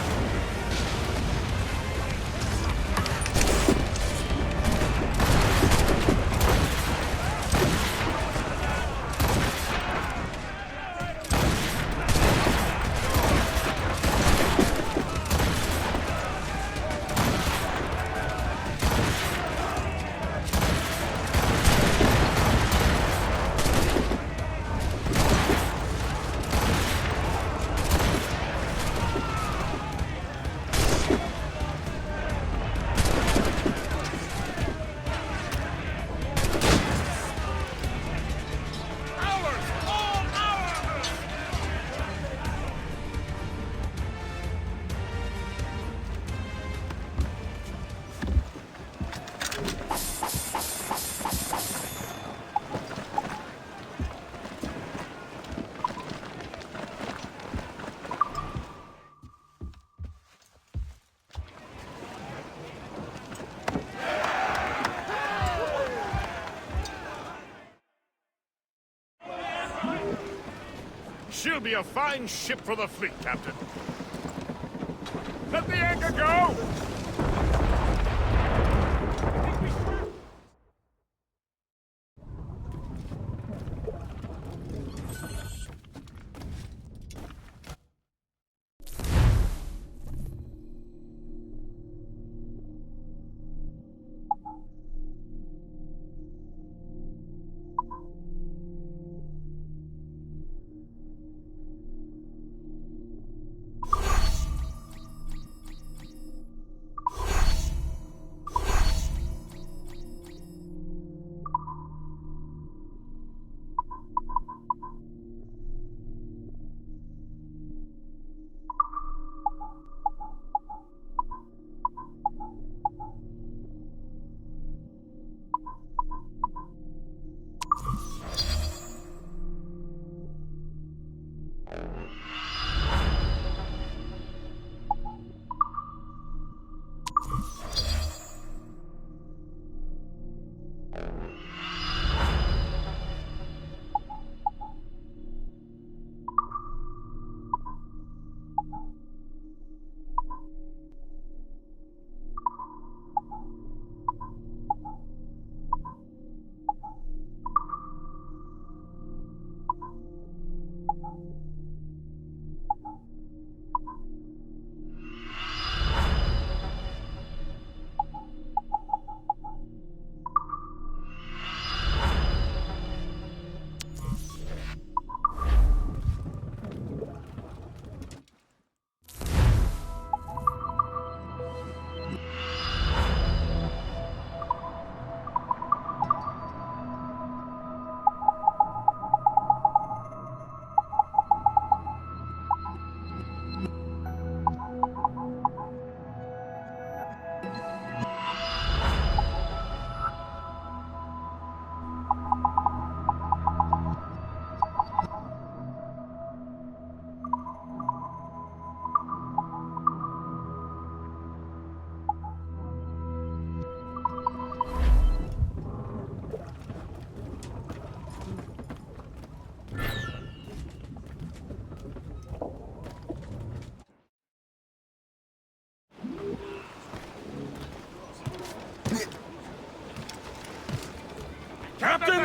She'll be a fine ship for the fleet, Captain. Let the anchor go!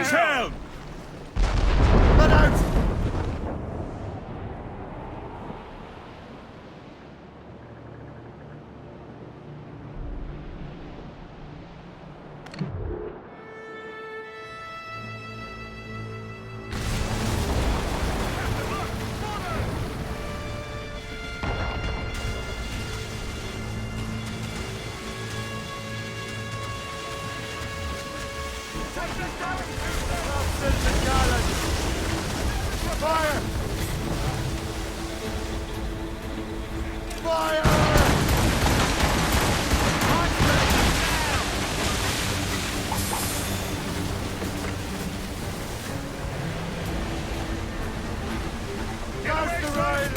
as hell! Let out! Fire! Fire! Douse the ride!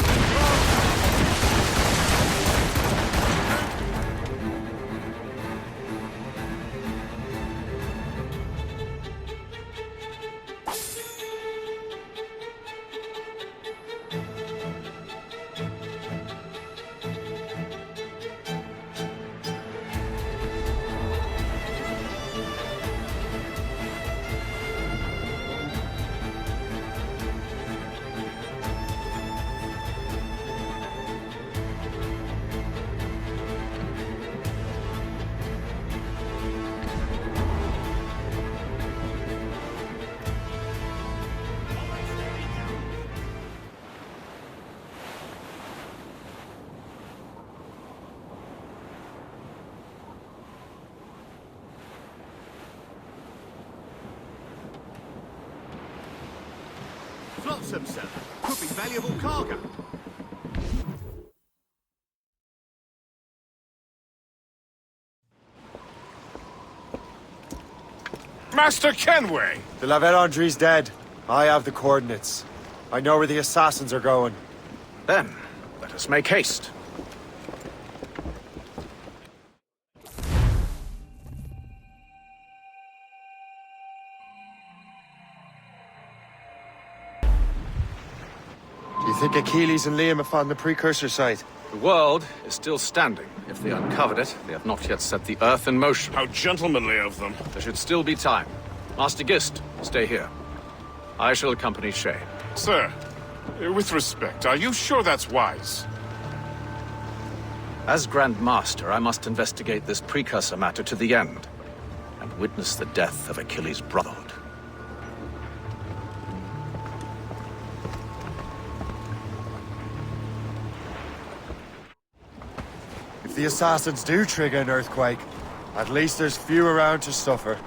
Flotsam, sir. Could be valuable cargo. Master Kenway! The La Vérendrye's dead. I have the coordinates. I know where the assassins are going. Then, let us make haste. Do you think Achilles and Liam have found the precursor site? The world is still standing. If they uncovered it, they have not yet set the Earth in motion. How gentlemanly of them. There should still be time. Master Gist, stay here. I shall accompany Shay. Sir, with respect, are you sure that's wise? As Grand Master, I must investigate this precursor matter to the end, and witness the death of Achilles' brotherhood. If the assassins do trigger an earthquake, at least there's few around to suffer.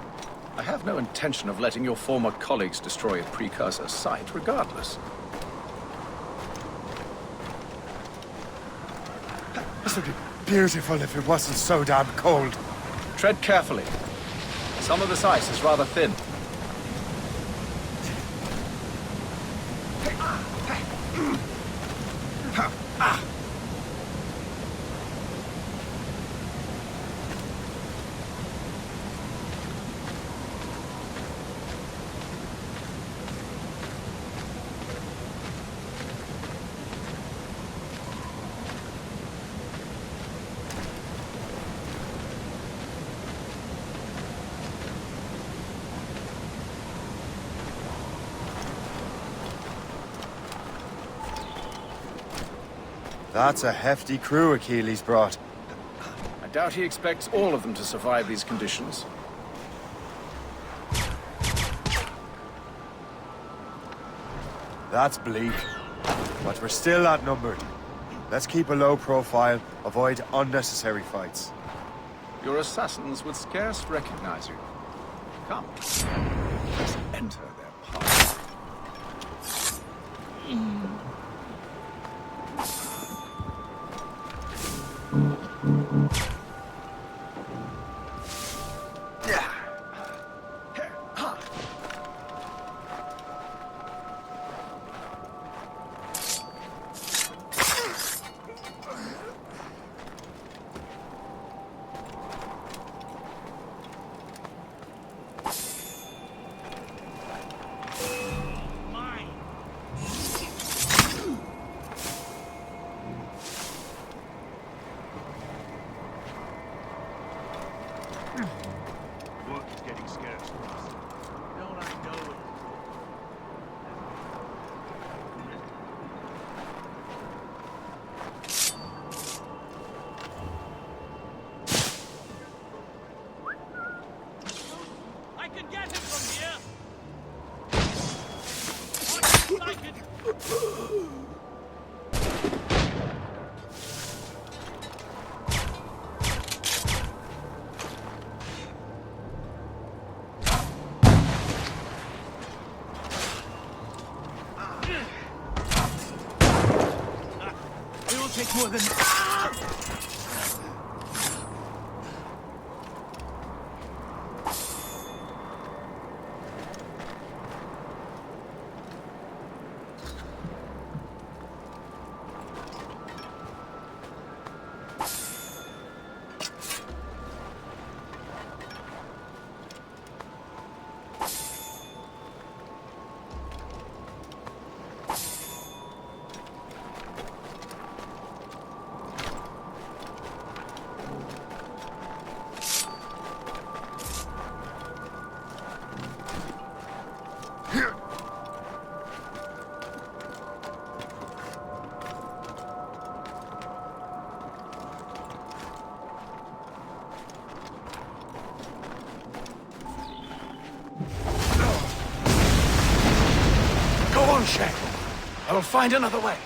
I have no intention of letting your former colleagues destroy a precursor site, regardless. This would be beautiful if it wasn't so damn cold. Tread carefully. Some of this ice is rather thin. That's a hefty crew Achilles brought. I doubt he expects all of them to survive these conditions. That's bleak. But we're still outnumbered. Let's keep a low profile, avoid unnecessary fights. Your assassins would scarce recognize you. Come, let's enter their path. It will take more than... Go on, Shay. I will find another way.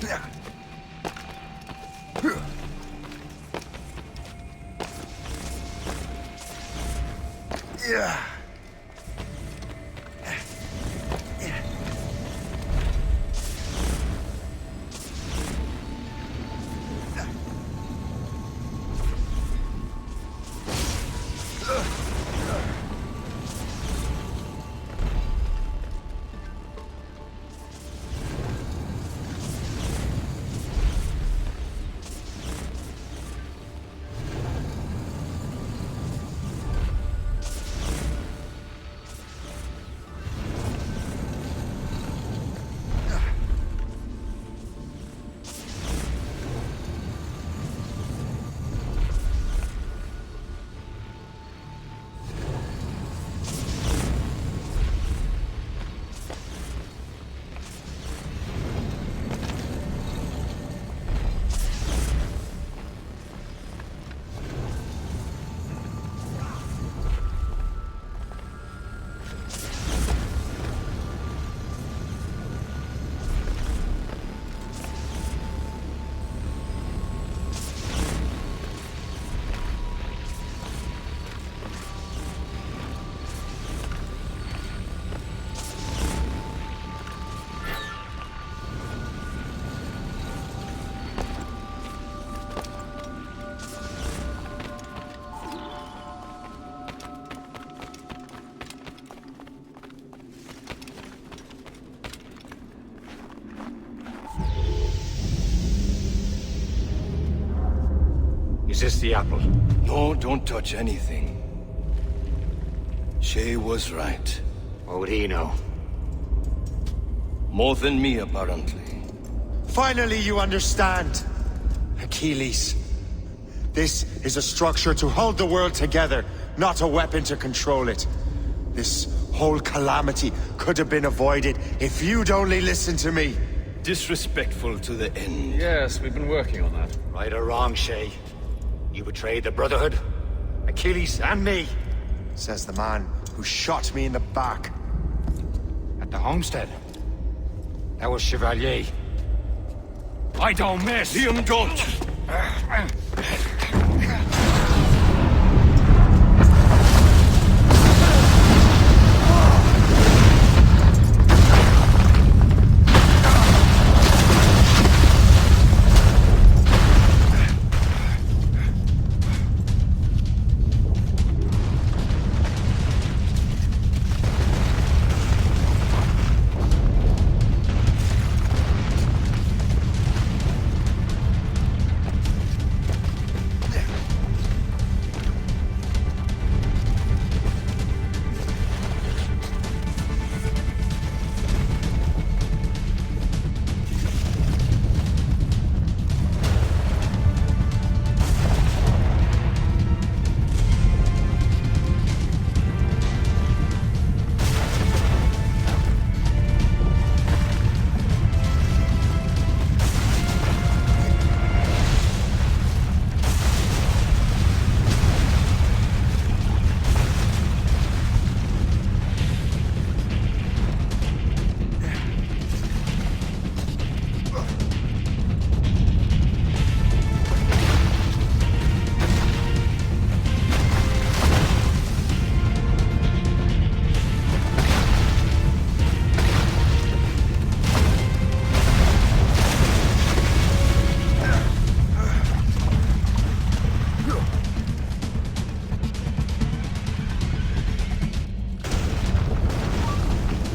Yeah. Is this the apple? No, don't touch anything. Shay was right. What would he know? More than me, apparently. Finally, you understand. Achilles. This is a structure to hold the world together, not a weapon to control it. This whole calamity could have been avoided if you'd only listened to me. Disrespectful to the end. Yes, we've been working on that. Right or wrong, Shay. You betrayed the Brotherhood, Achilles, and me. Says the man who shot me in the back. At the homestead. That was Chevalier. I don't miss! Liam, don't!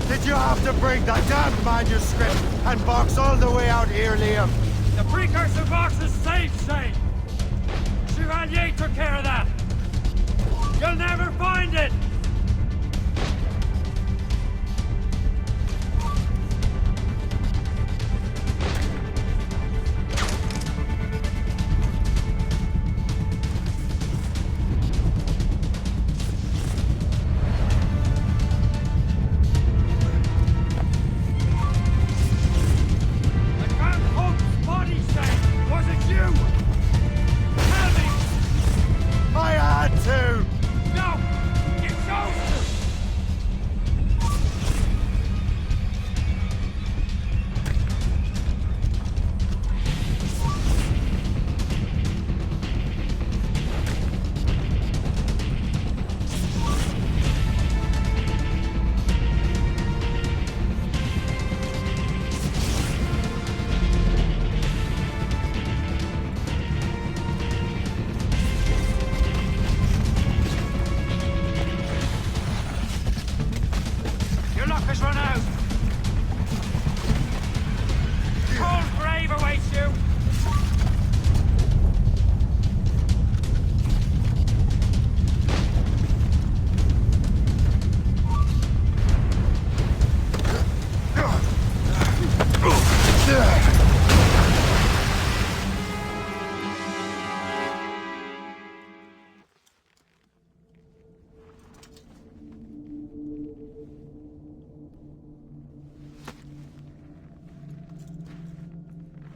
Did you have to bring that damned manuscript and box all the way out here, Liam? The precursor box is safe, Shane. Chevalier took care of that. You'll never find it. I had to! No! You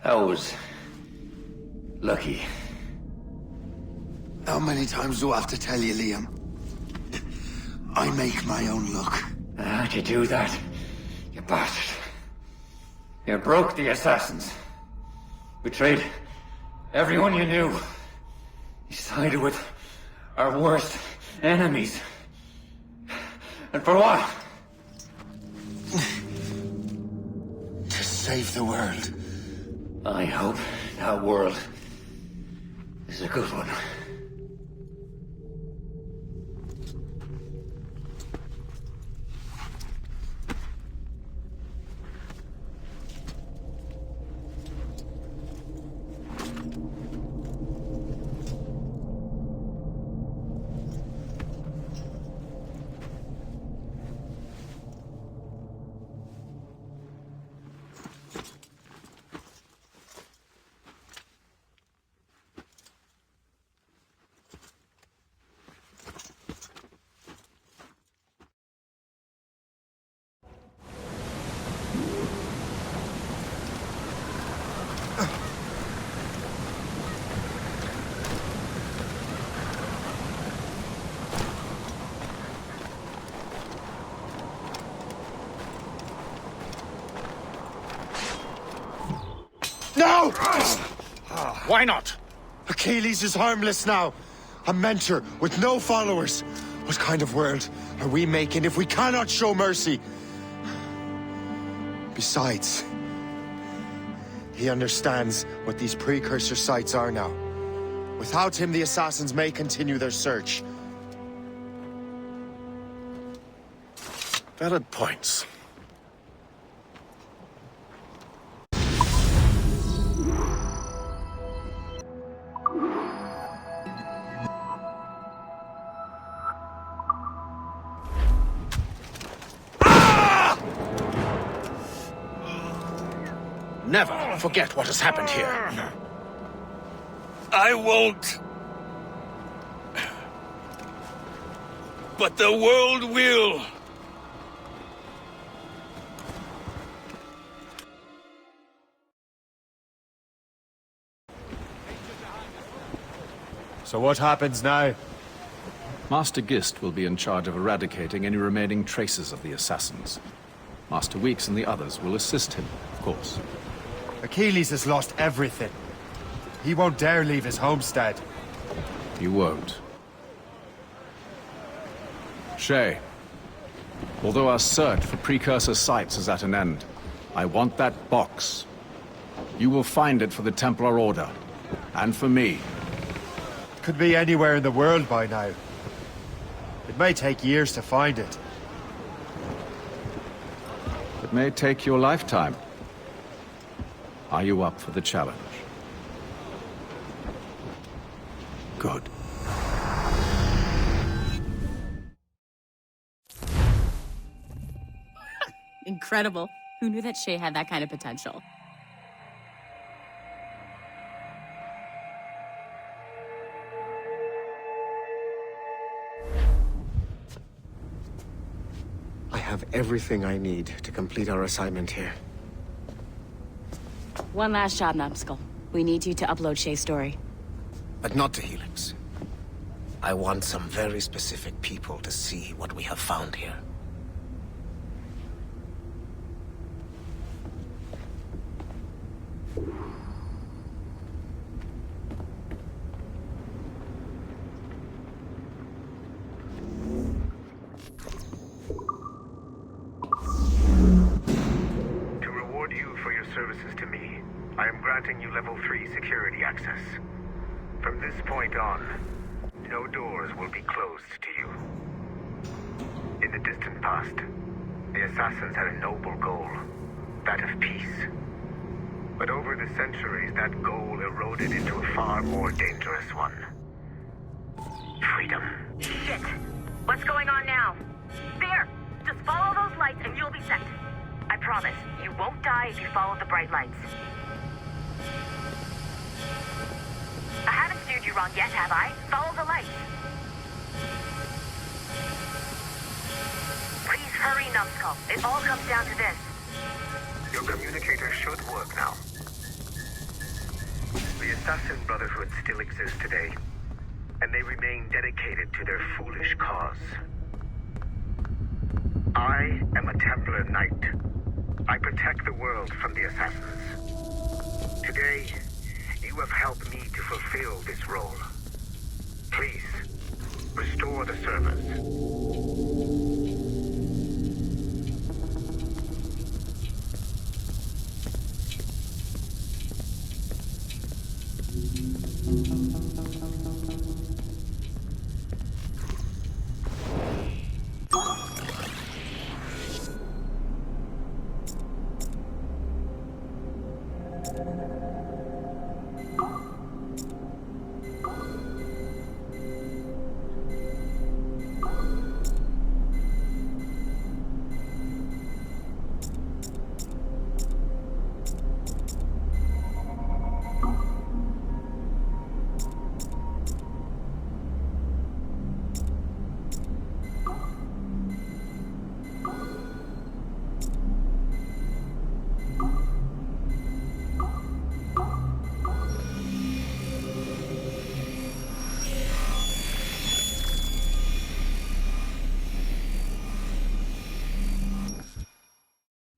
That was... lucky. How many times do I have to tell you, Liam? I make my own luck. How'd you do that, you bastard? You broke the assassins. Betrayed everyone you knew. You sided with our worst enemies. And for what? To save the world. I hope that world is a good one. No! Why not? Achilles is harmless now. A mentor with no followers. What kind of world are we making if we cannot show mercy? Besides, he understands what these precursor sites are now. Without him, the assassins may continue their search. Valid points. Never forget what has happened here. I won't. But the world will. So what happens now? Master Gist will be in charge of eradicating any remaining traces of the assassins. Master Weeks and the others will assist him, of course. Achilles has lost everything. He won't dare leave his homestead. He won't. Shay, although our search for precursor sites is at an end, I want that box. You will find it for the Templar Order, and for me. Could be anywhere in the world by now. It may take years to find it. It may take your lifetime. Are you up for the challenge? Good. Incredible. Who knew that Shay had that kind of potential? I have everything I need to complete our assignment here. One last job, Numbskull. We need you to upload Shay's story. But not to Helix. I want some very specific people to see what we have found here. To reward you for your services to me, I am granting you level 3 security access. From this point on, no doors will be closed to you. In the distant past, the assassins had a noble goal, that of peace. But over the centuries, that goal eroded into a far more dangerous one. Freedom. Shit! What's going on now? There! Just follow those lights and you'll be set. I promise, you won't die if you follow the bright lights. I haven't steered you wrong yet, have I? Follow the lights. Please hurry, Numbskull. It all comes down to this. Your communicator should work now. The Assassin Brotherhood still exists today, and they remain dedicated to their foolish cause. I am a Templar Knight. I protect the world from the Assassins. Today, you have helped me to fulfill this role. Please, restore the servers.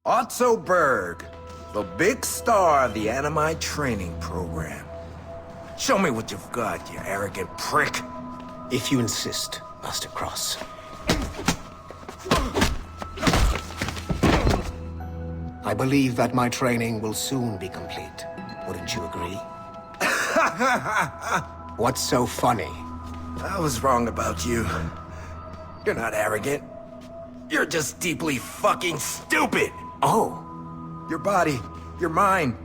Otto Berg, the big star of the Animi training program. Show me what you've got, you arrogant prick. If you insist, Master Cross. I believe that my training will soon be complete. Wouldn't you agree? What's so funny? I was wrong about you. You're not arrogant. You're just deeply fucking stupid! Oh. Your body, your mind,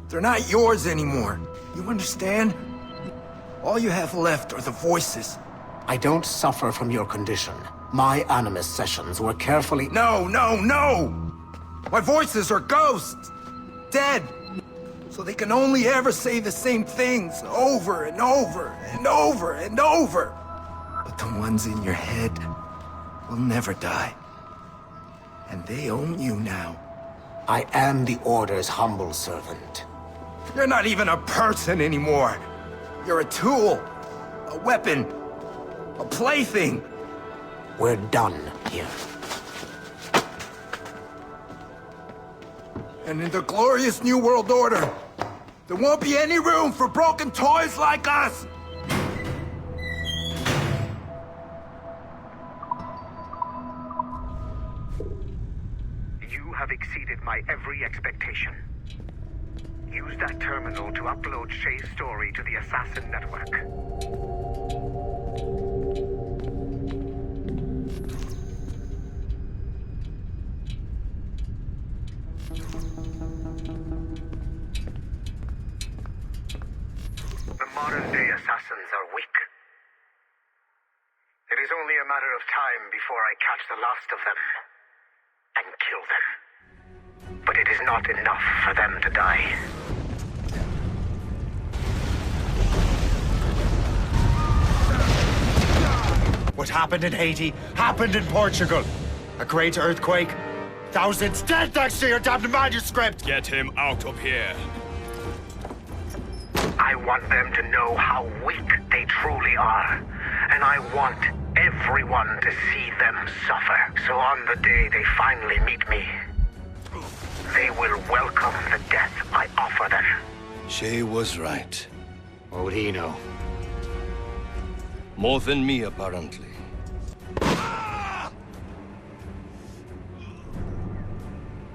they're not yours anymore. You understand? All you have left are the voices. I don't suffer from your condition. My Animus sessions were carefully— No! My voices are ghosts! Dead! So they can only ever say the same things over and over and over and over. But the ones in your head will never die. And they own you now. I am the Order's humble servant. You're not even a person anymore. You're a tool, a weapon, a plaything. We're done here. And in the glorious New World Order, there won't be any room for broken toys like us! You have exceeded my every expectation. Use that terminal to upload Shay's story to the Assassin Network. The modern-day assassins are weak. It is only a matter of time before I catch the last of them and kill them. But it is not enough for them to die. What happened in Haiti happened in Portugal. A great earthquake. Thousands dead thanks to your damned manuscript! Get him out of here. I want them to know how weak they truly are. And I want everyone to see them suffer. So on the day they finally meet me, they will welcome the death I offer them. Shay was right. What would he know? More than me, apparently.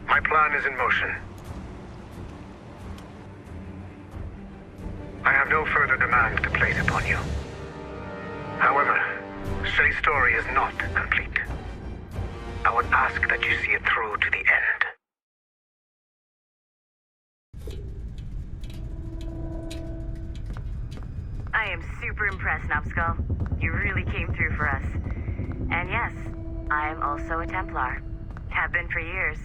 My plan is in motion. I have no further demands to place upon you. However, Shay's story is not complete. I would ask that you see it through to the end. I am super impressed, Numbskull. You really came through for us. And yes, I am also a Templar. Have been for years.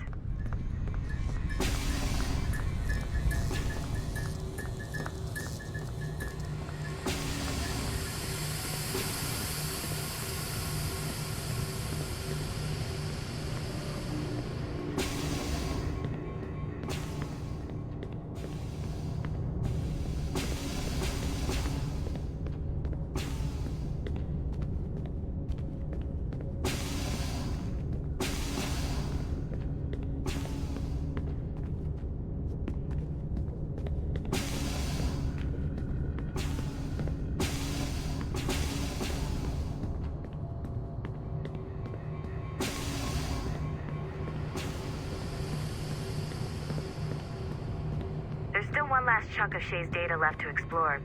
still one last chunk of Shay's data left to explore.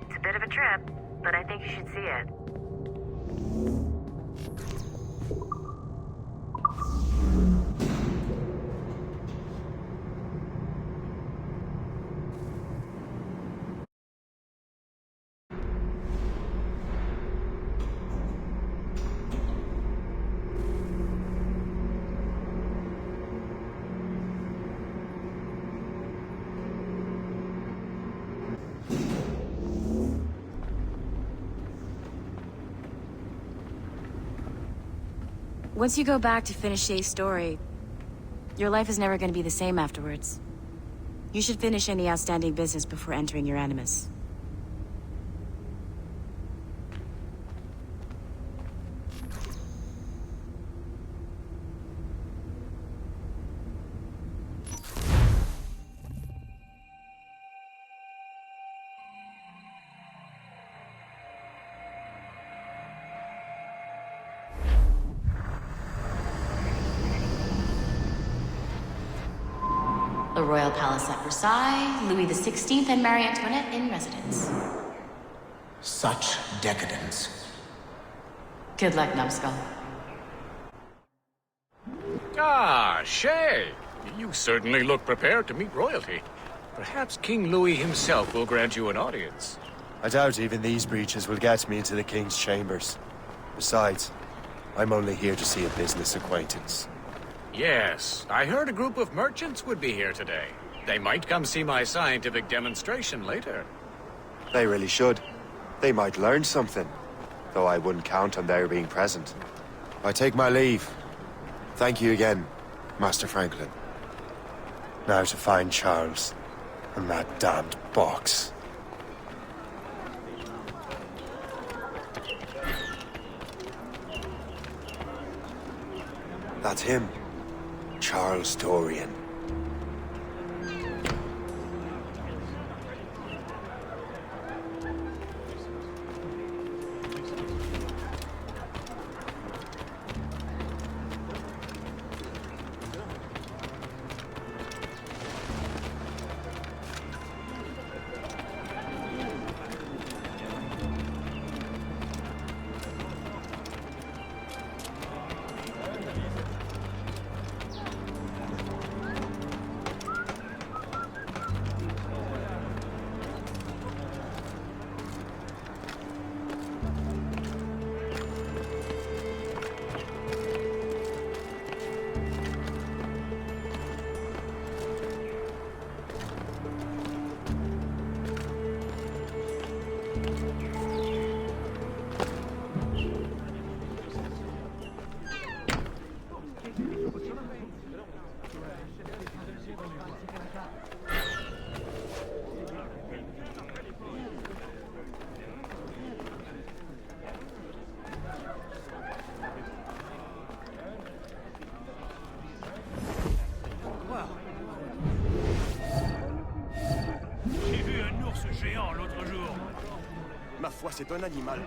It's a bit of a trip, but I think you should see it. Once you go back to finish Shay's story, your life is never going to be the same afterwards. You should finish any outstanding business before entering your Animus. The Royal Palace at Versailles, Louis XVI and Marie Antoinette in residence. Such decadence. Good luck, numbskull. Ah, Shay! You certainly look prepared to meet royalty. Perhaps King Louis himself will grant you an audience. I doubt even these breaches will get me into the King's chambers. Besides, I'm only here to see a business acquaintance. Yes, I heard a group of merchants would be here today. They might come see my scientific demonstration later. They really should. They might learn something, though I wouldn't count on their being present. I take my leave. Thank you again, Master Franklin. Now to find Charles and that damned box. That's him. Charles Dorian. Ma foi, c'est un animal.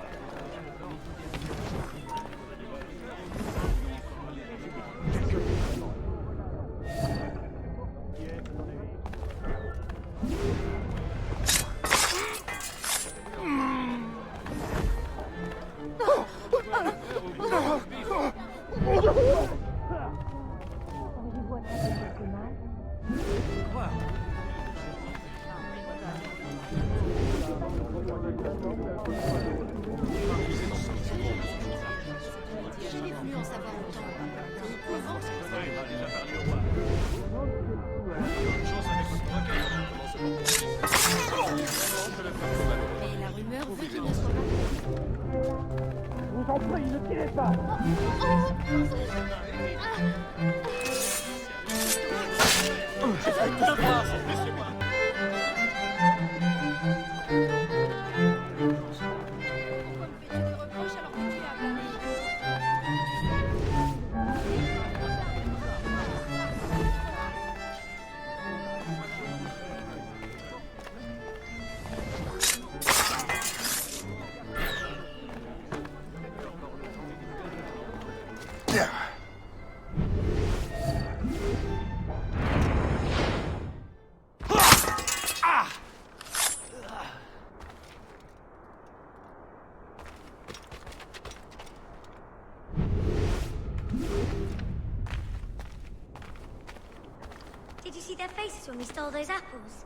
when we stole those apples?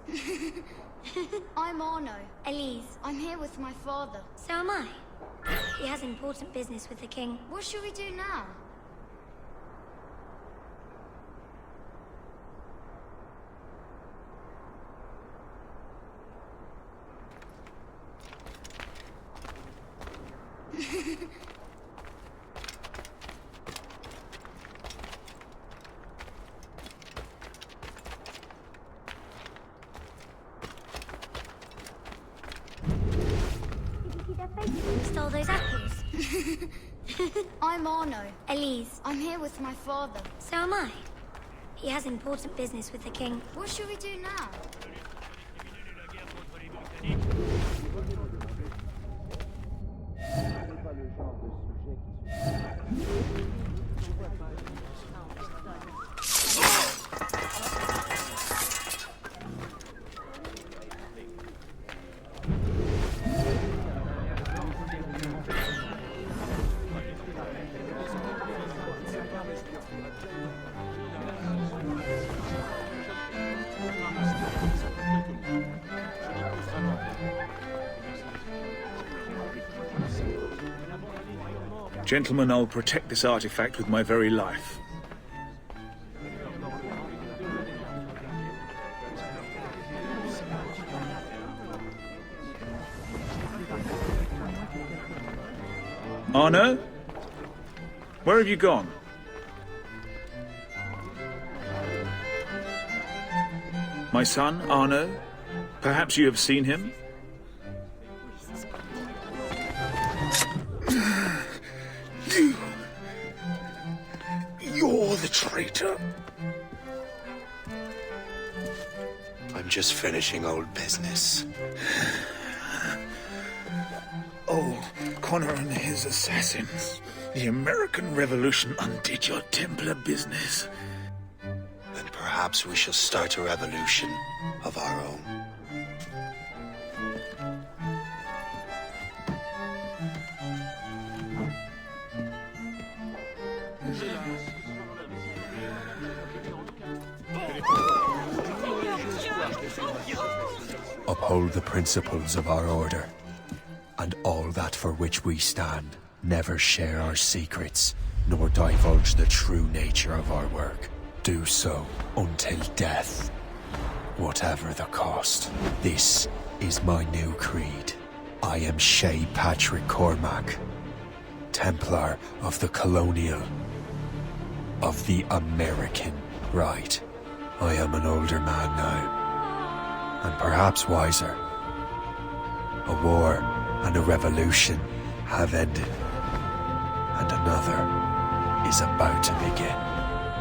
I'm Arno. Elise. I'm here with my father. So am I. He has important business with the king. What should we do now? We stole those apples. I'm Arno. Elise. I'm here with my father. So am I. He has important business with the king. What should we do now? Gentlemen, I'll protect this artifact with my very life. Arno? Where have you gone? My son, Arno? Perhaps you have seen him? You're the traitor. I'm just finishing old business. Oh, Connor and his assassins. The American Revolution undid your Templar business. Then perhaps we shall start a revolution of our own. Uphold the principles of our order, and all that for which we stand. Never share our secrets, nor divulge the true nature of our work. Do so until death, whatever the cost. This is my new creed. I am Shay Patrick Cormac, Templar of the Colonial, of the American right. I am an older man now, and perhaps wiser. A war and a revolution have ended, and another is about to begin.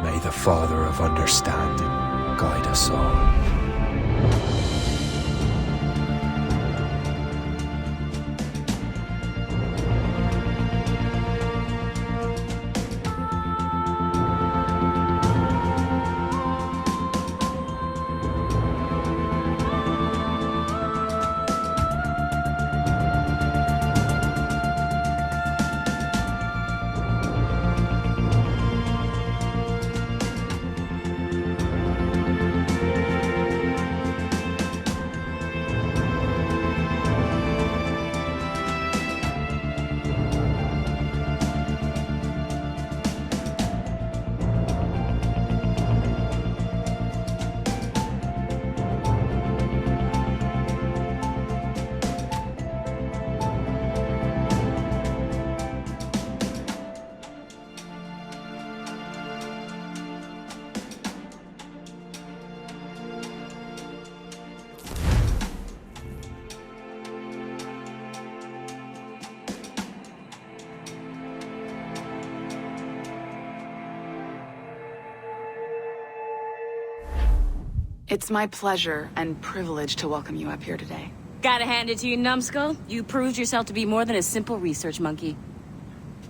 May the Father of Understanding guide us all. It's my pleasure and privilege to welcome you up here today. Gotta hand it to you, numbskull. You proved yourself to be more than a simple research monkey.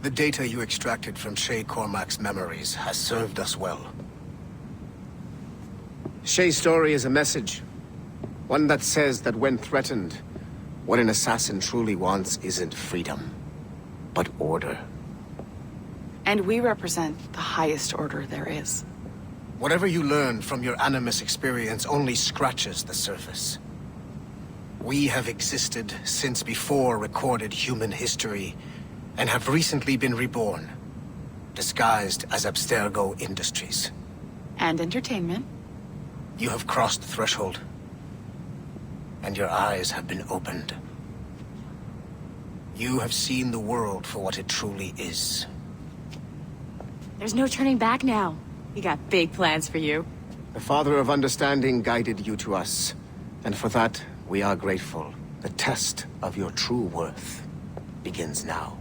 The data you extracted from Shay Cormac's memories has served us well. Shay's story is a message. One that says that when threatened, what an assassin truly wants isn't freedom, but order. And we represent the highest order there is. Whatever you learned from your Animus experience only scratches the surface. We have existed since before recorded human history, and have recently been reborn, disguised as Abstergo Industries. And entertainment. You have crossed the threshold, and your eyes have been opened. You have seen the world for what it truly is. There's no turning back now. We got big plans for you. The Father of Understanding guided you to us, and for that, we are grateful. The test of your true worth begins now.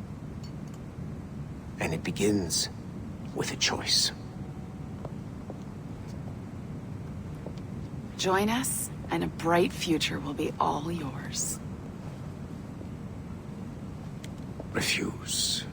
And it begins with a choice. Join us, and a bright future will be all yours. Refuse.